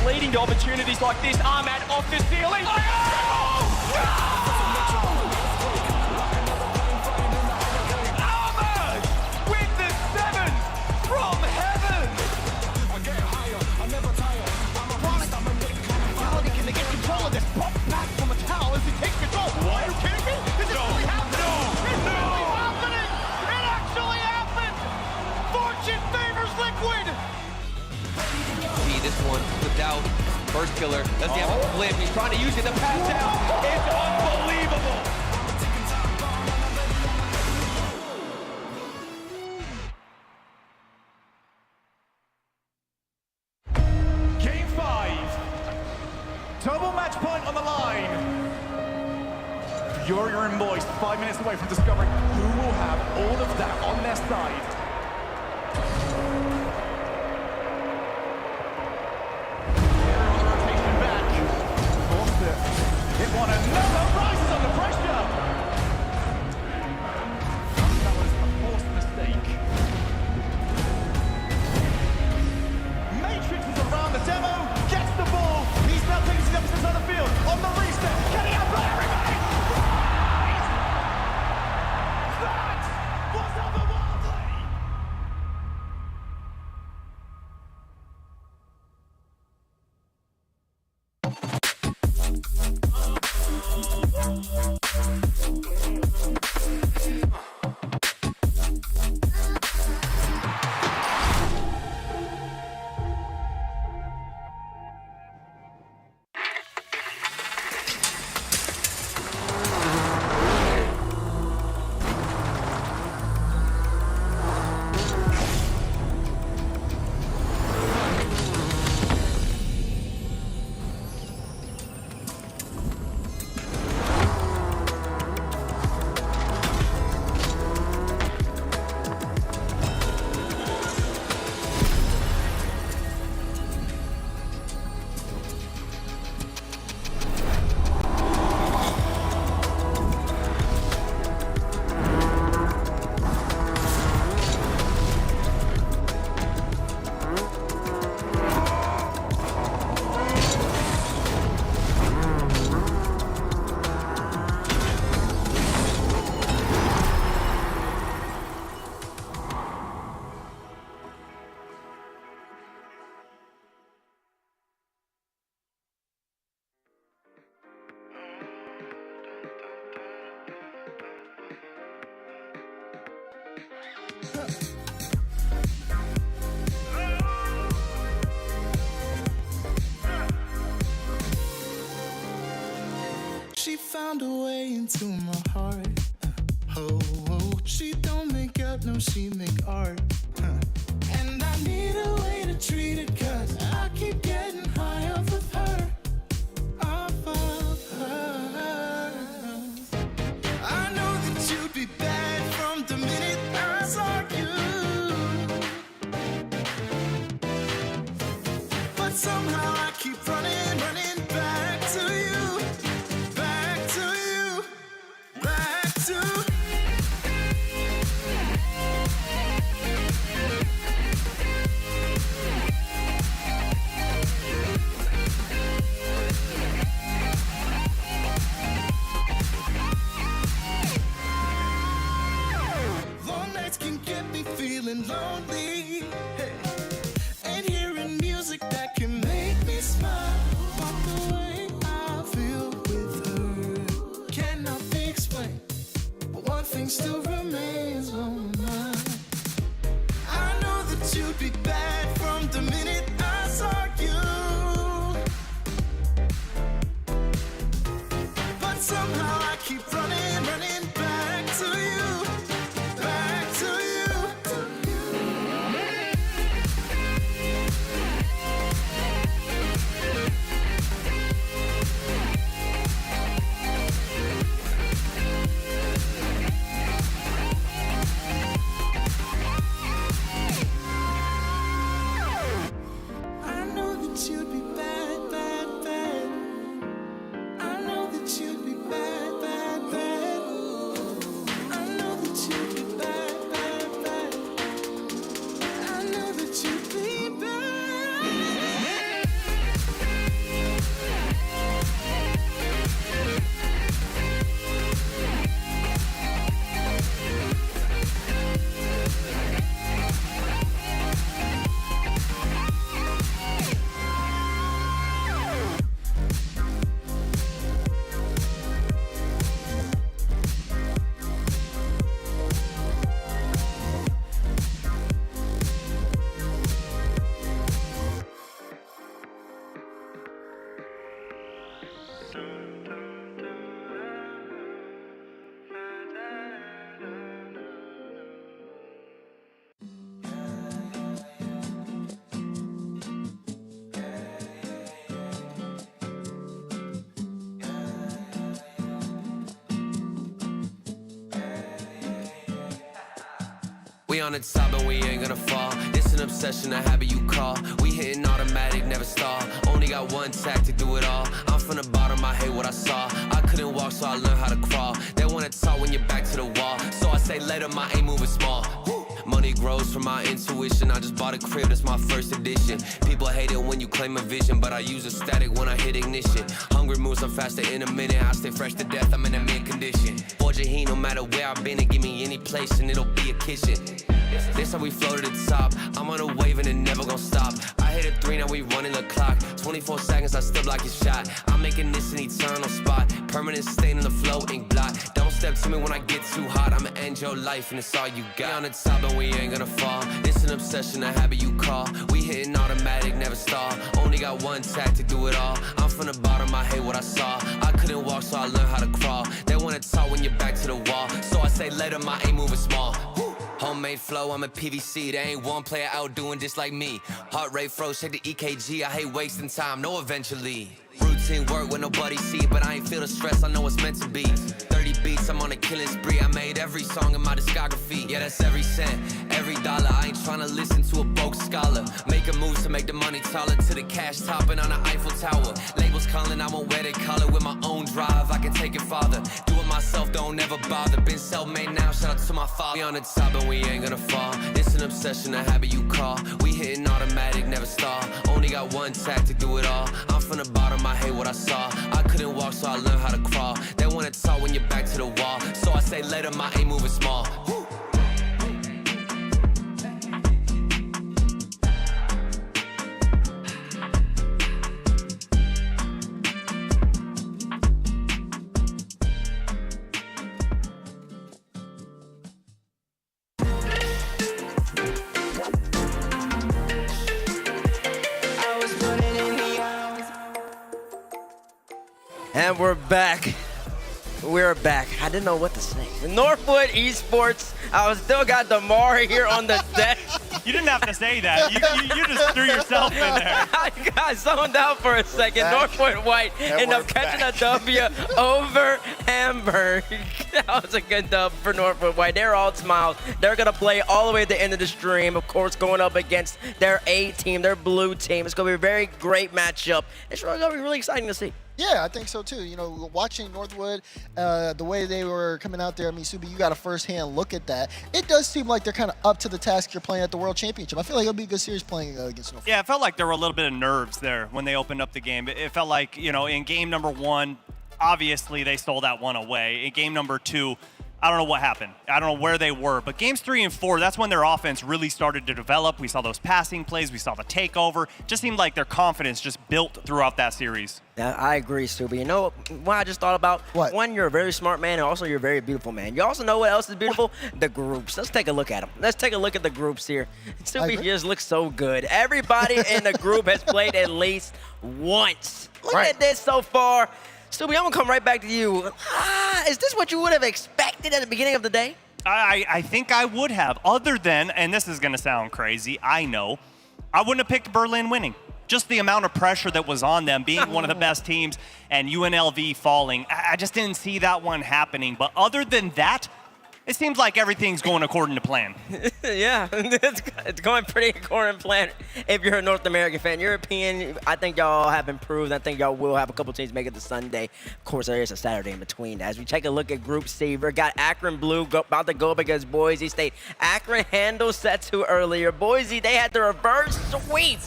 Leading to opportunities like this. Ahmad off the ceiling. Ahmad with the 7 from heaven. I get higher, I never tire. I'm a promise, I'm a mentality. Can they get control of this? Pop back from a towel as he takes control. What? Are you kidding me? Is this really happening? It's really happening. It actually happened. Fortune favors Liquid.
This one flipped out. First killer. Let's have a flip. He's trying to use it to pass out. It's unbelievable.
Game 5. Double match point on the line. Fury and Boys 5 minutes away from discovering who will have all of that on their side. It won another rises under pressure. That was a forced mistake. Matrix is around the demo, gets the ball. He's now taking steps inside the field. On the reset, can he outplay everybody? That was otherworldly.
found a way into my heart. Oh, she don't make up, no, she make art. And I need a way to treat it, 'cause I keep getting high off of her. Off of her. I know that you'd be bad from the minute I saw you. But somehow I keep running back to you. Back to you. Back to long nights can get me feeling lonely. Hey. And hearing music that can make me smile. But the way I feel with her cannot be explained. But one thing still remains on my mind. I know that you'd be bad from the minute I saw you. But somehow I keep running back to you. Back to you. I know that you'd be bad, bad, bad. I know that you'd be bad, bad, bad. I know that you'd be bad, bad, bad. I know that you'd be bad.
We on the top and we ain't gonna fall. It's an obsession, a habit you call. We hitting automatic, never stall. Only got one tack to do it all. I'm from the bottom, I hate what I saw. I couldn't walk, so I learned how to crawl. They wanna talk when you're back to the wall. So I say later, my aim moving small. Money grows from my intuition. I just bought a crib, that's my first edition. People hate it when you claim a vision, but I use a static when I hit ignition. Hungry moves, I'm faster in a minute. I stay fresh to death, I'm in a mint condition. Forge a heat, no matter where I've been, and give me any place, and it'll be a kitchen. This how we flow to the top. I'm on a wave and it never gon' stop. I hit a 3, now we running the clock. 24 seconds, I still block your shot. I'm making this an eternal spot. Permanent stain in the flow, ink blot. Don't step to me when I get too hot. I'ma end your life and it's all you got. We on the top and we ain't gonna fall. It's an obsession, a habit you call. We hitting automatic, never stall. Only got one tack to do it all. I'm from the bottom, I hate what I saw. I couldn't walk, so I learned how to crawl. They wanna talk when you're back to the wall. So I say later, my aim moving small. Homemade flow, I'm a PVC. There ain't one player out doing just like me. Heart rate froze, check the EKG. I hate wasting time, no eventually. Routine work when nobody see it, but I ain't feel the stress, I know it's meant to be. 30 beats, I'm on a killing spree. I made every song in my discography. Yeah, that's every cent, every dollar. I ain't tryna listen to a broke scholar. Making moves to make the money taller. To the cash topping on the Eiffel Tower. Labels calling, I won't wear their collar. With my own drive, I can take it farther. Do it myself, don't ever bother. Been self-made now, shout out to my father. We on the top and we ain't gonna fall. It's an obsession, a habit you call. We hitting automatic, never stall. Only got one tack to do it all. I'm from the bottom, I hate what I saw. I couldn't walk, so I learned how to crawl. They wanna talk when you're back to the wall. So I say later, my aim moving small.
And we're back. we're back. I didn't know what to say. Northwood Esports. I was still got DeMar here on the deck.
You didn't have to say that. You just threw yourself in there.
I got zoned out for a second. Northwood White ended up catching a W over Hamburg. That was a good dub for Northwood White. They're all smiles. They're going to play all the way to the end of the stream, of course, going up against their A team, their blue team. It's going to be a very great matchup. It's really going to be really exciting to see.
Yeah, I think so too. You know, watching Northwood, the way they were coming out there, I mean, Subi, you got a first-hand look at that. It does seem like they're kind of up to the task you're playing at the World Championship. I feel like it'll be a good series playing against Northwood.
Yeah, it felt like there were a little bit of nerves there when they opened up the game. It felt like, you know, in game number 1, obviously they stole that one away. In game number 2, I don't know what happened. I don't know where they were. But games 3 and 4, that's when their offense really started to develop. We saw those passing plays. We saw the takeover. Just seemed like their confidence just built throughout that series.
Yeah, I agree, Subi. You know what I just thought about?
What?
One, you're a very smart man, and also you're a very beautiful man. You also know what else is beautiful? The groups. Let's take a look at them. Let's take a look at the groups here. Subi just looks so good. Everybody in the group has played at least once. Look at this so far. Subi, I'm going to come right back to you. Is this what you would have expected at the beginning of the day?
I think I would have, other than, and this is going to sound crazy, I know, I wouldn't have picked Berlin winning. Just the amount of pressure that was on them, being one of the best teams, and UNLV falling. I just didn't see that one happening. But other than that, it seems like everything's going according to plan.
Yeah, it's going pretty according to plan if you're a North American fan. European, I think y'all have improved. I think y'all will have a couple teams make it to Sunday. Of course, there is a Saturday in between. As we take a look at Group C, we got Akron Blue about to go up against Boise State. Akron handled set 2 earlier. Boise, they had the reverse sweep.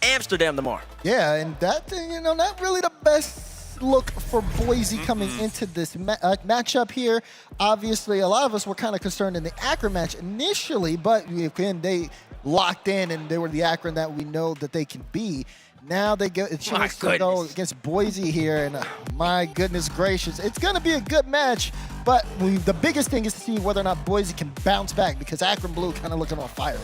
Amsterdam tomorrow.
Yeah, and that thing, you know, not really the best look for Boise coming into this matchup here. Obviously, a lot of us were kind of concerned in the Akron match initially, but again, they locked in and they were the Akron that we know that they can be. Now they get a chance to go against Boise here, and my goodness gracious, it's going to be a good match, but the biggest thing is to see whether or not Boise can bounce back, because Akron Blue kind of looking on fire.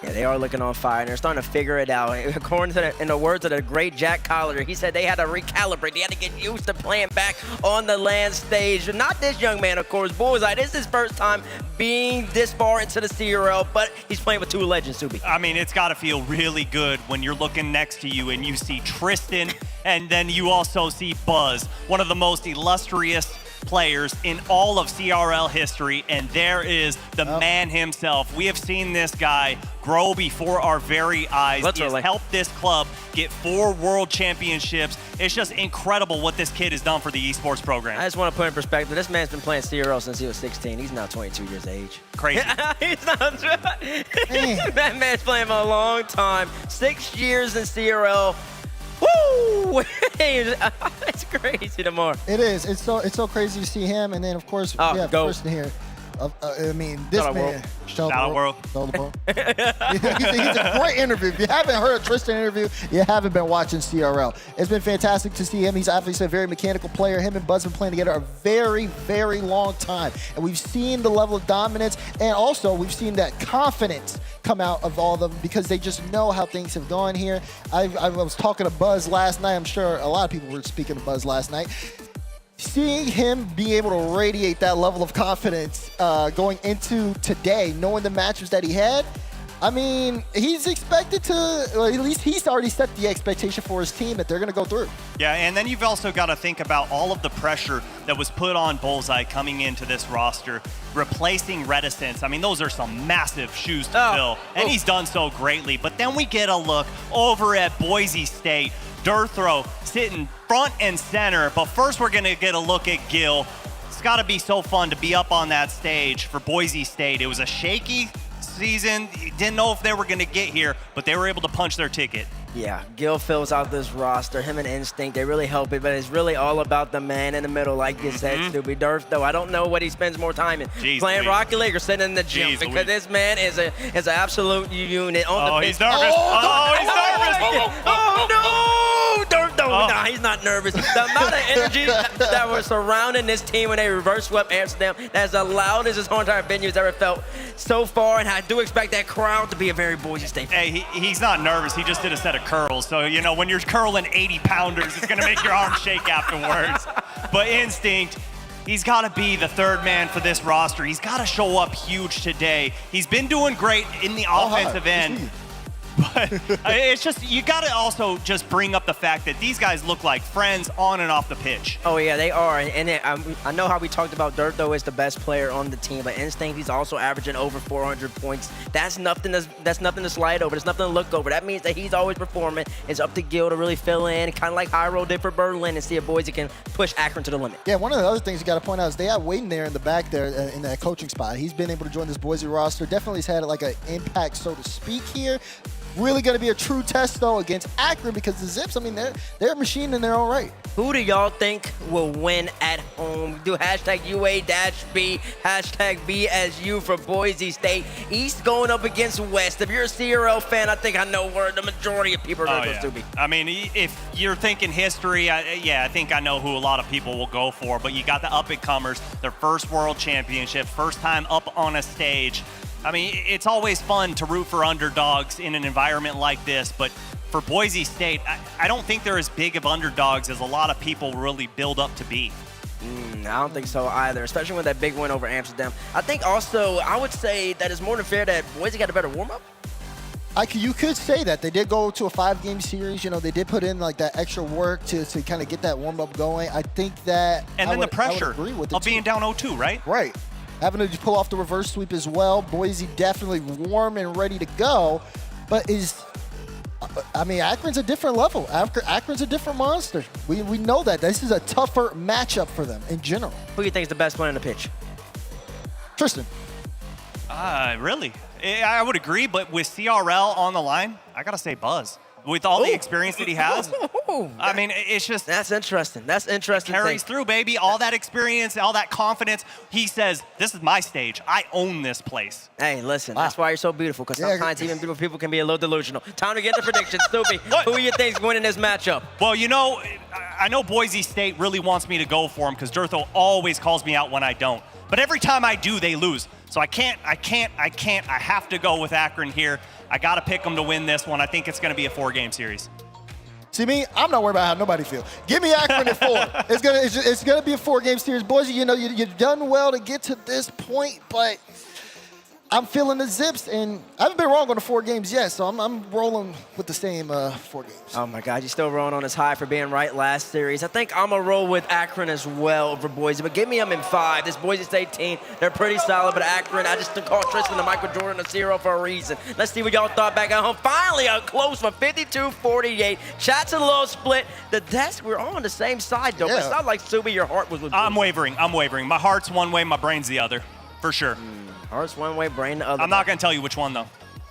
Yeah, they are looking on fire, and they're starting to figure it out. According to in the words of the great Jack Collier, he said they had to recalibrate. They had to get used to playing back on the land stage. Not this young man, of course. Bullseye, this is his first time being this far into the CRL, but he's playing with 2 legends, Subi.
I mean, it's got to feel really good when you're looking next to you and you see Tristan, and then you also see Buzz, one of the most illustrious players in all of CRL history, and there is the man himself. We have seen this guy grow before our very eyes. He has helped this club get 4 world championships. It's just incredible what this kid has done for the esports program.
I just want to put in perspective, this man's been playing CRL since he was 16. He's now 22 years of age.
Crazy.
He's not that man's playing for a long time. 6 years in CRL. Woo! It's crazy tomorrow.
It is. It's so crazy to see him, and then of course we have Tristan here. I mean, this man. Shout out world. He's a great interview. If you haven't heard a Tristan interview, you haven't been watching CRL. It's been fantastic to see him. He's obviously a very mechanical player. Him and Buzz have been playing together a very, very long time. And we've seen the level of dominance, and also we've seen that confidence come out of all of them because they just know how things have gone here. I was talking to Buzz last night. I'm sure a lot of people were speaking to Buzz last night. Seeing him be able to radiate that level of confidence going into today, knowing the matches that he had, I mean, he's expected to, or at least he's already set the expectation for his team that they're going to go through.
Yeah, and then you've also got to think about all of the pressure that was put on Bullseye coming into this roster, replacing Reticence. I mean, those are some massive shoes to fill, and he's done so greatly. But then we get a look over at Boise State. Durthrow sitting front and center, but first we're gonna get a look at Gil. It's gotta be so fun to be up on that stage for Boise State. It was a shaky season. You didn't know if they were gonna get here, but they were able to punch their ticket.
Yeah, Gil fills out this roster. Him and Instinct, they really help it, but it's really all about the man in the middle, like you said, Stubby. Durf, though, I don't know what he spends more time in. Playing Rocket League or sitting in the gym, because this man is an absolute unit on the pitch.
He's nervous. He's nervous.
Oh, no! Durf, no, he's not nervous. The amount of energy that was surrounding this team when they reverse swept Amsterdam, that's the loudest this whole entire venue has ever felt so far, and I do expect that crowd to be a very Boise State fan.
Hey, he's not nervous. He just did a set of curls. So, you know, when you're curling 80-pounders, it's going to make your arms shake afterwards. But Instinct, He's got to be the third man for this roster. He's got to show up huge today. He's been doing great in the offensive end. But it's just, you got to also just bring up the fact that these guys look like friends on and off the pitch.
Oh, yeah, they are. And I know how we talked about Dirt, though, is the best player on the team. But Instinct, he's also averaging over 400 points. That's nothing to slide over. That's nothing to look over. That means that he's always performing. It's up to Gil to really fill in, kind of like Hyro did for Berlin, and see if Boise can push Akron to the limit.
Yeah, one of the other things you got to point out is they have Wayne there in the back there in that coaching spot. He's been able to join this Boise roster. Definitely has had like an impact, so to speak, here. Really going to be a true test, though, against Akron because the Zips, I mean, they're a machine in their own right.
Who do y'all think will win at home? Do hashtag UA-B, hashtag BSU for Boise State. East going up against West. If you're a CRL fan, I think I know where the majority of people are going to be.
I mean, if you're thinking history, I think I know who a lot of people will go for. But you got the up-and-comers, their first World Championship, first time up on a stage. I mean, it's always fun to root for underdogs in an environment like this, but for Boise State, I don't think they're as big of underdogs as a lot of people really build up to be.
I don't think so either, especially with that big win over Amsterdam. I think also, I would say that it's more than fair that Boise got a better warm-up.
You could say that. They did go to a 5-game series. You know, they did put in like that extra work to kind of get that warm-up going. I think that
And then the pressure
of
being down 0-2, right?
Right. Having to pull off the reverse sweep as well. Boise definitely warm and ready to go. But Akron's a different level. Akron's a different monster. We know that. This is a tougher matchup for them in general.
Who do you think is the best player on the pitch?
Tristan.
Really? I would agree, but with CRL on the line, I got to say Buzz. With all the experience that he has, I mean, it's just...
That's interesting. That's interesting.
Carries through, baby. All that experience, all that confidence. He says, this is my stage. I own this place.
Hey, listen, that's why you're so beautiful, because sometimes even beautiful people can be a little delusional. Time to get the predictions. Stoopy, who do you think is winning this matchup?
Well, you know, I know Boise State really wants me to go for him because Durtho always calls me out when I don't. But every time I do, they lose. So I can't. I have to go with Akron here. I got to pick them to win this one. I think it's going to be a 4-game series.
See me, I'm not worried about how nobody feels. Give me Akron at 4. It's gonna be a 4-game series. Boise, you know, you've done well to get to this point, but I'm feeling the Zips, and I haven't been wrong on the 4 games yet, so I'm rolling with the same 4 games.
Oh my God, you're still rolling on this high for being right last series. I think I'm gonna roll with Akron as well over Boise, but give me them in 5. This Boise State team, they're pretty solid, but Akron, I just call Tristan and Michael Jordan a 0 for a reason. Let's see what y'all thought back at home. Finally, a close one, 52-48. Chat's a little split. The desk, we're all on the same side, though, but it's not like Subi, your heart was with Boise.
I'm wavering. My heart's one way, my brain's the other, for sure.
Heart's one way, brain the other.
I'm not going to tell you which one, though.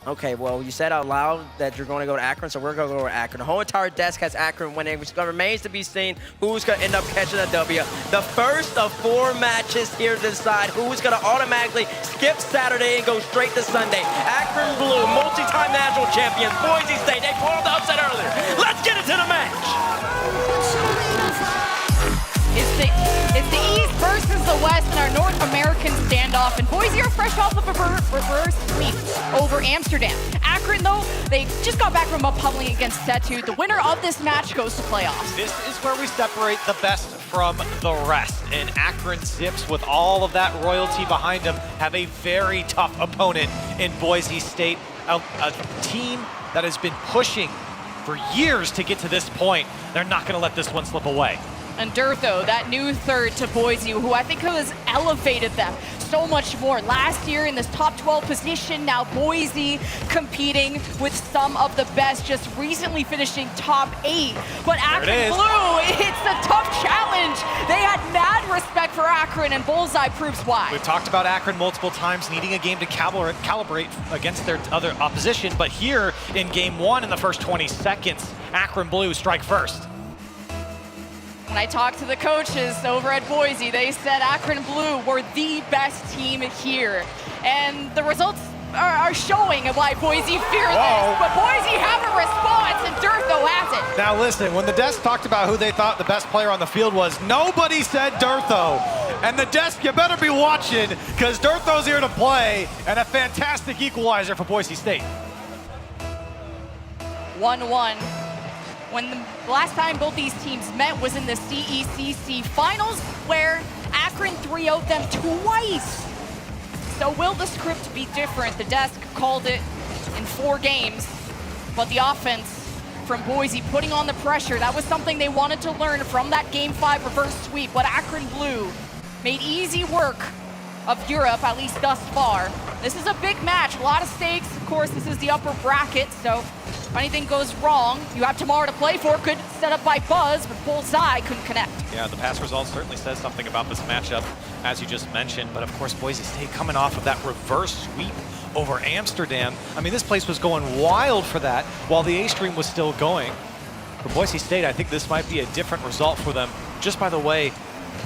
Okay, well, you said out loud that you're going to go to Akron, so we're going to go to Akron. The whole entire desk has Akron winning, which remains to be seen who's going to end up catching a W. The first of 4 matches here to decide who's going to automatically skip Saturday and go straight to Sunday. Akron Blue, multi-time national champions, Boise State. They pulled the upset earlier. Let's get into the match.
It's the East versus the West in our North American standoff, and Boise are fresh off of a reverse sweep over Amsterdam. Akron, though, they just got back from a pummeling against Setu. The winner of this match goes to playoffs.
This is where we separate the best from the rest, and Akron Zips, with all of that royalty behind them, have a very tough opponent in Boise State, a team that has been pushing for years to get to this point. They're not going to let this one slip away.
And Durtho, that new third to Boise, who I think has elevated them so much more. Last year in this top 12 position, now Boise competing with some of the best, just recently finishing top 8. But Akron Blue, it's a tough challenge. They had mad respect for Akron, and Bullseye proves why.
We've talked about Akron multiple times needing a game to calibrate against their other opposition, but here in game 1 in the first 20 seconds, Akron Blue strike first.
When I talked to the coaches over at Boise, they said Akron Blue were the best team here. And the results are showing why Boise fear this. But Boise have a response, and Durtho has it.
Now listen, when the desk talked about who they thought the best player on the field was, nobody said Durtho. And the desk, you better be watching, because Durtho's here to play, and a fantastic equalizer for Boise State.
1-1. When the last time both these teams met was in the CECC finals, where Akron 3-0'd them twice. So will the script be different? The desk called it in 4 games, but the offense from Boise putting on the pressure, that was something they wanted to learn from that Game 5 reverse sweep. But Akron Blue made easy work of Europe, at least thus far. This is a big match, a lot of stakes. Of course, this is the upper bracket, so if anything goes wrong, you have tomorrow to play for. Good set up by Buzz, but Bullseye couldn't connect.
Yeah, the past result certainly says something about this matchup, as you just mentioned. But of course, Boise State coming off of that reverse sweep over Amsterdam. I mean, this place was going wild for that while the A stream was still going. For Boise State, I think this might be a different result for them, just by the way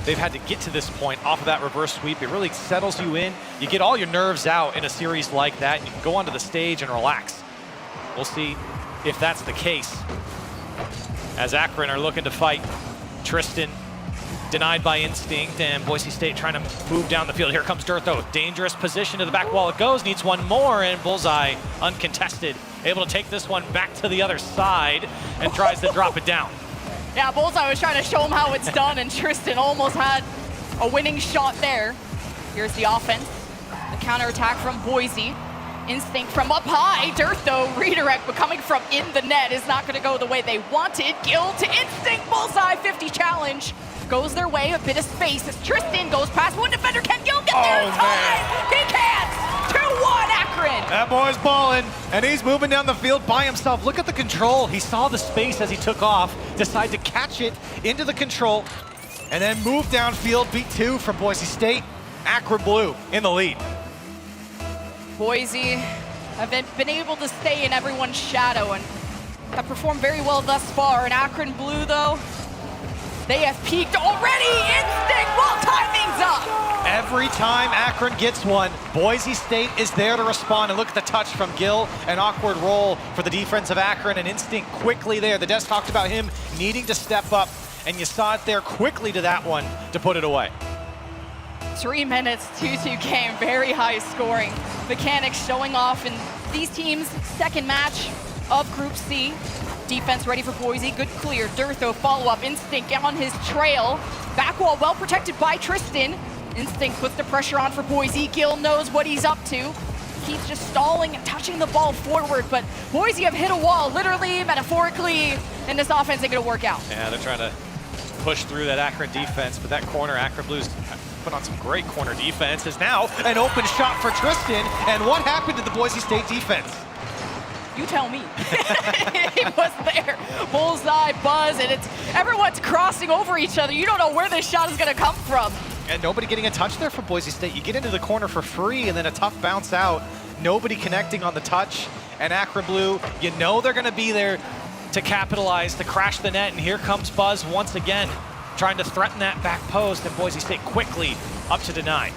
they've had to get to this point off of that reverse sweep. It really settles you in. You get all your nerves out in a series like that. You can go onto the stage and relax. We'll see if that's the case. As Akron are looking to fight, Tristan denied by Instinct, and Boise State trying to move down the field. Here comes Durtho. Dangerous position to the back wall it goes. Needs one more, and Bullseye uncontested. Able to take this one back to the other side and tries to drop it down.
Yeah, Bullseye was trying to show him how it's done, and Tristan almost had a winning shot there. Here's the offense. The counterattack from Boise. Instinct from up high. Durtho redirect, but coming from in the net is not going to go the way they wanted. Gill to Instinct. Bullseye 50 challenge. Goes their way, a bit of space as Tristan goes past one defender. Can Gill get there in time? He can't! 2-1 Akron!
That boy's balling, and he's moving down the field by himself. Look at the control. He saw the space as he took off, decided to catch it into the control, and then move downfield, beat 2 from Boise State. Akron Blue in the lead.
Boise have been able to stay in everyone's shadow and have performed very well thus far. And Akron Blue, though, they have peaked already. Instinct while timing's up.
Every time Akron gets one, Boise State is there to respond. And look at the touch from Gill. An awkward roll for the defense of Akron, and Instinct quickly there. The desk talked about him needing to step up, and you saw it there quickly to that one to put it away.
3 minutes, 2-2 game, very high scoring. Mechanics showing off in these teams' second match of Group C. Defense ready for Boise, good clear. Durtho follow-up, Instinct on his trail. Back wall well protected by Tristan. Instinct puts the pressure on for Boise. Gill knows what he's up to. Keeps just stalling and touching the ball forward, but Boise have hit a wall, literally, metaphorically, and this offense ain't gonna work out.
Yeah, they're trying to push through that Akron defense, but that corner, Akron Blues put on some great corner defense, is now an open shot for Tristan. And what happened to the Boise State defense?
You tell me. He was there. Bullseye, Buzz, and everyone's crossing over each other. You don't know where this shot is gonna come from.
And nobody getting a touch there for Boise State. You get into the corner for free and then a tough bounce out. Nobody connecting on the touch. And Akron Blue, you know they're gonna be there to capitalize, to crash the net. And here comes Buzz once again, trying to threaten that back post, and Boise State quickly up to deny.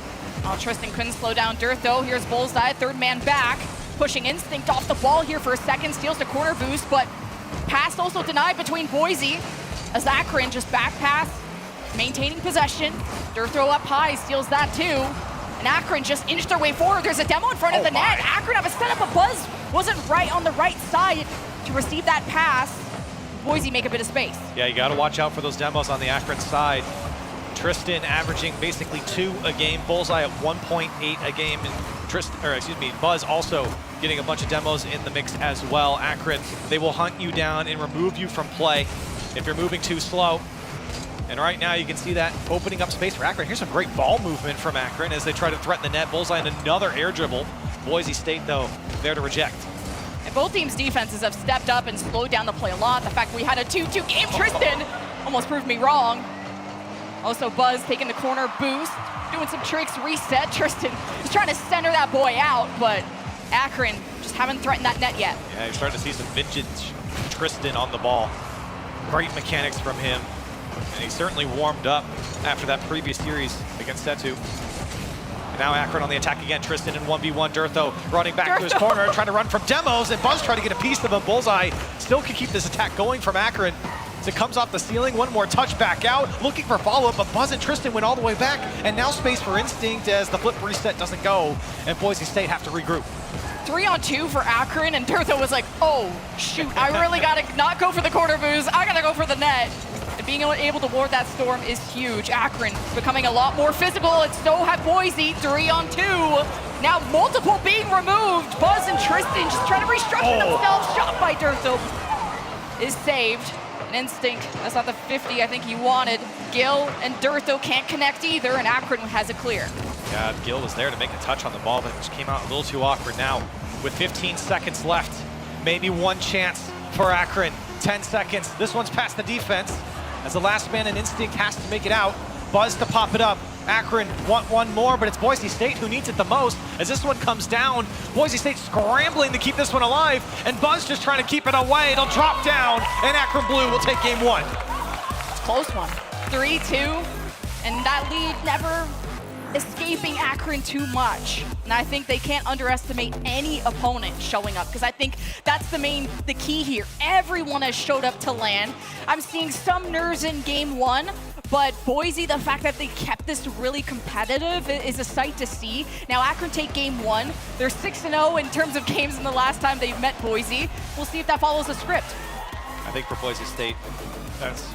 Oh, Tristan couldn't slow down Durtho. Here's Bullseye, third man back. Pushing Instinct off the ball here for a second, steals the corner boost, but pass also denied between Boise as Akron just back pass, maintaining possession. Durtho up high, steals that too. And Akron just inched their way forward. There's a demo in front of the net. Akron have a setup, but Buzz wasn't right on the right side to receive that pass. Boise make a bit of space.
Yeah, you gotta watch out for those demos on the Akron side. Tristan averaging basically 2 a game, Bullseye at 1.8 a game, and Buzz also getting a bunch of demos in the mix as well. Akron, they will hunt you down and remove you from play if you're moving too slow. And right now you can see that opening up space for Akron. Here's some great ball movement from Akron as they try to threaten the net. Bullseye and another air dribble. Boise State, though, there to reject.
And both teams' defenses have stepped up and slowed down the play a lot. The fact we had a 2-2 game, Tristan almost proved me wrong. Also Buzz taking the corner boost, doing some tricks, reset. Tristan is trying to center that boy out, but Akron just haven't threatened that net yet.
Yeah, you're starting to see some vintage Tristan on the ball. Great mechanics from him. And he certainly warmed up after that previous series against Setu. And now Akron on the attack again. Tristan in 1v1. Durtho running back to his corner, trying to run from demos, and Buzz trying to get a piece of him. Bullseye still can keep this attack going from Akron. As it comes off the ceiling, one more touch back out, looking for follow-up, but Buzz and Tristan went all the way back, and now space for Instinct as the flip reset doesn't go, and Boise State have to regroup.
3-on-2 for Akron, and Durtho was like, oh, shoot, I really gotta not go for the corner boost, I gotta go for the net. And being able to ward that storm is huge. Akron becoming a lot more physical, and so have Boise, 3-on-2. Now multiple being removed. Buzz and Tristan just trying to restructure themselves. Shot by Durtho is saved. An Instinct, that's not the 50 I think he wanted. Gil and Durtho can't connect either, and Akron has it clear.
Yeah, Gil was there to make a touch on the ball, but it just came out a little too awkward. Now, with 15 seconds left, maybe one chance for Akron. 10 seconds. This one's past the defense. As the last man in Instinct has to make it out. Buzz to pop it up. Akron want one more, but it's Boise State who needs it the most. As this one comes down, Boise State scrambling to keep this one alive, and Buzz just trying to keep it away. It'll drop down, and Akron Blue will take game one.
It's a close one. 3-2, and that lead never escaping Akron too much. And I think they can't underestimate any opponent showing up, because I think that's the key here. Everyone has showed up to LAN. I'm seeing some nerves in game one, but Boise, the fact that they kept this really competitive is a sight to see. Now Akron take game one. They're 6-0 in terms of games in the last time they've met Boise. We'll see if that follows the script.
I think for Boise State, that's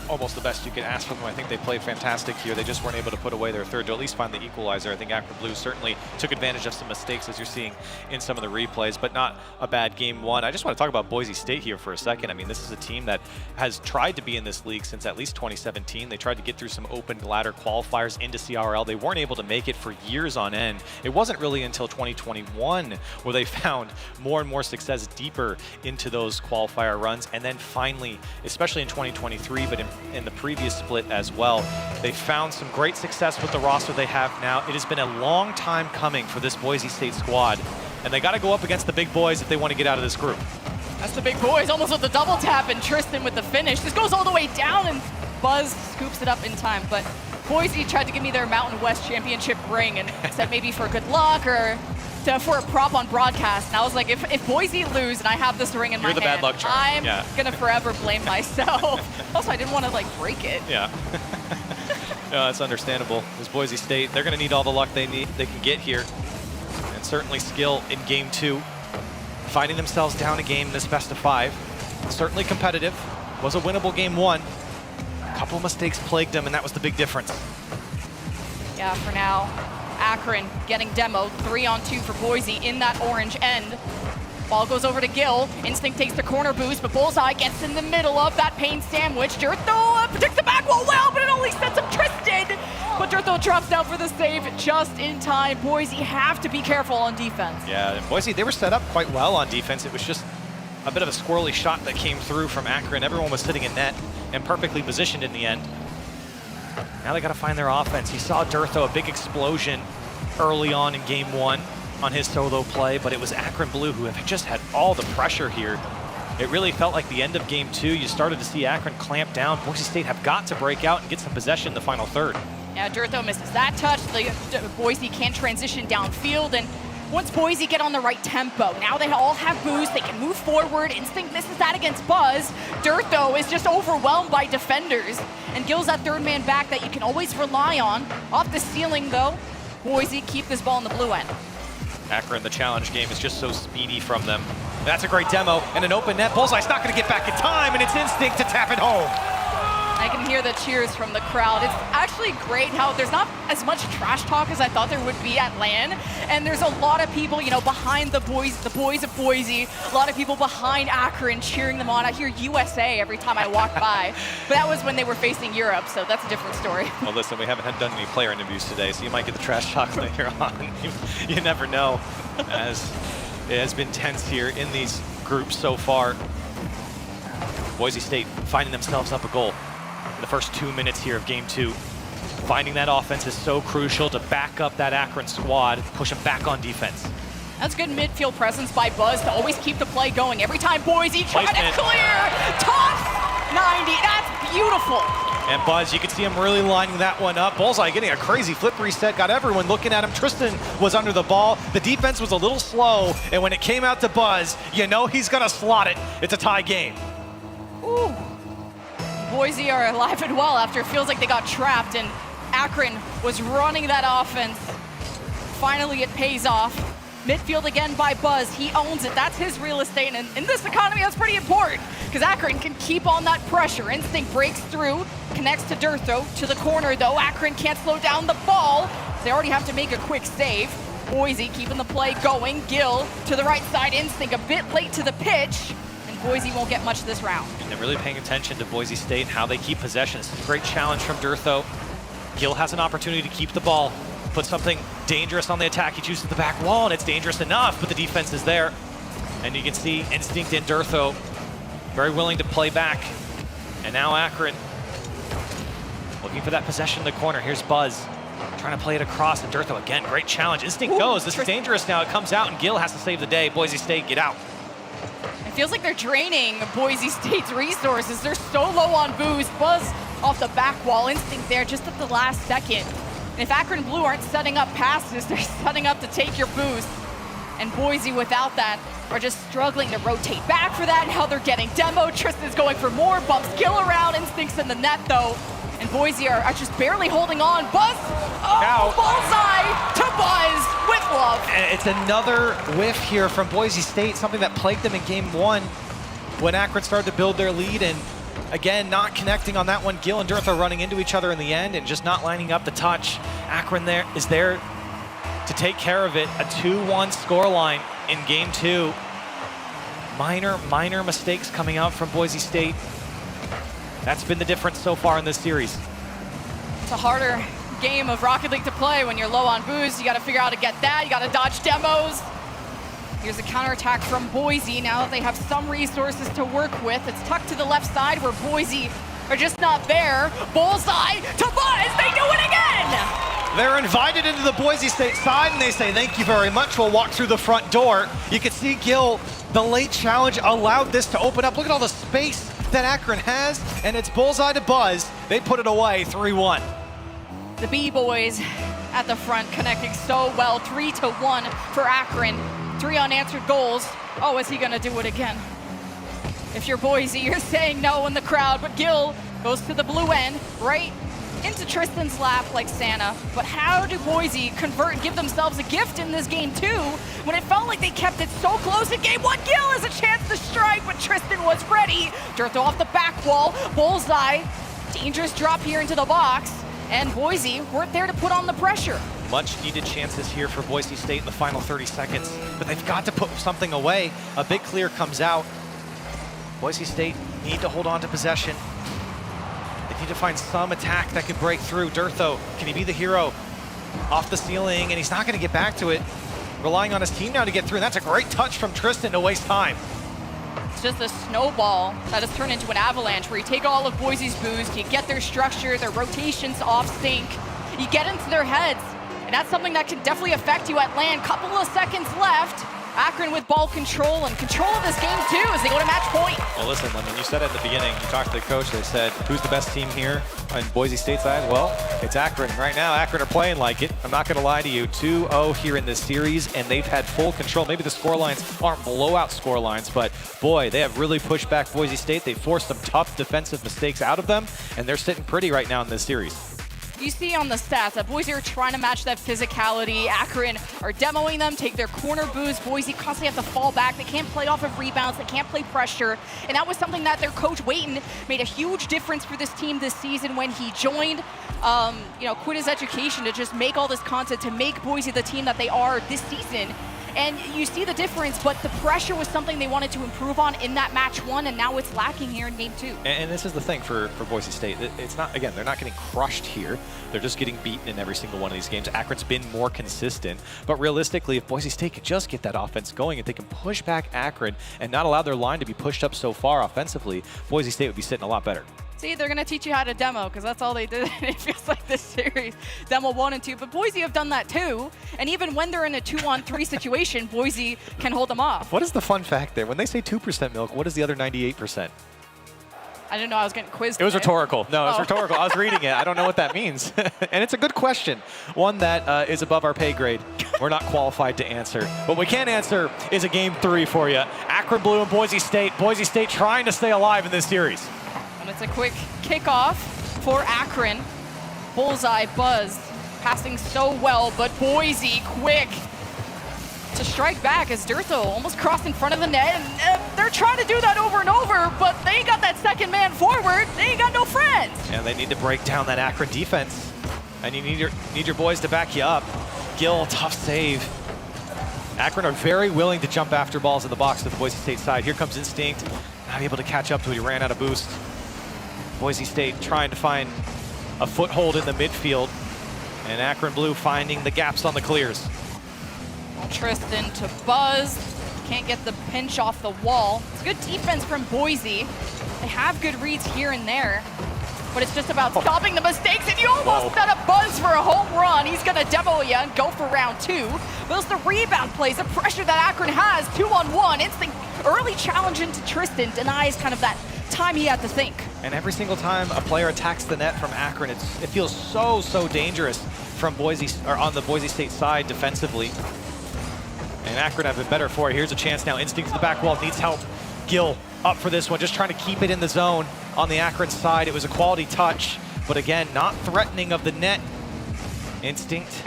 almost the best you can ask from them. I think they played fantastic here. They just weren't able to put away their third to at least find the equalizer. I think Akron Blue certainly took advantage of some mistakes, as you're seeing in some of the replays, but not a bad game one. I just want to talk about Boise State here for a second. I mean, this is a team that has tried to be in this league since at least 2017. They tried to get through some open ladder qualifiers into CRL. They weren't able to make it for years on end. It wasn't really until 2021 where they found more and more success deeper into those qualifier runs. And then finally, especially in 2023, but in the previous split as well, they found some great success with the roster they have now. It has been a long time coming for this Boise State squad, and they got to go up against the big boys if they want to get out of this group.
That's the big boys, almost with the double tap, and Tristan with the finish. This goes all the way down, and Buzz scoops it up in time, but Boise tried to give me their Mountain West Championship ring and said maybe for good luck or for a prop on broadcast. And I was like, if Boise lose and I have this ring in my hand,
the bad luck charm.
I'm gonna forever blame myself. Also, I didn't want to like break it.
Yeah. No, that's understandable. As Boise State, they're gonna need all the luck they can get here. And certainly skill in game two. Finding themselves down a game in this best of 5. Certainly competitive. Was a winnable game one. A couple of mistakes plagued them, and that was the big difference.
Yeah, for now, Akron getting demoed. 3-on-2 for Boise in that orange end. Ball goes over to Gil. Instinct takes the corner boost, but Bullseye gets in the middle of that pain sandwich. Durtho protects the back wall well, but it only sets up Tristan. But Durtho drops down for the save just in time. Boise have to be careful on defense.
Yeah, and Boise, they were set up quite well on defense. It was just a bit of a squirrely shot that came through from Akron. Everyone was sitting in net and perfectly positioned in the end. Now they got to find their offense. You saw Durtho, a big explosion early on in game one on his solo play, but it was Akron Blue who have just had all the pressure here. It really felt like the end of game two. You started to see Akron clamp down. Boise State have got to break out and get some possession in the final third.
Yeah, Durtho misses that touch. Boise can't transition downfield, and once Boise get on the right tempo, now they all have boost, they can move forward. Instinct misses that against Buzz. Durtho is just overwhelmed by defenders, and Gil's that third man back that you can always rely on. Off the ceiling though, Boise keep this ball in the blue end.
Akron, the challenge game is just so speedy from them. That's a great demo, and an open net. Bullseye's not gonna get back in time, and it's Instinct to tap it home.
I can hear the cheers from the crowd. It's actually great how there's not as much trash talk as I thought there would be at LAN. And there's a lot of people, you know, behind the boys of Boise, a lot of people behind Akron cheering them on. I hear USA every time I walk by. But that was when they were facing Europe, so that's a different story.
Well, listen, we haven't done any player interviews today, so you might get the trash talk later on. You never know, as it has been tense here in these groups so far. Boise State finding themselves up a goal in the first 2 minutes here of game two. Finding that offense is so crucial to back up that Akron squad, push them back on defense.
That's good midfield presence by Buzz to always keep the play going. Every time Boise try to clear, toss 90, that's beautiful.
And Buzz, you can see him really lining that one up. Bullseye getting a crazy flip reset, got everyone looking at him. Tristan was under the ball. The defense was a little slow, and when it came out to Buzz, you know he's gonna slot it. It's a tie game.
Ooh. Boise are alive and well after it feels like they got trapped, and Akron was running that offense. Finally, it pays off. Midfield again by Buzz. He owns it. That's his real estate. And in this economy, that's pretty important because Akron can keep on that pressure. Instinct breaks through, connects to Durtho. To the corner, though. Akron can't slow down the ball. They already have to make a quick save. Boise keeping the play going. Gill to the right side. Instinct a bit late to the pitch. And Boise won't get much this round.
And they're really paying attention to Boise State and how they keep possession. It's a great challenge from Durtho. Gill has an opportunity to keep the ball. Put something dangerous on the attack. He chooses the back wall, and it's dangerous enough, but the defense is there. And you can see Instinct and Durtho very willing to play back. And now Akron looking for that possession in the corner. Here's Buzz trying to play it across, and Durtho again, great challenge. Instinct goes. This is dangerous now. It comes out, and Gill has to save the day. Boise State, get out.
It feels like they're draining Boise State's resources. They're so low on boost. Buzz off the back wall. Instinct there just at the last second. And if Akron Blue aren't setting up passes, they're setting up to take your boost. And Boise, without that, are just struggling to rotate back for that. Now they're getting demo. Tristan's going for more. Bumps Gill around. Instinct's in the net, though. And Boise are just barely holding on. Buzz! Oh, bullseye to Buzz with love.
And it's another whiff here from Boise State, something that plagued them in game 1 when Akron started to build their lead. And again, not connecting on that one. Gill and Durtho running into each other in the end and just not lining up the touch. Akron is there to take care of it. A 2-1 scoreline in game 2. Minor mistakes coming out from Boise State. That's been the difference so far in this series.
It's a harder game of Rocket League to play when you're low on boost. You got to figure out how to get that. You got to dodge demos. Here's a counterattack from Boise. Now that they have some resources to work with, it's tucked to the left side where Boise are just not there. Bullseye to Buzz. They do it again.
They're invited into the Boise State side, and they say, thank you very much. We'll walk through the front door. You can see Gill, the late challenge allowed this to open up. Look at all the space that Akron has, and it's bullseye to Buzz. They put it away, 3-1.
The B-boys at the front connecting so well. 3-1 for Akron. 3 unanswered goals. Oh, is he gonna do it again? If you're Boise, you're saying no in the crowd, but Gill goes to the blue end, right into Tristan's lap like Santa. But how do Boise convert and give themselves a gift in this game 2 when it felt like they kept it so close in game 1? Gill has a chance to strike, but Tristan was ready. Durtho off the back wall, bullseye. Dangerous drop here into the box, and Boise weren't there to put on the pressure.
Much needed chances here for Boise State in the final 30 seconds, but they've got to put something away. A big clear comes out. Boise State need to hold on to possession. They need to find some attack that can break through. Durtho, can he be the hero? Off the ceiling, and he's not going to get back to it. Relying on his team now to get through, and that's a great touch from Tristan to waste time.
It's just a snowball that has turned into an avalanche where you take all of Boise's boost, you get their structure, their rotations off sync, you get into their heads, and that's something that can definitely affect you at land. Couple of seconds left. Akron with ball control and control of this game too as they go to match point.
Well, listen, I mean, you said at the beginning, you talked to the coach, they said, who's the best team here on Boise State's side? Well, it's Akron. Right now, Akron are playing like it. I'm not going to lie to you. 2-0 here in this series, and they've had full control. Maybe the score lines aren't blowout score lines, but boy, they have really pushed back Boise State. They forced some tough defensive mistakes out of them, and they're sitting pretty right now in this series.
You see on the stats that Boise are trying to match that physicality. Akron are demoing them, take their corner boost. Boise constantly have to fall back. They can't play off of rebounds. They can't play pressure. And that was something that their coach, Wayton, made a huge difference for this team this season when he joined, quit his education to just make all this content, to make Boise the team that they are this season. And you see the difference, but the pressure was something they wanted to improve on in that match 1, and now it's lacking here in game 2.
And this is the thing for Boise State. It's not, again, they're not getting crushed here. They're just getting beaten in every single one of these games. Akron's been more consistent, but realistically, if Boise State could just get that offense going, if they can push back Akron and not allow their line to be pushed up so far offensively, Boise State would be sitting a lot better.
See, they're going to teach you how to demo because that's all they did. It feels like this series, demo 1 and 2. But Boise have done that too. And even when they're in a 2-on-3 situation, Boise can hold them off.
What is the fun fact there? When they say 2% milk, what is the other 98%?
I didn't know I was getting quizzed.
It was
today.
rhetorical. No, it was rhetorical. I was reading it. I don't know what that means. And it's a good question. One that is above our pay grade. We're not qualified to answer. What we can answer is a game 3 for you. Akron Blue and Boise State. Boise State trying to stay alive in this series.
And it's a quick kickoff for Akron. Bullseye, Buzz, passing so well, but Boise quick. to strike back as Durtho almost crossed in front of the net. And they're trying to do that over and over, but they ain't got that second man forward. They ain't got no friends.
And they need to break down that Akron defense. And you need your boys to back you up. Gill, tough save. Akron are very willing to jump after balls in the box to the Boise State side. Here comes Instinct, not able to catch up to it. He ran out of boost. Boise State trying to find a foothold in the midfield. And Akron Blue finding the gaps on the clears.
Well, Tristan to Buzz. Can't get the pinch off the wall. It's good defense from Boise. They have good reads here and there. But it's just about stopping the mistakes, and you almost set up Buzz for a home run. He's gonna demo you and go for round 2. But it's the rebound plays, the pressure that Akron has, 2-on-1. It's the early challenge into Tristan, denies kind of that time he had to think.
And every single time a player attacks the net from Akron, it feels so dangerous from Boise, or on the Boise State side defensively. And Akron have been better for it. Here's a chance now. Instinct to the back wall, needs help. Gill up for this one, just trying to keep it in the zone on the Akron side. It was a quality touch, but again, not threatening of the net. Instinct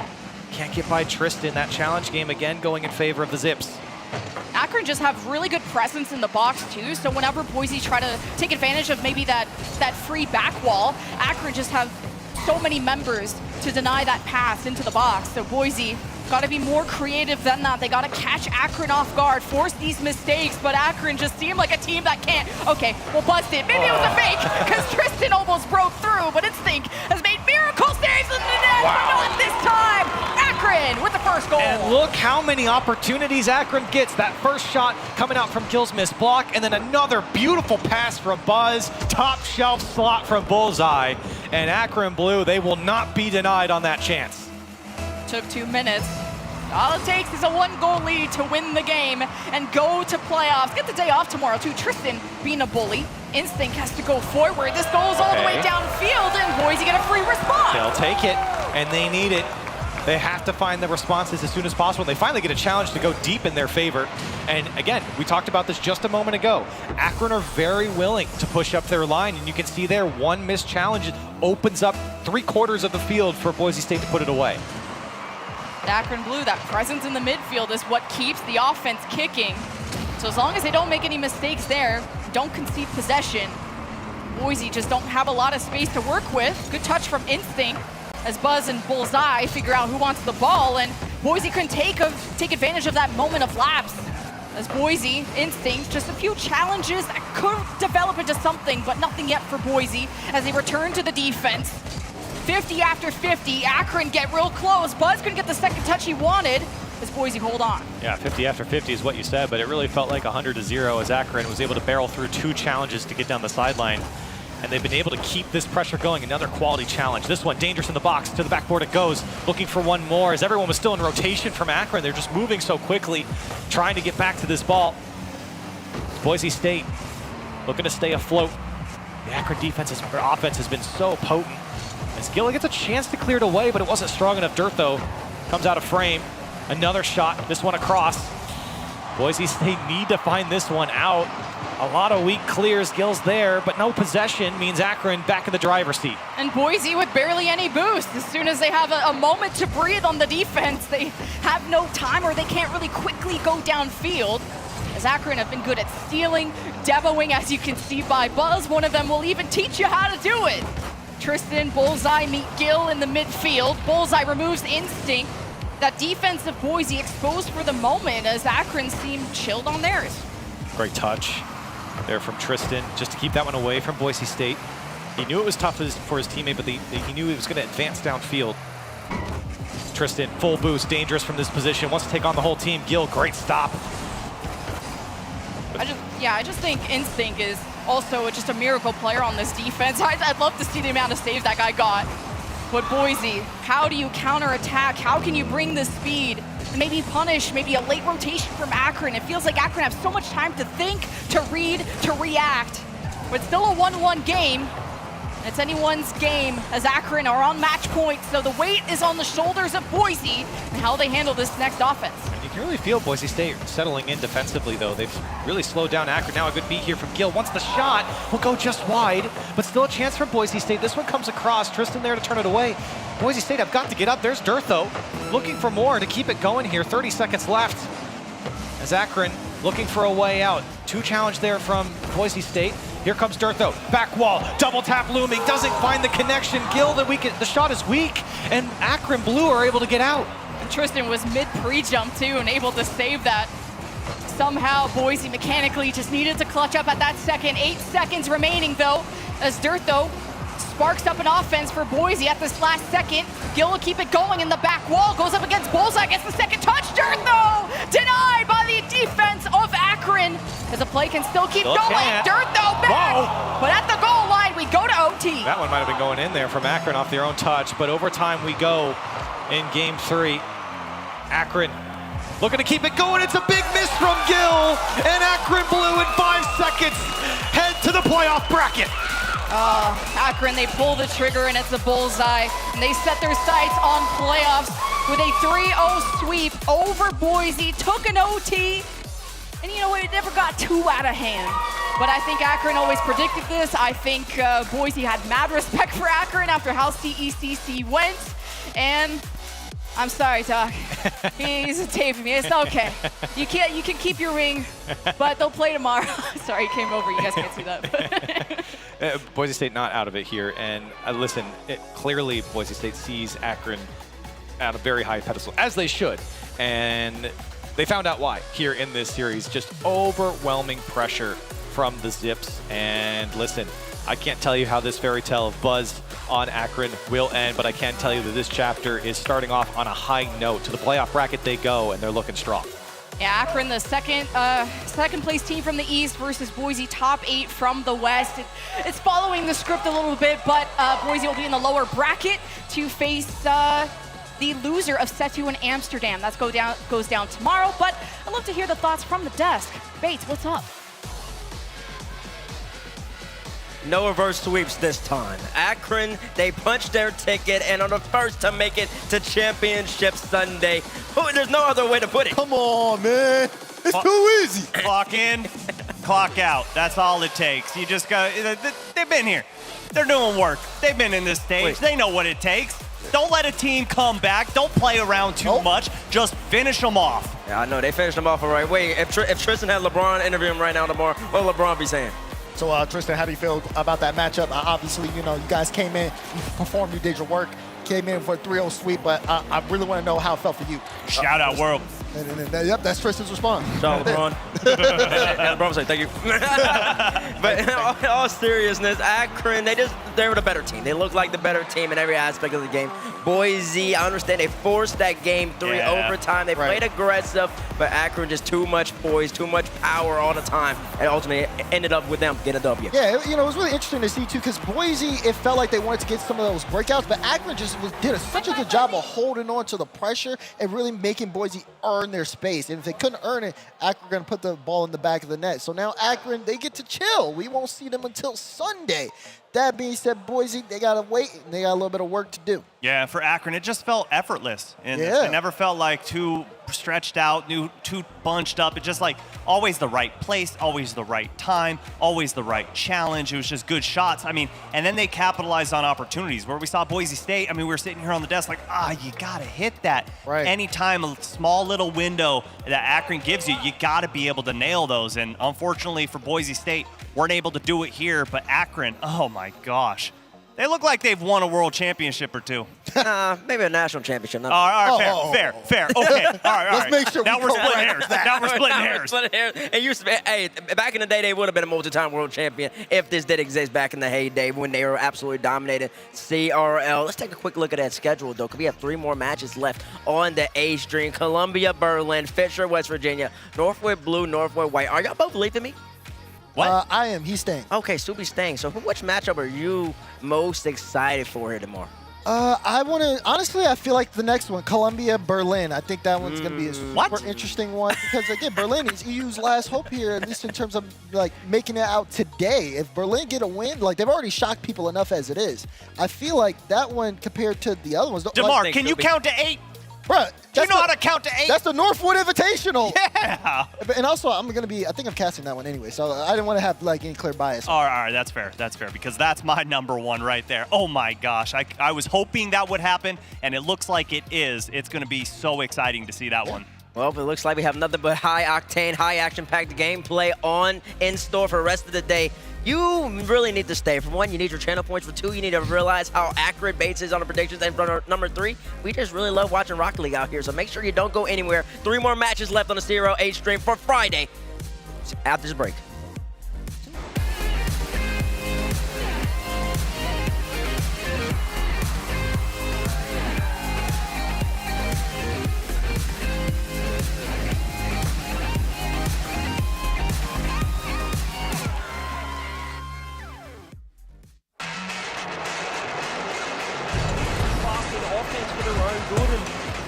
can't get by Tristan. That challenge game again going in favor of the Zips.
Akron just have really good presence in the box too, so whenever Boise try to take advantage of maybe that free back wall, Akron just have so many members to deny that pass into the box. So Boise got to be more creative than that. They got to catch Akron off guard, force these mistakes, but Akron just seemed like a team that can't. Okay, we'll bust it. Maybe it was a fake, because Tristan almost broke through, but Instinct has made miracle saves in the net, but not this time. Akron with the first goal.
And look how many opportunities Akron gets. That first shot coming out from Gill's missed block, and then another beautiful pass from Buzz, top shelf slot from Bullseye, and Akron Blue, they will not be denied on that chance.
Took 2 minutes. All it takes is a 1-goal lead to win the game and go to playoffs. Get the day off tomorrow too. Tristan being a bully. Instinct has to go forward. This goes all the way downfield, and Boise get a free response.
They'll take it, and they need it. They have to find the responses as soon as possible. They finally get a challenge to go deep in their favor. And again, we talked about this just a moment ago. Akron are very willing to push up their line, and you can see there one missed challenge opens up 3/4 of the field for Boise State to put it away.
Akron Blue, that presence in the midfield is what keeps the offense kicking. So as long as they don't make any mistakes there, don't concede possession, Boise just don't have a lot of space to work with. Good touch from Instinct as Buzz and Bullseye figure out who wants the ball, and Boise couldn't take advantage of that moment of lapse. As Boise, Instinct, just a few challenges that could develop into something, but nothing yet for Boise as they return to the defense. 50 after 50, Akron get real close. Buzz couldn't get the second touch he wanted as Boise hold on.
Yeah, 50 after 50 is what you said, but it really felt like 100-0 as Akron was able to barrel through 2 challenges to get down the sideline. And they've been able to keep this pressure going. Another quality challenge. This one dangerous in the box. To the backboard it goes. Looking for one more as everyone was still in rotation from Akron. They're just moving so quickly, trying to get back to this ball. Boise State looking to stay afloat. The Akron offense has been so potent. As Gill gets a chance to clear it away, but it wasn't strong enough. Durtho comes out of frame. Another shot, this one across. Boise State need to find this one out. A lot of weak clears, Gill's there, but no possession means Akron back in the driver's seat.
And Boise with barely any boost. As soon as they have a moment to breathe on the defense, they have no time, or they can't really quickly go downfield. As Akron have been good at stealing, demoing, as you can see by Buzz. One of them will even teach you how to do it. Tristan, Bullseye meet Gill in the midfield. Bullseye removes Instinct. That defense of Boise exposed for the moment as Akron seemed chilled on theirs.
Great touch there from Tristan, just to keep that one away from Boise State. He knew it was tough for his teammate, but he knew he was going to advance downfield. Tristan, full boost, dangerous from this position, wants to take on the whole team. Gill, great stop.
I just think Instinct is also just a miracle player on this defense. I'd love to see the amount of saves that guy got. But Boise, how do you counterattack? How can you bring the speed? Maybe punish, maybe a late rotation from Akron. It feels like Akron has so much time to think, to read, to react. But still a 1-1 game. It's anyone's game as Akron are on match point. So the weight is on the shoulders of Boise and how they handle this next offense.
And you can really feel Boise State settling in defensively, though. They've really slowed down Akron. Now a good beat here from Gill. Once the shot will go just wide, but still a chance for Boise State. This one comes across. Tristan there to turn it away. Boise State have got to get up. There's Durtho looking for more to keep it going here. 30 seconds left as Akron looking for a way out. 2 challenge there from Boise State. Here comes Durtho, back wall, double tap looming, doesn't find the connection. Gill, the shot is weak, and Akron Blue are able to get out.
And Tristan was mid pre-jump too and able to save that. Somehow Boise mechanically just needed to clutch up at that second. 8 seconds remaining though, as Durtho sparks up an offense for Boise at this last second. Gill will keep it going in the back wall, goes up against Bullseye, gets the second touch. Durtho denied by the defense of Akron, as the play can still keep going. Durtho back, but at the goal line we go to OT.
That one might have been going in there from Akron off their own touch, but overtime we go in game 3. Akron looking to keep it going. It's a big miss from Gill, and Akron Blue in 5 seconds head to the playoff bracket.
Akron, they pull the trigger and it's a bullseye. And they set their sights on playoffs with a 3-0 sweep over Boise, took an OT, and you know what, it never got too out of hand. But I think Akron always predicted this. I think Boise had mad respect for Akron after how CECC went. And I'm sorry, Doc. He's taping me. It's okay. You can keep your ring, but they'll play tomorrow. Sorry, he came over. You guys can't see that.
Boise State not out of it here, and listen, clearly Boise State sees Akron at a very high pedestal, as they should, and they found out why here in this series. Just overwhelming pressure from the Zips, and listen, I can't tell you how this fairy tale of buzz on Akron will end, but I can tell you that this chapter is starting off on a high note. To the playoff bracket they go, and they're looking strong.
Yeah, Akron, the second place team from the East versus Boise, top 8 from the West. It's following the script a little bit, but Boise will be in the lower bracket to face the loser of Setu and Amsterdam. That goes down tomorrow, but I'd love to hear the thoughts from the desk. Bates, what's up?
No reverse sweeps this time. Akron, they punched their ticket and are the first to make it to Championship Sunday. There's no other way to put it.
Come on, man. It's too easy.
Clock in, clock out. That's all it takes. You just go, they've been here. They're doing work. They've been in this stage. They know what it takes. Don't let a team come back. Don't play around too much. Just finish them off.
Yeah, I know. They finished them off all right. Wait, if Tristan had LeBron interview him right now tomorrow, what would LeBron be saying?
So, Tristan, how do you feel about that matchup? Obviously, you know, you guys came in, you performed, you did your work, came in for a 3-0 sweep, but I really want to know how it felt for you.
Shout out, World.
Yep, that's Tristan's response.
Shout out, LeBron. And LeBron say, thank you. But in all seriousness, Akron, they were the better team. They looked like the better team in every aspect of the game. Boise, I understand they forced that game 3 overtime. They played aggressive, but Akron just too much poise, too much power all the time, and ultimately ended up with them getting a W.
Yeah, you know, it was really interesting to see, too, because Boise, it felt like they wanted to get some of those breakouts, but Akron just did such a good job of holding on to the pressure and really making Boise earn their space. And if they couldn't earn it, Akron going to put the ball in the back of the net. So now Akron, they get to chill. We won't see them until Sunday. That being said, Boise, they got to wait, and they got a little bit of work to do.
Yeah, for Akron, it just felt effortless. And
Yeah.
it never felt like too stretched out, too bunched up. It just like always the right place, always the right time, always the right challenge. It was just good shots. I mean, and then they capitalized on opportunities where we saw Boise State. I mean, we were sitting here on the desk like, you got to hit that.
Right.
Anytime a small little window that Akron gives you, you got to be able to nail those. And unfortunately for Boise State, weren't able to do it here, but Akron, oh my gosh. They look like they've won a world championship or two.
Maybe a national championship.
All right, fair. Okay, all right.
Let's make sure
now we're splitting hairs. Now we're splitting hairs.
It used to be, hey, back in the day, they would have been a multi-time world champion if this did exist back in the heyday when they were absolutely dominating CRL. Let's take a quick look at that schedule, though, because we have 3 more matches left on the A string. Columbia, Berlin, Fisher, West Virginia, Northwood Blue, Northwood White. Are y'all both leaving me?
What?
I am. He's staying.
Okay, Subi's staying. So which matchup are you most excited for here tomorrow?
I want to, honestly, I feel like the next one, Columbia, Berlin. I think that one's going to be a super interesting one because, again, Berlin is EU's last hope here, at least in terms of, like, making it out today. If Berlin get a win, like, they've already shocked people enough as it is. I feel like that one compared to the other ones.
DeMar, can you count to 8?
Bruh,
Do you know how to count to 8?
That's the Northwood Invitational.
Yeah.
And also, I think I'm casting that one anyway, so I didn't want to have like any clear bias.
All right, that's fair. That's fair because that's my number one right there. Oh my gosh, I was hoping that would happen, and it looks like it is. It's going to be so exciting to see that one.
Well, it looks like we have nothing but high-octane, high-action-packed gameplay in store for the rest of the day. You really need to stay. For one, you need your channel points. For two, you need to realize how accurate Bates is on the predictions. And for number three, we just really love watching Rocket League out here. So make sure you don't go anywhere. 3 more matches left on the CRL 8 stream for Friday after this break.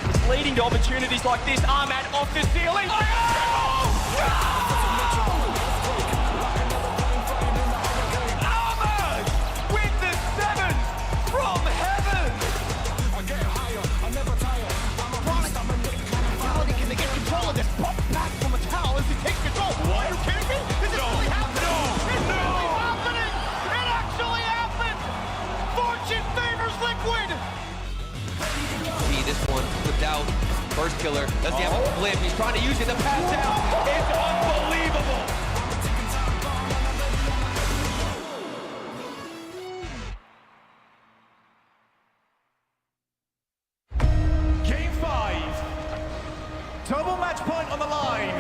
It's leading to opportunities like this. Ahmad off the ceiling. Ahmad with the 7 from heaven. I get higher, I never tire. I'm a promise, I'm a mentality. Can they get control of this? Pop back from a towel as he takes control. What? Are you kidding me? This is really happening. It's really happening. It actually happened. Fortune favors Liquid.
See this one flipped out. First killer. Does he have a flip? He's trying to use it to pass out. It's unbelievable.
Game 5. Double match point on the line.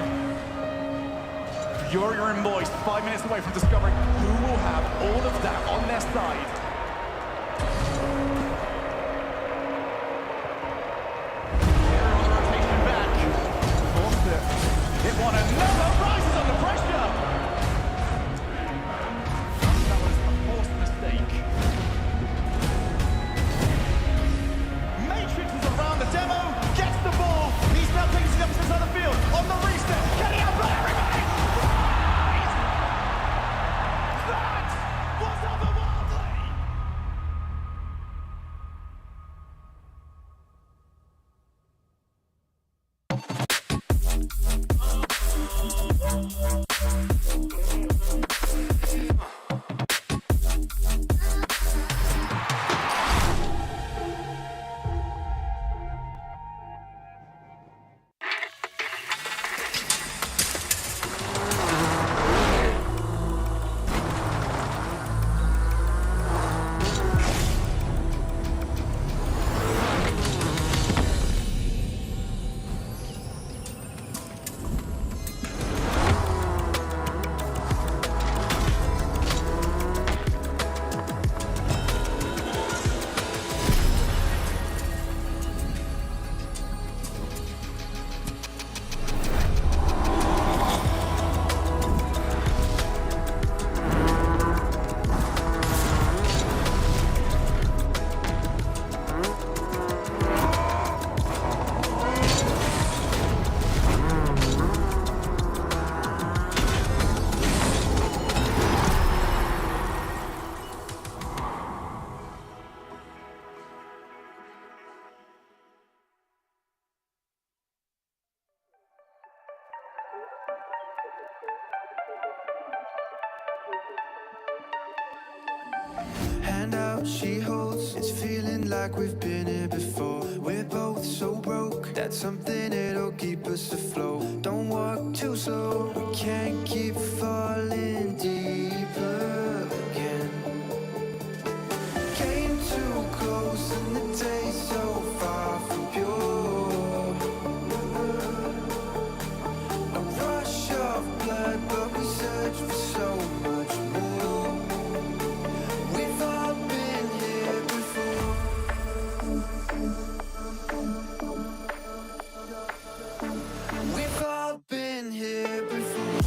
Fury and Moist 5 minutes away from discovering who will have all of that on their side. It won another rises under pressure. That was a forced mistake. Matrix is around the demo, gets the ball. He's now taking steps inside the field. On the reset, can he outplay everybody? That was otherworldly.
Hand out she holds, it's feeling like we've been here before. We're both so broke, that's something that'll keep us afloat. Don't walk too slow, we can't keep falling deeper again. Came too close and the taste so far from pure. A rush of blood, but we search for so much more. We've all been here before. We've all been here before.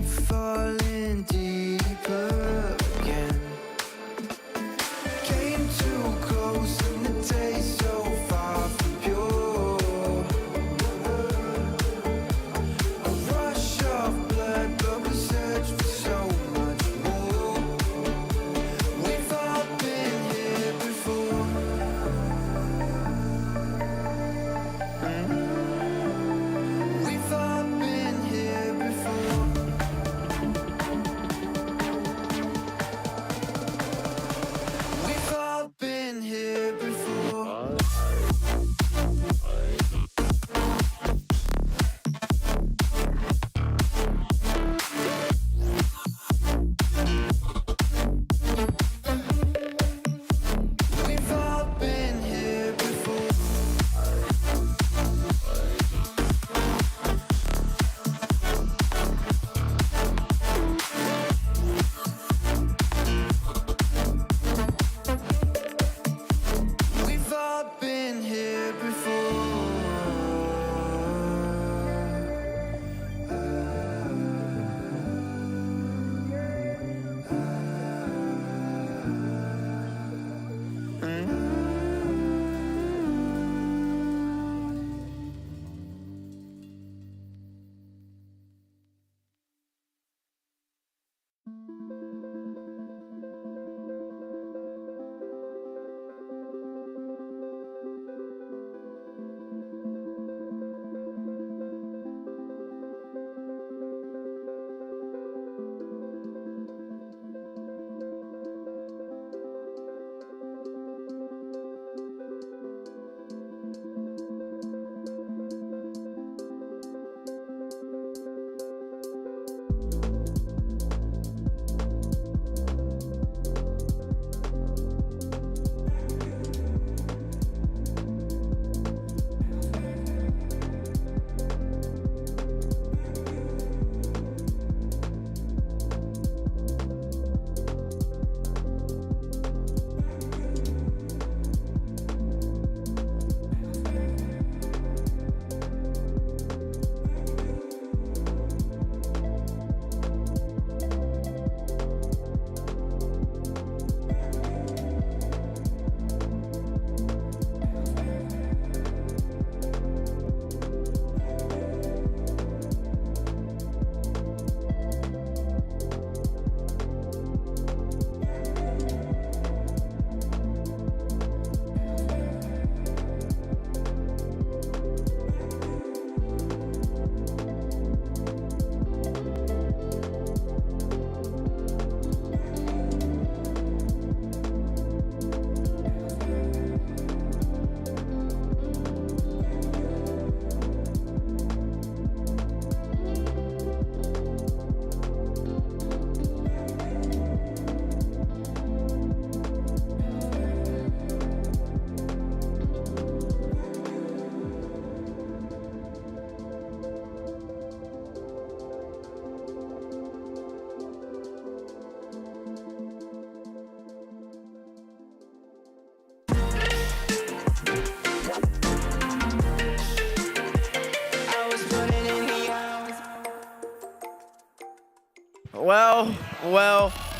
falling deeper again. Came too close and the taste so far from pure. A rush of blood, but we search for so much more. We've all been here before. We've all been here before. We've all been here before. We've all been here before. We've all been here before.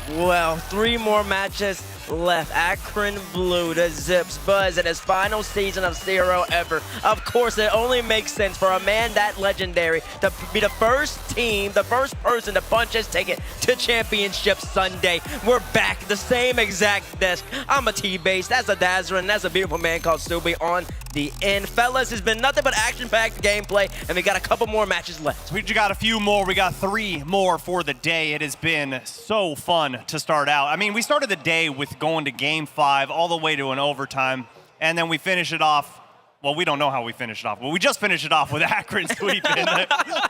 Well, 3 more matches left. Akron Blue, the Zips, Buzz in his final season of CRL ever. Of course, it only makes sense for a man that legendary to be the first team, the first person to punch his ticket to Championship Sunday. We're back, the same exact desk. I'm a T-Base, that's a Dazzler, and that's a beautiful man called Stubby on the end. Fellas, it's been nothing but action-packed gameplay, and we got a couple more matches left.
We got a few more. We got 3 more for the day. It has been so fun to start out. I mean, we started the day with going to Game 5 all the way to an overtime, and then we finish it off. Well, we don't know how we finished it off, but we just finished it off with Akron sweeping.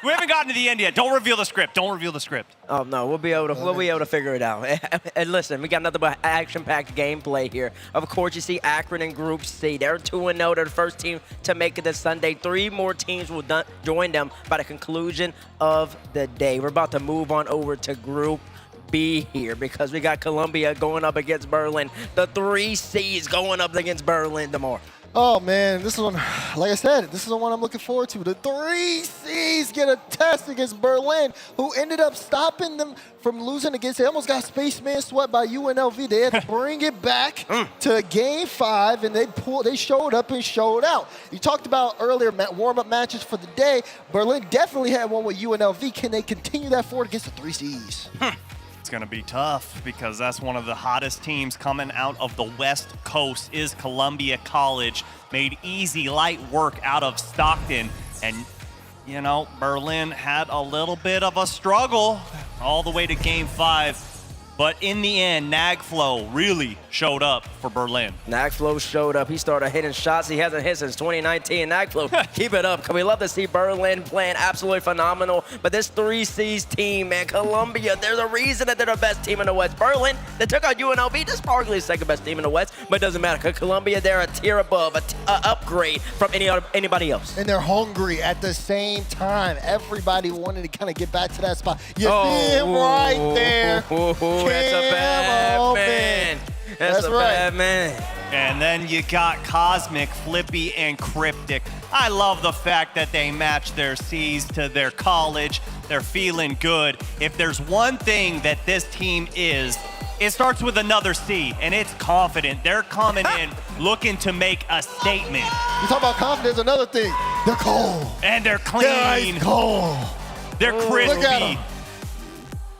We haven't gotten to the end yet. Don't reveal the script. Don't reveal the script.
Oh no, we'll be able to figure it out. And listen, we got nothing but action-packed gameplay here. Of course, you see Akron in Group C. They're 2-0. They're the first team to make it this Sunday. 3 more teams will join them by the conclusion of the day. We're about to move on over to Group B here because we got Columbia going up against Berlin. The 3 C's going up against Berlin tomorrow.
Oh man, this is one, like I said, this is the one I'm looking forward to. The 3 Cs get a test against Berlin, who ended up stopping them from losing against, they almost got spaceman swept by UNLV. They had to bring it back to game 5, and they showed up and showed out. You talked about earlier warm-up matches for the day. Berlin definitely had one with UNLV. Can they continue that forward against the 3 Cs?
It's going to be tough because that's one of the hottest teams coming out of the West Coast is Columbia College. Made easy, light work out of Stockton. And, you know, Berlin had a little bit of a struggle all the way to game 5. But in the end, Nagflow really showed up for Berlin.
Nagflow showed up. He started hitting shots he hasn't hit since 2019. Nagflow, keep it up. We love to see Berlin playing absolutely phenomenal. But this 3 Cs team, man, Columbia, there's a reason that they're the best team in the West. Berlin, they took out UNLV. That's arguably the second best team in the West, but it doesn't matter. Because Columbia, they're a tier above, an upgrade from anybody else.
And they're hungry at the same time. Everybody wanted to kind of get back to that spot. You see him right there.
That's a bad man. That's a bad man.
And then you got Cosmic, Flippy, and Cryptic. I love the fact that they match their C's to their college. They're feeling good. If there's one thing that this team is, it starts with another C, and it's confident. They're coming in looking to make a statement.
You talk about confidence, another thing. They're cold.
And they're clean.
They're ice cold.
They're crispy.
Look at them.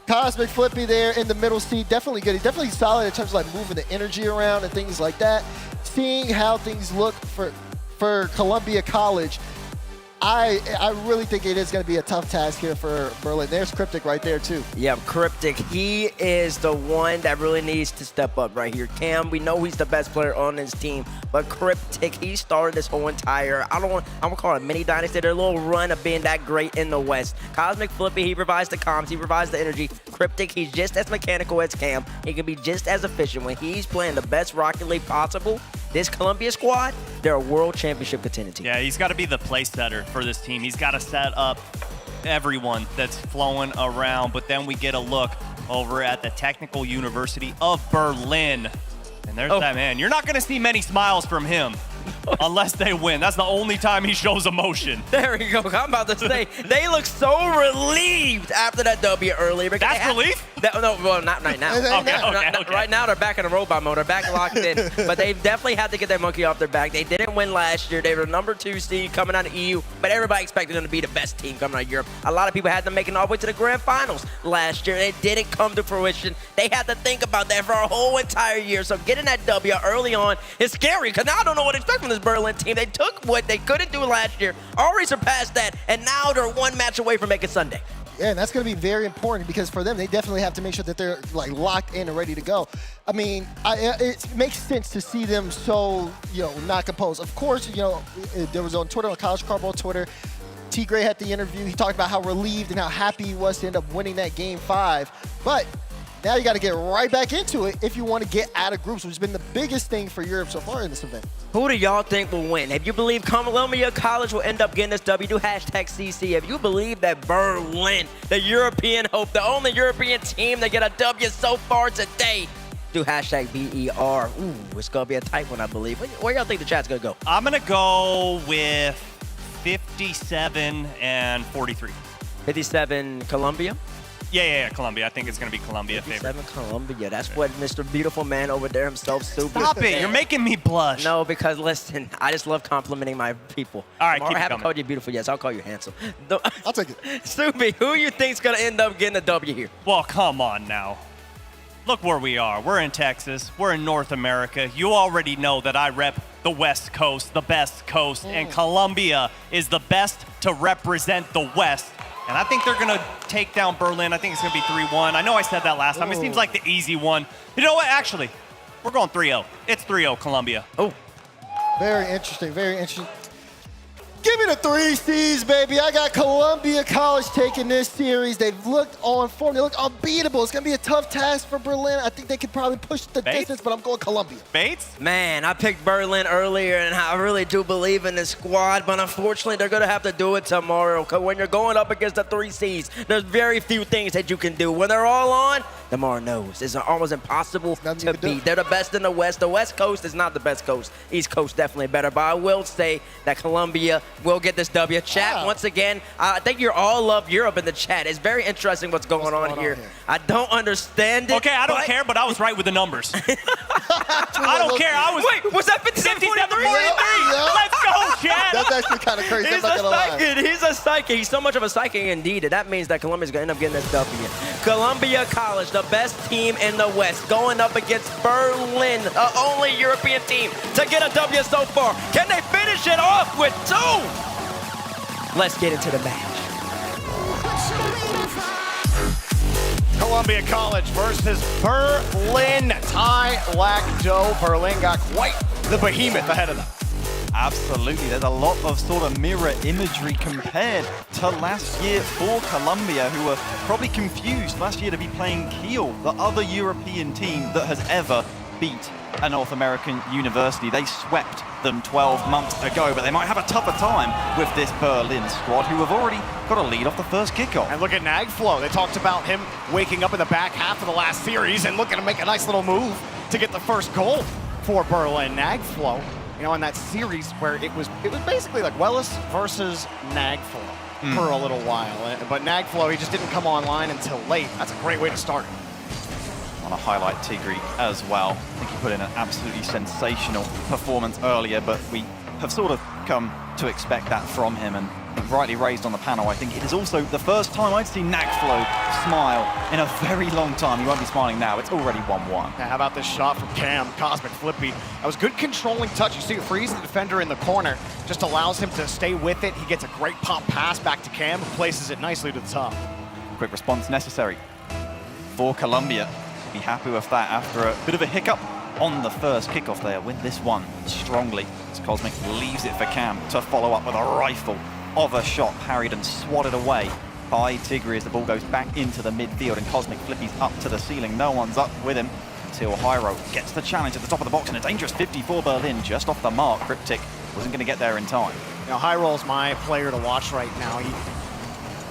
Cosmic Flippy there in the middle seat, definitely good. He's definitely solid in terms of like moving the energy around and things like that. Seeing how things look for Columbia College, I really think it is going to be a tough task here for Berlin. There's Cryptic right there too.
Yeah, Cryptic, he is the one that really needs to step up right here. Cam, we know he's the best player on his team, but Cryptic, he started this whole entire, I'm gonna call it a mini dynasty, their little run of being that great in the West. Cosmic Flippy, he provides the comms, he provides the energy. Cryptic, he's just as mechanical as Cam. He can be just as efficient when he's playing the best Rocket League possible. This Columbia squad, they're a World Championship contending team.
Yeah, he's got to be the place setter for this team. He's got to set up everyone that's flowing around. But then we get a look over at the Technical University of Berlin. And there's that man. You're not going to see many smiles from him unless they win. That's the only time he shows emotion.
There we go. I'm about to say, they look so relieved after that W earlier.
That's relief?
No, well, not right now.
Okay.
Right now, they're back in the robot mode. They're back locked in. But they definitely had to get that monkey off their back. They didn't win last year. They were number 2 seed coming out of EU, but everybody expected them to be the best team coming out of Europe. A lot of people had them making all the way to the grand finals last year. It didn't come to fruition. They had to think about that for a whole entire year. So getting that W early on is scary because now I don't know what to expect from this Berlin team. They took what they couldn't do last year, already surpassed that, and now they're one match away from making Sunday.
Yeah, and that's going to be very important because for them, they definitely have to make sure that they're like locked in and ready to go. I mean, it makes sense to see them so, not composed. Of course, there was on Twitter, on College Cardboard Twitter, T. Gray had the interview. He talked about how relieved and how happy he was to end up winning that game 5. But now you got to get right back into it if you want to get out of groups, which has been the biggest thing for Europe so far in this event.
Who do y'all think will win? If you believe Columbia College will end up getting this W, do #CC. If you believe that Berlin, the European hope, the only European team that get a W so far today, do #BER. Ooh, it's going to be a tight one, I believe. Where y'all think the chat's going to go?
I'm going to go with 57 and 43.
57 Columbia?
Yeah, Columbia. I think it's going to be Columbia favorite.
7 Columbia. That's what Mr. Beautiful Man over there himself, Super.
Stop it. You're making me blush.
No, because listen, I just love complimenting my people.
All right,
I haven't called you beautiful yet, so I'll call you handsome.
I'll take it.
Subi, who you think's going to end up getting a W here?
Well, come on now. Look where we are. We're in Texas. We're in North America. You already know that I rep the West Coast, the best coast, and Columbia is the best to represent the West. And I think they're going to take down Berlin. I think it's going to be 3-1. I know I said that last time. It seems like the easy one. You know what? Actually, we're going 3-0. It's 3-0 Columbia.
Oh.
Very interesting, very interesting. Give me the 3 C's, baby. I got Columbia College taking this series. They've looked on form. They look unbeatable. It's going to be a tough task for Berlin. I think they could probably push the distance, but I'm going Columbia.
Bates?
Man, I picked Berlin earlier, and I really do believe in this squad, but unfortunately, they're going to have to do it tomorrow. Because when you're going up against the 3 C's, there's very few things that you can do. When they're all on, Damar knows. It's almost impossible to beat. They're the best in the West. The West Coast is not the best coast. East Coast definitely better, but I will say that Columbia will get this W. Chat, once again, I think you all love Europe in the chat. It's very interesting what's going on here. I don't understand it.
Okay, I don't care, but I was right with the numbers. I don't care.
Wait, was that 57-43?
Let's go, Chad.
That's actually kind of crazy. I'm not gonna lie.
He's a psychic. He's so much of a psychic indeed. And that means that Columbia's going to end up getting this W. Columbia College, the best team in the West, going up against Berlin, the only European team to get a W so far. Can they finish it off with 2? Let's get into the match.
Columbia College versus Berlin. Ty Lacto. Berlin got quite the behemoth ahead of them.
Absolutely, there's a lot of sort of mirror imagery compared to last year for Columbia, who were probably confused last year to be playing Kiel, the other European team that has ever beat a North American university. They swept them 12 months ago, but they might have a tougher time with this Berlin squad, who have already got a lead off the first kickoff.
And look at Nagflow. They talked about him waking up in the back half of the last series and looking to make a nice little move to get the first goal for Berlin. Nagflow, you know, in that series where it was basically like Wellis versus Nagflow for a little while. But Nagflow, he just didn't come online until late. That's a great way to start.
On a highlight Tigri as well. I think he put in an absolutely sensational performance earlier, but we have sort of come to expect that from him, and rightly raised on the panel. I think it is also the first time I've seen Nagflow smile in a very long time. He won't be smiling now. It's already 1-1.
Now, how about this shot from Cam? Cosmic Flippy. That was good controlling touch. You see it freeze the defender in the corner. Just allows him to stay with it. He gets a great pop pass back to Cam, who places it nicely to the top.
Quick response necessary for Columbia. Be happy with that after a bit of a hiccup on the first kickoff there. Win this one strongly as Cosmic leaves it for Cam to follow up with a rifle of a shot, parried and swatted away by Tigri as the ball goes back into the midfield, and Cosmic Flippy's up to the ceiling. No one's up with him until Hyro gets the challenge at the top of the box, and a dangerous 50 for Berlin just off the mark. Cryptic wasn't going to get there in time.
Now, Hyro's my player to watch right now. He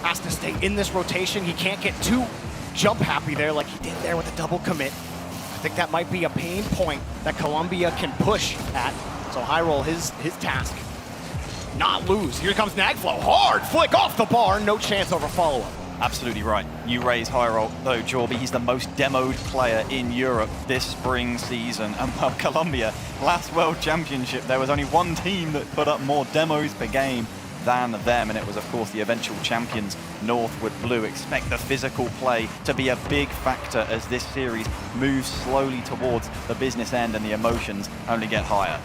has to stay in this rotation. He can't get too jump happy there like he did there with the double commit. I think that might be a pain point that Columbia can push at. So Hyro, his task, not lose. Here comes Nagflow, hard flick off the bar, no chance over follow-up.
Absolutely right. You raise Hyro, though, Jorby. He's the most demoed player in Europe this spring season. And well, Columbia, last World Championship, there was only one team that put up more demos per game than them, and it was, of course, the eventual champions, Northwood Blue. Expect the physical play to be a big factor as this series moves slowly towards the business end and the emotions only get higher.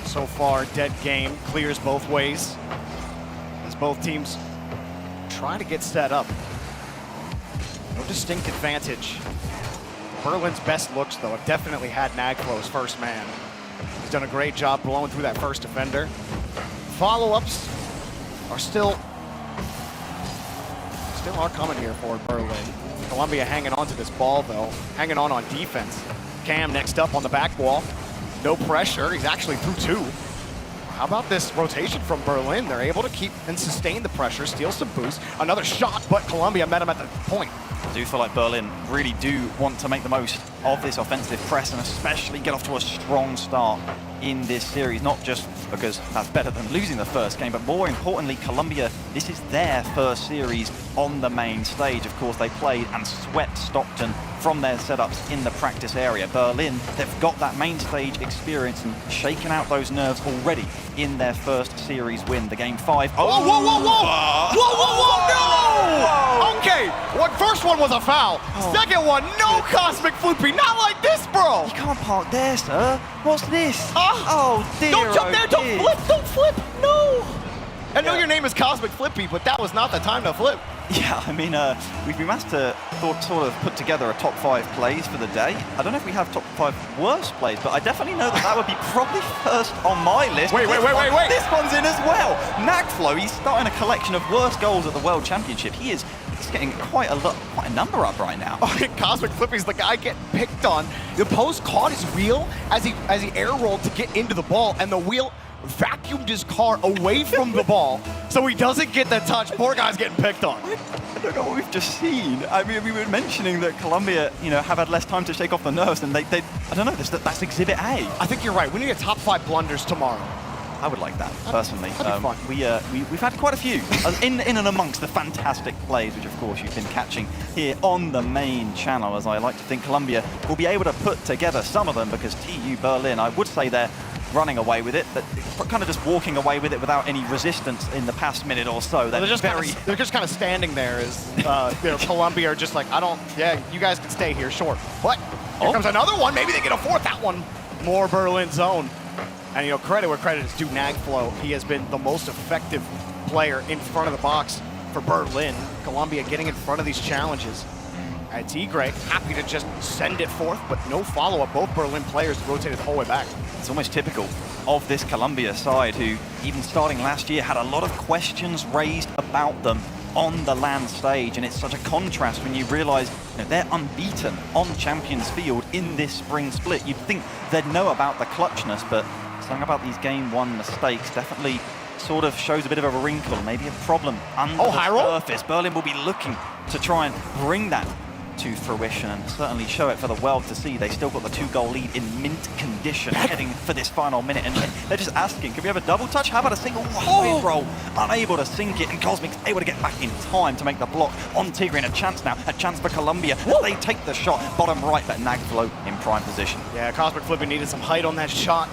So far, dead game clears both ways as both teams try to get set up. No distinct advantage. Berlin's best looks, though, have definitely had Nagflow's first man. He's done a great job blowing through that first defender. Follow-ups are still coming here for Berlin. Columbia hanging on to this ball, though, hanging on defense. Cam next up on the back wall. No pressure. He's actually through 2. How about this rotation from Berlin? They're able to keep and sustain the pressure, steal some boost. Another shot, but Columbia met him at the point.
I do feel like Berlin really do want to make the most of this offensive press and especially get off to a strong start in this series, not just because that's better than losing the first game, but more importantly, Columbia, this is their first series on the main stage. Of course, they played and swept Stockton from their setups in the practice area. Berlin, they've got that main stage experience and shaken out those nerves already in their first series win, the game 5.
Oh, whoa, whoa, whoa, whoa! Whoa, whoa, whoa, no! Okay, first one was a foul. Second one, no Cosmic Flippy, not like this, bro!
You can't park there, sir. What's this? Oh, dear.
Don't jump there,
dear.
don't flip, no! I know your name is Cosmic Flippy, but that was not the time to flip.
Yeah, I mean, we've been asked to sort of put together a top 5 plays for the day. I don't know if we have top 5 worst plays, but I definitely know that would be probably first on my list.
Wait.
This one's in as well. Nagflo, he's starting a collection of worst goals at the World Championship. He's getting quite a number up right now.
Cosmic Flippy's the guy getting picked on. The post caught his wheel as he air rolled to get into the ball, and the wheel vacuumed his car away from the ball, so he doesn't get the touch. Poor guy's getting picked on.
I don't know what we've just seen. I mean, we were mentioning that Colombia, have had less time to shake off the nerves, and they I don't know, that's Exhibit A.
I think you're right. We need a top 5 blunders tomorrow.
I would like that, personally.
That'd be fun.
We've had quite a few in and amongst the fantastic plays, which of course you've been catching here on the main channel, as I like to think Colombia will be able to put together some of them, because TU Berlin, I would say they're running away with it, but kind of just walking away with it without any resistance in the past minute or so.
They're just kind of standing there as Colombia are just like, you guys can stay here, sure. But here comes another one. Maybe they get a fourth. That one, more Berlin zone. And credit where credit is due. Nagflo, he has been the most effective player in front of the box for Berlin. Colombia getting in front of these challenges. It's Egre, happy to just send it forth, but no follow-up. Both Berlin players rotated the whole way back.
It's almost typical of this Colombia side, who even starting last year had a lot of questions raised about them on the LAN stage, and it's such a contrast when you realize they're unbeaten on Champions Field in this spring split. You'd think they'd know about the clutchness, but something about these Game 1 mistakes definitely sort of shows a bit of a wrinkle, maybe a problem under the surface. Berlin will be looking to try and bring that to fruition and certainly show it for the world to see. They still got the 2-goal lead in mint condition heading for this final minute, and they're just asking, can we have a double touch? How about a single wide roll? Unable to sink it, and Cosmic's able to get back in time to make the block on Tigre, and a chance for Colombia. They take the shot, bottom right, but Nagflo in prime position.
Yeah, Cosmic Flippy needed some height on that shot.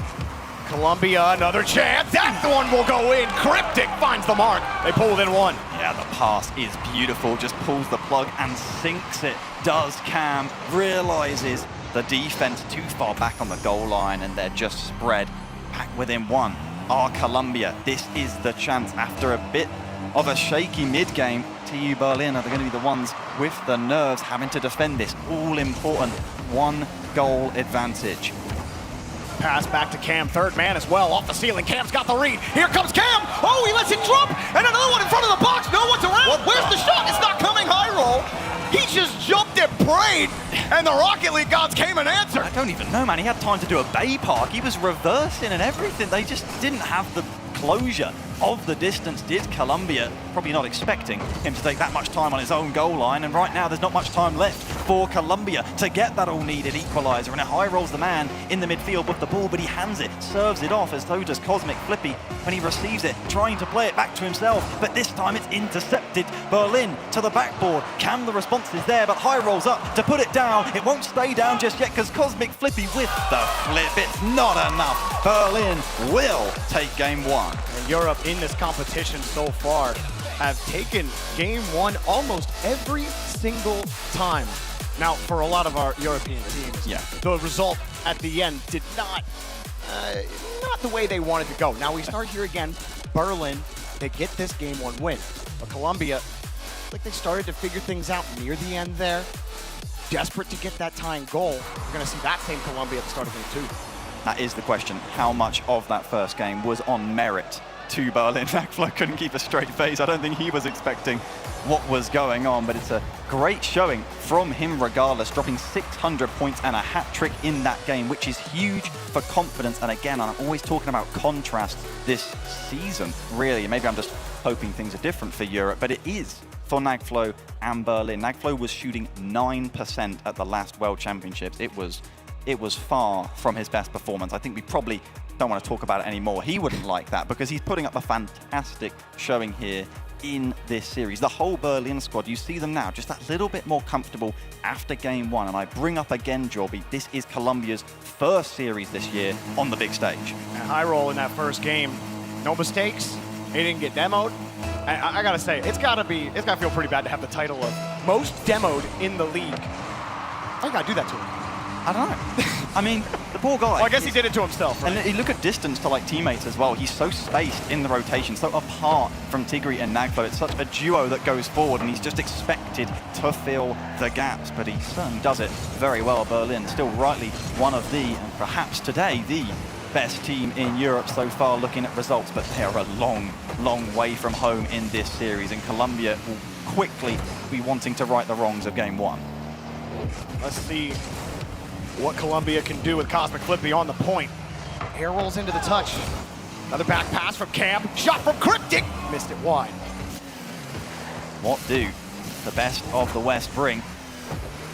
Colombia, another chance. That one will go in. Cryptic finds the mark. They pull within one.
Yeah, the pass is beautiful. Just pulls the plug and sinks it. Does Cam, realizes the defense too far back on the goal line, and they're just spread back within one. Colombia, this is the chance. After a bit of a shaky mid-game, TU Berlin are going to be the ones with the nerves having to defend this all-important 1-goal advantage.
Pass back to Cam, third man as well, off the ceiling. Cam's got the read. Here comes Cam. Oh, he lets it drop, and another one in front of the box. No one's around. Where's the shot? It's not coming. High roll. He just jumped and prayed, and the Rocket League gods came and answered.
I don't even know, man. He had time to do a Bay Park. He was reversing and everything. They just didn't have the closure of the distance, did Colombia. Probably not expecting him to take that much time on his own goal line, and right now there's not much time left for Colombia to get that all-needed equalizer, and it high rolls the man in the midfield with the ball, but he hands it, serves it off, as though does Cosmic Flippy when he receives it, trying to play it back to himself, but this time it's intercepted. Berlin to the backboard. Cam, the response is there, but high rolls up to put it down. It won't stay down just yet because Cosmic Flippy with the flip. It's not enough. Berlin will take Game 1.
And Europe in this competition so far have taken Game 1 almost every single time. Now, for a lot of our European teams, the result at the end did not the way they wanted to go. Now we start here again. Berlin, they get this Game 1 win. But Colombia, like they started to figure things out near the end there. Desperate to get that tying goal. We're going to see that same Colombia at the start of Game 2.
That is the question. How much of that first game was on merit to Berlin? Nagflo couldn't keep a straight face. I don't think he was expecting what was going on, but it's a great showing from him regardless, dropping 600 points and a hat-trick in that game, which is huge for confidence. And again, I'm always talking about contrast this season, really. Maybe I'm just hoping things are different for Europe, but it is for Nagflo and Berlin. Nagflo was shooting 9% at the last World Championships. It was far from his best performance. I think we probably don't want to talk about it anymore. He wouldn't like that because he's putting up a fantastic showing here in this series. The whole Berlin squad, you see them now just a little bit more comfortable after Game 1. And I bring up again, Jorby, this is Colombia's first series this year on the big stage.
And high roll in that first game. No mistakes. He didn't get demoed. And I gotta say, it's gotta feel pretty bad to have the title of most demoed in the league. I gotta do that to him.
I don't know. I mean, the poor guy.
Well, I guess he did it to himself, right?
And you look at distance to like teammates as well. He's so spaced in the rotation, so apart from Tigri and Nagflo. It's such a duo that goes forward, and he's just expected to fill the gaps. But he certainly does it very well. Berlin still rightly one of the, and perhaps today, the best team in Europe so far looking at results. But they are a long, long way from home in this series, and Colombia will quickly be wanting to right the wrongs of game one.
Let's see what Colombia can do with Cosmic Flippy on the point. Air rolls into the touch. Another back pass from Cam. Shot from Cryptic. Missed it wide.
What do the best of the West bring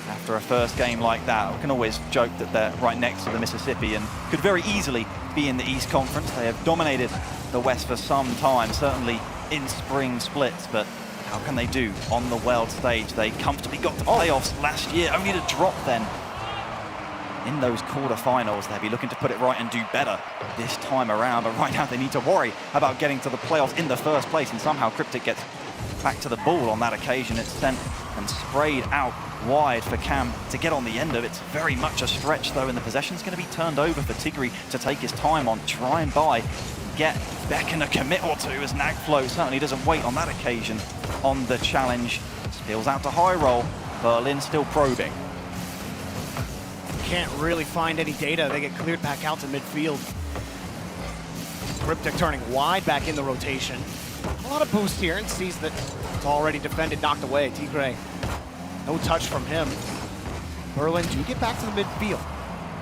after a first game like that? We can always joke that they're right next to the Mississippi and could very easily be in the East Conference. They have dominated the West for some time, certainly in spring splits, but how can they do on the world stage? They comfortably got to playoffs last year, only to drop then in those quarterfinals. They'll be looking to put it right and do better this time around, but right now they need to worry about getting to the playoffs in the first place, and somehow Cryptic gets back to the ball on that occasion. It's sent and sprayed out wide for Cam to get on the end of it. It's very much a stretch though, and the possession's going to be turned over for Tigri to take his time on, try and get back in a commit or two, as Nagflo certainly doesn't wait on that occasion on the challenge. Spills out to high roll. Berlin still probing.
Can't really find any data. They get cleared back out to midfield. Cryptic turning wide back in the rotation. A lot of boost here, and sees that it's already defended, knocked away. Tigre, no touch from him. Berlin do get back to the midfield.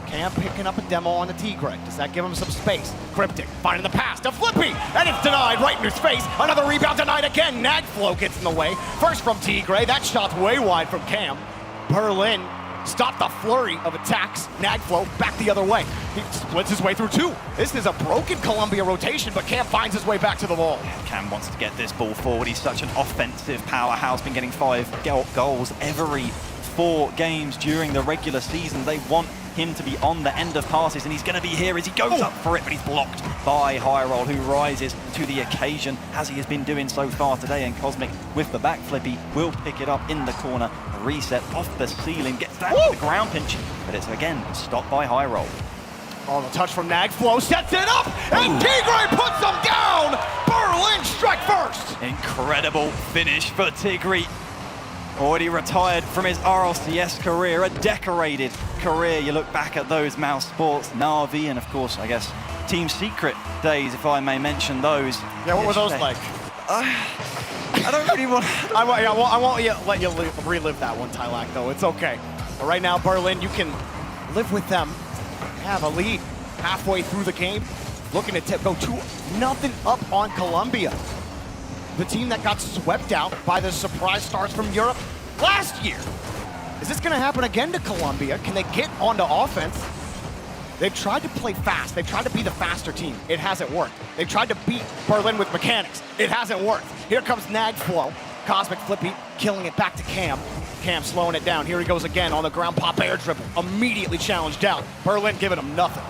Cam picking up a demo on the Tigre. Does that give him some space? Cryptic finding the pass to Flippy, and it's denied right in his face. Another rebound denied again. Nagflo gets in the way. First from Tigre. That shot's way wide from Cam. Berlin stop the flurry of attacks. Nagflo back the other way. He splits his way through two. This is a broken Colombia rotation, but Cam finds his way back to the ball.
Cam wants to get this ball forward. He's such an offensive powerhouse, been getting 5 goals every 4 games during the regular season. They want him to be on the end of passes, and he's going to be here as he goes up for it, but he's blocked by High Roll, who rises to the occasion as he has been doing so far today. And Cosmic with the back flippy will pick it up in the corner, reset off the ceiling, gets down to the ground pinch, but it's again stopped by High Roll.
Oh, the touch from Nagflo sets it up, and Tigre puts them down. Berlin strike first.
Incredible finish for Tigre. Already retired from his RLCS career, a decorated career. You look back at those Mouse Sports, Na'Vi, and of course, I guess, Team Secret days, if I may mention those.
Yeah, what were those like?
I don't really want...
I won't let you relive that one, Tylak, though. It's okay. But right now, Berlin, you can live with them. Have a lead halfway through the game. Looking to go 2-0 up on Colombia. The team that got swept out by the surprise stars from Europe last year. Is this going to happen again to Colombia? Can they get onto offense? They've tried to play fast. They've tried to be the faster team. It hasn't worked. They've tried to beat Berlin with mechanics. It hasn't worked. Here comes Nagflo. Cosmic Flippy killing it back to Cam. Cam slowing it down. Here he goes again on the ground pop air dribble. Immediately challenged out. Berlin giving him nothing.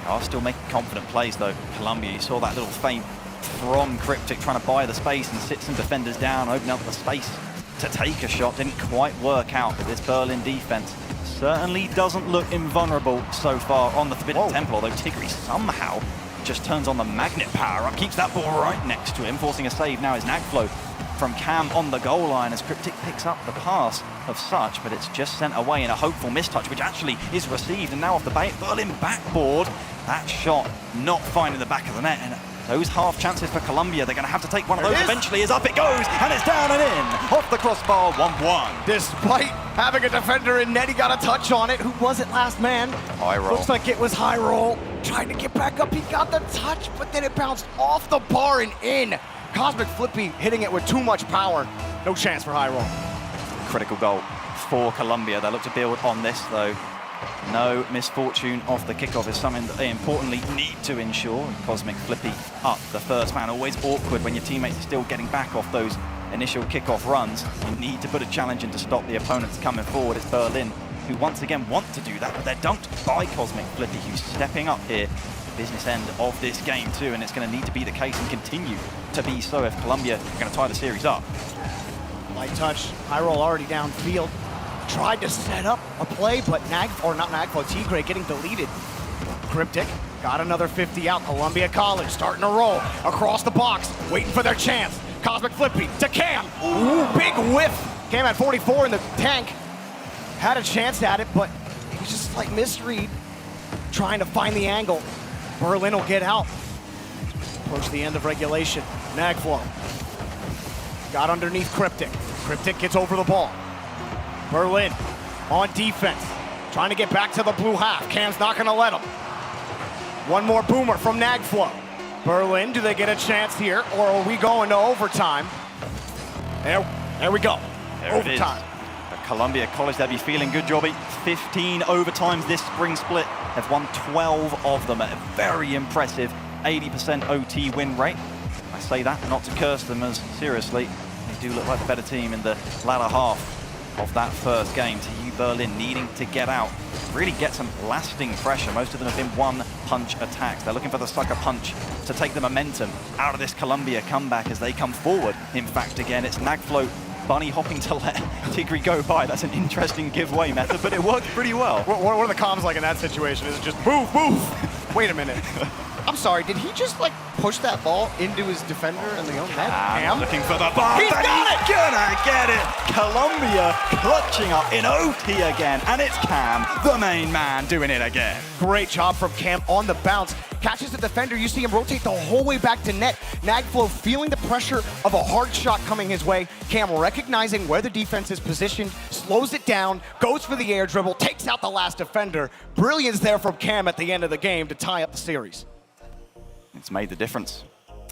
Are still making confident plays though. Colombia, you saw that little feint from Cryptic trying to buy the space and sit some defenders down, open up the space to take a shot. Didn't quite work out, but this Berlin defense certainly doesn't look invulnerable so far on the Forbidden Temple, although Tigre somehow just turns on the magnet power up, keeps that ball right next to him, forcing a save now is Nagflo from Cam on the goal line as Cryptic picks up the pass of such, but it's just sent away in a hopeful mistouch, which actually is received, and now off the Berlin backboard. That shot not finding the back of the net, and those half chances for Colombia, they're going to have to take one of those eventually, as up it goes, and it's down and in, off the crossbar, 1-1.
Despite having a defender in net, he got a touch on it. Who was it last man?
High Roll.
Looks like it was High Roll. Trying to get back up, he got the touch, but then it bounced off the bar and in. Cosmic Flippy hitting it with too much power. No chance for High Roll.
Critical goal for Colombia. They look to build on this though. No misfortune off the kickoff is something that they importantly need to ensure. Cosmic Flippy up the first man. Always awkward when your teammates are still getting back off those initial kickoff runs. You need to put a challenge in to stop the opponents coming forward. It's Berlin who once again want to do that, but they're dunked by Cosmic Flippy, who's stepping up here. Business end of this game too, and it's going to need to be the case and continue to be so if Colombia are going to tie the series up.
Light touch, High Roll already downfield. tried to set up a play, but Tigre getting deleted. Cryptic got another 50 out. Columbia College starting to roll across the box, waiting for their chance. Cosmic Flippy to Cam. Ooh, big whiff. Cam at 44 in the tank. Had a chance at it, but he was just like misread, trying to find the angle. Berlin will get out. Approach the end of regulation. Nagflow got underneath Cryptic. Cryptic gets over the ball. Berlin on defense, trying to get back to the blue half. Cam's not gonna let him. One more boomer from Nagflow. Berlin, do they get a chance here, or are we going to overtime? There we go.
There
Overtime.
It is. Columbia College, they'll be feeling good, Jobby. 15 overtimes this spring split. They've won 12 of them at a very impressive 80% OT win rate. I say that not to curse them, as seriously, they do look like the better team in the latter half of that first game. TU Berlin needing to get out, really get some lasting pressure. Most of them have been one-punch attacks. They're looking for the sucker punch to take the momentum out of this Columbia comeback as they come forward. In fact, again, it's Nagflow bunny hopping to let Tigre go by. That's an interesting giveaway method, but it worked pretty well.
What are the comms like in that situation? Is it just move, move? Wait a minute. I'm sorry, did he just like push that ball into his defender in the own net? Cam
Looking for the bar.
He's got it!
Gonna get it! Columbia clutching up in OT again, and it's Cam, the main man, doing it again.
Great job from Cam on the bounce. Catches the defender, you see him rotate the whole way back to net. Nagflow feeling the pressure of a hard shot coming his way. Cam recognizing where the defense is positioned, slows it down, goes for the air dribble, takes out the last defender. Brilliance there from Cam at the end of the game to tie up the series.
It's made the difference.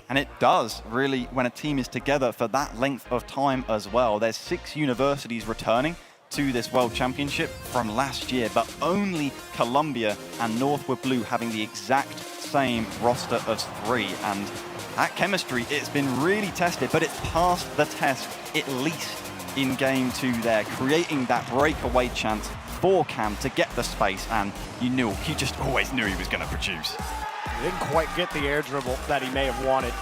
And it does, really, when a team is together for that length of time as well. There's 6 universities returning to this World Championship from last year, but only Columbia and Northwood Blue having the exact same roster of 3. And that chemistry, it's been really tested, but it's passed the test, at least in game 2 there, creating that breakaway chance for Cam to get the space, and you just always knew he was going to produce.
He didn't quite get the air dribble that he may have wanted.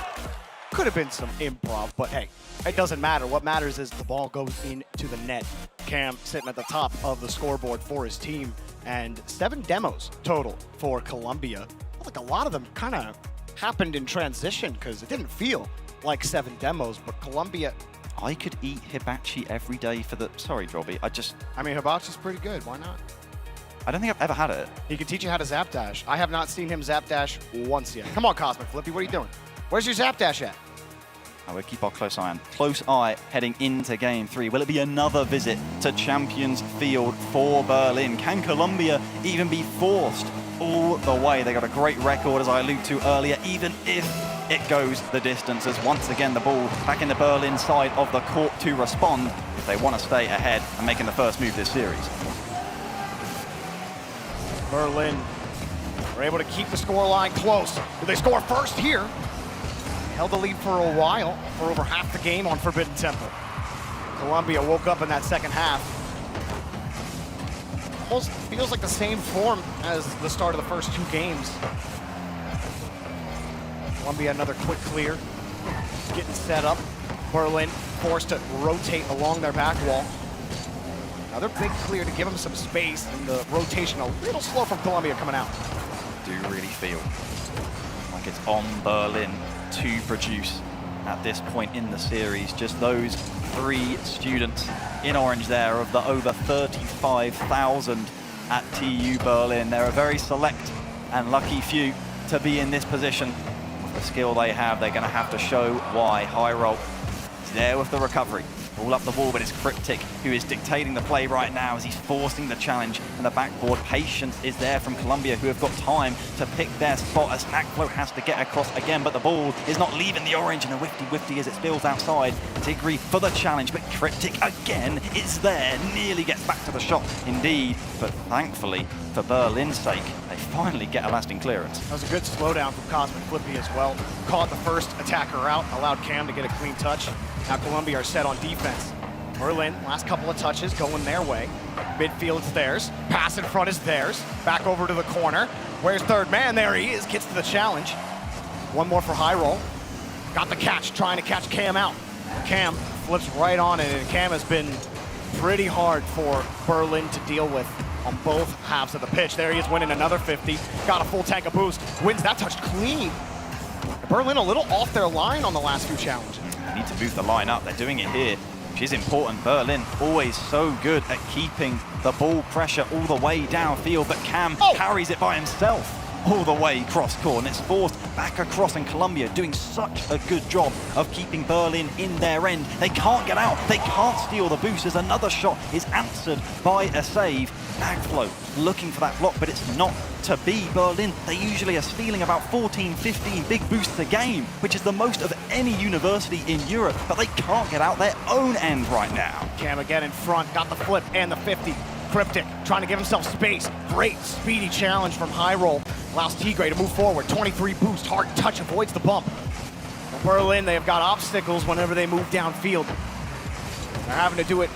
Could have been some improv, but hey, it doesn't matter. What matters is the ball goes into the net. Cam sitting at the top of the scoreboard for his team, and 7 demos total for Columbia. Like a lot of them kind of happened in transition because it didn't feel like 7 demos, but Columbia...
I could eat hibachi every day for the... Sorry, Drobby,
I mean, hibachi's pretty good. Why not?
I don't think I've ever had it.
He can teach you how to zap dash. I have not seen him zap dash once yet. Come on, Cosmic Flippy, what are you doing? Where's your zap dash at?
We'll keep our close eye on. Close eye heading into game 3. Will it be another visit to Champions Field for Berlin? Can Columbia even be forced all the way? They got a great record, as I alluded to earlier, even if it goes the distance, as once again the ball back in the Berlin side of the court to respond if they want to stay ahead and making the first move this series.
Berlin were able to keep the scoreline close. Do they score first here? Held the lead for a while, for over half the game on Forbidden Temple. Columbia woke up in that second half. Almost feels like the same form as the start of the first 2 games. Columbia another quick clear, getting set up. Berlin forced to rotate along their back wall. Another big clear to give them some space, and the rotation a little slow from Columbia coming out.
Do really feel like it's on Berlin to produce at this point in the series. Just those 3 students in orange there of the over 35,000 at TU Berlin. They're a very select and lucky few to be in this position. With the skill they have, they're going to have to show why. High roll is there with the recovery. All up the wall, but it's Cryptic who is dictating the play right now as he's forcing the challenge, and the backboard patience is there from Columbia, who have got time to pick their spot as Nagflow has to get across again, but the ball is not leaving the orange, and a whifty as it spills outside. Tigre for the challenge, but Cryptic again is there, nearly gets back to the shot indeed, but thankfully for Berlin's sake, they finally get a lasting clearance.
That was a good slowdown from Cosmic Flippy as well. Caught the first attacker out, allowed Cam to get a clean touch. Now Columbia are set on defense. Berlin, last couple of touches going their way. Midfield's theirs. Pass in front is theirs. Back over to the corner. Where's third man? There he is. Gets to the challenge. One more for high roll. Got the catch, trying to catch Cam out. Cam flips right on it, and Cam has been pretty hard for Berlin to deal with on both halves of the pitch. There he is winning another 50. Got a full tank of boost. Wins that touch clean. Berlin a little off their line on the last few challenges.
They need to move the line up. They're doing it here, which is important. Berlin always so good at keeping the ball pressure all the way downfield, but Cam carries it by himself all the way cross court, and it's forced back across, and Colombia doing such a good job of keeping Berlin in their end. They can't get out, they can't steal the boost, as another shot is answered by a save. Nagflow looking for that block, but it's not to be. Berlin, they usually are stealing about 14, 15 big boosts a game, which is the most of any university in Europe, but they can't get out their own end right now.
Cam again in front, got the flip and the 50. Cryptic trying to give himself space. Great speedy challenge from High Roll. Allows Tigre to move forward. 23 boost, hard touch, avoids the bump. For Berlin, they have got obstacles whenever they move downfield. They're having to do it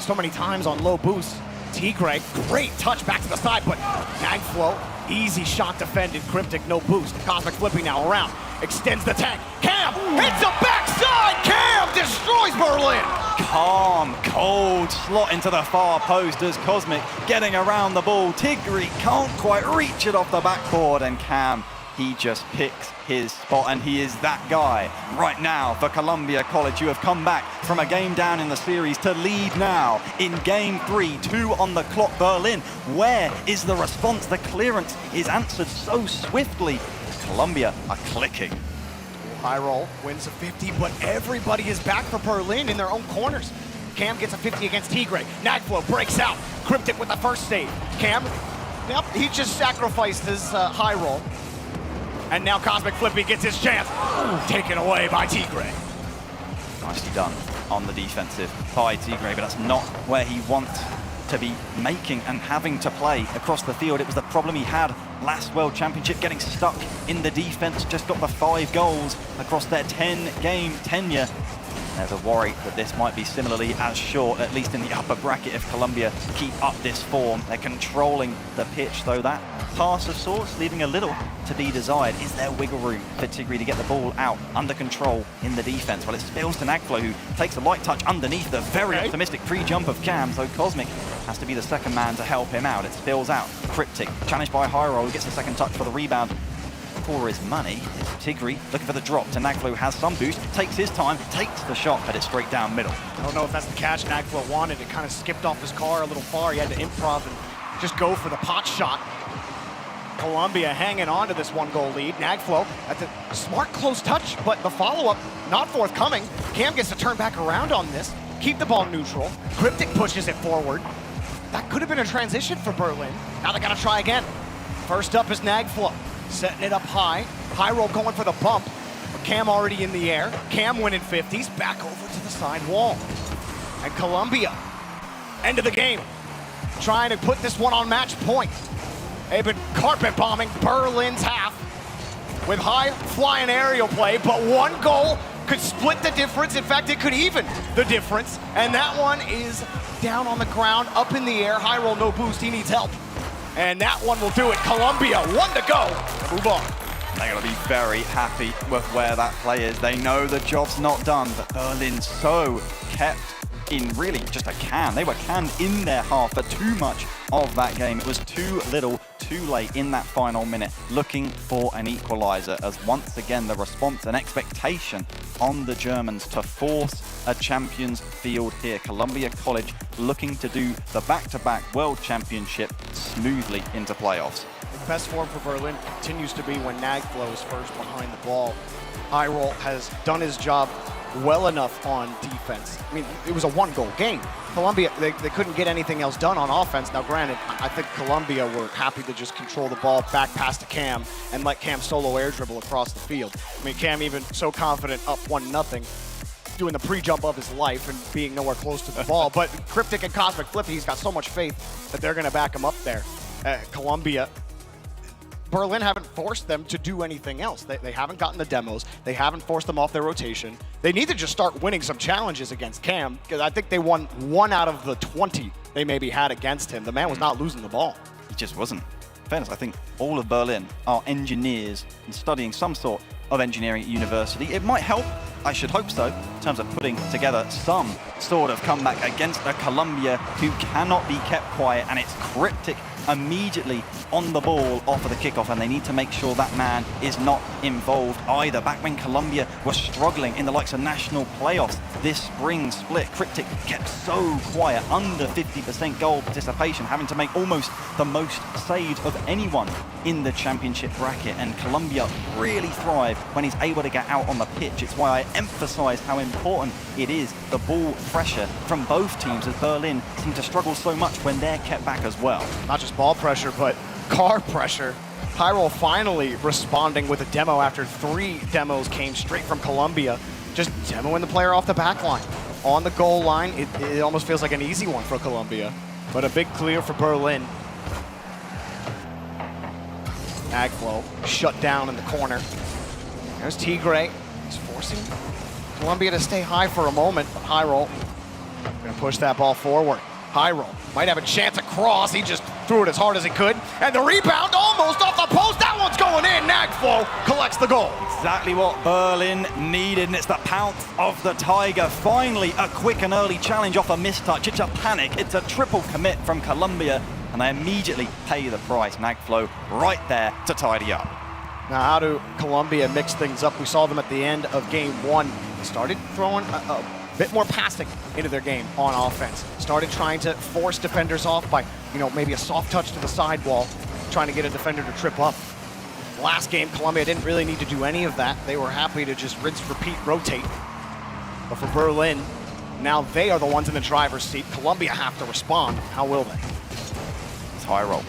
so many times on low boost. Tigre, great touch back to the side, but Nagflow, easy shot defended. Cryptic, no boost. Cosmic flipping now around. Extends the tank. Cam hits the backside. Cam destroys Berlin.
Calm, cold slot into the far post as Cosmic getting around the ball. Tigre can't quite reach it off the backboard, and Cam, he just picks his spot, and he is that guy right now for Columbia College, who have come back from a game down in the series to lead now in game 3, 2 on the clock. Berlin, where is the response? The clearance is answered so swiftly. Columbia are clicking.
High Roll wins a 50, but everybody is back for Berlin in their own corners. Cam gets a 50 against Tigre. Nagflow breaks out. Cryptic with the first save. Cam, yep, he just sacrificed his High Roll. And now Cosmic Flippy gets his chance. Taken away by Tigre.
Nicely done on the defensive by Tigre, but that's not where he wants to be making and having to play across the field. It was the problem he had last World Championship, getting stuck in the defense. Just got the 5 goals across their 10-game tenure. There's a worry that this might be similarly as short, at least in the upper bracket, if Colombia keep up this form. They're controlling the pitch, though that pass of sorts leaving a little to be desired. Is there wiggle room for Tigre to get the ball out under control in the defense? Well, it spills to Nagflow, who takes a light touch underneath the very optimistic pre-jump of Cam, so Cosmic has to be the second man to help him out. It spills out. Cryptic, challenged by High Roll, who gets the second touch for the rebound. For his money, it's Tigre looking for the drop to Nagflow, who has some boost, takes his time, takes the shot, but it's straight down middle.
I don't know if that's the catch Nagflow wanted. It kind of skipped off his car a little far. He had to improv and just go for the pot shot. Columbia hanging on to this 1-goal lead. Nagflow at the smart close touch, but the follow-up not forthcoming. Cam gets to turn back around on this, keep the ball neutral. Cryptic pushes it forward. That could have been a transition for Berlin. Now they gotta try again. First up is Nagflow, setting it up high. High Roll going for the bump, but Cam already in the air. Cam winning 50s, back over to the side wall. And Columbia, end of the game, trying to put this one on match point. They've been carpet bombing Berlin's half with high flying aerial play, but 1 goal could split the difference. In fact, it could even the difference. And that one is down on the ground, up in the air. High Roll, no boost, he needs help. And that one will do it. Columbia, 1 to go. Move on.
They're going to be very happy with where that play is. They know the job's not done, but Berlin so kept in really just a can. They were canned in their half for too much of that game. It was too little, too late in that final minute, looking for an equalizer, as once again the response and expectation on the Germans to force a champions field here. Columbia College looking to do the back-to-back World Championship smoothly into playoffs.
The best form for Berlin continues to be when Nagflow is first behind the ball. High Roll has done his job well enough on defense. I mean, it was a 1-goal game. Columbia, they couldn't get anything else done on offense. Now, granted, I think Columbia were happy to just control the ball back past to Cam and let Cam solo air dribble across the field. I mean, Cam even so confident up 1-0, doing the pre-jump of his life and being nowhere close to the ball. But Cryptic and Cosmic Flippy, he's got so much faith that they're going to back him up there. Columbia, Berlin haven't forced them to do anything else. They haven't gotten the demos. They haven't forced them off their rotation. They need to just start winning some challenges against Cam, because I think they won 1 out of the 20 they maybe had against him. The man was not losing the ball.
He just wasn't. In fairness, I think all of Berlin are engineers and studying some sort of engineering at university. It might help I should hope so, in terms of putting together some sort of comeback against a Colombia who cannot be kept quiet, and it's Cryptic immediately on the ball off of the kickoff, and they need to make sure that man is not involved either. Back when Colombia was struggling in the likes of national playoffs this spring split, Cryptic kept so quiet, under 50% goal participation, having to make almost the most saves of anyone in the championship bracket, and Colombia really thrive when he's able to get out on the pitch. It's why I emphasize how important it is, the ball pressure from both teams, as Berlin seem to struggle so much when they're kept back as well.
Not just ball pressure, but car pressure. Pyro finally responding with a demo after 3 demos came straight from Colombia. Just demoing the player off the back line. On the goal line, it almost feels like an easy one for Colombia, but a big clear for Berlin. Agflow shut down in the corner. There's Tigre. He's forcing Colombia to stay high for a moment, but High Roll gonna push that ball forward. High Roll might have a chance across. He just threw it as hard as he could. And the rebound almost off the post. That one's going in. Nagflow collects the goal.
Exactly what Berlin needed, and it's the pounce of the Tiger. Finally, a quick and early challenge off a mistouch. It's a panic. It's a triple commit from Colombia, and they immediately pay the price. Nagflow right there to tidy up.
Now, how do Colombia mix things up? We saw them at the end of game 1. They started throwing a bit more passing into their game on offense. Started trying to force defenders off by, maybe a soft touch to the sidewall, trying to get a defender to trip up. Last game, Colombia didn't really need to do any of that. They were happy to just rinse, repeat, rotate. But for Berlin, now they are the ones in the driver's seat. Colombia have to respond. How will they?
It's High Roll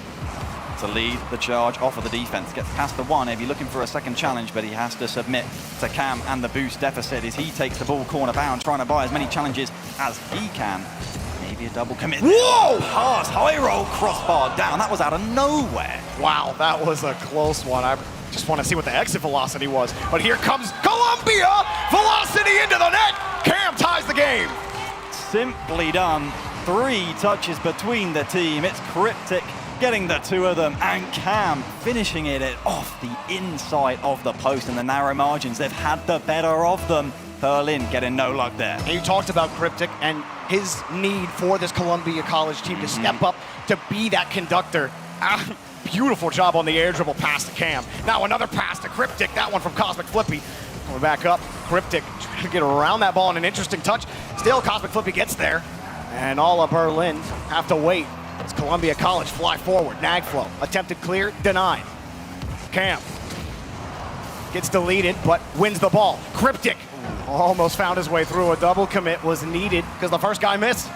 to lead the charge off of the defense. Gets past the one if you're looking for a second challenge, but he has to submit to Cam and the boost deficit as he takes the ball corner bound, trying to buy as many challenges as he can. Maybe a double commit.
Whoa!
Pass, High Roll, crossbar down. That was out of nowhere.
Wow, that was a close one. I just want to see what the exit velocity was. But here comes Colombia! Velocity into the net! Cam ties the game.
Simply done. 3 touches between the team. It's Cryptic getting the 2 of them, and Cam finishing it off the inside of the post in the narrow margins. They've had the better of them. Berlin getting no luck there.
And you talked about Cryptic and his need for this Columbia College team to step up to be that conductor. Beautiful job on the air dribble pass to Cam. Now another pass to Cryptic, that one from Cosmic Flippy. Coming back up, Cryptic trying to get around that ball in an interesting touch. Still, Cosmic Flippy gets there, and all of Berlin have to wait. It's Columbia College fly forward. Nagflow, attempted clear, denied. Cam gets deleted, but wins the ball. Cryptic almost found his way through. A double commit was needed because the first guy missed.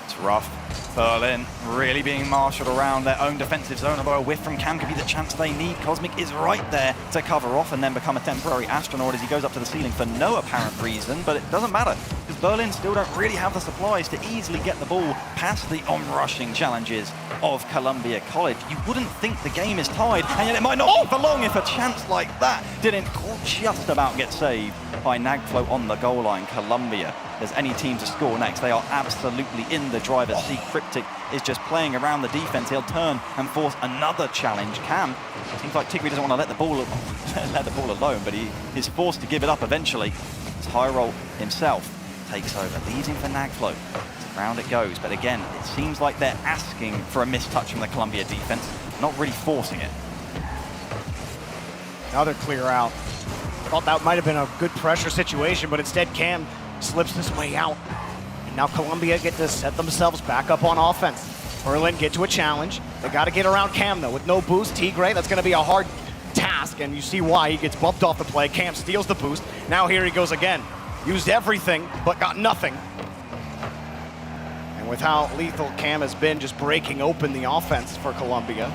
It's rough. Berlin really being marshaled around their own defensive zone, although a whiff from Cam could be the chance they need. Cosmic is right there to cover off and then become a temporary astronaut as he goes up to the ceiling for no apparent reason, but it doesn't matter because Berlin still don't really have the supplies to easily get the ball past the on-rushing challenges of Columbia College. You wouldn't think the game is tied, and yet it might not be for long if a chance like that didn't just about get saved by Nagflow on the goal line. Columbia, there's any team to score next, they are absolutely in the driver's seat. Cryptic is just playing around the defense. He'll turn and force another challenge. Cam, seems like Tigre doesn't want to let the ball alone, but he is forced to give it up eventually. As High Roll himself takes over, leads him for Nagflow. Round it goes, but again, it seems like they're asking for a mistouch from the Columbia defense, not really forcing it.
Another clear out. Thought that might have been a good pressure situation, but instead Cam slips his way out. And now Columbia get to set themselves back up on offense. Berlin get to a challenge. They got to get around Cam though. With no boost, Tigre, that's going to be a hard task, and you see why. He gets bumped off the play. Cam steals the boost. Now here he goes again. Used everything, but got nothing. And with how lethal Cam has been just breaking open the offense for Columbia,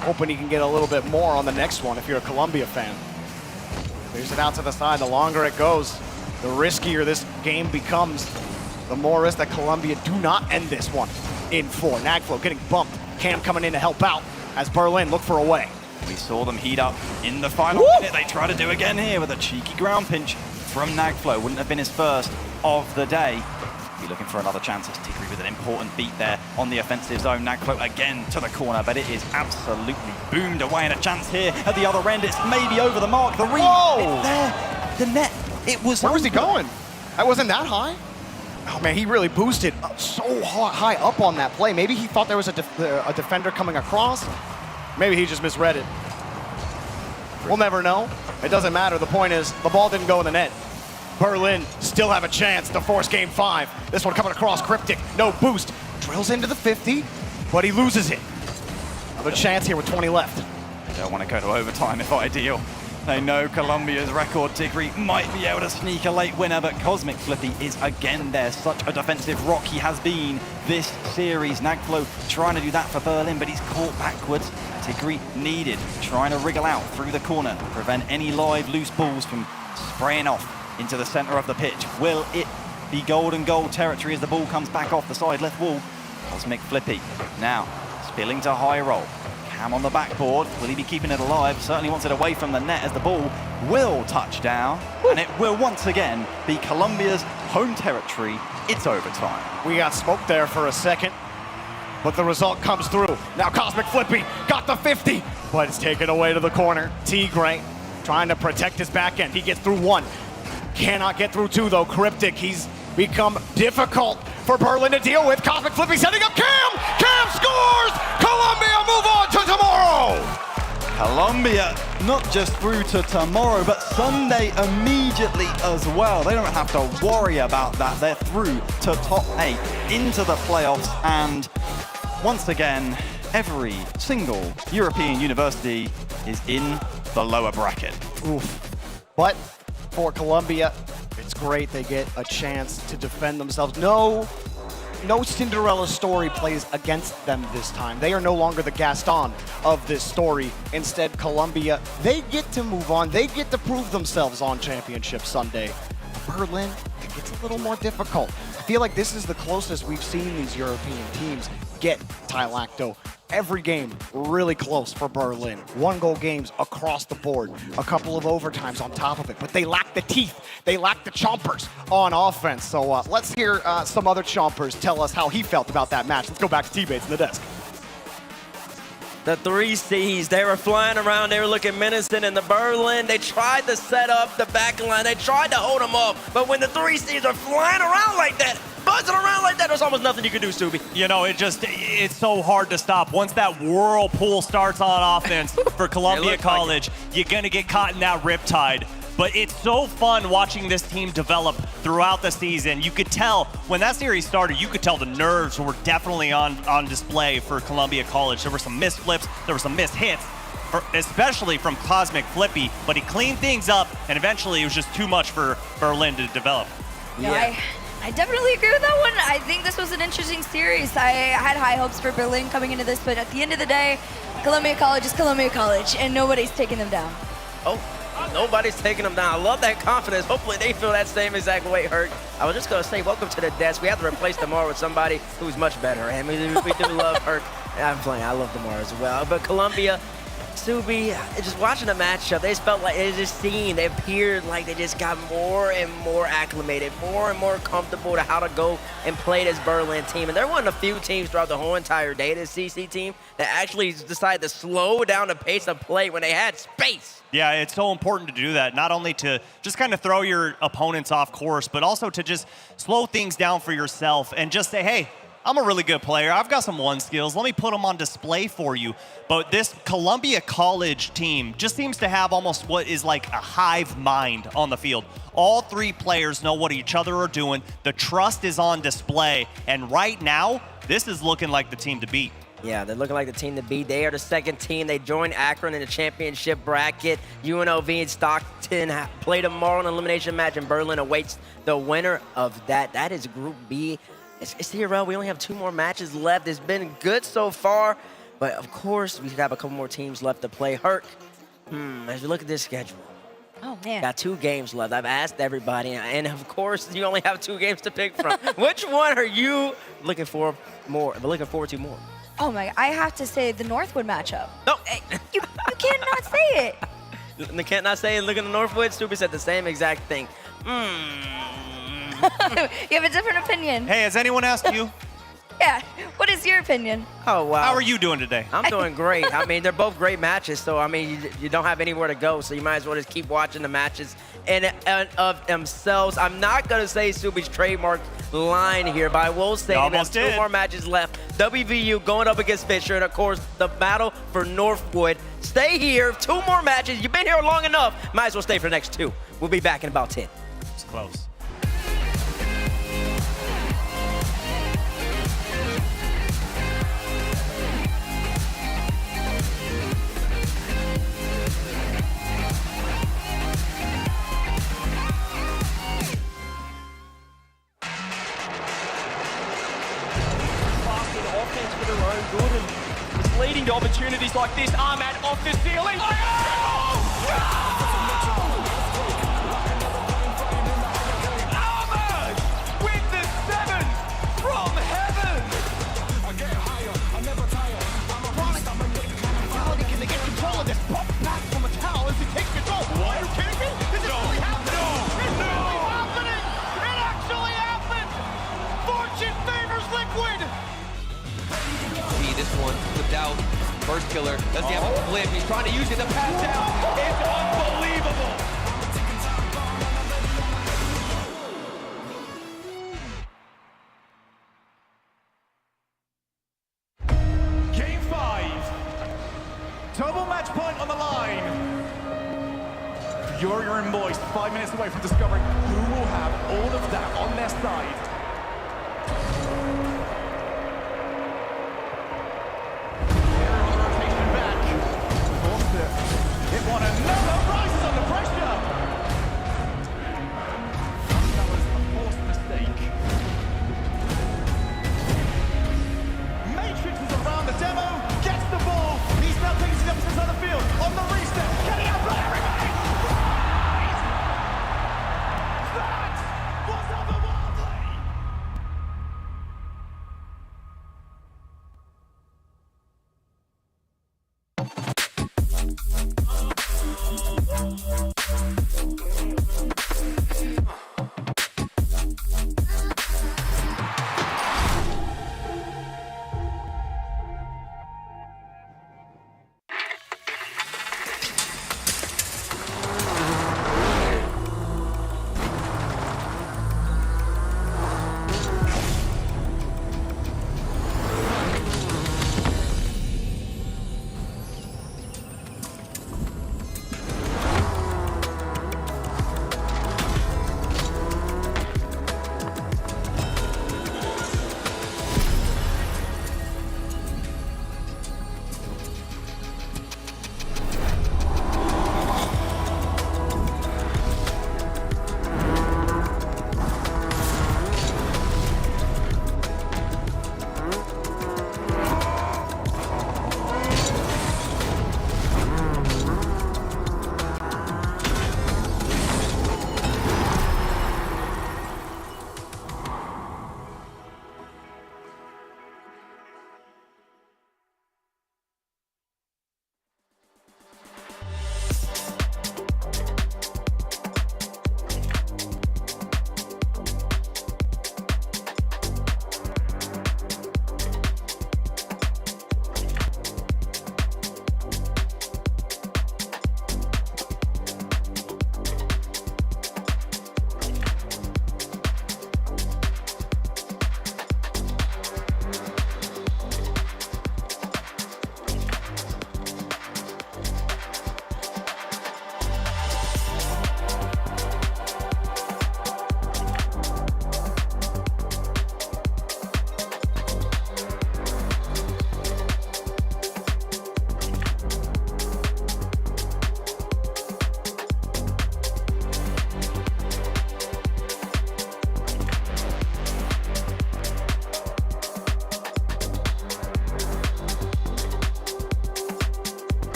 hoping he can get a little bit more on the next one if you're a Columbia fan. Clears it out to the side. The longer it goes, the riskier this game becomes. The more risk that Columbia do not end this one in 4. Nagflow getting bumped. Cam coming in to help out as Berlin look for a way.
We saw them heat up in the final minute. They try to do again here with a cheeky ground pinch from Nagflow. Wouldn't have been his first of the day. Be looking for another chance as Tigre with an important beat there on the offensive zone. Nagflow again to the corner, but it is absolutely boomed away, and a chance here at the other end. It's maybe over the mark. The read, it's there. The net It was.
Where was he going? That wasn't that high. Oh man, he really boosted so high up on that play. Maybe he thought there was a defender coming across. Maybe he just misread it. We'll never know. It doesn't matter. The point is, the ball didn't go in the net. Berlin still have a chance to force game 5. This one coming across, Cryptic, no boost. Drills into the 50, but he loses it. Another chance here with 20 left.
They don't want to go to overtime if ideal. They know Colombia's record degree might be able to sneak a late winner, but Cosmic Flippy is again there. Such a defensive rock he has been this series. Nagflo trying to do that for Berlin, but he's caught backwards. Tigri needed, trying to wriggle out through the corner, prevent any live loose balls from spraying off into the center of the pitch. Will it be golden goal territory as the ball comes back off the side left wall? Cosmic Flippy now spilling to high roll. Cam on the backboard. Will he be keeping it alive? Certainly wants it away from the net as the ball will touch down. And it will once again be Colombia's home territory. It's overtime.
We got smoked there for a second, but the result comes through. Now Cosmic Flippy got the 50, but it's taken away to the corner. Tigre trying to protect his back end. He gets through 1. Cannot get through 2 though. Cryptic, he's become difficult for Berlin to deal with. Cosmic Flippy setting up Cam! Cam scores! Colombia move on to tomorrow!
Colombia not just through to tomorrow, but Sunday immediately as well. They don't have to worry about that. They're through to top 8 into the playoffs, and once again, every single European university is in the lower bracket.
Oof. But for Colombia, it's great they get a chance to defend themselves. No Cinderella story plays against them this time. They are no longer the Gaston of this story. Instead, Colombia, they get to move on. They get to prove themselves on Championship Sunday. Berlin, it gets a little more difficult. I feel like this is the closest we've seen these European teams get Tylacto. Every game really close for Berlin. 1-goal games across the board. A couple of overtimes on top of it. But they lack the teeth. They lack the chompers on offense. So let's hear some other chompers tell us how he felt about that match. Let's go back to teammates in the desk.
The 3 Cs, they were flying around, they were looking menacing in the Berlin. They tried to set up the back line, they tried to hold them off, but when the 3 Cs are flying around like that, buzzing around like that, there's almost nothing you can do, Subi.
You know, it's so hard to stop. Once that whirlpool starts on offense for Columbia College, you're gonna get caught in that riptide. But it's so fun watching this team develop throughout the season. You could tell, when that series started, you could tell the nerves were definitely on display for Columbia College. There were some missed flips, there were some missed hits, especially from Cosmic Flippy, but he cleaned things up, and eventually it was just too much for Berlin to develop.
Yeah. I definitely agree with that one. I think this was an interesting series. I had high hopes for Berlin coming into this, but at the end of the day, Columbia College is Columbia College, and nobody's taking them down.
Oh. Nobody's taking them down. I love that confidence. Hopefully they feel that same exact way, Hurt. I was just going to say, welcome to the desk. We have to replace Damar with somebody who's much better. And we do love Hurt. I'm playing. I love Damar as well. But Columbia, Subi, just watching the matchup, they just felt like they appeared like they just got more and more acclimated, more and more comfortable to how to go and play this Berlin team. And there wasn't a few teams throughout the whole entire day, this CC team, that actually decided to slow down the pace of play when they had space.
Yeah, it's so important to do that, not only to just kind of throw your opponents off course, but also to just slow things down for yourself and just say, hey, I'm a really good player. I've got some 1 skills. Let me put them on display for you. But this Columbia College team just seems to have almost what is like a hive mind on the field. All 3 players know what each other are doing. The trust is on display. And right now, this is looking like the team to beat.
Yeah, they're looking like the team to beat. They are the 2nd team. They joined Akron in the championship bracket. UNLV and Stockton play tomorrow in an elimination match, and Berlin awaits the winner of that. That is Group B. It's CRL. We only have 2 more matches left. It's been good so far, but of course, we have a couple more teams left to play. Hurt, as we look at this schedule,
oh man,
got 2 games left. I've asked everybody, and of course, you only have 2 games to pick from. Which one are you looking forward to more?
Oh my, I have to say the Northwood matchup.
No.
You cannot say it.
They can't not say it. Look at the Northwood. Stupid said the same exact thing.
You have a different opinion.
Hey, has anyone asked you?
Yeah, Chad, what is your opinion?
Oh, wow.
How are you doing today?
I'm doing great. I mean, they're both great matches, so, I mean, you don't have anywhere to go, so you might as well just keep watching the matches in and of themselves. I'm not going to say Subi's trademark line here, but I will say we have two more matches left. WVU going up against Fisher, and, of course, the battle for Northwood. Stay here. 2 more matches. You've been here long enough. Might as well stay for the next 2. We'll be back in about 10.
It's close.
Offense for their own good, and it's leading to opportunities like this. Ahmad off the ceiling.
Ahmad with the 7 from heaven. I get higher, I never tire. I'm a promise, I'm a mentality. Can they get control of this? Pop back from a towel as he takes control. What? Are you kidding me? This is really happening. It's really happening. It actually happened. Fortune favors Liquid.
See this one flipped out. First killer. Does he have a flip? He's trying to use it. The pass down. It's unbelievable.
Game 5. Double match point on the line. You're your boys 5 minutes away from discovering who will have all of that on their side. It won another rises under pressure. That was a forced mistake. Matrix is around the demo, gets the ball. He's now taking steps inside the field. On the reset, getting out by everybody. That was otherworldly.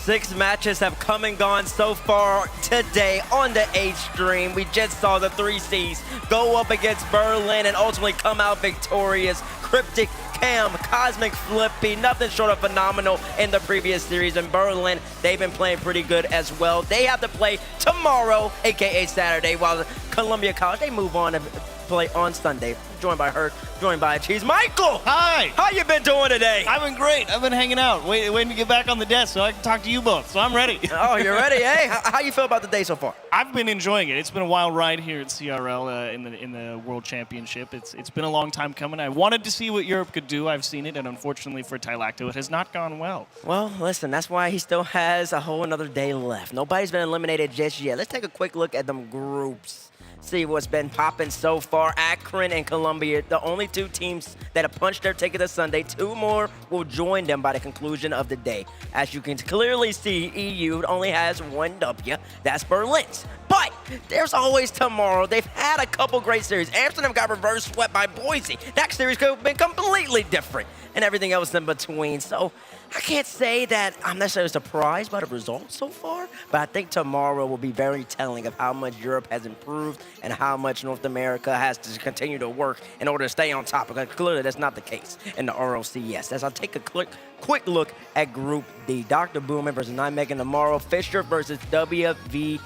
6 matches have come and gone so far today on the H stream. We just saw the 3 Cs go up against Berlin and ultimately come out victorious. Cryptic, Cam, Cosmic, Flippy, nothing short of phenomenal in the previous series. In Berlin, they've been playing pretty good as well. They have to play tomorrow, aka Saturday, while Columbia College, they move on and play on Sunday. Joined by her, joined by Cheese. Michael!
Hi!
How you been doing today?
I've been great. I've been hanging out, waiting to get back on the desk so I can talk to you both. So I'm ready.
Oh, you're ready, eh? How you feel about the day so far?
I've been enjoying it. It's been a wild ride here at CRL in the World Championship. It's been a long time coming. I wanted to see what Europe could do. I've seen it, and unfortunately for Tylacto, it has not gone well.
Well, listen, that's why he still has a whole another day left. Nobody's been eliminated just yet. Let's take a quick look at them groups. See what's been popping so far. Akron and Columbia, the only 2 teams that have punched their ticket to Sunday. 2 more will join them by the conclusion of the day. As you can clearly see, EU only has 1 W. That's Berlin's. But there's always tomorrow. They've had a couple great series. Amsterdam got reverse swept by Boise. That series could have been completely different, and everything else in between. So I can't say that I'm necessarily surprised by the results so far, but I think tomorrow will be very telling of how much Europe has improved and how much North America has to continue to work in order to stay on top, because clearly that's not the case in the RLCS. As I'll take a quick look at Group D. Dr. Boomin versus Nijmegen tomorrow. Fisher versus WVU.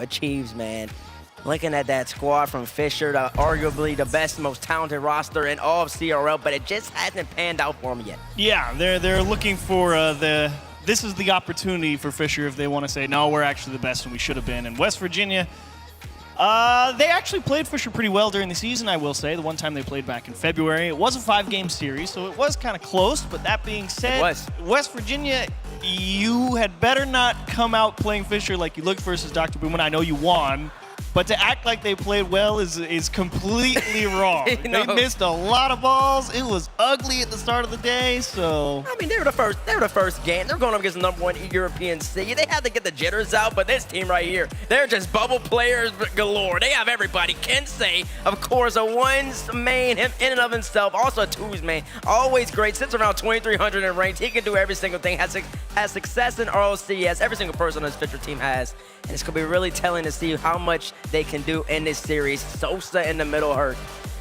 Achieves, man. Looking at that squad from Fisher, arguably the best, most talented roster in all of CRL, but it just hasn't panned out for them yet.
Yeah, they're looking for this is the opportunity for Fisher if they want to say, no, we're actually the best and we should have been. And West Virginia, they actually played Fisher pretty well during the season, I will say. The one time they played back in February. It was a 5-game series, so it was kind of close. But that being said, West Virginia, you had better not come out playing Fisher like you looked versus Dr. Boomin. I know you won, But to act like they played well is completely wrong.
No.
They missed a lot of balls. It was ugly at the start of the day, so.
I mean, they were the first game. They're going up against the #1 European seed. They had to get the jitters out, but this team right here, they're just bubble players galore. They have everybody. Kensei, of course, a ones main in and of himself, also a twos main. Always great, sits around 2,300 in ranks. He can do every single thing, has success in RLC, as every single person on this Fisher team has. And it's going to be really telling to see how much they can do in this series. Sosa in the middle hurt.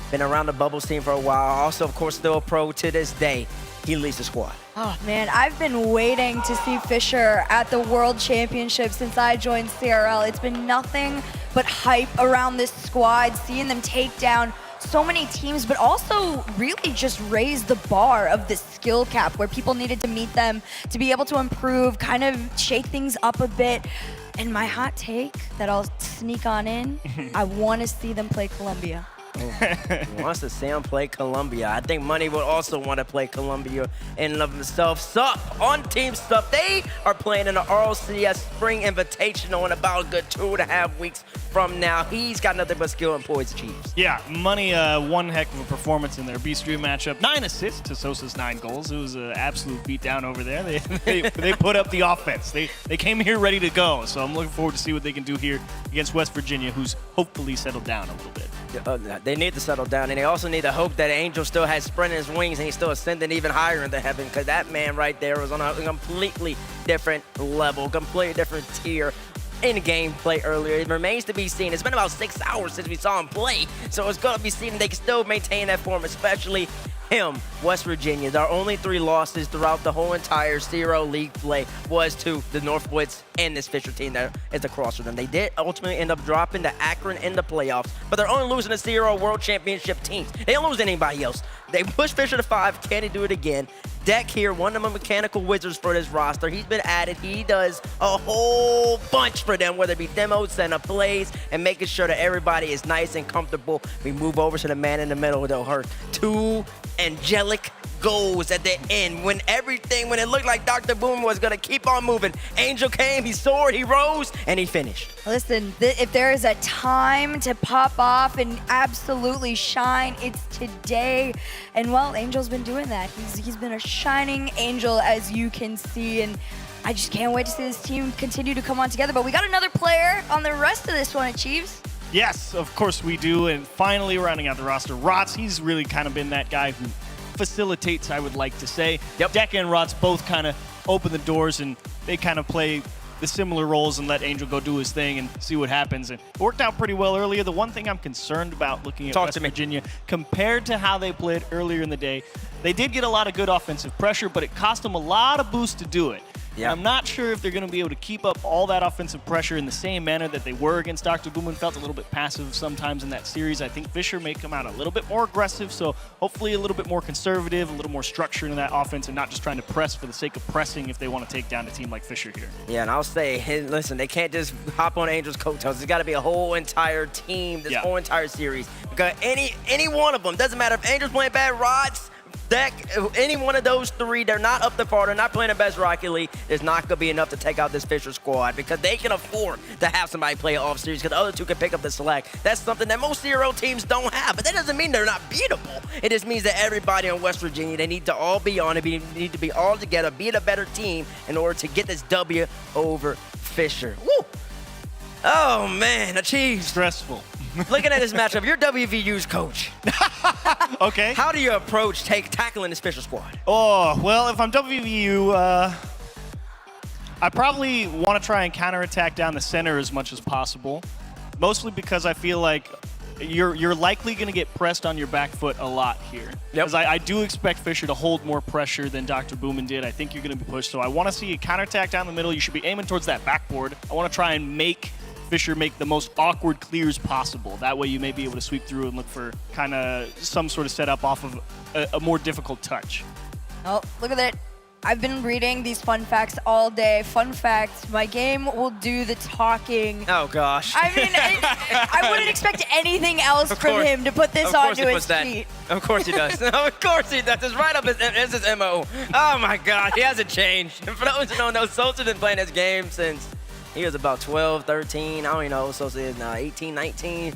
Been around the bubble scene for a while. Also, of course, still a pro to this day. He leads the squad.
Oh man, I've been waiting to see Fisher at the World Championship since I joined CRL. It's been nothing but hype around this squad, seeing them take down so many teams, but also really just raise the bar of the skill cap where people needed to meet them to be able to improve, kind of shake things up a bit. And my hot take that I'll sneak on in, I want to see them play Colombia.
He wants to see him play Colombia. I think Money would also want to play Colombia in and of himself. Sup, on Team Sup, they are playing in the RLCS Spring Invitational in about a good 2.5 weeks from now. He's got nothing but skill and poise Chiefs.
Yeah, Money, one heck of a performance in their B-Stream matchup. 9 assists to Sosa's 9 goals. It was an absolute beatdown over there. They put up the offense. They came here ready to go. So I'm looking forward to see what they can do here against West Virginia, who's hopefully settled down a little bit.
They need to settle down, and they also need to hope that Angel still has sprint in his wings and he's still ascending even higher into heaven, because that man right there was on a completely different level, completely different tier in gameplay earlier. It remains to be seen. It's been about 6 hours since we saw him play, so it's going to be seen if they can still maintain that form, especially him, West Virginia. Their only 3 losses throughout the whole entire CRL League play was to the Northwoods and this Fisher team that is across from them. They did ultimately end up dropping to Akron in the playoffs, but they're only losing to CRL World Championship teams. They don't lose to anybody else. They pushed Fisher to 5. Can he do it again? Deck here, one of the mechanical wizards for this roster. He's been added. He does a whole bunch for them, whether it be demos, setup plays, and making sure that everybody is nice and comfortable. We move over to the man in the middle, though. Her 2 angelic goals at the end when it looked like Dr. Boom was going to keep on moving. Angel came, he soared, he rose, and he finished.
Listen, if there is a time to pop off and absolutely shine, it's today. And well, Angel's been doing that. He's been a shining angel, as you can see, and I just can't wait to see this team continue to come on together. But we got another player on the rest of this one, Chiefs.
Yes, of course we do. And finally rounding out the roster, Rots, he's really kind of been that guy who facilitates, I would like to say. Yep. Deca and Rots both kind of open the doors, and they kind of play the similar roles and let Angel go do his thing and see what happens. And it worked out pretty well earlier. The one thing I'm concerned about looking at West Virginia, compared to how they played earlier in the day, they did get a lot of good offensive pressure, but it cost them a lot of boost to do it. Yeah. I'm not sure if they're going to be able to keep up all that offensive pressure in the same manner that they were against Dr. Boomin. Felt a little bit passive sometimes in that series. I think Fisher may come out a little bit more aggressive, so hopefully a little bit more conservative, a little more structure in that offense, and not just trying to press for the sake of pressing if they want to take down a team like Fisher here.
Yeah, and I'll say, hey, listen, they can't just hop on Angel's coattails. There's got to be a whole entire team, this whole entire series. Because any one of them, doesn't matter if Angel's playing bad, Rods, Deck, any one of those 3, they're not up to par, they're not playing the best Rocket League, is not going to be enough to take out this Fisher squad, because they can afford to have somebody play an off-series, because the other 2 can pick up the slack. That's something that most CRL teams don't have, but that doesn't mean they're not beatable. It just means that everybody in West Virginia, they need to all be on it, need to be all together, be a better team in order to get this W over Fisher. Woo! Oh, man, the Chiefs.
Stressful.
Looking at this matchup, you're WVU's coach.
Okay.
How do you approach tackling this Fisher squad?
Oh, well, if I'm WVU, I probably want to try and counterattack down the center as much as possible, mostly because I feel like you're likely going to get pressed on your back foot a lot here. Because I do expect Fisher to hold more pressure than Dr. Boomin did. I think you're going to be pushed, so I want to see a counterattack down the middle. You should be aiming towards that backboard. I want to try and make Fisher make the most awkward clears possible. That way you may be able to sweep through and look for kind of some sort of setup off of a more difficult touch.
Oh, look at that. I've been reading these fun facts all day. Fun facts, my game will do the talking.
Oh, gosh.
I mean, I wouldn't expect anything else from him to put this onto his sheet.
Of course he does. Of course he does. It's right up his MO. Oh, my God. He hasn't changed. And for those who don't know, Sosa's been playing this game since He was about 12, 13, I don't even know, so it's now 18, 19.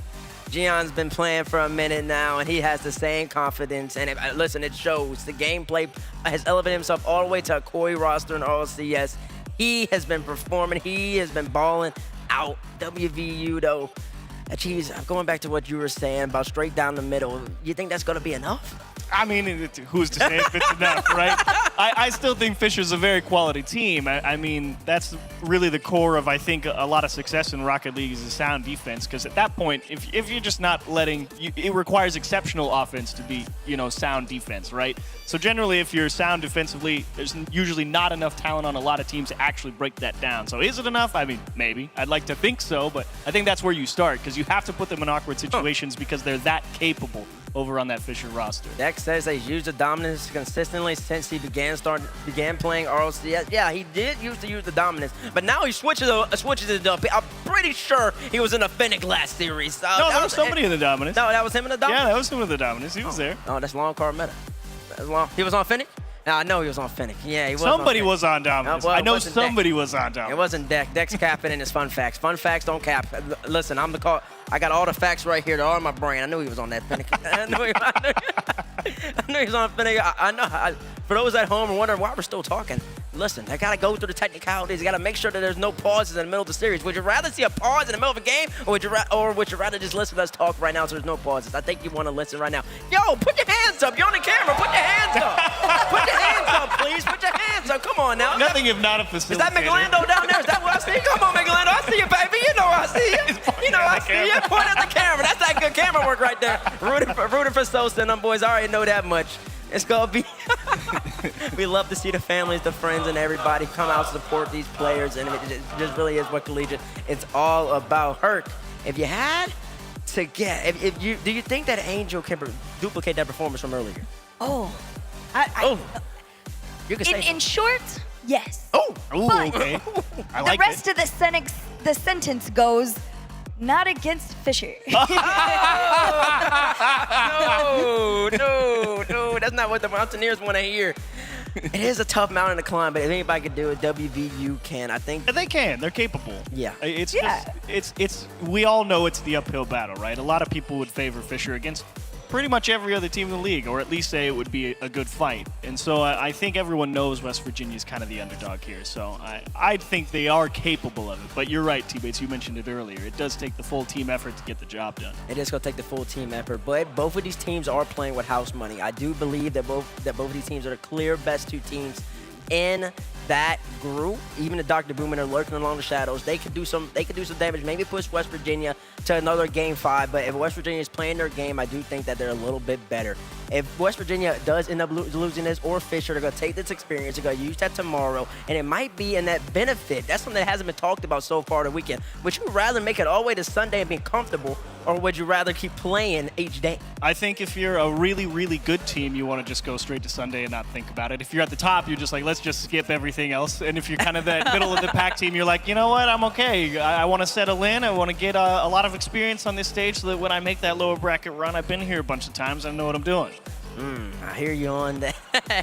Gion's been playing for a minute now, and he has the same confidence. And listen, it shows. The gameplay has elevated himself all the way to a Koi roster in RLCS. He has been performing. He has been balling out. WVU, though, geez, going back to what you were saying about straight down the middle, you think that's going to be enough?
I mean, who's to say if it's enough, right? I still think Fisher's a very quality team. I mean, that's really the core of, I think, a lot of success in Rocket League is a sound defense. Because at that point, if you're just not letting, it requires exceptional offense to be, sound defense, right? So generally, if you're sound defensively, there's usually not enough talent on a lot of teams to actually break that down. So is it enough? I mean, maybe. I'd like to think so, but I think that's where you start because you have to put them in awkward situations because they're that capable over on that Fisher roster.
Dex says they've used the dominance consistently since he began playing RLCS. Yeah, he did used to use the dominance, but now he switches it up. I'm pretty sure he was in the Fennec last series.
No, that was somebody in the dominance.
No, that was him in the dominance?
Yeah, that was him in the dominance. He was there.
Oh, that's long card meta. He was on Fennec? No, I know he was on Fennec. Yeah, he was.
Somebody was on dominance.
Well,
I know somebody was on dominance.
It wasn't Dex. Dex capping in his fun facts. Fun facts don't cap. Listen, I'm the call. I got all the facts right here. They're all in my brain. I knew he was on that Fennec. I knew he was on Fennec. I know. For those at home and wondering why we're still talking, listen, I gotta go through the technicalities. You gotta make sure that there's no pauses in the middle of the series. Would you rather see a pause in the middle of a game, or would you rather just listen to us talk right now so there's no pauses? I think you want to listen right now. Yo, put your hands up. You're on the camera. Put your hands up. Put your hands up, please. Put your hands up. Come on now.
Nothing if not a facilitator.
Is that McLando down there? Is that what I see? Come on, McLando. I see you, baby. You know I see you. You know I see you. Point at the camera. That's that good camera work right there. Rooting for Sosa and them boys. I already know that much. It's gonna be. We love to see the families, the friends, and everybody come out support these players, and it just really is what Collegiate it's all about. Hurt. If you had to get, do you think that Angel can duplicate that performance from earlier?
Oh,
you can say
in short, yes.
Oh,
but
okay. I
the
like
rest of the sentence goes. Not against Fisher.
No, that's not what the Mountaineers want to hear. It is a tough mountain to climb, but if anybody can do it, WVU can. I think
they can. They're capable.
Yeah.
It's we all know it's the uphill battle, right? A lot of people would favor Fisher against pretty much every other team in the league, or at least say it would be a good fight. And so I think everyone knows West Virginia's kind of the underdog here. So I think they are capable of it. But you're right, T-Bates, you mentioned it earlier. It does take the full team effort to get the job done.
It is going to take the full team effort, but both of these teams are playing with house money. I do believe that both of these teams are the clear best two teams in that group. Even the Dr. Boomin are lurking along the shadows. They could do some damage, maybe push West Virginia to another game 5, but if West Virginia is playing their game, I do think that they're a little bit better. If West Virginia does end up losing this, or Fisher, they're going to take this experience, they're going to use that tomorrow, and it might be in that benefit. That's something that hasn't been talked about so far the weekend. Would you rather make it all the way to Sunday and be comfortable, or would you rather keep playing each day?
I think if you're a really, really good team, you want to just go straight to Sunday and not think about it. If you're at the top, you're just like, let's just skip everything else. And if you're kind of that middle of the pack team, you're like, you know what, I'm okay. I want to settle in. I want to get a lot of experience on this stage so that when I make that lower bracket run, I've been here a bunch of times, I know what I'm doing.
I hear you on that.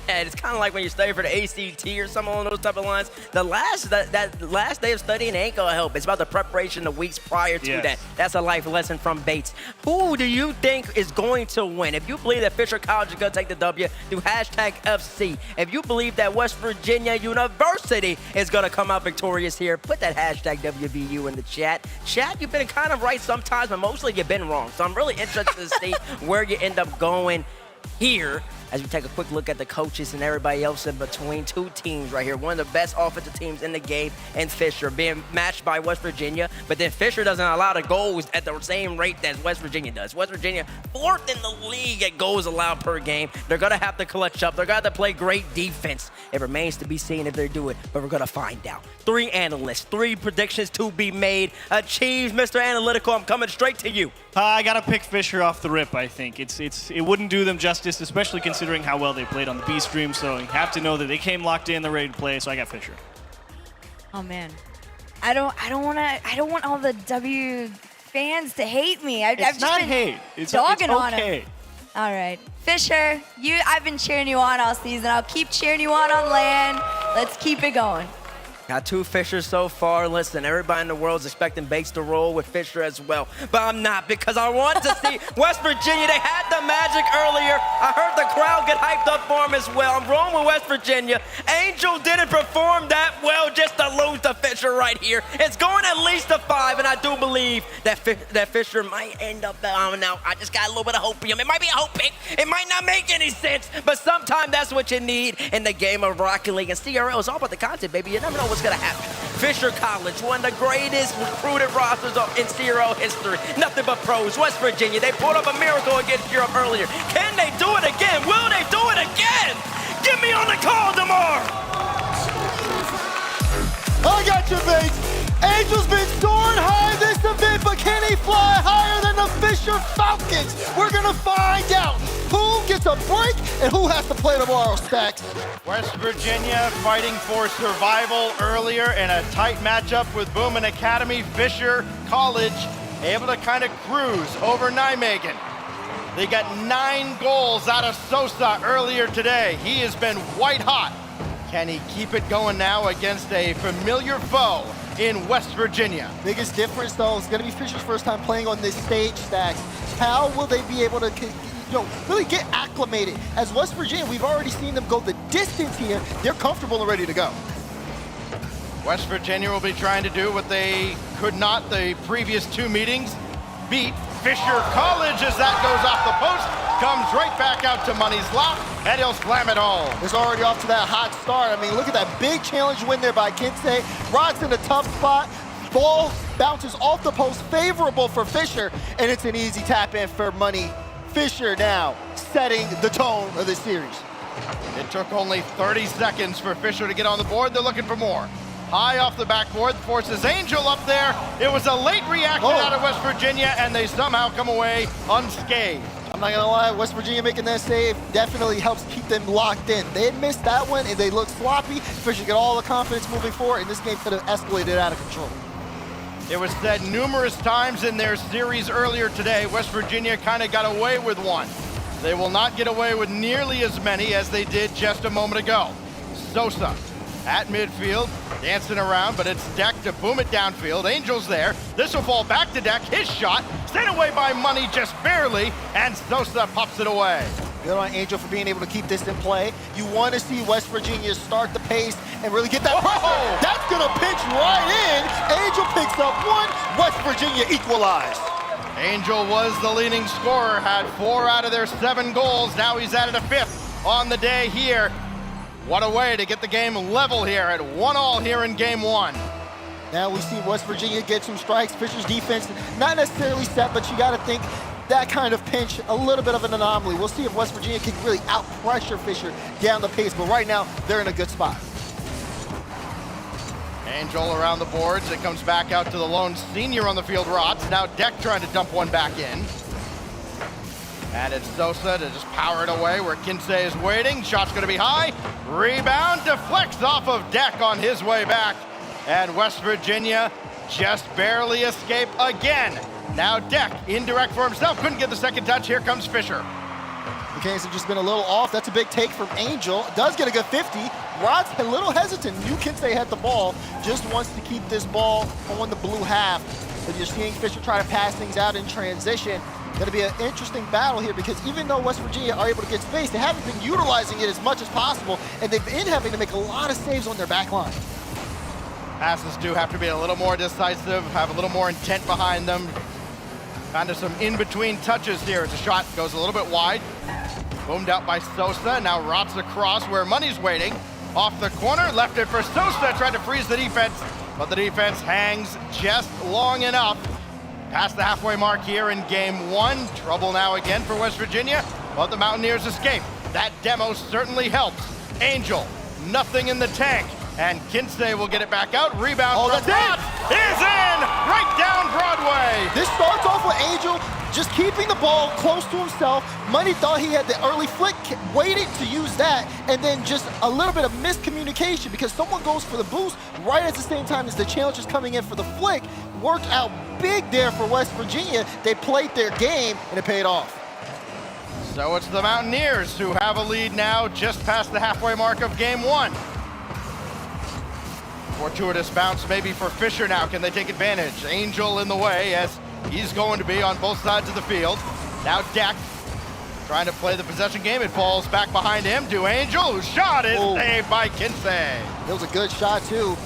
It's kind of like when you study for the ACT or some along those type of lines. That last day of studying ain't gonna help. It's about the preparation the weeks prior to that. That's a life lesson from Bates. Who do you think is going to win? If you believe that Fisher College is gonna take the W, do #FC. If you believe that West Virginia University is gonna come out victorious here, put that #WVU in the chat. Chat, you've been kind of right sometimes, but mostly you've been wrong. So I'm really interested to see where you end up going here as we take a quick look at the coaches and everybody else in between. Two teams right here. One of the best offensive teams in the game, and Fisher being matched by West Virginia. But then Fisher doesn't allow the goals at the same rate that West Virginia does. West Virginia, 4th in the league at goals allowed per game. They're going to have to clutch up. They're going to have to play great defense. It remains to be seen if they do it, but we're going to find out. 3 analysts, 3 predictions to be made. Achieves, Mr. Analytical. I'm coming straight to you.
I got to pick Fisher off the rip, I think. It wouldn't do them justice, especially considering how well they played on the B stream, so you have to know that they came locked in, they're ready to play, so I got Fisher.
Oh man. I don't want all the W fans to hate me. I've just
not
been
hate. It's
dogging
okay.
on them. All right. Fisher, I've been cheering you on all season. I'll keep cheering you on LAN. Let's keep it going.
Got 2 Fishers so far. Listen, everybody in the world is expecting Bates to roll with Fisher as well. But I'm not, because I want to see West Virginia. They had the magic earlier. I heard the crowd get hyped up for them as well. I'm rolling with West Virginia. Angel didn't perform that well just to lose to Fisher right here. It's going at least to 5, and I do believe that Fisher might end up down. Now, I just got a little bit of hopium. It might be a hope pick. It might not make any sense, but sometimes that's what you need in the game of Rocket League. And CRL is all about the content, baby. You never know what's going to happen. Fisher College, one of the greatest recruited rosters in CRL history. Nothing but pros. West Virginia, they pulled up a miracle against Europe earlier. Can they do it again? Will they do it again? Get me on the call tomorrow.
I got you, Bates. Angel's been soaring high this event, but can he fly higher than the Fisher Falcons? We're gonna find out who gets a break and who has to play tomorrow, Stacks.
West Virginia fighting for survival earlier in a tight matchup with Boomin Academy. Fisher College able to kind of cruise over Nijmegen. They got 9 goals out of Sosa earlier today. He has been white hot. Can he keep it going now against a familiar foe in West Virginia?
Biggest difference, though, is going to be Fisher's first time playing on this stage, Stacks. How will they be able to really get acclimated? As West Virginia, we've already seen them go the distance here. They're comfortable and ready to go.
West Virginia will be trying to do what they could not the previous 2 meetings, beat Fisher College as that goes off the post, comes right back out to Money's lap, and he'll slam it home.
It's already off to that hot start. I mean, look at that big challenge win there by Kinsey. Rod's in a tough spot. Ball bounces off the post, favorable for Fisher, and it's an easy tap in for Money. Fisher now setting the tone of the series.
It took only 30 seconds for Fisher to get on the board. They're looking for more. High off the backboard, forces Angel up there. It was a late reaction out of West Virginia, and they somehow come away unscathed.
I'm not gonna lie, West Virginia making that save definitely helps keep them locked in. They had missed that one, and they looked sloppy. Fisher get all the confidence moving forward, and this game could have escalated out of control.
It was said numerous times in their series earlier today, West Virginia kind of got away with one. They will not get away with nearly as many as they did just a moment ago. Sosa at midfield, dancing around, but it's Deck to boom it downfield. Angel's there. This will fall back to Deck. His shot, sent away by Money just barely, and Sosa pops it away.
Good on Angel for being able to keep this in play. You want to see West Virginia start the pace and really get that pressure. That's going to pitch right in. Angel picks up 1. West Virginia equalized.
Angel was the leading scorer, had 4 out of their 7 goals. Now he's added a 5th on the day here. What a way to get the game level here at 1-1 here in game 1.
Now we see West Virginia get some strikes. Fisher's defense not necessarily set, but you got to think that kind of pinch, a little bit of an anomaly. We'll see if West Virginia can really out-pressure Fisher down the pace, but right now they're in a good spot.
Angel around the boards. It comes back out to the lone senior on the field, Rots. Now Deck trying to dump one back in. And it's Sosa to just power it away where Kinsey is waiting. Shot's going to be high. Rebound deflects off of Deck on his way back. And West Virginia just barely escape again. Now Deck indirect for himself. Couldn't get the second touch. Here comes Fisher.
The Canes have just been a little off. That's a big take from Angel. Does get a good 50. Rod's a little hesitant. Knew Kinsey had the ball. Just wants to keep this ball on the blue half. But you're seeing Fisher try to pass things out in transition. Going to be an interesting battle here because even though West Virginia are able to get space, they haven't been utilizing it as much as possible, and they've been having to make a lot of saves on their back line.
Passes do have to be a little more decisive, have a little more intent behind them. Kind of some in-between touches here. The shot goes a little bit wide. Boomed out by Sosa. Now Rots across where Money's waiting. Off the corner, left it for Sosa. Tried to freeze the defense, but the defense hangs just long enough. Past the halfway mark here in game 1. Trouble now again for West Virginia, but the Mountaineers escape. That demo certainly helps. Angel, nothing in the tank. And Kinsey will get it back out. Rebound from Rots is in! Right down Broadway!
This starts off with Angel just keeping the ball close to himself. Money thought he had the early flick, waited to use that, and then just a little bit of miscommunication because someone goes for the boost right at the same time as the challenge is coming in for the flick. Worked out big there for West Virginia. They played their game, and it paid off.
So it's the Mountaineers who have a lead now just past the halfway mark of game 1. Fortuitous bounce maybe for Fisher now. Can they take advantage? Angel in the way as he's going to be on both sides of the field. Now Deck trying to play the possession game. It falls back behind him to Angel, whose shot is saved by Kinsey.
It was a good shot, too.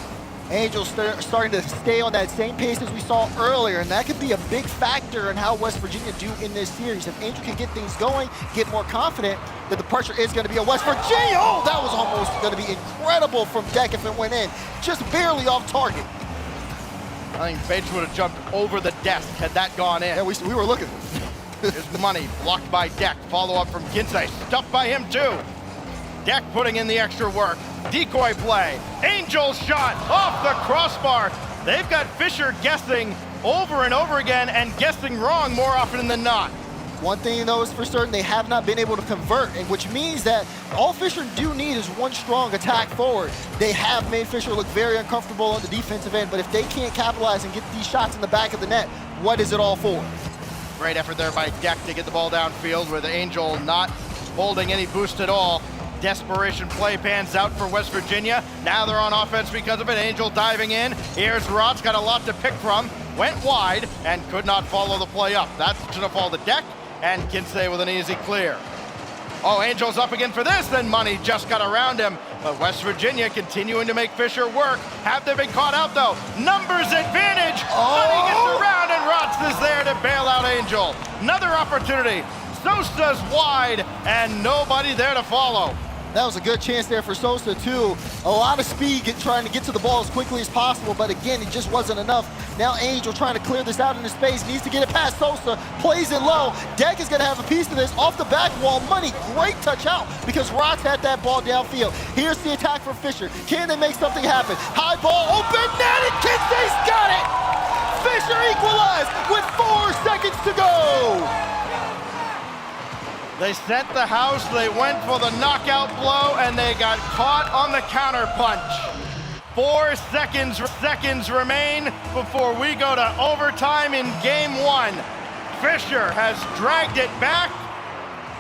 Angel starting to stay on that same pace as we saw earlier, and that could be a big factor in how West Virginia do in this series. If Angel can get things going, get more confident, then the pressure is going to be on West Virginia. Oh, that was almost going to be incredible from Deck if it went in. Just barely off target.
I think Bates would have jumped over the desk had that gone in.
Yeah, we were looking.
Here's the money, blocked by Deck. Follow up from Kinsey, stuffed by him too. Deck putting in the extra work. Decoy play. Angel's shot off the crossbar. They've got Fisher guessing over and over again and guessing wrong more often than not.
One thing though is for certain, they have not been able to convert, and which means that all Fisher do need is one strong attack forward. They have made Fisher look very uncomfortable on the defensive end, but if they can't capitalize and get these shots in the back of the net, what is it all for?
Great effort there by Deck to get the ball downfield with Angel not holding any boost at all. Desperation play pans out for West Virginia. Now they're on offense because of it. Angel diving in. Here's Rotz, got a lot to pick from. Went wide and could not follow the play up. That's gonna fall to Deck, and Kinsey with an easy clear. Oh, Angel's up again for this, then Money just got around him. But West Virginia continuing to make Fisher work. Have they been caught out though? Numbers advantage. Money gets around and Rotz is there to bail out Angel. Another opportunity. Sosa's wide and nobody there to follow.
That was a good chance there for Sosa too. A lot of speed trying to get to the ball as quickly as possible, but again, it just wasn't enough. Now Angel trying to clear this out into space, needs to get it past Sosa, plays it low. Deck is gonna have a piece of this off the back wall. Money, great touch out because Rotz had that ball downfield. Here's the attack from Fisher. Can they make something happen? High ball, open net, and Kinsey's got it! Fisher equalized with 4 seconds to go!
They sent the house, they went for the knockout blow, and they got caught on the counter punch. 4 seconds remain before we go to overtime in game 1. Fisher has dragged it back,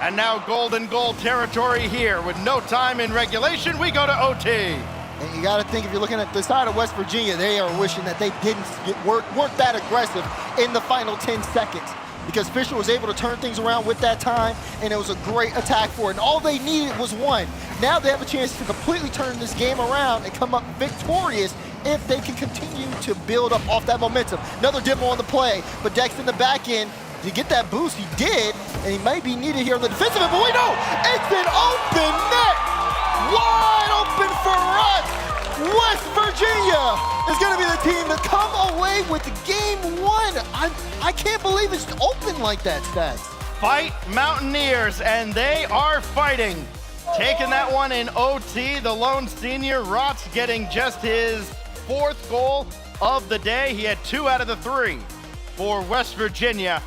and now golden goal territory here. With no time in regulation, we go to OT.
And you got to think, if you're looking at the side of West Virginia, they are wishing that they didn't work that aggressive in the final 10 seconds. Because Fisher was able to turn things around with that time, and it was a great attack for it. And all they needed was one. Now they have a chance to completely turn this game around and come up victorious if they can continue to build up off that momentum. Another demo on the play, but Deck's in the back end. To get that boost, he did, and he might be needed here on the defensive end, but wait, no! It's an open net! Wide open for us! West Virginia is going to be the team to come away with game 1. I can't believe it's open like that, Stats.
Fight Mountaineers, and they are fighting. Taking that one in OT, the lone senior, Rotz getting just his 4th goal of the day. He had 2 out of the 3 for West Virginia.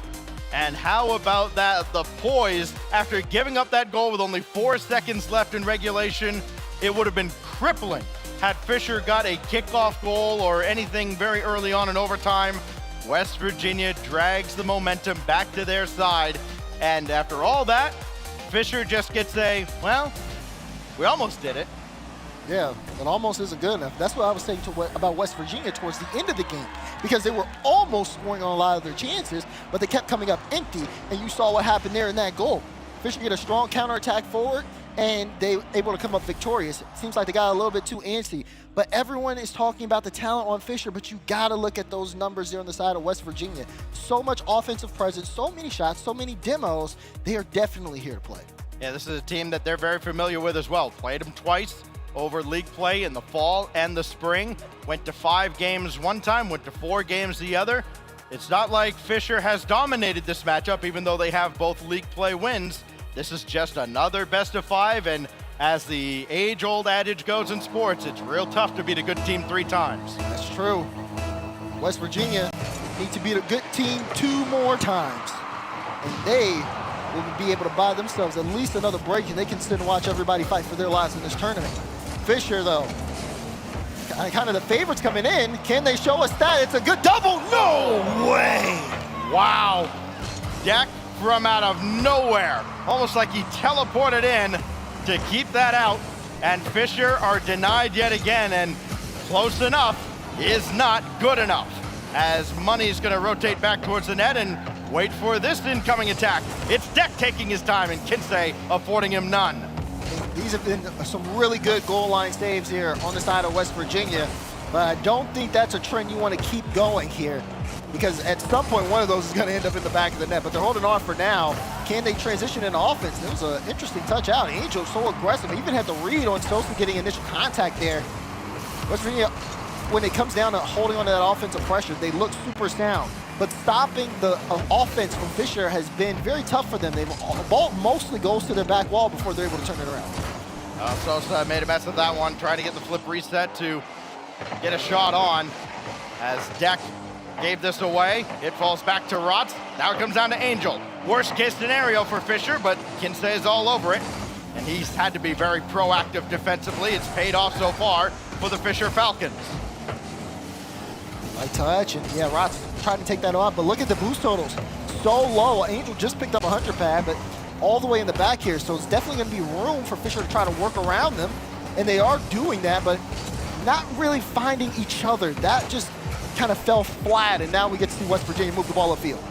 And how about that, the poise, after giving up that goal with only 4 seconds left in regulation, it would have been crippling had Fisher got a kickoff goal or anything very early on in overtime. West Virginia drags the momentum back to their side. And after all that, Fisher just gets a, well, we almost did it.
Yeah, it almost isn't good enough. That's what I was saying about West Virginia towards the end of the game, because they were almost scoring on a lot of their chances, but they kept coming up empty, and you saw what happened there in that goal. Fisher get a strong counterattack forward, and they able to come up victorious. It seems like they got a little bit too antsy, but everyone is talking about the talent on Fisher, but you gotta look at those numbers there on the side of West Virginia. So much offensive presence, so many shots, so many demos. They are definitely here to play.
Yeah, this is a team that they're very familiar with as well. Played them twice over league play in the fall and the spring. Went to 5 games one time, went to 4 games the other. It's not like Fisher has dominated this matchup, even though they have both league play wins. This is just another best of 5, and as the age-old adage goes in sports, it's real tough to beat a good team 3 times.
That's true. West Virginia need to beat a good team 2 more times, and they will be able to buy themselves at least another break, and they can sit and watch everybody fight for their lives in this tournament. Fisher, though, kind of the favorites coming in. Can they show us that? It's a good double. No way.
Wow. Deck from out of nowhere. Almost like he teleported in to keep that out. And Fisher are denied yet again. And close enough is not good enough. As Money's going to rotate back towards the net and wait for this incoming attack. It's Deck taking his time and Kinsey affording him none.
These have been some really good goal line saves here on the side of West Virginia, but I don't think that's a trend you want to keep going here, because at some point one of those is going to end up in the back of the net, but they're holding on for now. Can they transition into offense? There was an interesting touch out. Angel so aggressive, even had the read on Sosa getting initial contact there. West Virginia, when it comes down to holding on to that offensive pressure, they look super sound. But stopping the offense from Fisher has been very tough for them. The ball mostly goes to their back wall before they're able to turn it around.
Sosa made a mess of that one, trying to get the flip reset to get a shot on. As Deck gave this away, it falls back to Rotz. Now it comes down to Angel. Worst case scenario for Fisher, but Kinsey is all over it. And he's had to be very proactive defensively. It's paid off so far for the Fisher Falcons.
Light touch, and yeah, Rotz trying to take that off, but look at the boost totals. So low. Angel just picked up a 100 pad, but all the way in the back here, so it's definitely going to be room for Fisher to try to work around them, and they are doing that, but not really finding each other. That just kind of fell flat, and now we get to see West Virginia move the ball upfield.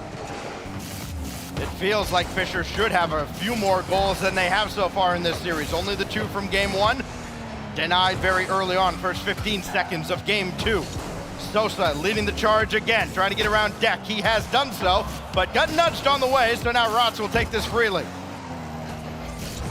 It feels like Fisher should have a few more goals than they have so far in this series. Only the 2 from game 1, denied very early on, first 15 seconds of game 2. Sosa leading the charge again, trying to get around Deck. He has done so, but got nudged on the way, so now Rotz will take this freely.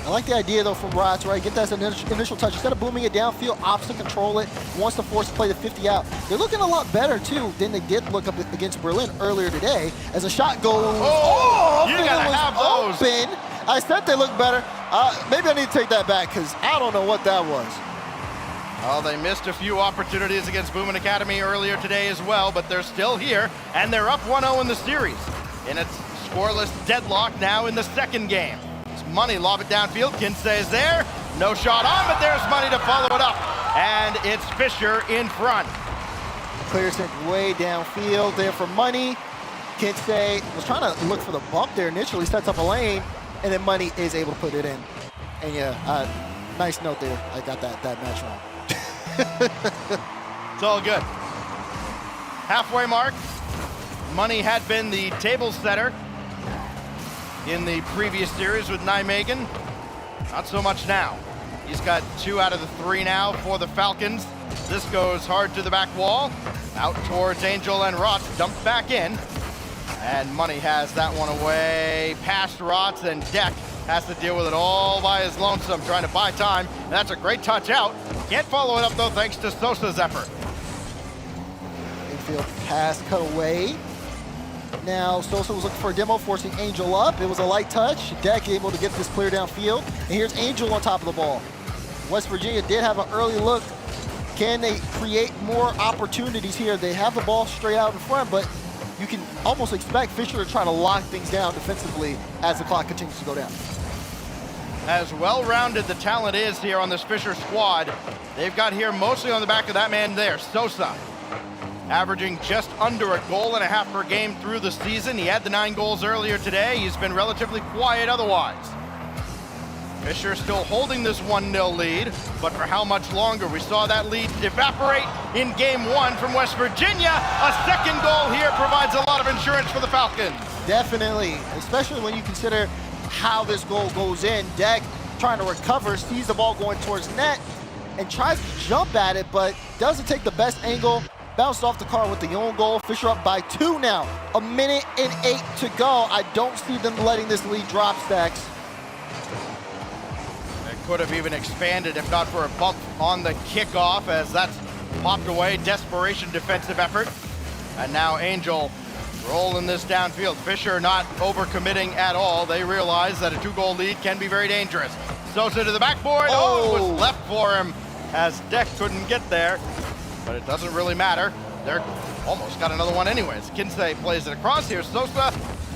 I like the idea, though, from Rotz, right? Get that initial touch. Instead of booming it downfield, opts to control it, wants to force play the 50 out. They're looking a lot better, too, than they did look up against Berlin earlier today, as a shot goes.
You gotta have those.
Open. I said they look better. Maybe I need to take that back, because I don't know what that was.
Oh, they missed a few opportunities against Boomin Academy earlier today as well, but they're still here, and they're up 1-0 in the series. In a scoreless deadlock now in the second game. It's Money, lob it downfield. Kinsey is there. No shot on, but there's Money to follow it up. And it's Fisher in front.
Clear sent way downfield there for Money. Kinsey was trying to look for the bump there initially, sets up a lane, and then Money is able to put it in. And yeah, nice note there. I got that match wrong.
It's all good. Halfway mark. Money had been the table setter in the previous series with Nijmegen. Not so much now. He's got 2 out of the 3 now for the Falcons. This goes hard to the back wall. Out towards Angel and Rotz, dumped back in. And Money has that one away past Rotz, and Deck has to deal with it all by his lonesome, trying to buy time. And that's a great touch out. Can't follow it up, though, thanks to Sosa's effort.
Infield pass cut away. Now Sosa was looking for a demo, forcing Angel up. It was a light touch. Deck able to get this clear downfield. And here's Angel on top of the ball. West Virginia did have an early look. Can they create more opportunities here? They have the ball straight out in front, but you can almost expect Fisher to try to lock things down defensively as the clock continues to go down.
As well-rounded the talent is here on this Fisher squad, they've got here mostly on the back of that man there, Sosa. Averaging just under 1.5 goals per game through the season. He had the 9 goals earlier today. He's been relatively quiet otherwise. Fisher still holding this 1-0 lead, but for how much longer? We saw that lead evaporate in game 1 from West Virginia. A second goal here provides a lot of insurance for the Falcons.
Definitely, especially when you consider how this goal goes in. Deck trying to recover, sees the ball going towards net, and tries to jump at it, but doesn't take the best angle. Bounced off the car with the own goal. Fisher up by 2 now. 1 minute and 8 to go. I don't see them letting this lead drop, Stacks.
It could have even expanded if not for a bump on the kickoff, as that's popped away. Desperation defensive effort. And now Angel rolling this downfield. Fisher not overcommitting at all. They realize that a 2-goal lead can be very dangerous. Sosa to the backboard. Oh, it was left for him as Deck couldn't get there. But it doesn't really matter. They're almost got another one anyways. Kinsey plays it across here. Sosa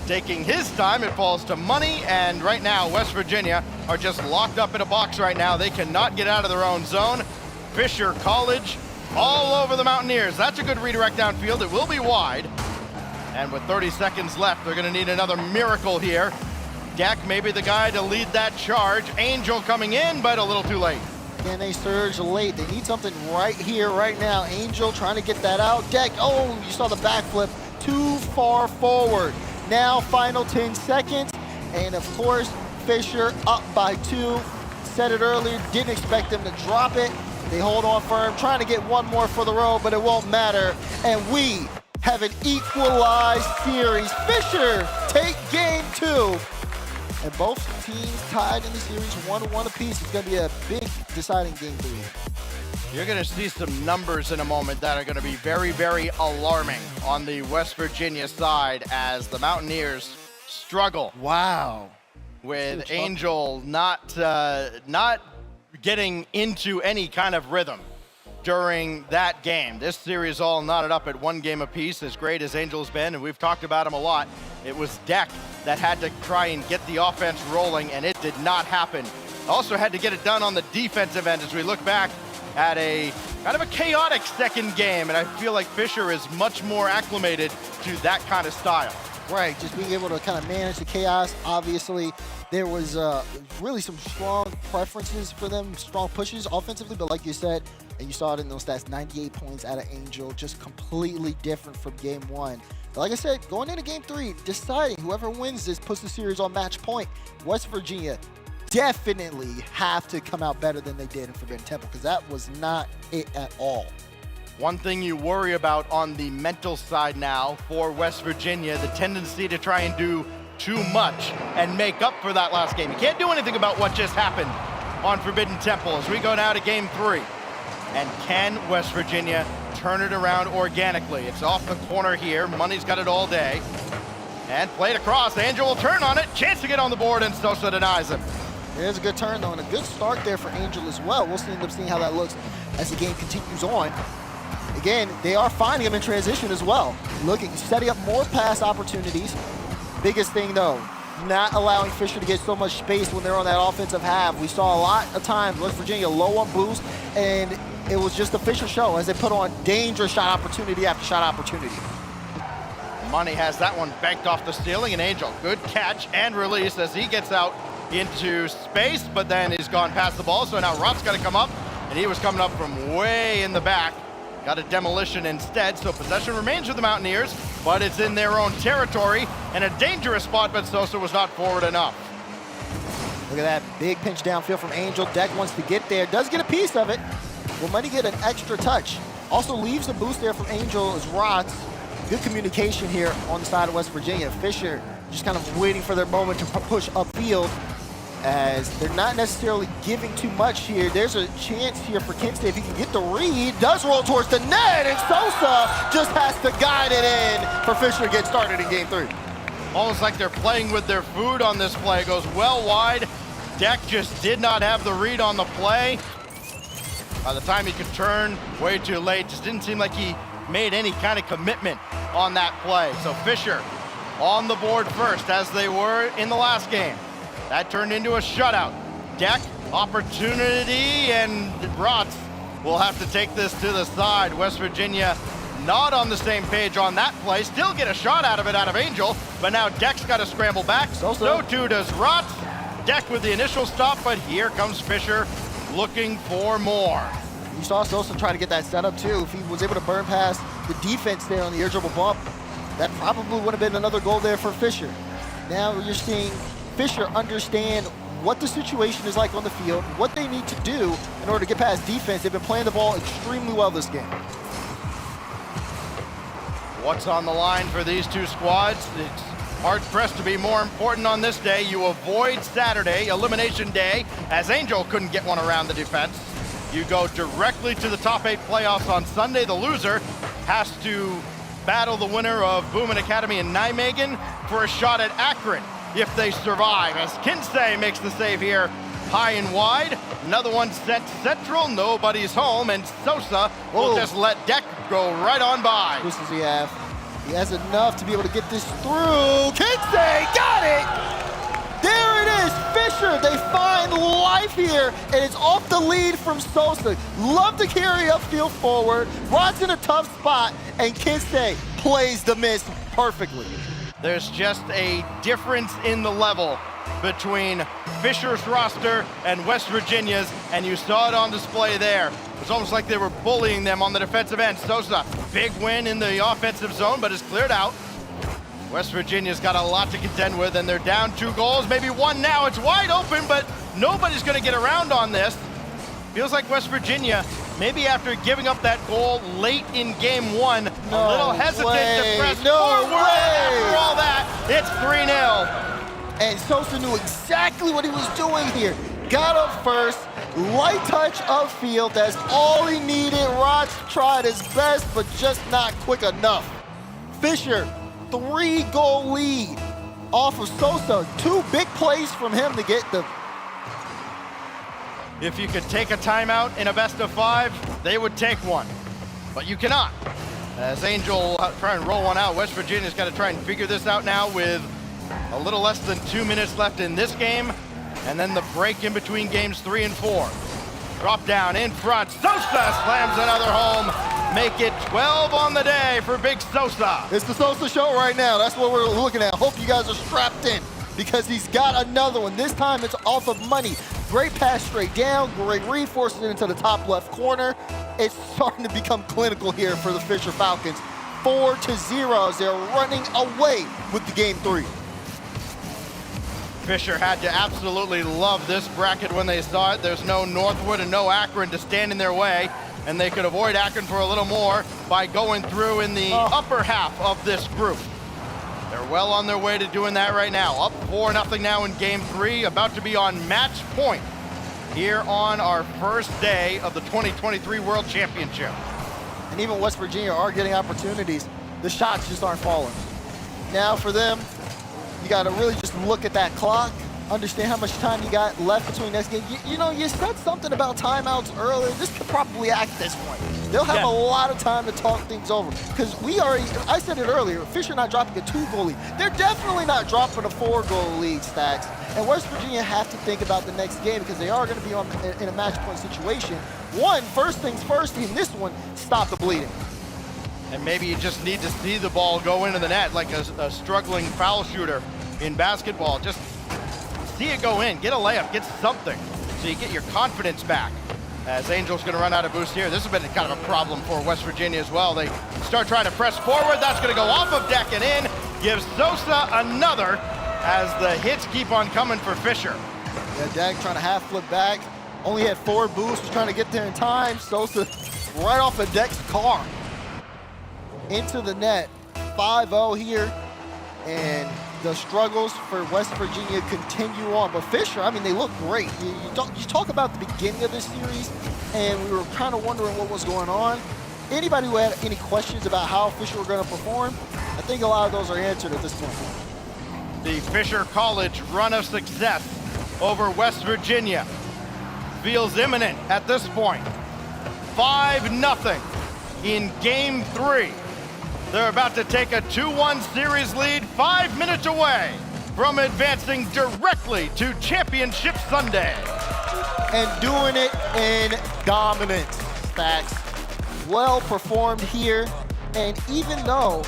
taking his time. It falls to Money, and right now West Virginia are just locked up in a box right now. They cannot get out of their own zone. Fisher College all over the Mountaineers. That's a good redirect downfield. It will be wide. And with 30 seconds left, they're going to need another miracle here. Deck may be the guy to lead that charge. Angel coming in, but a little too late.
Can they surge late? They need something right here, right now. Angel trying to get that out. Deck, oh, you saw the backflip. Too far forward. Now final 10 seconds. And of course, Fisher up by 2. Said it earlier, didn't expect them to drop it. They hold on firm, trying to get one more for the road, but it won't matter. And we have an equalized series. Fisher take game 2. And both teams tied in the series 1-1 apiece. It's going to be a big deciding game 3.
You're going to see some numbers in a moment that are going to be very, very alarming on the West Virginia side as the Mountaineers struggle.
Wow.
With Angel not getting into any kind of rhythm during that game. This series all knotted up at 1 game apiece, as great as Angel's been, and we've talked about him a lot. It was Deck that had to try and get the offense rolling, and it did not happen. Also had to get it done on the defensive end as we look back at a kind of a chaotic second game, and I feel like Fisher is much more acclimated to that kind of style.
Right, just being able to kind of manage the chaos. Obviously, there was really some strong preferences for them, strong pushes offensively, but like you said, and you saw it in those stats, 98 points out of Angel, just completely different from game 1. But like I said, going into game 3, deciding whoever wins this puts the series on match point. West Virginia definitely have to come out better than they did in Forbidden Temple, because that was not it at all.
One thing you worry about on the mental side now for West Virginia, the tendency to try and do too much and make up for that last game. You can't do anything about what just happened on Forbidden Temple as we go now to game 3. And can West Virginia turn it around organically? It's off the corner here. Money's got it all day. And played across. Angel will turn on it. Chance to get on the board, and Sosa denies him.
There's a good turn, though, and a good start there for Angel as well. We'll end up seeing how that looks as the game continues on. Again, they are finding him in transition as well. Setting up more pass opportunities. Biggest thing, though, not allowing Fisher to get so much space when they're on that offensive half. We saw a lot of times West Virginia low on boost, and it was just a Fisher show as they put on dangerous shot opportunity after shot opportunity.
Money has that one banked off the ceiling, and Angel, good catch and release as he gets out into space, but then he's gone past the ball, so now Roth's got to come up, and he was coming up from way in the back. Got a demolition instead, so possession remains with the Mountaineers, but it's in their own territory, and a dangerous spot, but Sosa was not forward enough.
Look at that big pinch downfield from Angel. Deck wants to get there, does get a piece of it. Will Money get an extra touch? Also leaves a boost there from Angel as Rods. Good communication here on the side of West Virginia. Fisher just kind of waiting for their moment to push upfield, as they're not necessarily giving too much here. There's a chance here for Kinsey if he can get the read. Does roll towards the net, and Sosa just has to guide it in for Fisher to get started in game 3.
Almost like they're playing with their food on this play. It goes well wide. Deck just did not have the read on the play. By the time he could turn, way too late. Just didn't seem like he made any kind of commitment on that play. So Fisher on the board first, as they were in the last game. That turned into a shutout. Deck, opportunity, and Rots will have to take this to the side. West Virginia not on the same page on that play. Still get a shot out of it out of Angel, but now Deck's got to scramble back. So too does Rots. Deck with the initial stop, but here comes Fisher looking for more.
You saw Sosa try to get that set up too. If he was able to burn past the defense there on the air dribble bump, that probably would have been another goal there for Fisher. Now you're seeing Fisher understand what the situation is like on the field, what they need to do in order to get past defense. They've been playing the ball extremely well this game.
What's on the line for these two squads? It's hard-pressed to be more important on this day. You avoid Saturday, Elimination Day, as Angel couldn't get one around the defense. You go directly to the top 8 playoffs on Sunday. The loser has to battle the winner of Boomin Academy in Nijmegen for a shot at Akron if they survive, as Kinsey makes the save here high and wide. Another one sent central, nobody's home, and Sosa will just let Deck go right on by.
What does he have? He has enough to be able to get this through. Kinsey got it! There it is, Fisher. They find life here, and it's off the lead from Sosa. Love to carry upfield forward. Rod's in a tough spot, and Kinsey plays the miss perfectly.
There's just a difference in the level between Fisher's roster and West Virginia's, and you saw it on display there. It was almost like they were bullying them on the defensive end. Sosa, big win in the offensive zone, but is cleared out. West Virginia's got a lot to contend with, and they're down 2 goals, maybe 1 now. It's wide open, but nobody's going to get around on this. Feels like West Virginia, maybe after giving up that goal late in game 1, a little hesitant to press forward. After all that, it's 3-0.
And Sosa knew exactly what he was doing here. Got up first, light touch upfield. That's all he needed. Rots tried his best, but just not quick enough. Fisher, 3-goal lead off of Sosa. 2 big plays from him to get the...
If you could take a timeout in a best of 5, they would take one. But you cannot. As Angel try and roll one out, West Virginia's got to try and figure this out now with a little less than 2 minutes left in this game, and then the break in between games 3 and 4. Drop down in front. Sosa slams another home. Make it 12 on the day for Big Sosa.
It's the Sosa show right now. That's what we're looking at. Hope you guys are strapped in because he's got another one. This time it's off of money. Great pass straight down. Great reinforcing it into the top left corner. It's starting to become clinical here for the Fisher Falcons. 4-0 as they're running away with the game 3.
Fisher had to absolutely love this bracket when they saw it. There's no Northwood and no Akron to stand in their way, and they could avoid Akron for a little more by going through in the upper half of this group. They're well on their way to doing that right now. Up 4-0 now in game 3, about to be on match point here on our first day of the 2023 World Championship.
And even West Virginia are getting opportunities. The shots just aren't falling. Now for them, you got to really just look at that clock, understand how much time you got left between next game. You know, you said something about timeouts earlier. This could probably act this way. They'll have a lot of time to talk things over. Because I said it earlier, Fisher not dropping a 2-goal lead. They're definitely not dropping a 4-goal lead, Stacks. And West Virginia have to think about the next game because they are going to be in a match point situation. First things first, in this one, stop the bleeding.
And maybe you just need to see the ball go into the net like a struggling foul shooter in basketball. Just see it go in, get a layup, get something so you get your confidence back. As Angel's going to run out of boost here. This has been kind of a problem for West Virginia as well. They start trying to press forward. That's going to go off of deck and in. Gives Sosa another as the hits keep on coming for Fisher.
Yeah, Dak trying to half flip back. Only had 4 boosts, was trying to get there in time. Sosa right off of Dek's car. Into the net, 5-0 here, and the struggles for West Virginia continue on. But Fisher, I mean, they look great. You talk about the beginning of this series, and we were kind of wondering what was going on. Anybody who had any questions about how Fisher were going to perform, I think a lot of those are answered at this point.
The Fisher College run of success over West Virginia feels imminent at this point. 5-0 in game 3. They're about to take a 2-1 series lead, 5 minutes away from advancing directly to Championship Sunday.
And doing it in dominance, Facts. Well performed here, and even though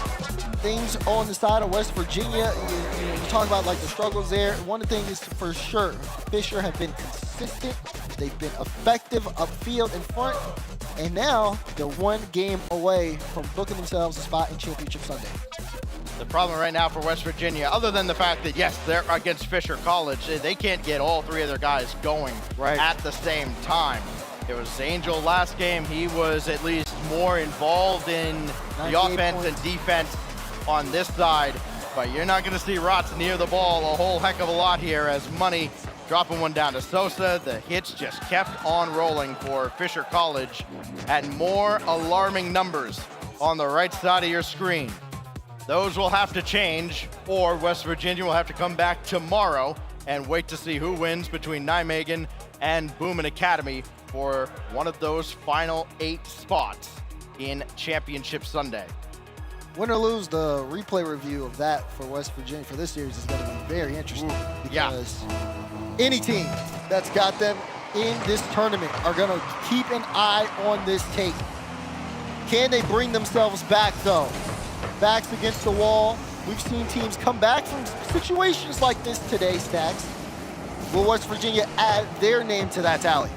things on the side of West Virginia, you talk about like the struggles there, one of the things is for sure, Fisher have been consistent, they've been effective upfield in front, and now they're 1 game away from booking themselves a spot in Championship Sunday.
The problem right now for West Virginia, other than the fact that, yes, they're against Fisher College, they can't get all 3 of their guys going at the same time. It was Angel last game. He was at least more involved in the offense and defense on this side, but you're not going to see Rots near the ball a whole heck of a lot here as Money dropping one down to Sosa. The hits just kept on rolling for Fisher College at more alarming numbers on the right side of your screen. Those will have to change, or West Virginia will have to come back tomorrow and wait to see who wins between Nijmegen and Boomin Academy for one of those final 8 spots in Championship Sunday.
Win or lose, the replay review of that for West Virginia for this series is going to be very interesting because any team that's got them in this tournament are going to keep an eye on this tape. Can they bring themselves back, though? Backs against the wall, We've seen teams come back from situations like this today, Stacks. Will West Virginia add their name to that tally?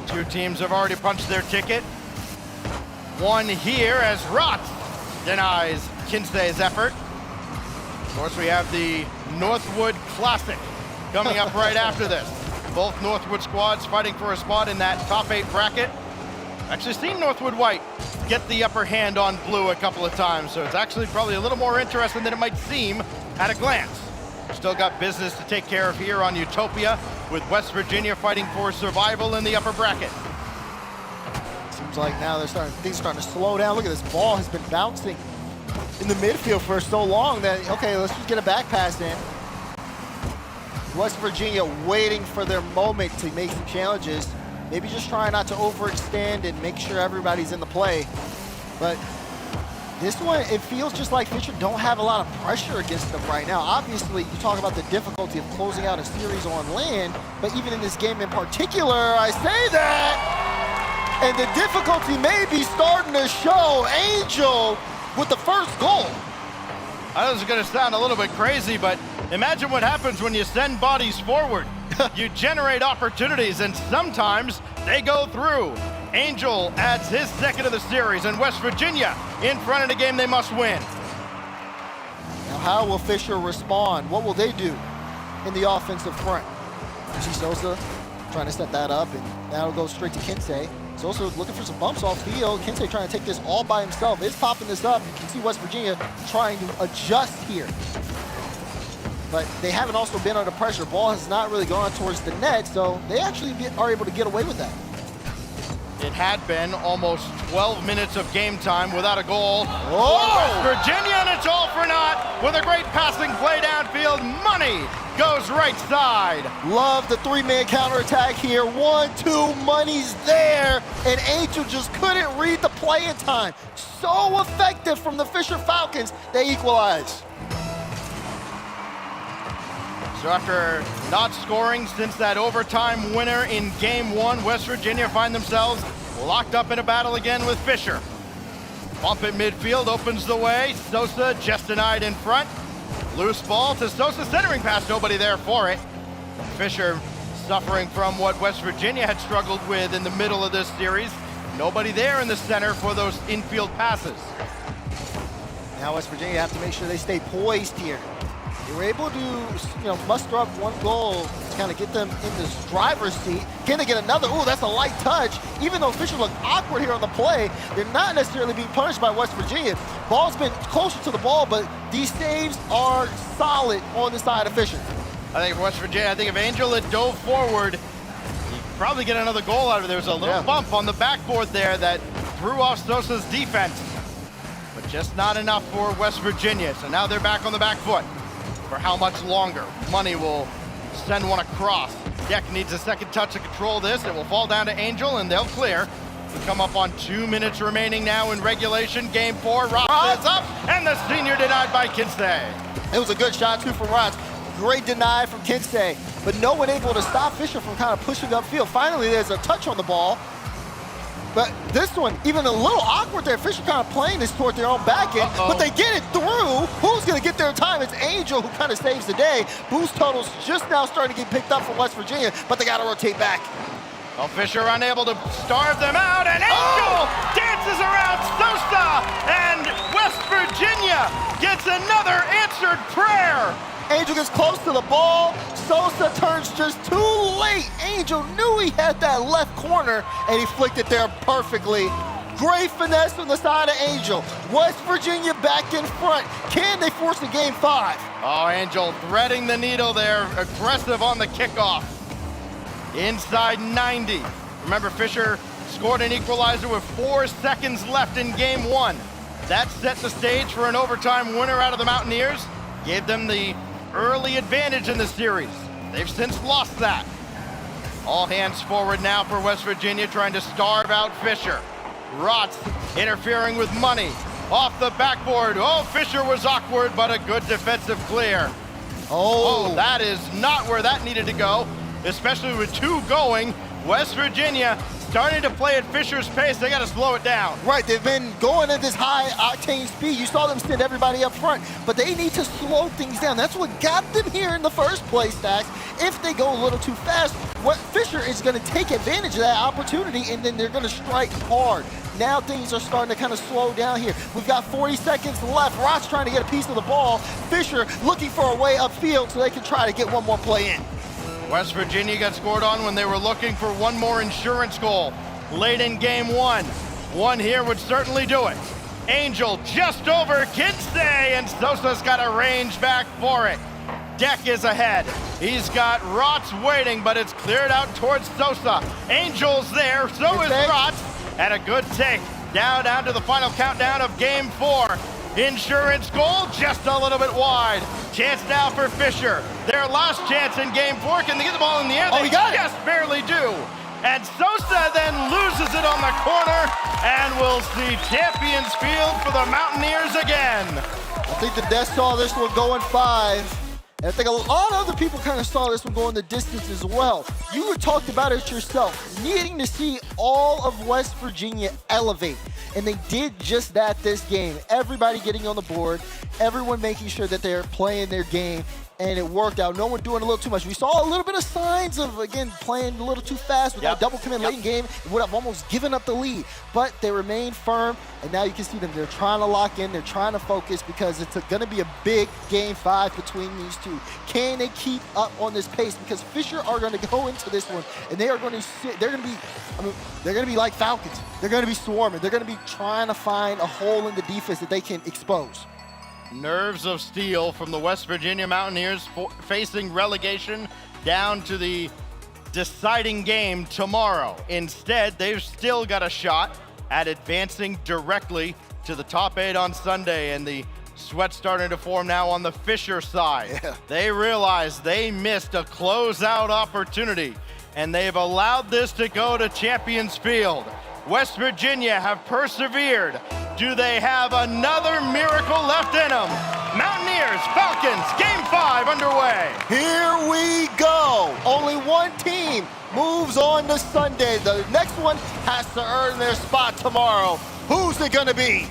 Two teams have already punched their ticket. One here as Rotz denies Kinsey's effort. Of course, we have the Northwood Classic coming up right after this. Both Northwood squads fighting for a spot in that top 8 bracket. Actually seen Northwood White get the upper hand on Blue a couple of times, so it's actually probably a little more interesting than it might seem at a glance. Still got business to take care of here on Utopia, with West Virginia fighting for survival in the upper bracket.
Seems like now things are starting to slow down. Look at this, ball has been bouncing in the midfield for so long that, okay, let's just get a back pass in. West Virginia waiting for their moment to make some challenges. Maybe just trying not to overextend and make sure everybody's in the play. But this one, it feels just like Fisher don't have a lot of pressure against them right now. Obviously, you talk about the difficulty of closing out a series on land, but even in this game in particular, I say that, and the difficulty may be starting to show. Angel with the first goal.
I know this is going to sound a little bit crazy, but imagine what happens when you send bodies forward. You generate opportunities, and sometimes they go through. Angel adds his second of the series, and West Virginia in front of the game they must win.
Now, how will Fisher respond? What will they do in the offensive front? You see Sosa trying to set that up, and that'll go straight to Kinsey. Sosa looking for some bumps off field. Kinsey trying to take this all by himself. Is popping this up. You can see West Virginia trying to adjust here. But they haven't also been under pressure. Ball has not really gone towards the net, so they actually are able to get away with that.
It had been almost 12 minutes of game time without a goal.
Whoa!
West Virginia, and it's all for naught with a great passing play downfield. Money goes right side.
Love the 3-man counterattack here. 1-2, Money's there, and Angel just couldn't read the play in time. So effective from the Fisher Falcons, they equalize.
So after not scoring since that overtime winner in game 1, West Virginia find themselves locked up in a battle again with Fisher. Bump at midfield opens the way. Sosa just denied in front. Loose ball to Sosa, centering pass, nobody there for it. Fisher suffering from what West Virginia had struggled with in the middle of this series. Nobody there in the center for those infield passes.
Now West Virginia have to make sure they stay poised here. They were able to, muster up one goal to kind of get them in this driver's seat. Can they get another? Ooh, that's a light touch. Even though Fisher looked awkward here on the play, they're not necessarily being punished by West Virginia. Ball's been closer to the ball, but these saves are solid on the side of Fisher.
I think West Virginia, if Angel had dove forward, he'd probably get another goal out of it. There was a little bump on the backboard there that threw off Sosa's defense, but just not enough for West Virginia. So now they're back on the back foot. For how much longer? Money will send one across. Deck needs a second touch to control this. It will fall down to Angel, and they'll clear. We come up on 2 minutes remaining now in regulation. Game 4, Rotz is up, and the senior denied by Kinsey.
It was a good shot, too, from Rotz. Great deny from Kinsey, but no one able to stop Fisher from kind of pushing upfield. Finally, there's a touch on the ball. But this one, even a little awkward there. Fisher kind of playing this toward their own back end, but they get it through. Who's going to get their time? It's Angel who kind of saves the day. Boost totals just now starting to get picked up from West Virginia, but they got to rotate back.
Well, Fisher unable to starve them out, and Angel dances around Sosa, and West Virginia gets another answered prayer.
Angel gets close to the ball. Sosa turns just too late. Angel knew he had that left corner, and he flicked it there perfectly. Great finesse on the side of Angel. West Virginia back in front. Can they force a game 5?
Oh, Angel threading the needle there, aggressive on the kickoff. Inside 90. Remember, Fisher scored an equalizer with 4 seconds left in game 1. That set the stage for an overtime winner out of the Mountaineers. Gave them the early advantage in the series. They've since lost that. All hands forward now for West Virginia, trying to starve out Fisher. Rotz interfering with Money. Off the backboard. Oh, Fisher was awkward, but a good defensive clear. Oh, that is not where that needed to go, especially with 2 going. West Virginia starting to play at Fisher's pace. They got to slow it down.
Right, they've been going at this high octane speed. You saw them send everybody up front, but they need to slow things down. That's what got them here in the first place, Dax. If they go a little too fast, Fisher is going to take advantage of that opportunity, and then they're going to strike hard. Now things are starting to kind of slow down here. We've got 40 seconds left. Rott's trying to get a piece of the ball. Fisher looking for a way upfield so they can try to get one more play in.
West Virginia got scored on when they were looking for one more insurance goal late in game one. One here would certainly do it. Angel just over Kinsey, and Sosa's got a range back for it. Deck is ahead. He's got Rotz waiting, but it's cleared out towards Sosa. Angel's there, so is Rotz, and a good take. Down to the final countdown of game 4. Insurance goal just a little bit wide. Chance now for Fisher. Their last chance in game 4. Can they get the ball in the air? They just barely do. And Sosa then loses it on the corner, and we'll see Champions Field for the Mountaineers again.
I think the Death saw this one going 5. And I think a lot of other people kind of saw this one going the distance as well. You talked about it yourself, needing to see all of West Virginia elevate. And they did just that this game. Everybody getting on the board, everyone making sure that they're playing their game, and it worked out. No one doing a little too much. We saw a little bit of signs of, again, playing a little too fast with that double commit late in game. It would have almost given up the lead, but they remained firm, and now you can see them. They're trying to lock in. They're trying to focus because it's going to be a big game 5 between these two. Can they keep up on this pace? Because Fisher are going to go into this one, and they are going to sit. They're going to be, they're going to be like Falcons. They're going to be swarming. They're going to be trying to find a hole in the defense that they can expose.
Nerves of steel from the West Virginia Mountaineers facing relegation down to the deciding game tomorrow. Instead, they've still got a shot at advancing directly to the top 8 on Sunday, and the sweat starting to form now on the Fisher side. They realize they missed a closeout opportunity, and they've allowed this to go to Champions Field. West Virginia have persevered. Do they have another miracle left in them? Mountaineers, Falcons, game 5 underway.
Here we go. Only one team moves on to Sunday. The next one has to earn their spot tomorrow. Who's it gonna be?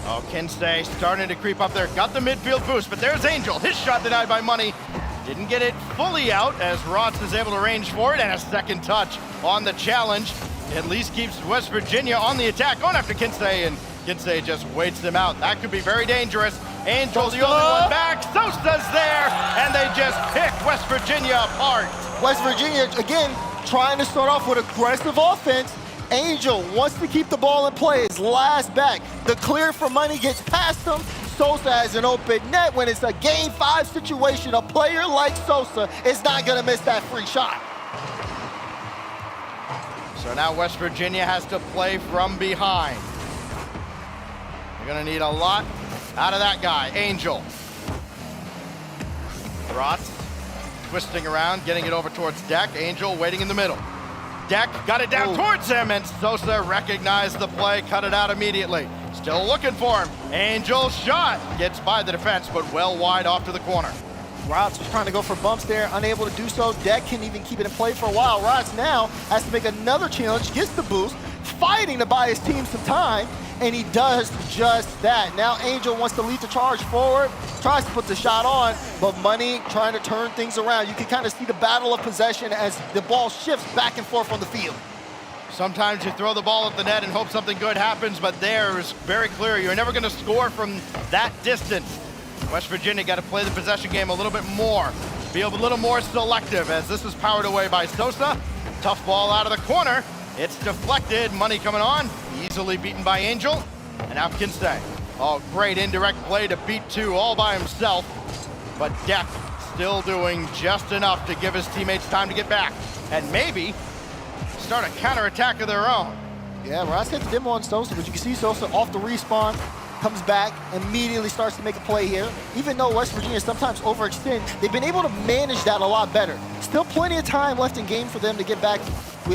Oh, Kinsey starting to creep up there. Got the midfield boost, but there's Angel. His shot denied by Money. Didn't get it fully out as Rotz is able to range for it, and a second touch on the challenge. At least keeps West Virginia on the attack, going after Kinsey, and Kinsey just waits them out. That could be very dangerous. Angel the only one back. Sosa's there, and they just pick West Virginia apart.
West Virginia, again, trying to start off with aggressive offense. Angel wants to keep the ball in play. His last back. The clear for Money gets past him. Sosa has an open net. When it's a game 5 situation, a player like Sosa is not going to miss that free shot.
So now West Virginia has to play from behind. They're going to need a lot out of that guy, Angel. Rotz twisting around, getting it over towards Deck. Angel waiting in the middle. Deck got it down towards him, and Sosa recognized the play, cut it out immediately. Still looking for him. Angel's shot gets by the defense, but well wide off to the corner.
Rotz was trying to go for bumps there, unable to do so. Deck can even keep it in play for a while. Rotz now has to make another challenge, gets the boost, fighting to buy his team some time, and he does just that. Now Angel wants to lead the charge forward, tries to put the shot on, but Money trying to turn things around. You can kind of see the battle of possession as the ball shifts back and forth on the field.
Sometimes you throw the ball at the net and hope something good happens, but there is very clear you're never going to score from that distance. West Virginia got to play the possession game a little bit more, be a little more selective as this is powered away by Sosa. Tough ball out of the corner. It's deflected. Money coming on. Easily beaten by Angel. And now Kinsey. Oh, great indirect play to beat 2 all by himself. But Deck still doing just enough to give his teammates time to get back. And maybe start a counterattack of their own.
Yeah, Rotz hit the demo on Sosa, but you can see Sosa off the respawn, comes back, immediately starts to make a play here. Even though West Virginia sometimes overextend, they've been able to manage that a lot better. Still plenty of time left in game for them to get back,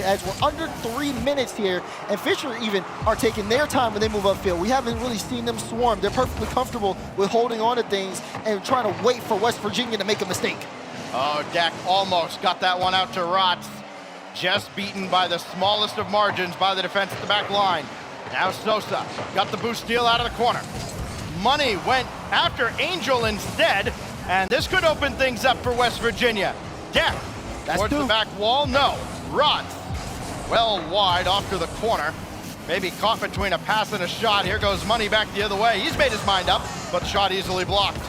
as we're under 3 minutes here, and Fisher even are taking their time when they move upfield. We haven't really seen them swarm. They're perfectly comfortable with holding on to things and trying to wait for West Virginia to make a mistake.
Oh, Deck almost got that one out to Rotz. Just beaten by the smallest of margins by the defense at the back line. Now Sosa got the boost steal out of the corner. Money went after Angel instead, and this could open things up for West Virginia. Deck towards the back wall, no. Rotz well wide off to the corner. Maybe caught between a pass and a shot. Here goes Money back the other way. He's made his mind up, but the shot easily blocked.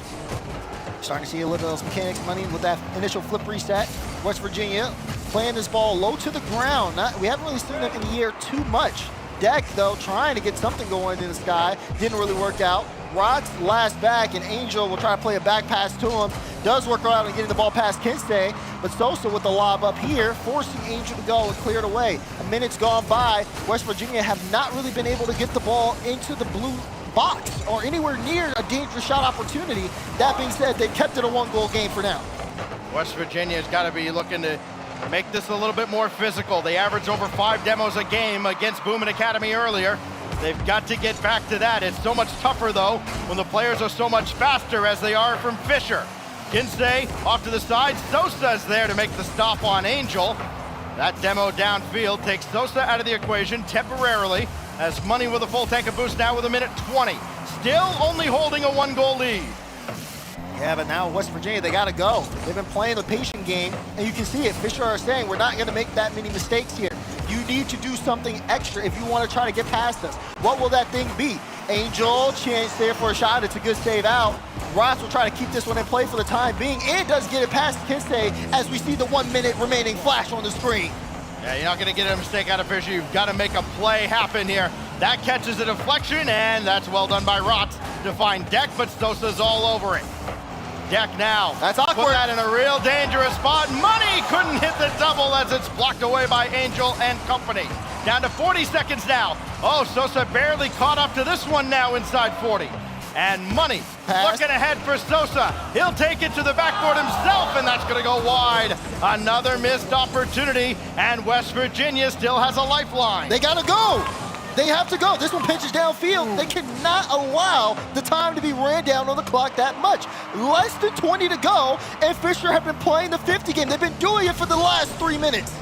Starting to see a little of those mechanics, Money, with that initial flip reset. West Virginia playing this ball low to the ground. We haven't really seen that in the air too much. Deck, though, trying to get something going in the sky. Didn't really work out. Rotz last back, and Angel will try to play a back pass to him. Does work out and getting the ball past Kinsey, but Sosa with the lob up here, forcing Angel to go and clear it away. A minute's gone by. West Virginia have not really been able to get the ball into the blue box or anywhere near a dangerous shot opportunity. That being said, they've kept it a one-goal game for now.
West Virginia's got to be looking to make this a little bit more physical. They average over 5 demos a game against Boomin Academy earlier. They've got to get back to that. It's so much tougher, though, when the players are so much faster as they are from Fisher. Kinsey off to the side. Sosa's there to make the stop on Angel. That demo downfield takes Sosa out of the equation temporarily, as Money with a full tank of boost now with 1:20. Still only holding a 1-goal lead.
Yeah, but now West Virginia, they got to go. They've been playing the patient game, and you can see it. Fisher are saying, we're not going to make that many mistakes here. You need to do something extra if you want to try to get past us. What will that thing be? Angel, chance there for a shot. It's a good save out. Rotz will try to keep this one in play for the time being, and does get it past Kinsey as we see the 1 minute remaining flash on the screen.
Yeah, you're not going to get a mistake out of Fisher. You've got to make a play happen here. That catches a deflection, and that's well done by Rotz to find Deck, but Sosa's all over it. Deck now.
That's awkward.
Put that in a real dangerous spot. Money couldn't hit the double as it's blocked away by Angel and company. Down to 40 seconds now. Oh, Sosa barely caught up to this one now inside 40. And Money looking ahead for Sosa. He'll take it to the backboard himself, and that's going to go wide. Another missed opportunity, and West Virginia still has a lifeline.
They got to go. They have to go. This one pitches downfield. They cannot allow the time to be ran down on the clock that much. Less than 20 to go, and Fisher have been playing the 50 game. They've been doing it for the last 3 minutes.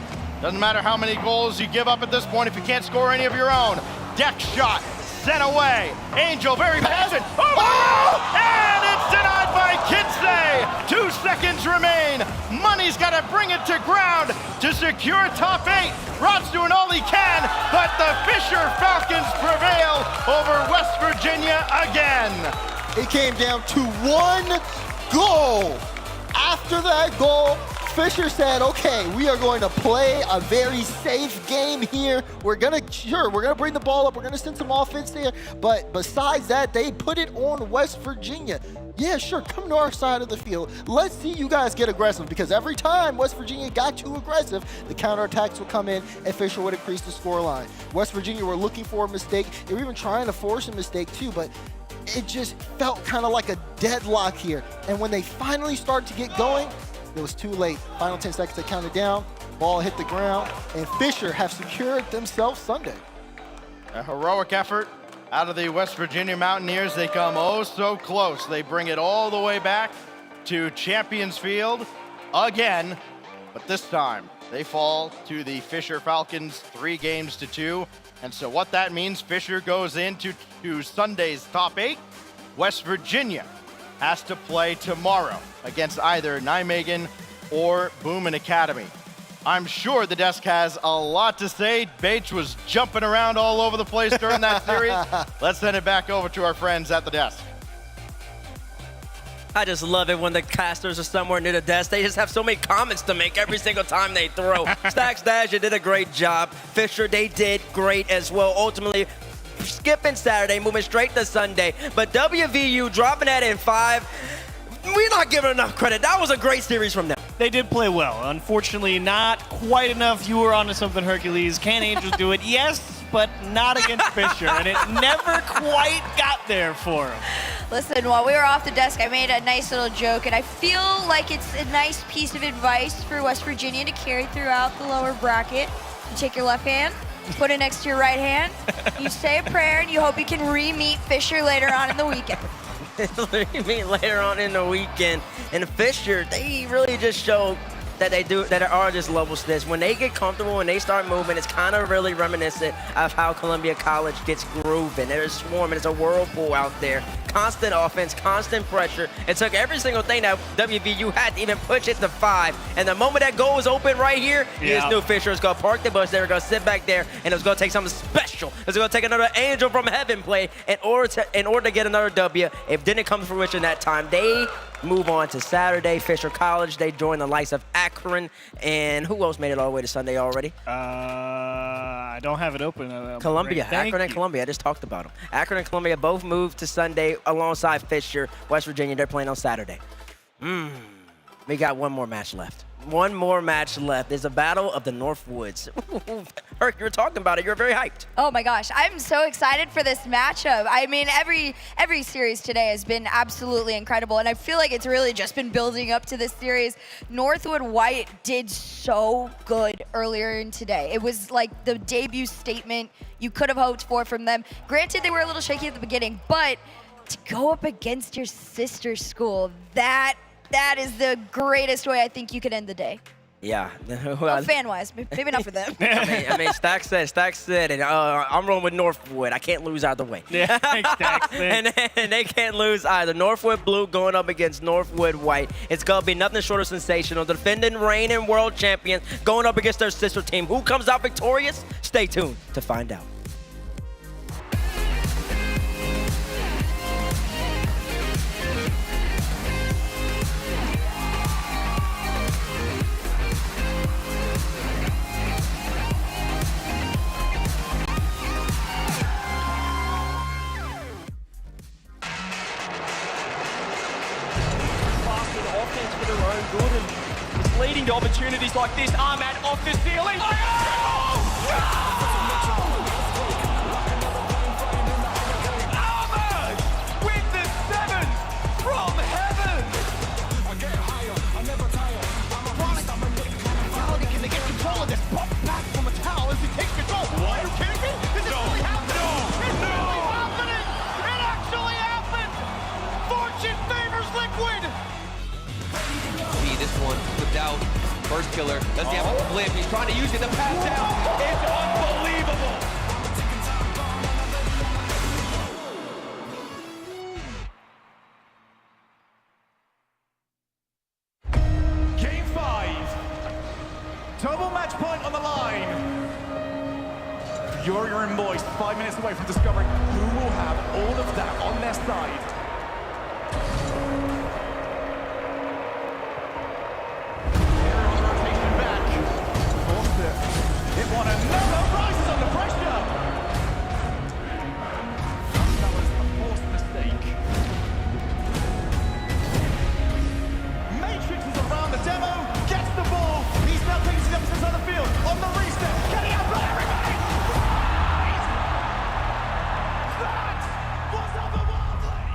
Doesn't matter how many goals you give up at this point if you can't score any of your own. Deck shot, sent away. Angel very patient. And it's denied by Kinsey. 2 seconds remain. Money's got to bring it to ground to secure top 8. Rotz doing all he can, but the Fisher Falcons prevail over West Virginia again.
It came down to 1 goal. After that goal, Fisher said, okay, we are going to play a very safe game here. We're gonna bring the ball up. We're gonna send some offense there. But besides that, they put it on West Virginia. Yeah, sure, come to our side of the field. Let's see you guys get aggressive, because every time West Virginia got too aggressive, the counterattacks would come in and Fisher would increase the scoreline. West Virginia were looking for a mistake. They were even trying to force a mistake too, but it just felt kind of like a deadlock here. And when they finally started to get going, it was too late. Final 10 seconds, they counted down, ball hit the ground, and Fisher have secured themselves Sunday.
A heroic effort out of the West Virginia Mountaineers. They come oh so close. They bring it all the way back to Champions Field again, but this time they fall to the Fisher Falcons 3-2. And so what that means, Fisher goes into Sunday's top 8. West Virginia has to play tomorrow against either Nijmegen or Boomin Academy. I'm sure the desk has a lot to say. Bates was jumping around all over the place during that series. Let's send it back over to our friends at the desk.
I just love it when the casters are somewhere near the desk. They just have so many comments to make every single time they throw. Stacks Dash, you did a great job. Fisher, they did great as well. Ultimately, skipping Saturday, moving straight to Sunday. But WVU dropping that in 5. We're not giving enough credit. That was a great series from them.
They did play well. Unfortunately, not quite enough. You were onto something, Hercules. Can Angels do it? Yes, but not against Fisher. And it never quite got there for him.
Listen, while we were off the desk, I made a nice little joke, and I feel like it's a nice piece of advice for West Virginia to carry throughout the lower bracket. You take your left hand, put it next to your right hand, you say a prayer, and you hope you can re-meet Fisher later on in the weekend.
meet later on in the weekend. And Fisher, they really just showed that they are just level snitch. When they get comfortable, when they start moving, it's kind of really reminiscent of how Columbia College gets grooving. They're swarming. It's a whirlpool out there. Constant offense, constant pressure. It took every single thing that WVU had to even push it to 5. And the moment that goal was open right here, he just knew Fisher was going to park the bus. They were going to sit back there, and it was going to take something special. It was going to take another angel from heaven play in order to get another W. It didn't come to fruition that time. They move on to Saturday. Fisher College, they join the likes of Akron. And who else made it all the way to Sunday already?
I don't have it open.
Columbia.
Thank
Akron and
you.
Columbia. I just talked about them. Akron and Columbia both moved to Sunday alongside Fisher. West Virginia, they're playing on Saturday. We got one more match left. One more match left. There's a battle of the Northwoods. Herc, you were talking about it. You're very hyped.
Oh my gosh, I'm so excited for this matchup. I mean, every series today has been absolutely incredible, and I feel like it's really just been building up to this series. Northwood White did so good earlier in today. It was like the debut statement you could have hoped for from them. Granted, they were a little shaky at the beginning, but to go up against your sister school, that is the greatest way I think you could end the day.
Yeah.
Well, fan-wise, maybe not for them.
I mean, Stack said, and I'm rolling with Northwood. I can't lose either way.
Yeah, Stack said.
and they can't lose either. Northwood Blue going up against Northwood White. It's going to be nothing short of sensational. The defending reigning world champions going up against their sister team. Who comes out victorious? Stay tuned to find out.
Leading to opportunities like this. Ahmad off the ceiling. Ahmad with the 7 from heaven. I get higher, I never tire. I'm a product, I'm a mentality. Can they get control of this? Pop back from a towel as he takes control. What? Are you kidding me? This is really happening. It's really happening. It actually happened. Fortune favors Liquid.
See this one without first killer. Does he have a flip? He's trying to use it. The pass down. It's unbelievable.
Game 5. Double match point on the line. Fury and Moist 5 minutes away from discovering who will have all of that on their side. It won another rises under pressure. That was a forced mistake. Matrix is around the demo, gets the ball. He's now taking it up to the side of the field. On the reset, can he outplay everybody? That was otherworldly.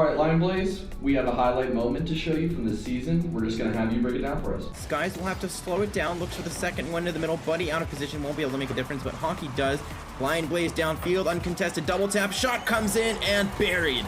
right, Lion Blaze, we have a highlight moment to show you from this season. We're just going to have you break it down for us.
Skies will have to slow it down. Looks for the second one to the middle. Buddy out of position, won't be able to make a difference, but Honky does. Lion Blaze downfield, uncontested double tap. Shot comes in and buried.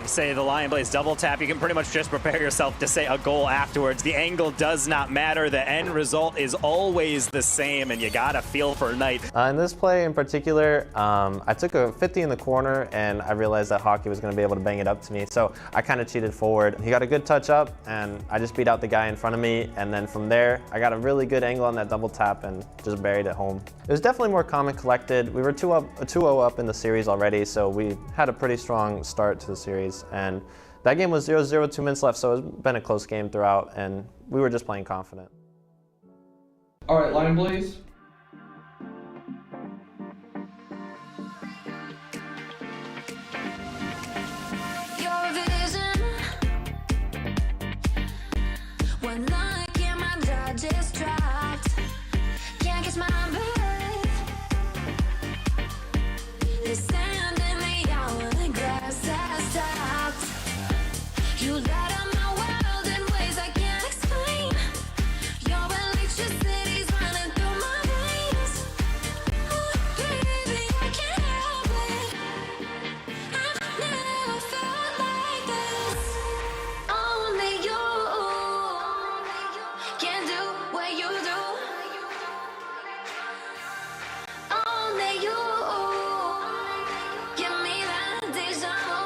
You say the Lion Blaze double tap, you can pretty much just prepare yourself to say a goal afterwards. The angle does not matter. The end result is always the same, and you got to feel for Knight.
In this play in particular, I took a 50 in the corner, and I realized that Hockey was going to be able to bang it up to me, so I kind of cheated forward. He got a good touch up, and I just beat out the guy in front of me, and then from there, I got a really good angle on that double tap and just buried it home. It was definitely more calm and collected. We were 2-0 up in the series already, so we had a pretty strong start to the series. And that game was 0-0, 2 minutes left, so it's been a close game throughout, and we were just playing confident.
All right, Lion Blaze.
Your vision, when like in my jaw just dropped, can't catch my breath. The sand in the hourglass has stopped. You light up my world in ways I can't explain. Your electricity's running through my veins. Oh, baby, I can't help it. I've never felt like this. Only you can do what you do. Only you give me that deja vu.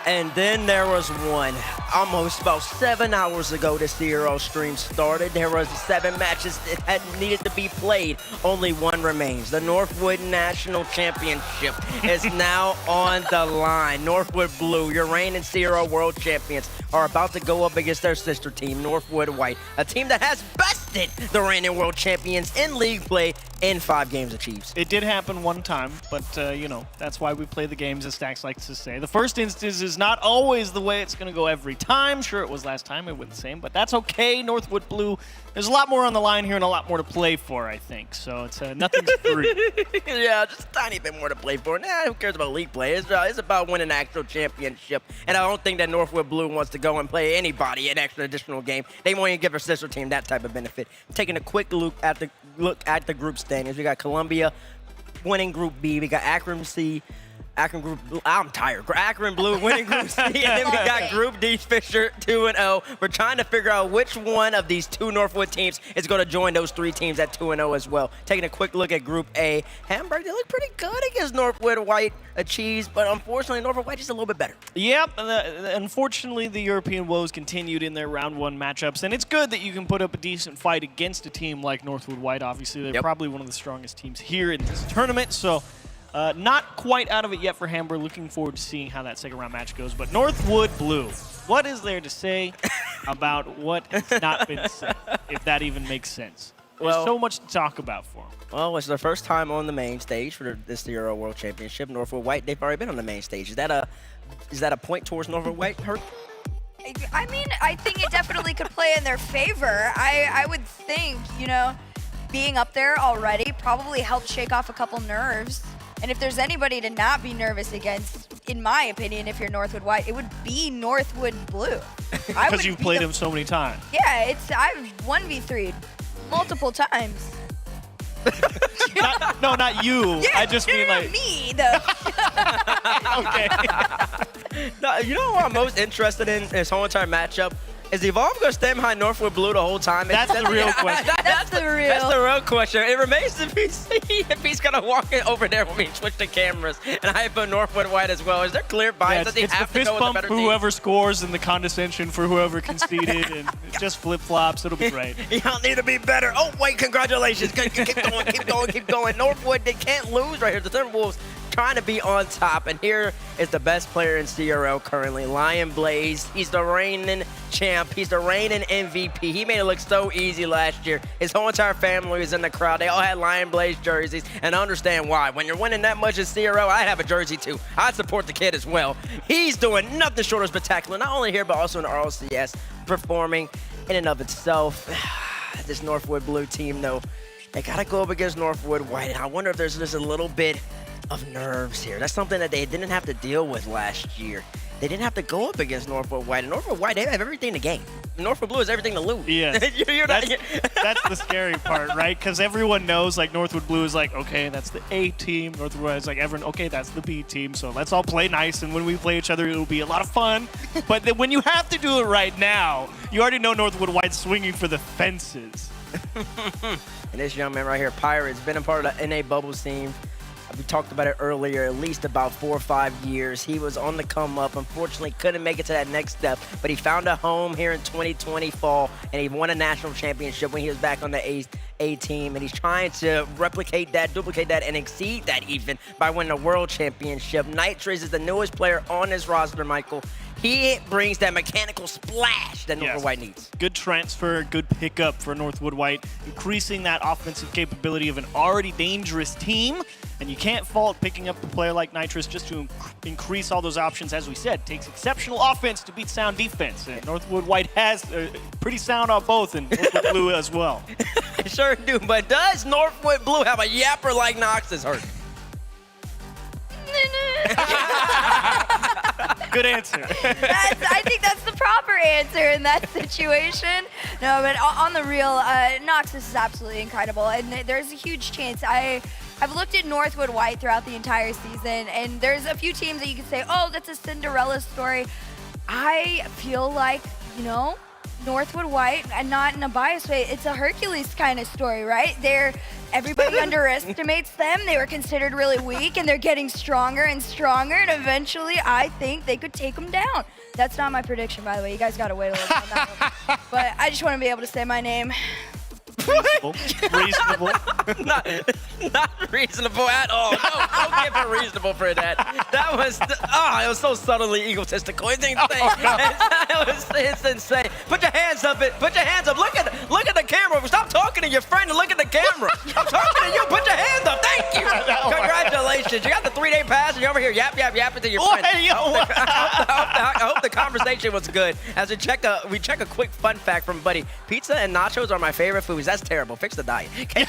And then there was one. Almost about 7 hours ago, the CRL stream started. There was 7 matches that had needed to be played. Only one remains. The Northwood National Championship is now on the line. Northwood Blue, your reigning CRL World Champions, are about to go up against their sister team, Northwood White, a team that has bested the reigning world champions in league play in 5 games of Chiefs.
It did happen one time, but you know, that's why we play the games, as Stacks likes to say. The first instance is not always the way it's going to go every time. Sure, it was last time, it went the same, but that's okay. Northwood Blue, there's a lot more on the line here and a lot more to play for, I think. So it's nothing's free.
Yeah, just a tiny bit more to play for. Nah, who cares about league play? It's about winning an actual championship. And I don't think that Northwood Blue wants to go and play anybody an extra additional game. They won't even give their sister team that type of benefit. Taking a quick look at the group standings. We got Columbia winning Group B. We got Akron Blue winning Group C, and then we got Group D, Fisher 2-0. We're trying to figure out which one of these 2 Northwood teams is going to join those 3 teams at 2-0 as well. Taking a quick look at Group A, Hamburg, they look pretty good against Northwood White, a cheese, but unfortunately Northwood White just a little bit better.
Yep, unfortunately the European woes continued in their round 1 matchups, and it's good that you can put up a decent fight against a team like Northwood White. Obviously, they're probably one of the strongest teams here in this tournament, so not quite out of it yet for Hamburg. Looking forward to seeing how that second round match goes. But Northwood Blue, what is there to say about what has not been said, if that even makes sense? There's so much to talk about for them.
Well, it's their first time on the main stage for this CRL World Championship. Northwood White, they've already been on the main stage. Is that a point towards Northwood White, Hurt?
I mean, I think it definitely could play in their favor. I would think, you know, being up there already probably helped shake off a couple nerves. And if there's anybody to not be nervous against, in my opinion, if you're Northwood White, it would be Northwood Blue.
Because you've played them so many times.
Yeah, I've 1v3'd multiple times.
Not you.
Yeah,
I just mean like
me though.
Okay.
No, you know what I'm most interested in this whole entire matchup? Is Evolve going to stand behind Northwood Blue the whole time?
That's the real question.
That's the real
question. It remains to be seen if he's going to walk in over there when we switch the cameras and hype Northwood White as well. Is there clear bias?
Yeah, it's the fist bump for whoever scores and the condescension for whoever conceded, and it just flip-flops. It'll be great.
Y'all need to be better. Oh, wait, congratulations. Keep going. Northwood, they can't lose right here. The Timberwolves trying to be on top, and here is the best player in CRL currently, Lion Blaze. He's the reigning champ. He's the reigning MVP. He made it look so easy last year. His whole entire family was in the crowd. They all had Lion Blaze jerseys, and I understand why. When you're winning that much in CRL, I'd have a jersey too. I'd support the kid as well. He's doing nothing short of spectacular, not only here, but also in the RLCS, performing in and of itself. This Northwood Blue team, though, they got to go up against Northwood White, and I wonder if there's just a little bit of nerves here. That's something that they didn't have to deal with last year. They didn't have to go up against Northwood White. And Northwood White, they have everything to gain. Northwood Blue has everything to lose.
Yes. That's the scary part, right? Because everyone knows, like, Northwood Blue is like, okay, that's the A team. Northwood White is like, everyone, okay, that's the B team. So let's all play nice. And when we play each other, it'll be a lot of fun. But then when you have to do it right now, you already know Northwood White's swinging for the fences.
And this young man right here, Pirate's been a part of the NA Bubbles team. We talked about it earlier, at least about 4 or 5 years. He was on the come up. Unfortunately, couldn't make it to that next step, but he found a home here in 2020 fall, and he won a national championship when he was back on the A team, and he's trying to replicate that, duplicate that, and exceed that even by winning a world championship. Nitrous is the newest player on his roster, Michael. He brings that mechanical splash that Northwood White needs.
Good transfer, good pickup for Northwood White, increasing that offensive capability of an already dangerous team. And you can't fault picking up a player like Nitrous just to increase all those options. As we said, takes exceptional offense to beat sound defense. And Northwood White has pretty sound on both, and Northwood Blue as well.
Sure do, but does Northwood Blue have a yapper like Knox is hurt?
Good answer.
I think that's the proper answer in that situation. No, but on the real, Noxus is absolutely incredible, and there's a huge chance. I've looked at Northwood White throughout the entire season, and there's a few teams that you could say, oh, that's a Cinderella story. I feel like, you know, Northwood White, and not in a biased way, it's a Hercules kind of story, right? Everybody underestimates them. They were considered really weak, and they're getting stronger and stronger, and eventually I think they could take them down. That's not my prediction, by the way. You guys got to wait a little bit on that one. But I just want to be able to say my name.
Reasonable.
Not reasonable at all. No, don't give her reasonable for that. That was, it was so subtly egotistical. It's insane. It's insane. Put your hands up. Put your hands up. Look at the camera. Stop talking to your friend and look at the camera. I'm talking to you. Put your hands up. Thank you. Congratulations. You got the 3-day pass and you're over here yapping to your friend. I hope the conversation was good. As we check a quick fun fact from Buddy. Pizza and nachos are my favorite foods. That's terrible. Fix the diet. Can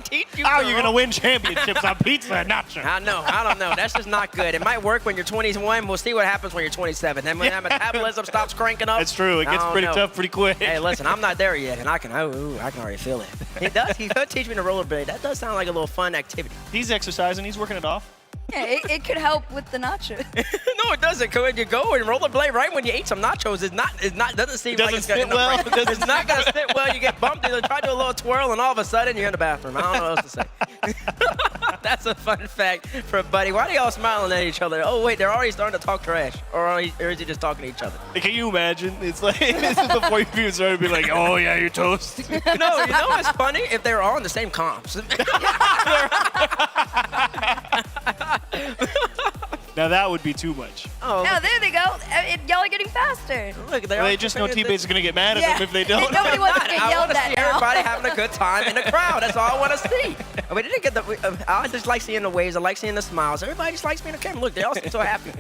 teach you
how you're gonna win championships on pizza and nachos?
I don't know. That's just not good. It might work when you're 21. We'll see what happens when you're 27. Then when that metabolism stops cranking up.
That's true. It gets pretty tough pretty quick.
Hey, listen, I'm not there yet, and I can already feel it. He could teach me to rollerblade. That does sound like a little fun activity.
He's exercising. He's working it off.
Yeah, it could help with the nachos.
No, it doesn't. When you go and rollerblade right when you ate some nachos, doesn't seem like it's gonna
sit well.
It's not gonna sit well. You get bumped. You try to do a little twirl, and all of a sudden you're in the bathroom. I don't know what else to say. That's a fun fact for Buddy. Why are y'all smiling at each other? Oh wait, they're already starting to talk trash, or is he just talking to each other?
Can you imagine? It's like this is before you even started to be like, oh yeah, you're toast.
No, you know what's funny? If they were all in the same comps.
Now that would be too much.
Oh, now there they go. Y'all are getting faster.
Look,
they just know teammates are gonna get mad at them if they don't.
Nobody wants to get yelled at now.
Everybody having a good time in the crowd. That's all I want to see. We didn't get I just like seeing the waves. I like seeing the smiles. Everybody just likes being on camera. Look, they all seem so happy.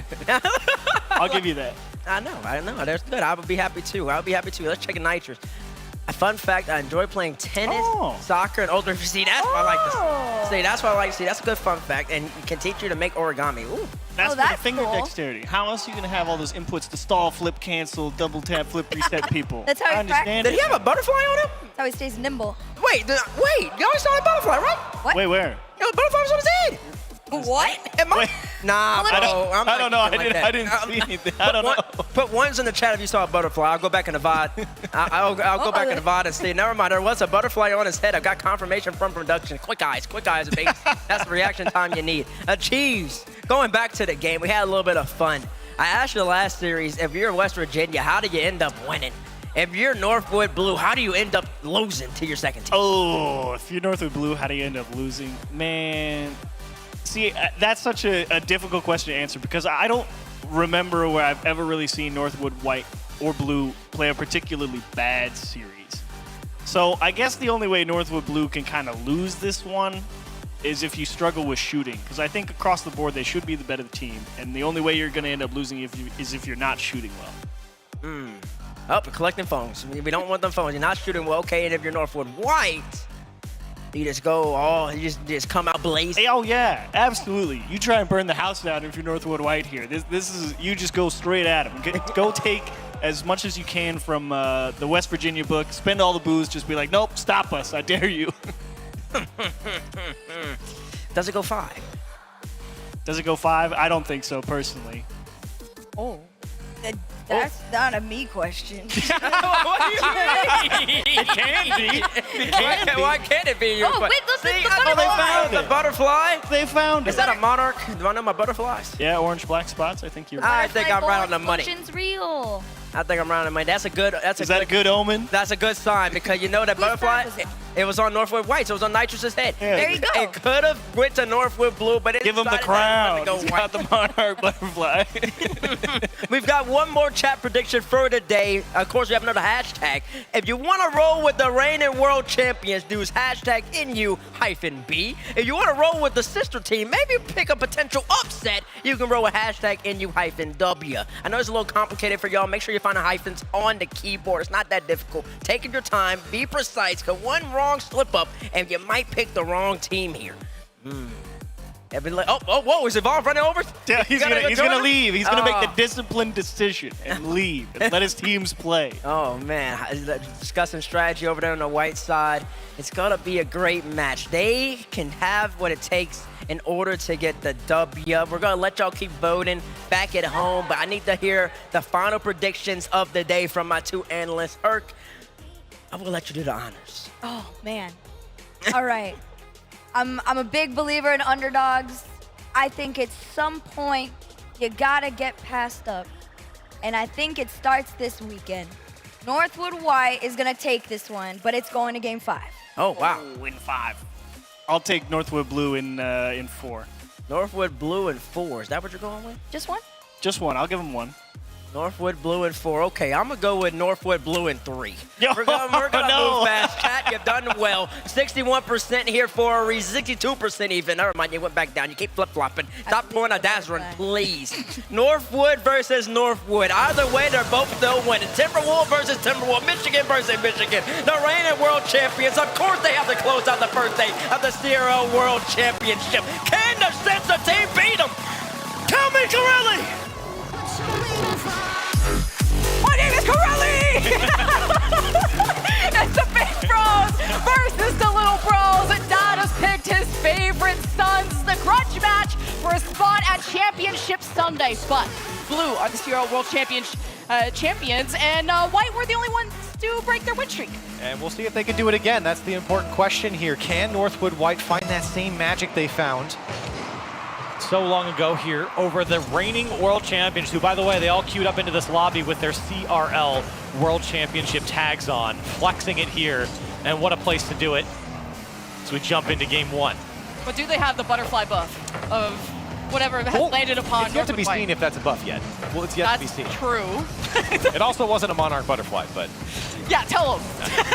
I'll give you that.
I know. That's good. I would be happy too. Let's check nitrous. A fun fact, I enjoy playing tennis, soccer, and ultra. See, that's what I like to see. See, that's what I like to see. That's a good fun fact, and can teach you to make origami. Ooh.
That's for the finger dexterity. How else are you going to have all those inputs to stall, flip, cancel, double tap, flip, reset people?
That's how he practices.
Did he have a butterfly on him?
That's how he stays nimble.
Wait, you always saw a butterfly, right?
What?
Wait, where?
Yo, butterfly was on his head.
What?
Nah, bro.
I don't know. I didn't see anything. I don't know.
Put ones in the chat if you saw a butterfly. I'll go back in the VOD. I'll go back in the VOD and see. Never mind. There was a butterfly on his head. I got confirmation from production. Quick eyes, baby. That's the reaction time you need. Achieves. Going back to the game, we had a little bit of fun. I asked you the last series, if you're West Virginia, how do you end up winning? If you're Northwood Blue, how do you end up losing to your second team?
Oh, if you're Northwood Blue, how do you end up losing? Man. See, that's such a difficult question to answer because I don't remember where I've ever really seen Northwood White or Blue play a particularly bad series. So I guess the only way Northwood Blue can kind of lose this one is if you struggle with shooting, because I think across the board they should be the better team, and the only way you're going to end up losing is if you're not shooting well.
Oh, we're collecting phones. We don't want them phones. You're not shooting well, okay, and if you're Northwood White, you just go, you just come out blazing.
Hey, oh yeah, absolutely. You try and burn the house down if you're Northwood White here. This is, you just go straight at them. Go take as much as you can from the West Virginia book. Spend all the booze. Just be like, nope, stop us. I dare you.
Does it go 5?
Does it go 5? I don't think so, personally.
Oh. That's not a me question.
What do you mean?
It can be.
Why can't it be your question?
Wait, look,
See,
the butterfly.
they found the butterfly.
They found it.
Is that a monarch? Do I know my butterflies?
Yeah, orange black spots. I think you're
I
right.
think I'm right on the money.
Explosion's real.
I think I'm right on the money. Is
that a good omen?
That's a good sign because you know that butterfly. It was on Northwood White, so it was on Nitrus's head.
Yeah.
There you go.
It could have went to Northwood Blue, but it
Give him the
decided
crown.
that it was
He's
gonna
got the monarch butterfly.
We've got one more chat prediction for today. Of course, we have another hashtag. If you want to roll with the reigning world champions, use hashtag NU-B. If you want to roll with the sister team, maybe pick a potential upset, you can roll with hashtag NU-W. I know it's a little complicated for y'all. Make sure you find the hyphens on the keyboard. It's not that difficult. Taking your time, be precise, because one wrong slip up and you might pick the wrong team here. Whoa, is Evolve running over?
Yeah, he's gonna leave. He's gonna make the disciplined decision and leave and let his teams play.
Oh man, discussing strategy over there on the white side. It's gonna be a great match. They can have what it takes in order to get the W. We're going to let y'all keep voting back at home, but I need to hear the final predictions of the day from my two analysts. Herc, I will let you do the honors.
Oh, man. All right. I'm a big believer in underdogs. I think at some point you gotta get passed up. And I think it starts this weekend. Northwood White is gonna take this one, but it's going to game 5.
Oh, wow.
In 5. I'll take Northwood Blue in 4.
Northwood Blue in 4. Is that what you're going with?
Just one?
Just one. I'll give them one.
Northwood Blue in 4. Okay, I'm going to go with Northwood Blue in 3.
Yo,
we're going to move fast. Chat, you've done well. 61% here for a reason. 62% even. Never mind, you went back down. You keep flip-flopping. Stop pulling a Dazzler, please. Northwood versus Northwood. Either way, they're both still winning. Timberwolves versus Timberwolves. Michigan versus Michigan. The reigning world champions. Of course, they have to close out the first day of the CRL World Championship. Can the Sensor team beat them? Tell me, Corelli!
My name is Corelli! It's the Big Bros versus the Little Bros. And Dad has picked his favorite sons. The grudge match for a spot at Championship Sunday. But Blue are the CRL World champions, and White were the only ones to break their win streak.
And we'll see if they can do it again. That's the important question here. Can Northwood White find that same magic they found so long ago here over the reigning world champions, who, by the way, they all queued up into this lobby with their CRL World Championship tags on, flexing it here, and what a place to do it. So we jump into game 1.
But do they have the butterfly buff of whatever has landed upon
It's yet to be
Northwood
seen
White?
if that's a buff yet. Well, it's yet to be seen.
That's true.
It also wasn't a Monarch butterfly, but
Yeah, tell him.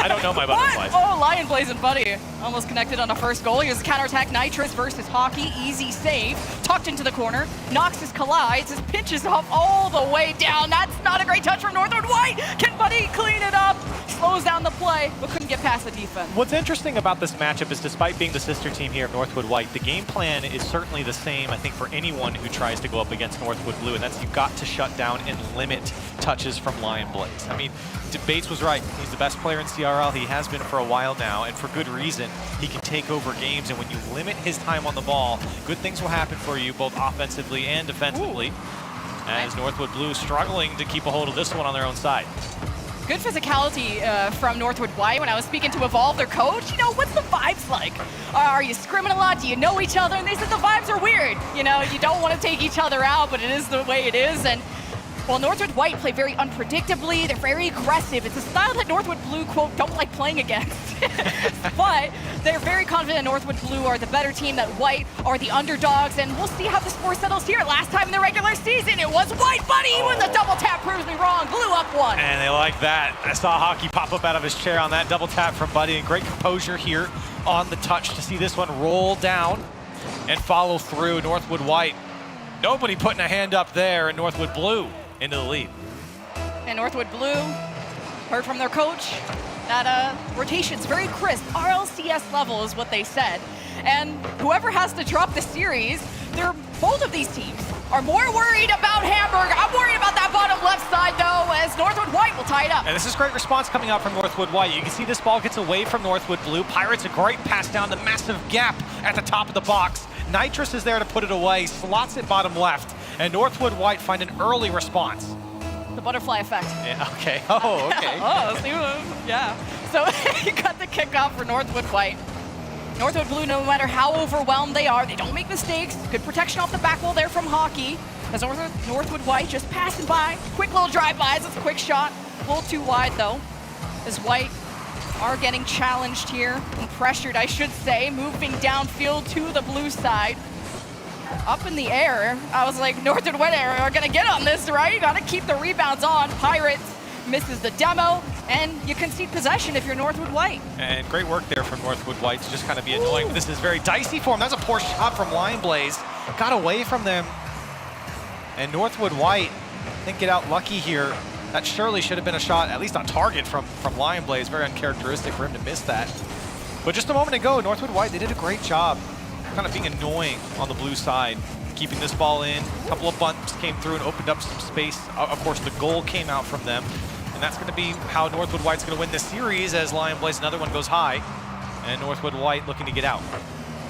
I don't know my
What?
butterflies.
Oh, Lion Blazing Buddy almost connected on a first goal. Here's a counterattack. Nitrous versus Hockey. Easy save. Tucked into the corner. Noxus collides. His pinches off all the way down. That's not a great touch from Northwood White. Can Buddy clean it up? Slows down the play, but couldn't get past the defense.
What's interesting about this matchup is, despite being the sister team here of Northwood White, the game plan is certainly the same, I think, for anyone who tries to go up against Northwood Blue, and that's you've got to shut down and limit touches from Lion Blaze. I mean, Bates was right. He's the best player in CRL. He has been for a while now, and for good reason. He can take over games, and when you limit his time on the ball, good things will happen for you, both offensively and defensively, as Northwood Blue struggling to keep a hold of this one on their own side.
Good physicality from Northwood White. When I was speaking to Evolve, their coach, you know, what's the vibes like? Are you scrimming a lot? Do you know each other? And they said the vibes are weird. You know, you don't want to take each other out, but it is the way it is. And well, Northwood White play very unpredictably. They're very aggressive. It's a style that Northwood Blue, quote, don't like playing against. But they're very confident Northwood Blue are the better team, that White are the underdogs, and we'll see how the score settles here. Last time in the regular season, it was White. Buddy with a double tap proves me wrong. Blue up 1.
And they like that. I saw Hockey pop up out of his chair on that double tap from Buddy, and great composure here on the touch to see this one roll down and follow through. Northwood White, nobody putting a hand up there, and Northwood Blue into the lead.
And Northwood Blue heard from their coach that rotation's very crisp. RLCS level is what they said. And whoever has to drop the series, both of these teams are more worried about Hamburg. I'm worried about that bottom left side, though, as Northwood White will tie it up.
And this is great response coming out from Northwood White. You can see this ball gets away from Northwood Blue. Pirates a great pass down the massive gap at the top of the box. Nitrous is there to put it away, slots it bottom left, and Northwood White find an early response.
The butterfly effect.
Yeah, okay. Oh, okay.
Oh, see, yeah. So you got the kickoff for Northwood White. Northwood Blue, no matter how overwhelmed they are, they don't make mistakes. Good protection off the back wall there from Hockey. As Northwood White just passing by. Quick little drive-bys. It's a quick shot. A little too wide, though, as White are getting challenged here and pressured, I should say, moving downfield to the blue side. Up in the air, I was like, Northwood White are gonna get on this, right? You gotta keep the rebounds on. Pirates misses the demo, and you concede possession if you're Northwood White.
And great work there from Northwood White to just kind of be annoying. But this is very dicey for him. That's a poor shot from Lion Blaze. Got away from them. And Northwood White didn't get out lucky here. That surely should have been a shot, at least on target from Lion Blaze. Very uncharacteristic for him to miss that. But just a moment ago, Northwood White, they did a great job kind of being annoying on the blue side, keeping this ball in. A couple of bunts came through and opened up some space. Of course, the goal came out from them. And that's going to be how Northwood White's going to win this series, as Lion Blaze, another one goes high. And Northwood White looking to get out.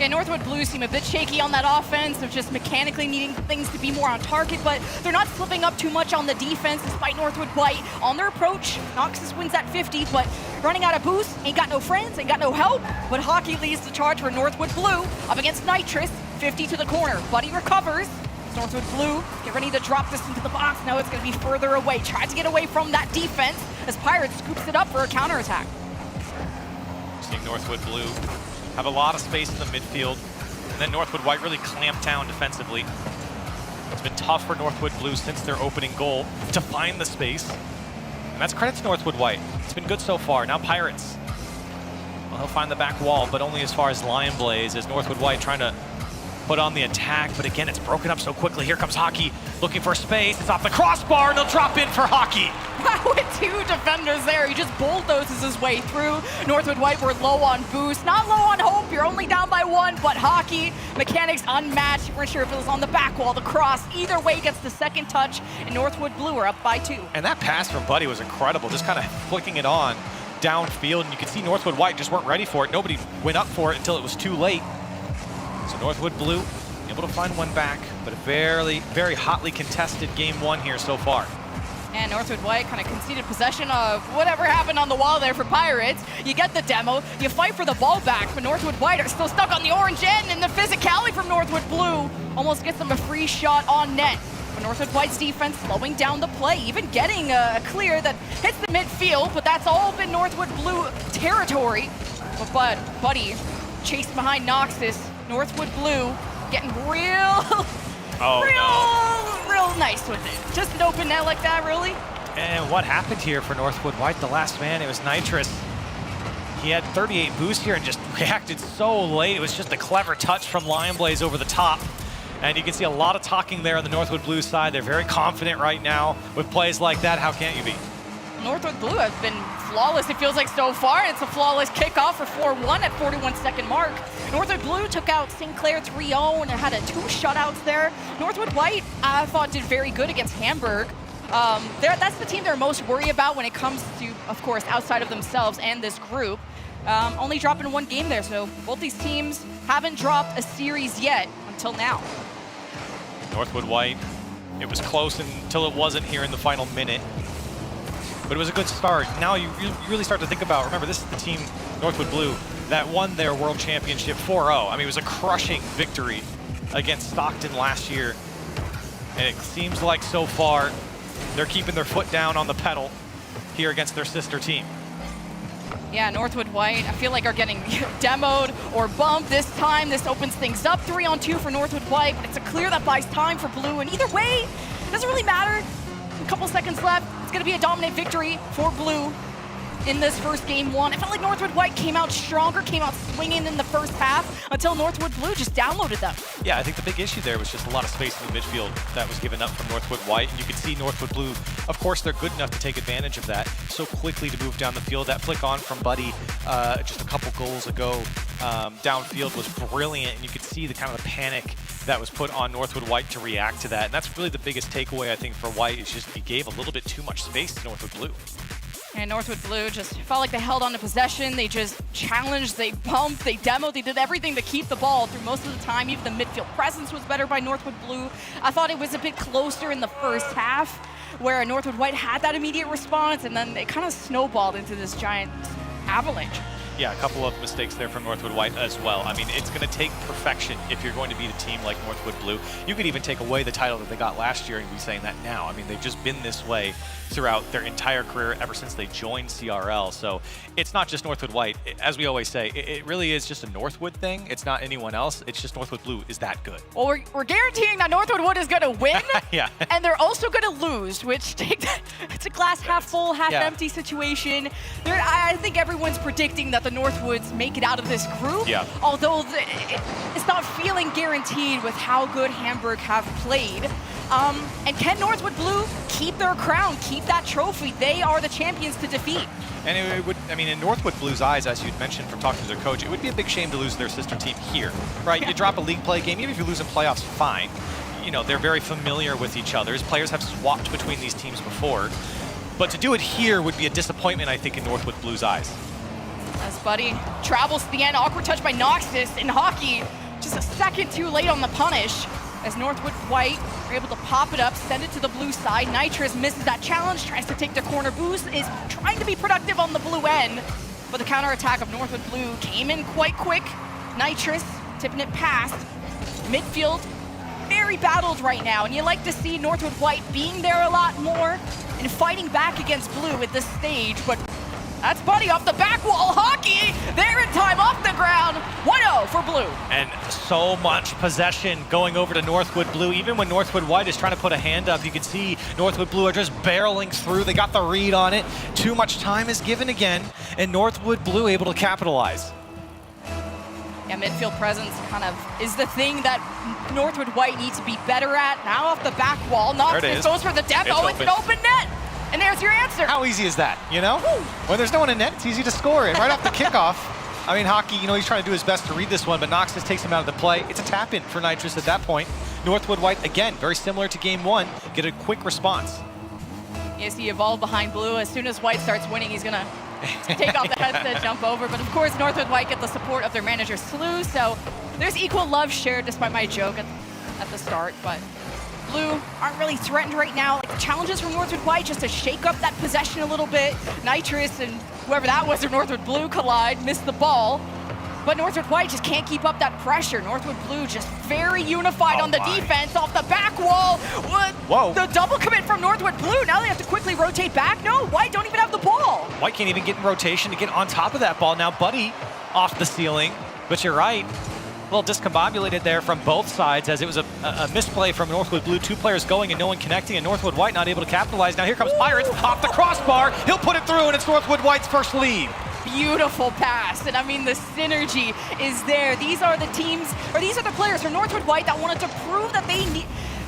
Yeah, Northwood Blue seem a bit shaky on that offense of just mechanically needing things to be more on target, but they're not slipping up too much on the defense despite Northwood White. On their approach, Noxus wins at 50, but running out of boost, ain't got no friends, ain't got no help, but Hockey leads the charge for Northwood Blue up against Nitrous, 50 to the corner. Buddy recovers. Northwood Blue get ready to drop this into the box. Now it's going to be further away. Tries to get away from that defense as Pirates scoops it up for a counterattack.
Seeing Northwood Blue have a lot of space in the midfield, and then Northwood White really clamped down defensively. It's been tough for Northwood Blue since their opening goal to find the space, and that's credit to Northwood White. It's been good so far. Now Pirates, well, he'll find the back wall, but only as far as Lion Blaze, as Northwood White trying to put on the attack, but again, it's broken up so quickly. Here comes Hockey looking for space. It's off the crossbar, and they'll drop in for Hockey.
With two defenders there, he just bulldozes his way through. Northwood White were low on boost, not low on hope. You're only down by one, but Hockey, mechanics unmatched. You weren't sure if it was on the back wall, the cross. Either way gets the second touch, and Northwood Blue are up by 2.
And that pass from Buddy was incredible, just kind of flicking it on downfield, and you could see Northwood White just weren't ready for it. Nobody went up for it until it was too late. So Northwood Blue able to find one back, but a very, very hotly contested game 1 here so far.
And Northwood White kind of conceded possession of whatever happened on the wall there for Pirates. You get the demo, you fight for the ball back, but Northwood White are still stuck on the orange end, and the physicality from Northwood Blue almost gets them a free shot on net. But Northwood White's defense slowing down the play, even getting a clear that hits the midfield, but that's all been Northwood Blue territory. But Buddy chased behind Noxus. Northwood Blue getting real nice with it. Just an open net like that, really.
And what happened here for Northwood White? The last man, it was Nitrous. He had 38 boost here and just reacted so late. It was just a clever touch from Lion Blaze over the top. And you can see a lot of talking there on the Northwood Blue side. They're very confident right now with plays like that. How can't you be?
Northwood Blue has been flawless, it feels like, so far. It's a flawless kickoff for 4-1 at 41-second mark. Northwood Blue took out Sinclair 3-0 and had 2 shutouts there. Northwood White, I thought, did very good against Hamburg. That's the team they're most worried about when it comes to, of course, outside of themselves and this group. Only dropping 1 game there, so both these teams haven't dropped a series yet until now.
Northwood White, it was close until it wasn't here in the final minute. But it was a good start. Now you really start to think about, remember, this is the team, Northwood Blue, that won their World Championship 4-0. I mean, it was a crushing victory against Stockton last year. And it seems like so far, they're keeping their foot down on the pedal here against their sister team.
Yeah, Northwood White, I feel like are getting demoed or bumped this time. This opens things up, 3-on-2 for Northwood White, but it's a clear that buys time for Blue. And either way, it doesn't really matter. A couple seconds left. It's going to be a dominant victory for Blue in this first game 1. I felt like Northwood White came out stronger, came out swinging in the first half until Northwood Blue just downloaded them.
Yeah, I think the big issue there was just a lot of space in the midfield that was given up from Northwood White. And you could see Northwood Blue, of course, they're good enough to take advantage of that so quickly to move down the field. That flick on from Buddy just a couple goals ago downfield was brilliant. And you could see the kind of the panic that was put on Northwood White to react to that. And that's really the biggest takeaway, I think, for White, is just he gave a little bit too much space to Northwood Blue.
And Northwood Blue just felt like they held on to possession. They just challenged, they bumped, they demoed, they did everything to keep the ball through most of the time. Even the midfield presence was better by Northwood Blue. I thought it was a bit closer in the first half, where Northwood White had that immediate response, and then it kind of snowballed into this giant avalanche.
Yeah, a couple of mistakes there from Northwood White as well. I mean, it's going to take perfection if you're going to beat a team like Northwood Blue. You could even take away the title that they got last year and be saying that now. I mean, they've just been this way throughout their entire career ever since they joined CRL. So it's not just Northwood White. As we always say, it really is just a Northwood thing. It's not anyone else. It's just Northwood Blue is that good.
Well, we're guaranteeing that Northwood Wood is going to win.
Yeah.
And they're also going to lose, which it's a glass half full, half empty situation. I think everyone's predicting that the Northwoods make it out of this group.
Yeah.
Although it's not feeling guaranteed with how good Hamburg have played. And can Northwood Blue keep their crown, keep that trophy? They are the champions to defeat.
And it would, I mean, in Northwood Blue's eyes, as you'd mentioned from talking to their coach, it would be a big shame to lose their sister team here, right? You drop a league play game, even if you lose in playoffs, fine. You know, they're very familiar with each other. Players have swapped between these teams before. But to do it here would be a disappointment, I think, in Northwood Blue's eyes.
As Buddy travels to the end, awkward touch by Noxus, and Hockey just a second too late on the punish. As Northwood White are able to pop it up, send it to the blue side. Nitrous misses that challenge, tries to take the corner. Boost is trying to be productive on the blue end, but the counterattack of Northwood Blue came in quite quick. Nitrous tipping it past. Midfield, very battled right now, and you like to see Northwood White being there a lot more and fighting back against Blue at this stage, but that's Buddy off the back wall. Hockey, there in time off the ground. 1-0 for Blue.
And so much possession going over to Northwood Blue. Even when Northwood White is trying to put a hand up, you can see Northwood Blue are just barreling through. They got the read on it. Too much time is given again, and Northwood Blue able to capitalize.
Yeah, midfield presence kind of is the thing that Northwood White needs to be better at. Now off the back wall, Noxus goes for the demo. It's an open net. And there's your answer.
How easy is that, you know? When there's no one in net, it's easy to score. And right off the kickoff, I mean, Hockey, you know, he's trying to do his best to read this one, but Noxus takes him out of the play. It's a tap-in for Nitrous at that point. Northwood White, again, very similar to game one, get a quick response.
Yes, he evolved behind Blue. As soon as White starts winning, he's going to take off the headset, jump over. But of course, Northwood White get the support of their manager, Slew. So there's equal love shared, despite my joke at the start. But Blue aren't really threatened right now. Like, challenges from Northwood White just to shake up that possession a little bit. Nitrous and whoever that was, or Northwood Blue collide, missed the ball. But Northwood White just can't keep up that pressure. Northwood Blue just very unified on the defense off the back wall. Whoa. The double commit from Northwood Blue. Now they have to quickly rotate back. No, White don't even have the ball.
White can't even get in rotation to get on top of that ball. Now Buddy off the ceiling, but you're right. A little discombobulated there from both sides as it was a misplay from Northwood Blue. Two players going and no one connecting, and Northwood White not able to capitalize. Now here comes Pirates off the crossbar. He'll put it through, and it's Northwood White's first lead.
Beautiful pass, and I mean the synergy is there. These are the teams, or these are the players from Northwood White that wanted to prove that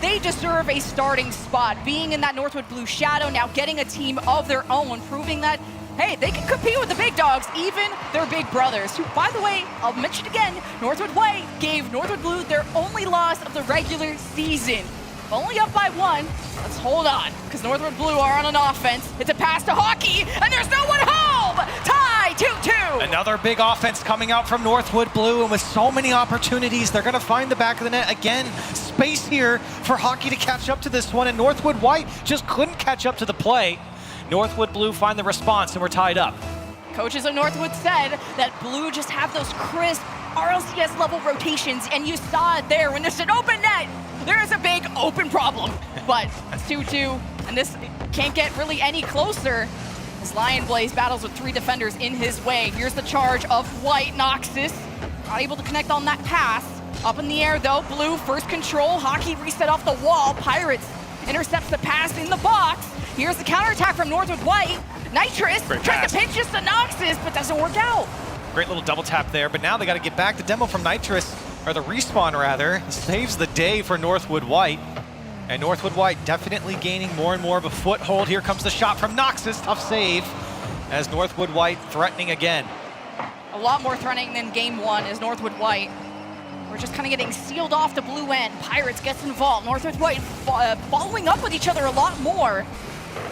they deserve a starting spot. Being in that Northwood Blue shadow, now getting a team of their own, proving that, hey, they can compete with the big dogs, even their big brothers, who, by the way, I'll mention again, Northwood White gave Northwood Blue their only loss of the regular season. Only up by one. Let's hold on, because Northwood Blue are on an offense. It's a pass to Hockey, and there's no one home! Tie 2-2!
Another big offense coming out from Northwood Blue, and with so many opportunities, they're going to find the back of the net again. Space here for Hockey to catch up to this one, and Northwood White just couldn't catch up to the play. Northwood Blue find the response, and we're tied up.
Coaches of Northwood said that Blue just have those crisp RLCS level rotations, and you saw it there when there's an open net. There is a big open problem, but it's 2-2, and this can't get really any closer as Lion Blaze battles with three defenders in his way. Here's the charge of White. Noxus not able to connect on that pass. Up in the air though, Blue first control. Hockey reset off the wall. Pirates intercepts the pass in the box. Here's the counterattack from Northwood White. Nitrous trying to pinch this to Noxus, but doesn't work out.
Great little double tap there, but now they got to get back. The demo from Nitrous, or the respawn rather, saves the day for Northwood White. And Northwood White definitely gaining more and more of a foothold. Here comes the shot from Noxus, tough save, as Northwood White threatening again.
A lot more threatening than game one is Northwood White. We're just kind of getting sealed off the blue end. Pirates gets involved. Northwood White following up with each other a lot more.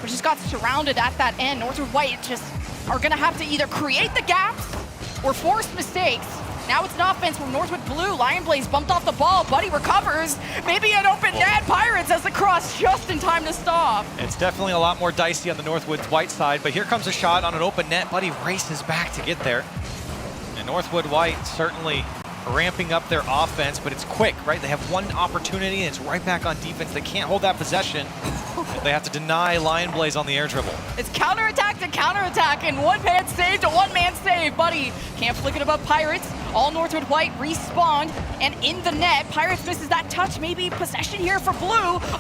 We just got surrounded at that end. Northwood White just are gonna have to either create the gaps or force mistakes. Now it's an offense from Northwood Blue. Lion Blaze bumped off the ball. Buddy recovers. Maybe an open net. Pirates has the cross just in time to stop.
It's definitely a lot more dicey on the Northwood White side, but here comes a shot on an open net. Buddy races back to get there. And Northwood White certainly ramping up their offense, but it's quick, right? They have one opportunity and it's right back on defense. They can't hold that possession. They have to deny Lion Blaze on the air dribble.
It's counterattack to counterattack, and one-man save to one-man save. Buddy can't flick it above Pirates. All Northwood White respawned and in the net. Pirates misses that touch. Maybe possession here for Blue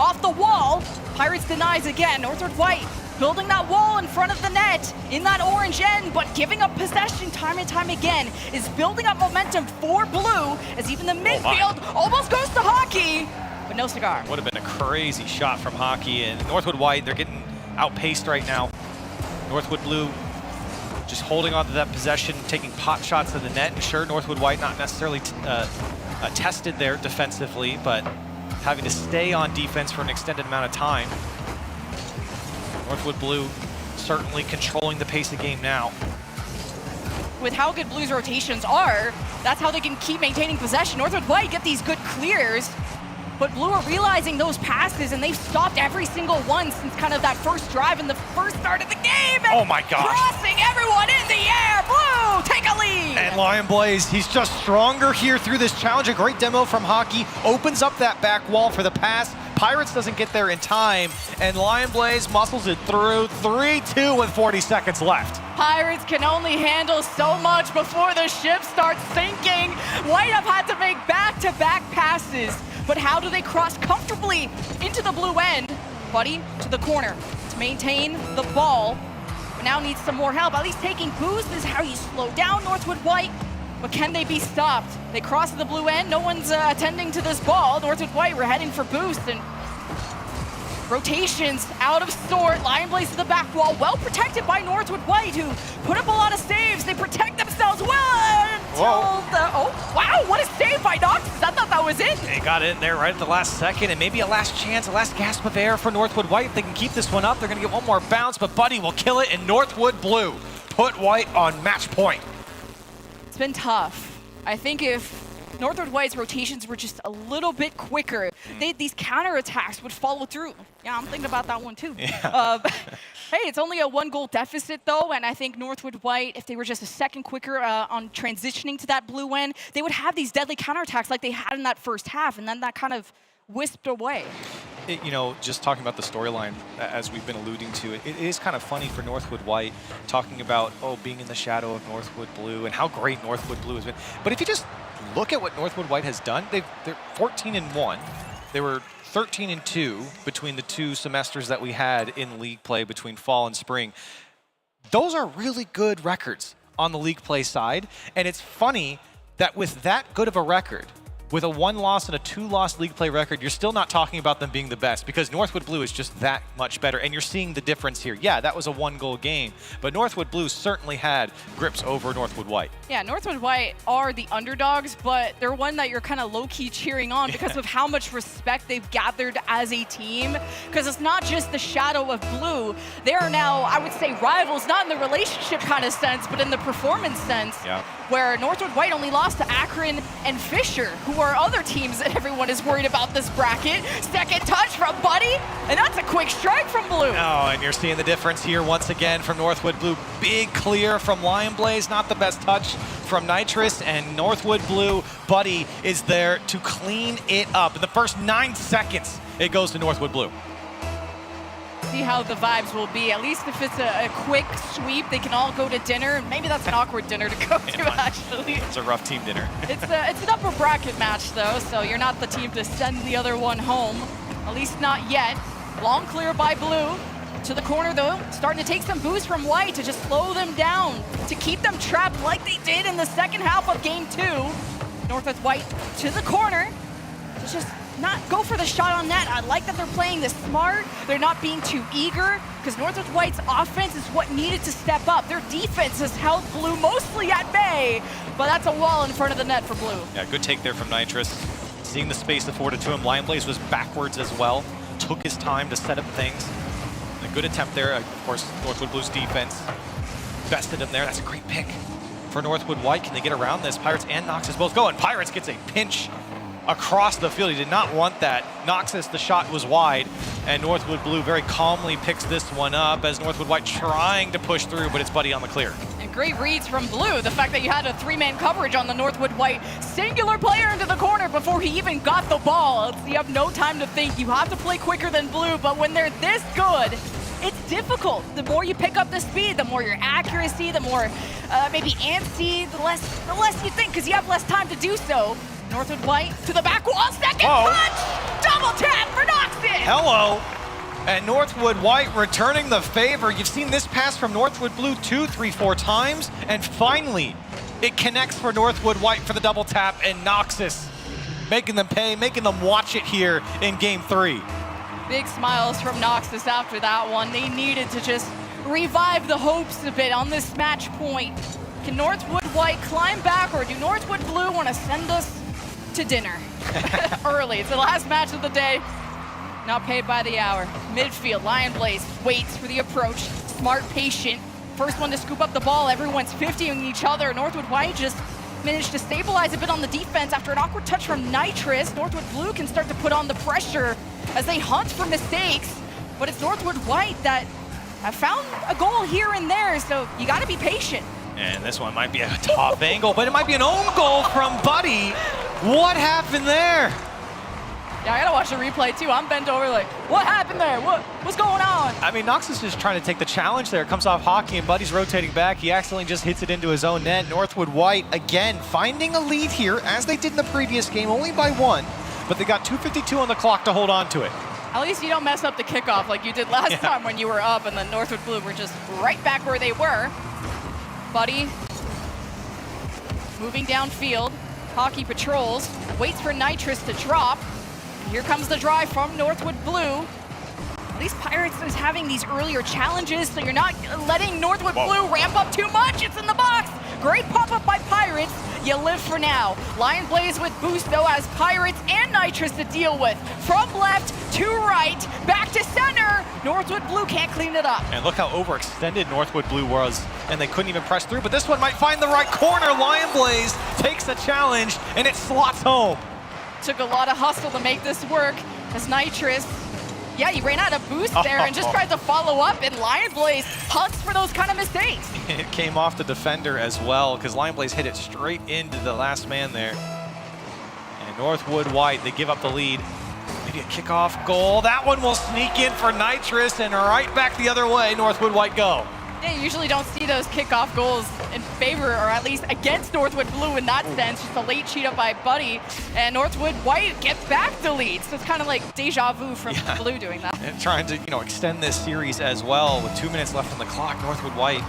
off the wall. Pirates denies again. Northwood White building that wall in front of the net in that orange end, but giving up possession time and time again is building up momentum for Blue as even the midfield almost goes to Hockey, but no cigar.
Would have been a crazy shot from Hockey, and Northwood White, they're getting outpaced right now. Northwood Blue just holding on to that possession, taking pot shots to the net. And sure, Northwood White not necessarily tested there defensively, but having to stay on defense for an extended amount of time. Northwood Blue certainly controlling the pace of game now.
with how good Blue's rotations are, that's how they can keep maintaining possession. Northwood White get these good clears, but Blue are realizing those passes, and they've stopped every single one since kind of that first drive in the first start of the game. And
oh my gosh.
Crossing everyone in the air. Blue, take a lead.
And Lion Blaze, he's just stronger here through this challenge. A great demo from Hockey. Opens up that back wall for the pass. Pirates doesn't get there in time, and Lion Blaze muscles it through. 3-2 with 40 seconds left.
Pirates can only handle so much before the ship starts sinking. White have had to make back-to-back passes, but how do they cross comfortably into the blue end? Buddy to the corner to maintain the ball, but now needs some more help. At least taking boost is how you slow down Northwood White, but can they be stopped? They cross to the blue end, no one's attending to this ball. Northwood White, we're heading for boost, and rotations out of sort. Lion Blaze to the back wall, well protected by Northwood White, who put up a lot of saves. They protect themselves well until oh, wow, what a save by Noxus. I thought that was it.
They got in there right at the last second, and maybe a last chance, a last gasp of air for Northwood White. If they can keep this one up, they're gonna get one more bounce, but Buddy will kill it, and Northwood Blue put White on match point.
It's been tough. I think if Northwood White's rotations were just a little bit quicker, these counterattacks would follow through. Yeah, I'm thinking about that one too. Yeah. Hey, it's only a 1-goal deficit though, and I think Northwood White, if they were just a second quicker on transitioning to that blue end, they would have these deadly counterattacks like they had in that first half, and then that kind of wisped away.
You know, just talking about the storyline, as we've been alluding to, it is kind of funny for Northwood White, talking about, being in the shadow of Northwood Blue and how great Northwood Blue has been. But if you just look at what Northwood White has done, they're 14-1. They were 13-2 between the 2 semesters that we had in league play between fall and spring. Those are really good records on the league play side, and it's funny that with that good of a record, with a 1-loss and a 2-loss league play record, you're still not talking about them being the best, because Northwood Blue is just that much better, and you're seeing the difference here. Yeah, that was a 1-goal game, but Northwood Blue certainly had grips over Northwood White.
Yeah, Northwood White are the underdogs, but they're one that you're kind of low-key cheering on because of how much respect they've gathered as a team, because it's not just the shadow of Blue. They are now, I would say, rivals, not in the relationship kind of sense, but in the performance sense, where Northwood White only lost to Akron and Fisher, who are other teams that everyone is worried about this bracket. Second touch from Buddy, and that's a quick strike from Blue.
Oh, and you're seeing the difference here once again from Northwood Blue. Big clear from Lion Blaze, not the best touch from Nitrous, and Northwood Blue, Buddy is there to clean it up. In the first 9 seconds, it goes to Northwood Blue.
See how the vibes will be. At least if it's a quick sweep, they can all go to dinner. Maybe that's an awkward dinner to go to, actually.
It's a rough team dinner.
It's an upper bracket match, though, so you're not the team to send the other one home. At least not yet. Long clear by Blue. To the corner, though. Starting to take some boost from White to just slow them down, to keep them trapped like they did in the second half of Game 2. Northwood White to the corner to just not go for the shot on net. I like that they're playing this smart. They're not being too eager, because Northwood White's offense is what needed to step up. Their defense has held Blue mostly at bay, but that's a wall in front of the net for Blue.
Yeah, good take there from Nitrous. Seeing the space afforded to him. Lion Blaze was backwards as well. Took his time to set up things. A good attempt there. Of course, Northwood Blue's defense bested him there. That's a great pick for Northwood White. Can they get around this? Pirates and Noxus both go, and Pirates gets a pinch across the field. He did not want that. Noxus, the shot was wide, and Northwood Blue very calmly picks this one up as Northwood White trying to push through, but it's Buddy on the clear.
And great reads from Blue. The fact that you had a 3-man coverage on the Northwood White singular player into the corner before he even got the ball. You have no time to think. You have to play quicker than Blue, but when they're this good, it's difficult. The more you pick up the speed, the more your accuracy, the more maybe antsy, the less you think, because you have less time to do so. Northwood White to the back wall, second punch! Double tap for Noxus!
Hello! And Northwood White returning the favor. You've seen this pass from Northwood Blue 2, 3, 4 times, and finally it connects for Northwood White for the double tap, and Noxus making them pay, making them watch it here in Game 3.
Big smiles from Noxus after that one. They needed to just revive the hopes a bit on this match point. Can Northwood White climb back, or do Northwood Blue want to send us to dinner early? It's the last match of the day. Not paid by the hour. Midfield, Lion Blaze waits for the approach. Smart, patient. first one to scoop up the ball. Everyone's 50ing each other. Northwood White just managed to stabilize a bit on the defense after an awkward touch from Nitrous. Northwood Blue can start to put on the pressure as they hunt for mistakes, but it's Northwood White that have found a goal here and there, so you gotta be patient.
And this one might be a top angle, but it might be an own goal from Buddy. What happened there?
Yeah, I gotta watch the replay too. I'm bent over like, what happened there? What's going on?
I mean, Knox is just trying to take the challenge there. It comes off Hockey, and Buddy's rotating back. He accidentally just hits it into his own net. Northwood White, again, finding a lead here, as they did in the previous game, only by 1. But they got 2:52 on the clock to hold on to it.
At least you don't mess up the kickoff like you did last time when you were up, and then Northwood Blue were just right back where they were. Buddy moving downfield. Hockey patrols, waits for Nitrous to drop. Here comes the drive from Northwood Blue. At least Pirates is having these earlier challenges, so you're not letting Northwood Blue ramp up too much. It's in the box. Great pop-up by Pirates. You live for now. Lion Blaze with boost, though, as Pirates and Nitrous to deal with. From left to right, back to center. Northwood Blue can't clean it up.
And look how overextended Northwood Blue was, and they couldn't even press through. But this one might find the right corner. Lion Blaze takes the challenge, and it slots home.
Took a lot of hustle to make this work as Nitrous, yeah, he ran out of boost there and just tried to follow up, and Lion Blaze hunts for those kind of mistakes.
It came off the defender as well, because Lion Blaze hit it straight into the last man there. And Northwood White, they give up the lead. Maybe a kickoff goal. That one will sneak in for Nitrous, and right back the other way, Northwood White go.
Yeah, you usually don't see those kickoff goals in favor, or at least against Northwood Blue in that sense. Just a late cheat up by Buddy, and Northwood White gets back the lead. So it's kind of like deja vu from Blue doing that.
And trying to, extend this series as well with 2 minutes left on the clock. Northwood White,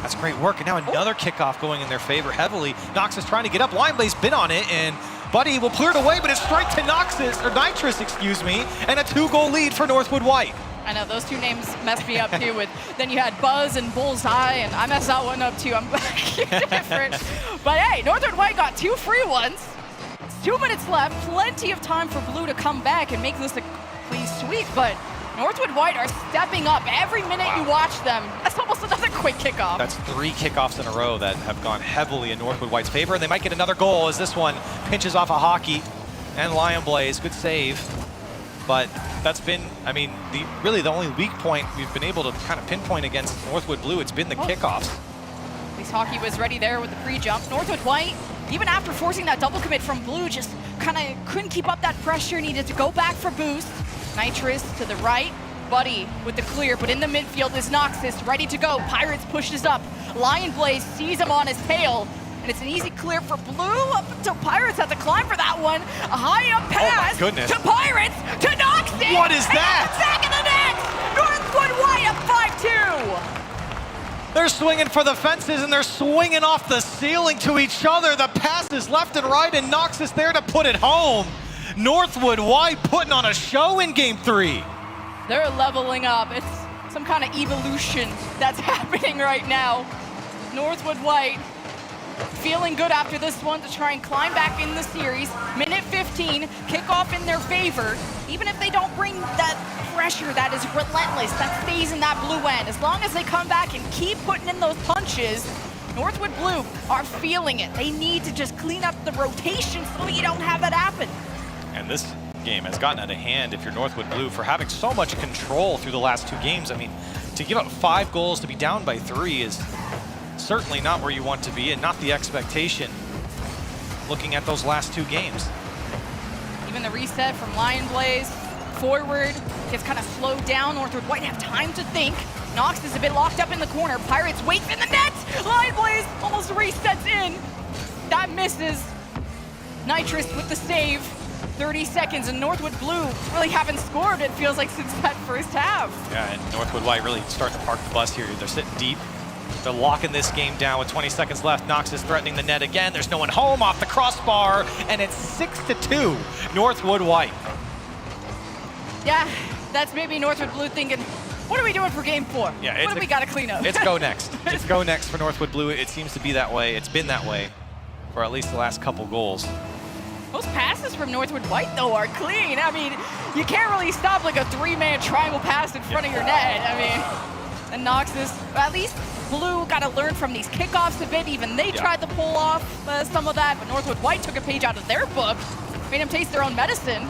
that's great work. And now another kickoff going in their favor heavily. Knox is trying to get up. Lion Blaze been on it, and Buddy will clear it away, but it's straight to Nitrous, and a 2-goal lead for Northwood White.
I know, those two names messed me up too. Then you had Buzz and Bullseye, and I messed that one up too. I'm different. But hey, Northwood White got 2 free ones. 2 minutes left, plenty of time for Blue to come back and make this a clean sweep, but Northwood White are stepping up every minute you watch them. That's almost another quick kickoff.
That's 3 kickoffs in a row that have gone heavily in Northwood White's favor, and they might get another goal as this one pinches off a Hockey and Lion Blaze. Good save. But that's been, really the only weak point we've been able to kind of pinpoint against Northwood Blue. It's been the kickoffs.
At least Hockey was ready there with the pre-jump. Northwood White, even after forcing that double commit from Blue, just kind of couldn't keep up that pressure, needed to go back for boost. Nitrous to the right, Buddy with the clear, but in the midfield is Noxus, ready to go. Pirates pushes up. Lion Blaze sees him on his tail, and it's an easy clear for Blue, up until Pirates have to climb for that one. A high up pass to Pirates, to Noxus!
What is that?
Back in the net! Northwood White up 5-2!
They're swinging for the fences, and they're swinging off the ceiling to each other. The passes left and right, and Noxus there to put it home. Northwood White putting on a show in Game 3.
They're leveling up. It's some kind of evolution that's happening right now. Northwood White feeling good after this one to try and climb back in the series. Minute 15, kickoff in their favor. Even if they don't bring that pressure that is relentless, that stays in that blue end, as long as they come back and keep putting in those punches, Northwood Blue are feeling it. They need to just clean up the rotation so you don't have that happen.
And this game has gotten out of hand if you're Northwood Blue for having so much control through the last 2 games. To give up 5 goals, to be down by 3 is certainly not where you want to be and not the expectation looking at those last 2 games.
Even the reset from Lion Blaze forward gets kind of slowed down. Northwood White have time to think. Knox is a bit locked up in the corner. Pirates waits in the net. Lion Blaze almost resets in. That misses. Nitrous with the save. 30 seconds, and Northwood Blue really haven't scored, it feels like, since that first half.
Yeah, and Northwood White really starting to park the bus here. They're sitting deep. They're locking this game down with 20 seconds left. Knox is threatening the net again. There's no one home off the crossbar, and it's 6-2, Northwood White.
Yeah, that's maybe Northwood Blue thinking, what are we doing for Game 4?
Yeah,
what do we got to clean up?
It's go next. It's go next for Northwood Blue. It seems to be that way. It's been that way for at least the last couple goals.
Most passes from Northwood White, though, are clean. You can't really stop like a 3-man triangle pass in front of your net. And Noxus, at least Blue got to learn from these kickoffs a bit. Even they tried to pull off some of that, but Northwood White took a page out of their book, made them taste their own medicine.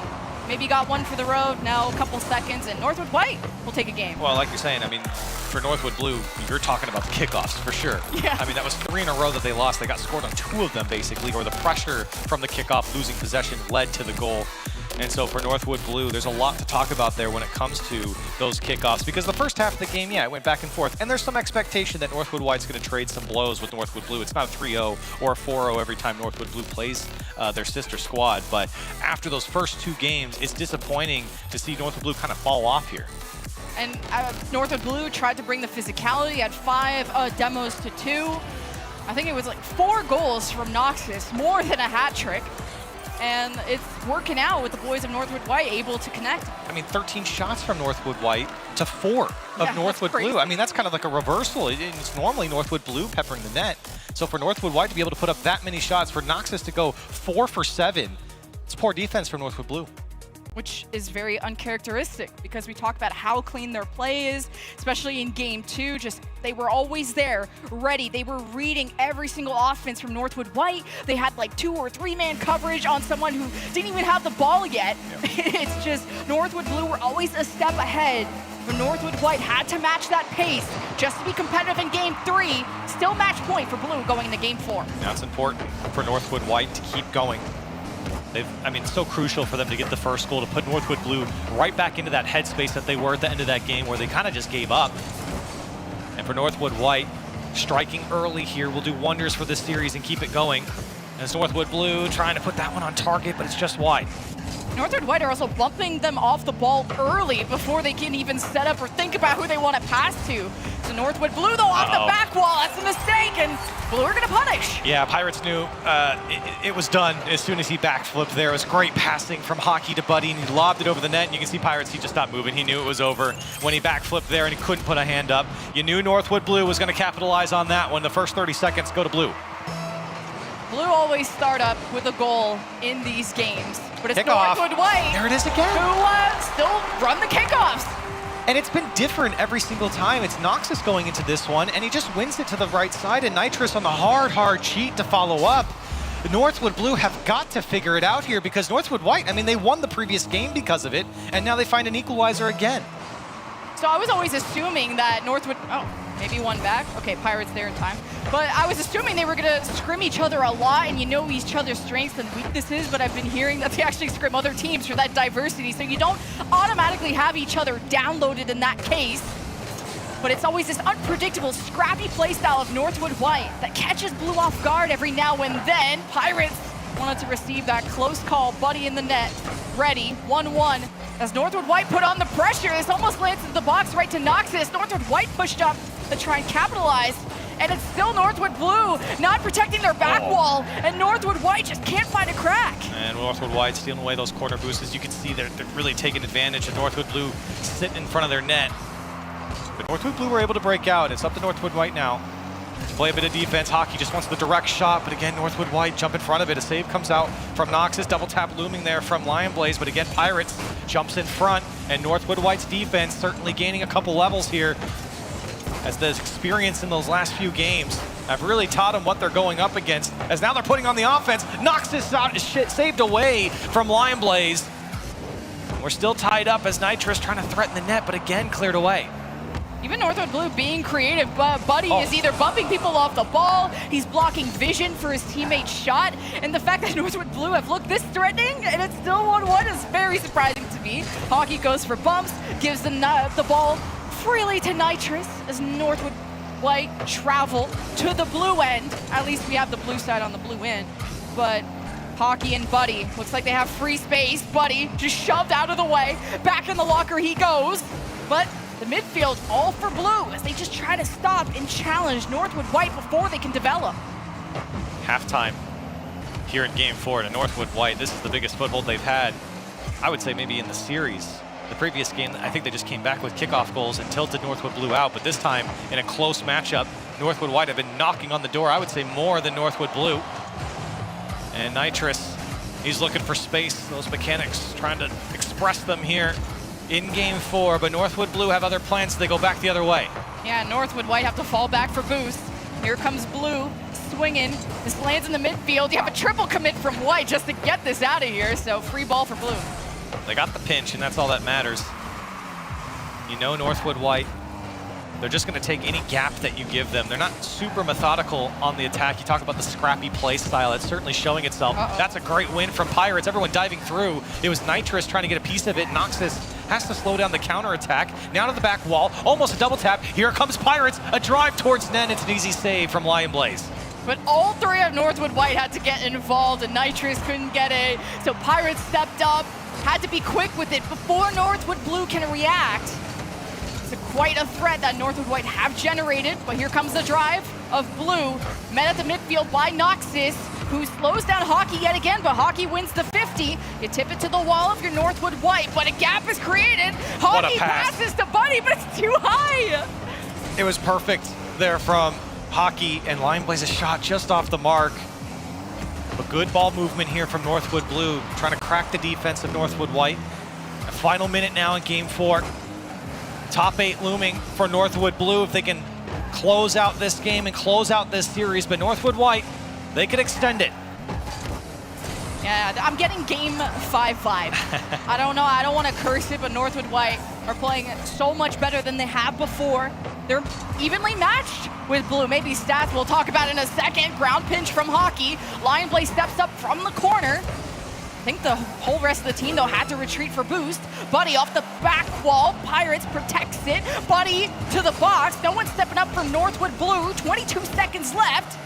Maybe got one for the road, now a couple seconds, and Northwood White will take a game.
Well, like you're saying, I mean, for Northwood Blue, you're talking about the kickoffs for sure.
Yeah.
I mean, that was 3 in a row that they lost. They got scored on 2 of them, basically, or the pressure from the kickoff, losing possession, led to the goal. And so for Northwood Blue, there's a lot to talk about there when it comes to those kickoffs, because the first half of the game, yeah, it went back and forth. And there's some expectation that Northwood White's going to trade some blows with Northwood Blue. It's not a 3-0 or a 4-0 every time Northwood Blue plays their sister squad. But after those first 2 games, it's disappointing to see Northwood Blue kind of fall off here.
And Northwood Blue tried to bring the physicality at 5 demos to 2. I think it was like 4 goals from Noxus, more than a hat trick. And it's working out with the boys of Northwood White able to connect.
I mean, 13 shots from Northwood White to 4 of Northwood Blue. I mean, that's kind of like a reversal. It's normally Northwood Blue peppering the net. So for Northwood White to be able to put up that many shots, for Noxus to go 4 for 7, it's poor defense from Northwood Blue.
Which is very uncharacteristic, because we talk about how clean their play is, especially in game 2. Just they were always there, ready. They were reading every single offense from Northwood White. They had like 2 or 3-man coverage on someone who didn't even have the ball yet. Yeah. It's just Northwood Blue were always a step ahead. But Northwood White had to match that pace just to be competitive in game 3. Still match point for Blue going into game 4.
Now it's important for Northwood White to keep going. I mean, it's so crucial for them to get the first goal, to put Northwood Blue right back into that headspace that they were at the end of that game, where they kind of just gave up. And for Northwood White, striking early here will do wonders for this series and keep it going. And it's Northwood Blue trying to put that one on target, but it's just wide.
Northwood White are also bumping them off the ball early before they can even set up or think about who they want to pass to. So Northwood Blue, though, off the back wall. That's a mistake, and Blue are going to punish.
Yeah, Pirates knew it was done as soon as he backflipped there. It was great passing from Hockey to Buddy, and he lobbed it over the net, and you can see Pirates, he just stopped moving. He knew it was over when he backflipped there, and he couldn't put a hand up. You knew Northwood Blue was going to capitalize on that one. The first 30 seconds go to Blue.
Blue always start up with a goal in these games, but it's
Kickoff.
Northwood White.
There it is again.
Who still run the kickoffs.
And it's been different every single time. It's Noxus going into this one, and he just wins it to the right side, and Nitrous on the hard cheat to follow up. The Northwood Blue have got to figure it out here, because Northwood White, I mean, they won the previous game because of it, and now they find an equalizer again.
So I was always assuming that Northwood, maybe one back. Okay, Pirates there in time. But I was assuming they were going to scrim each other a lot, and you know each other's strengths and weaknesses, but I've been hearing that they actually scrim other teams for that diversity, so you don't automatically have each other downloaded in that case. But it's always this unpredictable, scrappy playstyle of Northwood White that catches Blue off guard every now and then. Pirates wanted to receive that close call. Buddy in the net, ready, 1-1. As Northwood White put on the pressure, this almost lands into the box right to Noxus. Northwood White pushed up to try and capitalize, and it's still Northwood Blue not protecting their back wall, and Northwood White just can't find a crack.
And Northwood White stealing away those corner boosts. As you can see, they're really taking advantage of Northwood Blue sitting in front of their net. But Northwood Blue were able to break out. It's up to Northwood White now to play a bit of defense. Hockey just wants the direct shot, but again, Northwood White jump in front of it. A save comes out from Noxus, double tap looming there from Lion Blaze, but again, Pirates jumps in front, and Northwood White's defense certainly gaining a couple levels here, as the experience in those last few games have really taught them what they're going up against, as now they're putting on the offense. Noxus out, saved away from Lion Blaze. We're still tied up as Nitrous trying to threaten the net, but again, cleared away.
Even Northwood Blue being creative, but Buddy is either bumping people off the ball, he's blocking vision for his teammate's shot, and the fact that Northwood Blue have looked this threatening and it's still 1-1 is very surprising to me. Hockey goes for bumps, gives the ball freely to Nitrous as Northwood White travel to the blue end. At least we have the blue side on the blue end, but Hockey and Buddy, looks like they have free space. Buddy just shoved out of the way, back in the locker he goes, but the midfield all for Blue as they just try to stop and challenge Northwood White before they can develop.
Halftime here in Game 4 to Northwood White. This is the biggest foothold they've had, I would say, maybe in the series. The previous game, I think they just came back with kickoff goals and tilted Northwood Blue out, but this time in a close matchup, Northwood White have been knocking on the door, I would say more than Northwood Blue. And Nitrous, he's looking for space. Those mechanics trying to express them here in Game 4, but Northwood Blue have other plans. They go back the other way.
Yeah, Northwood White have to fall back for boost. Here comes Blue swinging. This lands in the midfield. You have a triple commit from White just to get this out of here, so free ball for Blue.
They got the pinch, and that's all that matters. You know Northwood White, they're just going to take any gap that you give them. They're not super methodical on the attack. You talk about the scrappy play style. It's certainly showing itself. That's a great win from Pirates. Everyone diving through. It was Nitrous trying to get a piece of it. Noxus has to slow down the counterattack. Now to the back wall. Almost a double tap. Here comes Pirates. A drive towards Nen. It's an easy save from Lion Blaze.
But all three of Northwood White had to get involved, and Nitrous couldn't get it. So Pirates stepped up, had to be quick with it before Northwood Blue can react. It's quite a threat that Northwood White have generated, but here comes the drive of Blue, met at the midfield by Noxus, who slows down Hockey yet again, but Hockey wins the 50. You tip it to the wall of your Northwood White, but a gap is created. Hockey passes to Buddy, but it's too high.
It was perfect there from Hockey, and Lion Blaze's shot just off the mark. A good ball movement here from Northwood Blue, trying to crack the defense of Northwood White. A final minute now in game 4. Top 8 looming for Northwood Blue if they can close out this game and close out this series, but Northwood White, they could extend it.
Yeah, I'm getting game 5 vibe. I don't know, I don't want to curse it, but Northwood White are playing so much better than they have before. They're evenly matched with Blue. Maybe stats we'll talk about in a second. Ground pinch from Hockey. Lion Blaze steps up from the corner. I think the whole rest of the team, though, had to retreat for boost. Buddy off the back wall. Pirates protects it. Buddy to the box. No one's stepping up from Northwood Blue. 22 seconds left.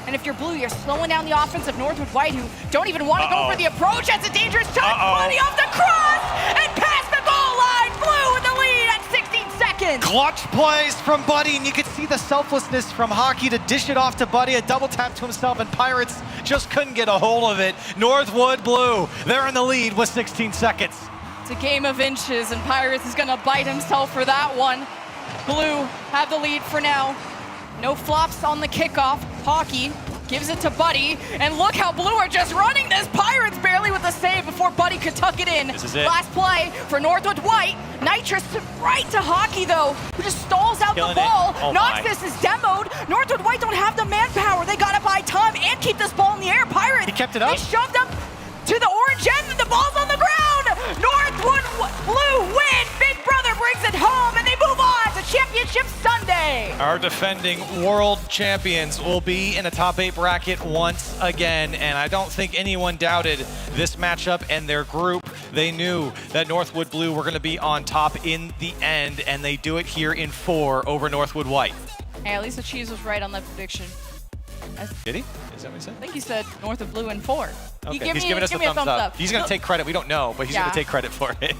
And if you're Blue, you're slowing down the offense of Northwood White, who don't even want to go for the approach. That's a dangerous shot. Buddy off the cross and past the goal line. Blue with the lead at 16 seconds.
Clutch plays from Buddy, and you could see the selflessness from Hockey to dish it off to Buddy. A double tap to himself, and Pirates just couldn't get a hold of it. Northwood Blue, they're in the lead with 16 seconds.
It's a game of inches, and Pirates is going to bite himself for that one. Blue have the lead for now. No flops on the kickoff. Hockey gives it to Buddy, and look how Blue are just running this. Pirates barely with the save before Buddy could tuck it in.
This is it.
Last play for Northwood White. Nitrous right to Hockey, though, who just stalls out the ball. Noxus is demoed. Northwood White don't have the manpower. They got to buy time and keep this ball in the air. Pirates,
he kept it up.
He shoved up to the orange end, and the ball's on the ground. Northwood Blue win. Big Brother brings it home, and they move on to Championship Sunday.
Our defending world champions will be in a top 8 bracket once again, and I don't think anyone doubted this matchup and their group. They knew that Northwood Blue were going to be on top in the end, and they do it here in 4 over Northwood White.
Hey, at least the Cheese was right on that prediction.
Did he? Is that what he said?
I think he said Northwood Blue in 4.
Okay. He's giving us a thumbs up. He's going to take credit. We don't know, but he's going to take credit for it.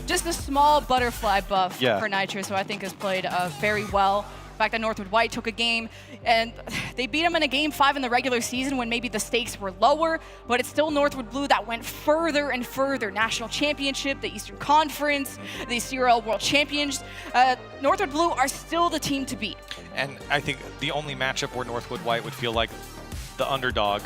Just a small butterfly buff
Yeah.
for Nitrous, who I think has played very well. The fact that Northwood White took a game, and they beat him in a game 5 in the regular season when maybe the stakes were lower, but it's still Northwood Blue that went further and further. National Championship, the Eastern Conference, the CRL World Champions. Northwood Blue are still the team to beat.
And I think the only matchup where Northwood White would feel like the underdog,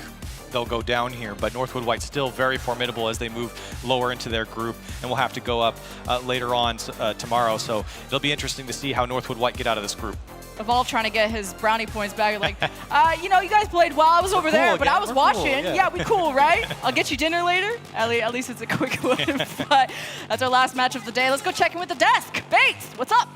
they'll go down here, but Northwood White still very formidable as they move lower into their group, and we'll have to go up later on tomorrow, so it'll be interesting to see how Northwood White get out of this group.
Evolve trying to get his brownie points back, like, you know, you guys played well. I was over there, but I was watching.
Cool,
yeah, we cool, right? I'll get you dinner later. At least it's a quick one. But that's our last match of the day. Let's go check in with the desk. Bates, what's up?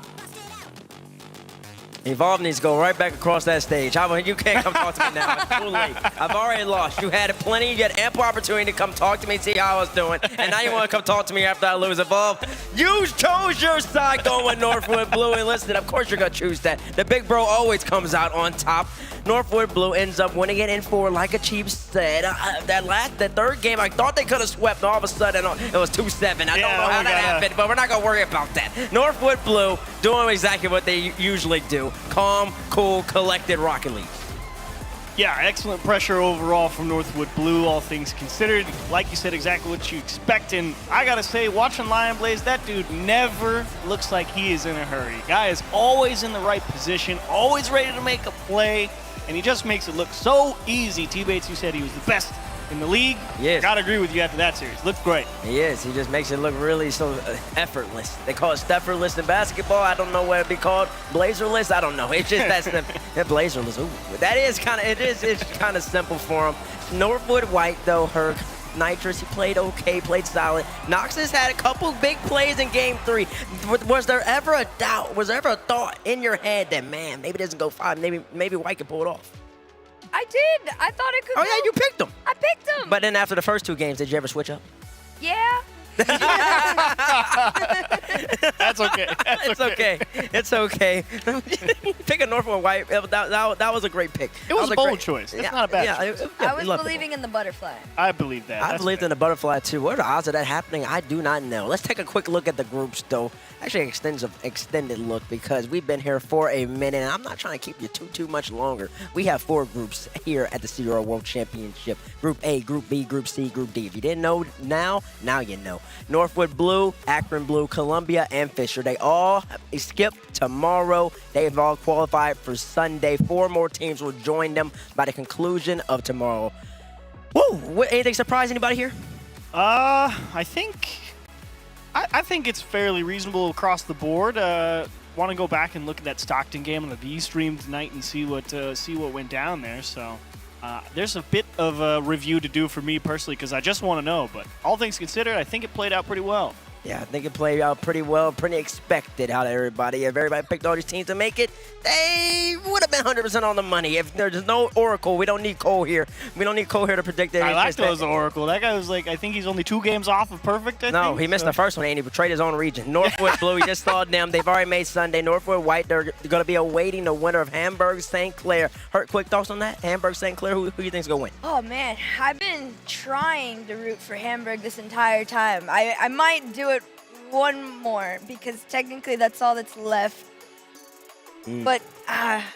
Evolve needs to go right back across that stage. You can't come talk to me now. It's too late. I've already lost. You had plenty. You had ample opportunity to come talk to me, see how I was doing. And now you want to come talk to me after I lose. Evolve, you chose your side going with Northwood Blue. And listen, of course you're going to choose that. The big bro always comes out on top. Northwood Blue ends up winning it in 4, like a Chief said. That third game, I thought they could have swept. And all of a sudden, it was 2-7. I don't know how that happened, but we're not going to worry about that. Northwood Blue doing exactly what they usually do. Calm, cool, collected Rocket League.
Yeah, excellent pressure overall from Northwood Blue, all things considered. Like you said, exactly what you expect. And I gotta say, watching Lion Blaze, that dude never looks like he is in a hurry. Guy is always in the right position, always ready to make a play, and he just makes it look so easy. T-Bates, you said he was the best in the league.
Yes.
Gotta agree with you after that series. Looks great.
He is. He just makes it look really so effortless. They call it effortless in basketball. I don't know what it'd be called. Blazerless. I don't know. It's just that simple. Blazerless. Ooh, that is kind of. It's kind of simple for him. Northwood White though, Herc. Nitrous, he played okay, played solid. Knox has had a couple big plays in Game 3. Was there ever a doubt? Was there ever a thought in your head that, man, maybe it doesn't go 5, maybe White can pull it off?
I did. I thought it could.
Oh, yeah, you picked him.
I picked him.
But then after the first 2 games, did you ever switch up?
Yeah.
That's okay.
It's okay. It's okay. Pick a Northwood White. That was a great pick.
It was a bold choice. It's not a bad choice.
I was believing in the butterfly.
I believe that.
I believed in the butterfly too. What are the odds of that happening? I do not know. Let's take a quick look at the groups though. Actually, an extended look because we've been here for a minute. And I'm not trying to keep you too much longer. We have 4 groups here at the CRL World Championship. Group A, Group B, Group C, Group D. If you didn't know now you know. Northwood Blue, Akron Blue, Columbia, and Fisher. They all skip tomorrow. They've all qualified for Sunday. 4 more teams will join them by the conclusion of tomorrow. Woo! Anything surprise anybody here?
I think it's fairly reasonable across the board. Want to go back and look at that Stockton game on the V stream tonight and see what went down there. So there's a bit of a review to do for me personally because I just want to know. But all things considered, I think it played out pretty well.
Yeah, I think it played out pretty well, pretty expected out of everybody. If everybody picked all these teams to make it, they would have been 100% on the money. If there's no Oracle, we don't need Cole here. We don't need Cole here to predict it.
I like those Oracle. That guy was like, I think he's only 2 games off of perfect, I think.
He missed the first one, and he betrayed his own region. Northwood Blue, he just saw them. They've already made Sunday. Northwood White, they're going to be awaiting the winner of Hamburg St. Clair. Hurt, quick thoughts on that? Hamburg St. Clair, who do you think is going to win?
Oh, man. I've been trying to root for Hamburg this entire time. I might do it one more because technically that's all that's left. But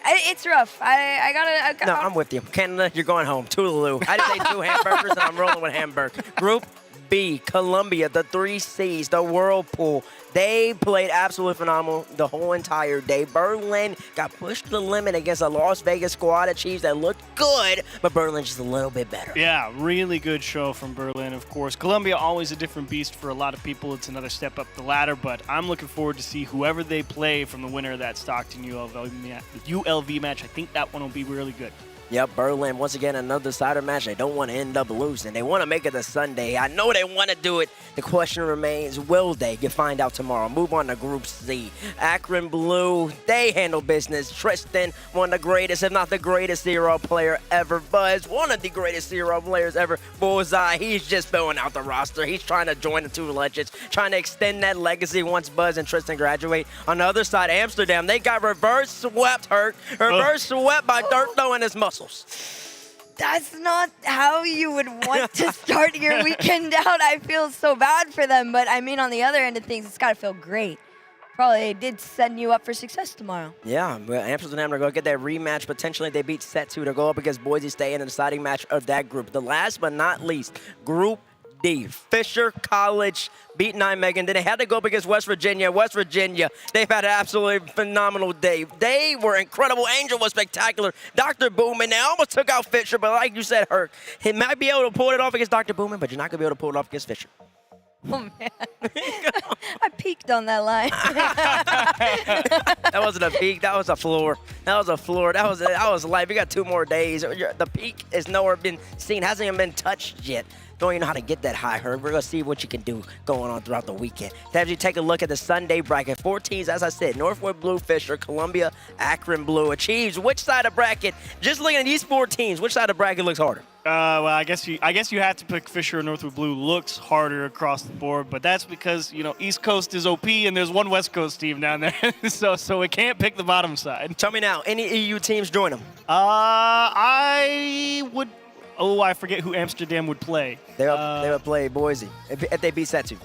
it's rough. I gotta.
No, I'm with you. Canada, you're going home. Toodaloo. I didn't say 2 hamburgers, and I'm rolling with Hamburg. Group B, Columbia, the 3 Cs, the Whirlpool. They played absolutely phenomenal the whole entire day. Berlin got pushed to the limit against a Las Vegas squad of Chiefs that looked good, but Berlin's just a little bit better.
Yeah, really good show from Berlin, of course. Columbia, always a different beast for a lot of people. It's another step up the ladder, but I'm looking forward to see whoever they play from the winner of that Stockton ULV match. I think that one will be really good.
Yep, Berlin, once again, another decider match. They don't want to end up losing. They want to make it a Sunday. I know they want to do it. The question remains, will they? You find out tomorrow. Move on to Group C. Akron Blue, they handle business. Tristan, one of the greatest, if not the greatest CRL player ever. Buzz, one of the greatest CRL players ever. Bullseye, he's just filling out the roster. He's trying to join the 2 legends, trying to extend that legacy once Buzz and Tristan graduate. On the other side, Amsterdam, they got reverse swept, reverse swept by Dirt throwing his muscles.
That's not how you would want to start your weekend out. I feel so bad for them, but I mean, on the other end of things, it's got to feel great. Probably did set you up for success tomorrow.
Yeah, but Amsterdam are going to get that rematch. Potentially, they beat Set 2 to go up against Boise State in the deciding match of that group. The last but not least, Group D. Fisher College beat Nijmegen. Then they had to go up against West Virginia. West Virginia, they've had an absolutely phenomenal day. They were incredible. Angel was spectacular. Dr. Boomin, they almost took out Fisher, but like you said, Herc, he might be able to pull it off against Dr. Boomin, but you're not going to be able to pull it off against Fisher.
Oh, man. I peeked on that line.
That wasn't a peak. That was a floor. That was a floor. That was life. We got 2 more days. The peak is nowhere been seen. Hasn't even been touched yet. Don't even know how to get that high, Herb. We're going to see what you can do going on throughout the weekend. As you take a look at the Sunday bracket, 4 teams, as I said, Northwood Blue, Fisher, Columbia, Akron Blue achieves. Which side of bracket, just looking at these 4 teams, which side of bracket looks harder?
Well, I guess you have to pick Fisher or Northwood Blue. Looks harder across the board, but that's because, East Coast is OP and there's one West Coast team down there, so it can't pick the bottom side.
Tell me now, any EU teams join them?
I would. Oh, I forget who Amsterdam would play.
They would play Boise if they beat Set 2.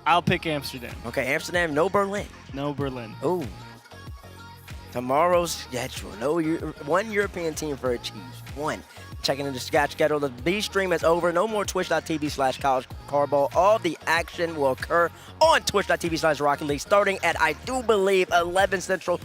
I'll pick Amsterdam.
Okay, Amsterdam, no Berlin.
No Berlin.
Ooh. Tomorrow's schedule. No, 1 European team for a Chiefs. 1. Checking in the schedule. The B stream is over. No more twitch.tv/collegecardball. All the action will occur on twitch.tv/Rocket League starting at, I do believe, 11 Central.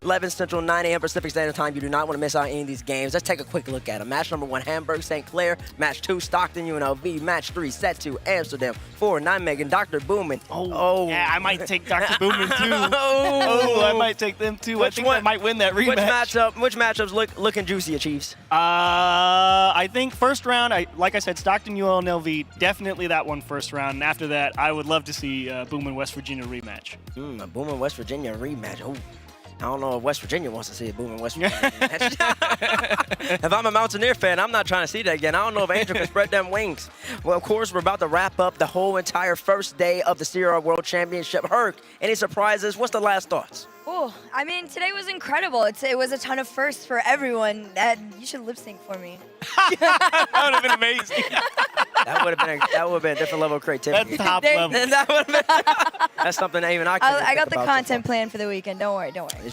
11 Central, 9 a.m. Pacific Standard Time. You do not want to miss out on any of these games. Let's take a quick look at them. Match number 1, Hamburg, St. Clair. Match 2, Stockton, UNLV. Match 3, Set 2, Amsterdam. 4, Nijmegen, Dr. Boomin.
Oh, yeah, I might take Dr. Boomin too. I might take them too. I think I might win that rematch.
Which matchups looking juicy, Chiefs?
I think first round, like I said, Stockton, UNLV, definitely that one first round. And after that, I would love to see Boomin, West Virginia rematch.
A Boomin, West Virginia rematch. Oh, I don't know if West Virginia wants to see a Boomin, West Virginia rematch. If I'm a Mountaineer fan, I'm not trying to see that again. I don't know if Angel can spread them wings. Well, of course, we're about to wrap up the whole entire first day of the CRL World Championship. Herc, any surprises? What's the last thoughts?
Oh, I mean, today was incredible. It was a ton of firsts for everyone. You should lip sync for me.
That would have been amazing.
That would have been a different level of creativity.
That's top level.
That's something even I can.
I got the content planned for the weekend. Don't worry.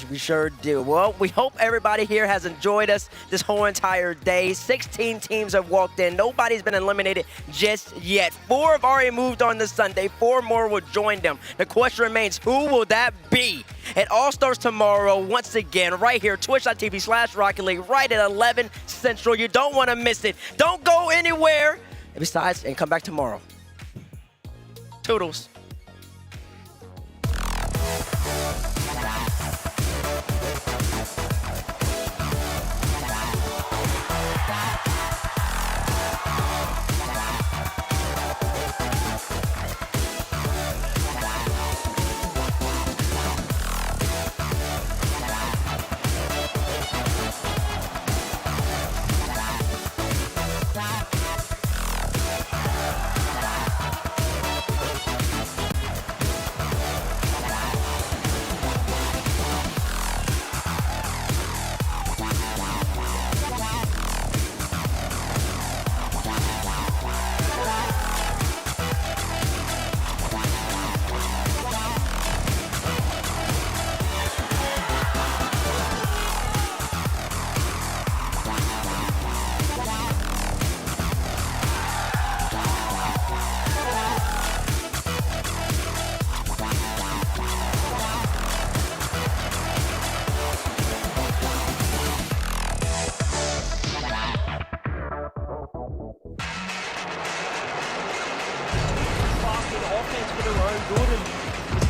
We sure do. Well, we hope everybody here has enjoyed us this whole entire day. 16 teams have walked in. Nobody's been eliminated just yet. 4 have already moved on this Sunday. 4 more will join them. The question remains, who will that be? It all starts tomorrow once again right here, twitch.tv/Rocket League, right at 11 Central. You don't want to miss it. Don't go anywhere. Besides, and come back tomorrow. Toodles.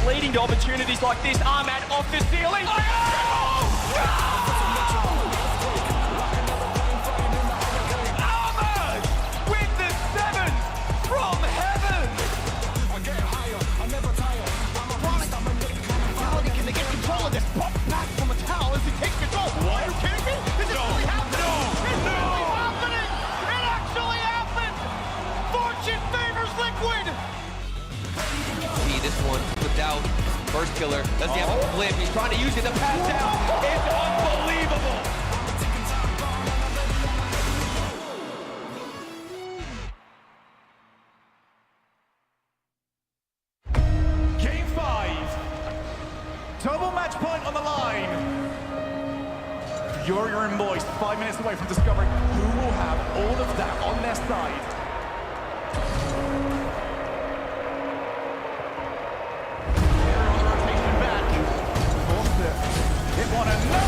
Leading to opportunities like this. Ahmad off the ceiling. Ahmad with the 7 from heaven. I get higher, I never tire. I'm a product, I'm a mentality. Can they get control of this? Pop back from a towel as he takes control. Are you kidding me? This is really happening. It's really happening. It actually happened. Fortune favors Liquid.
See this one without first killer. Does he have a flip? He's trying to use it. The pass down. It's unbelievable.
Game 5. Double match point on the line. Furior and Moist 5 minutes away from discovering who will have all of that on their side. It won another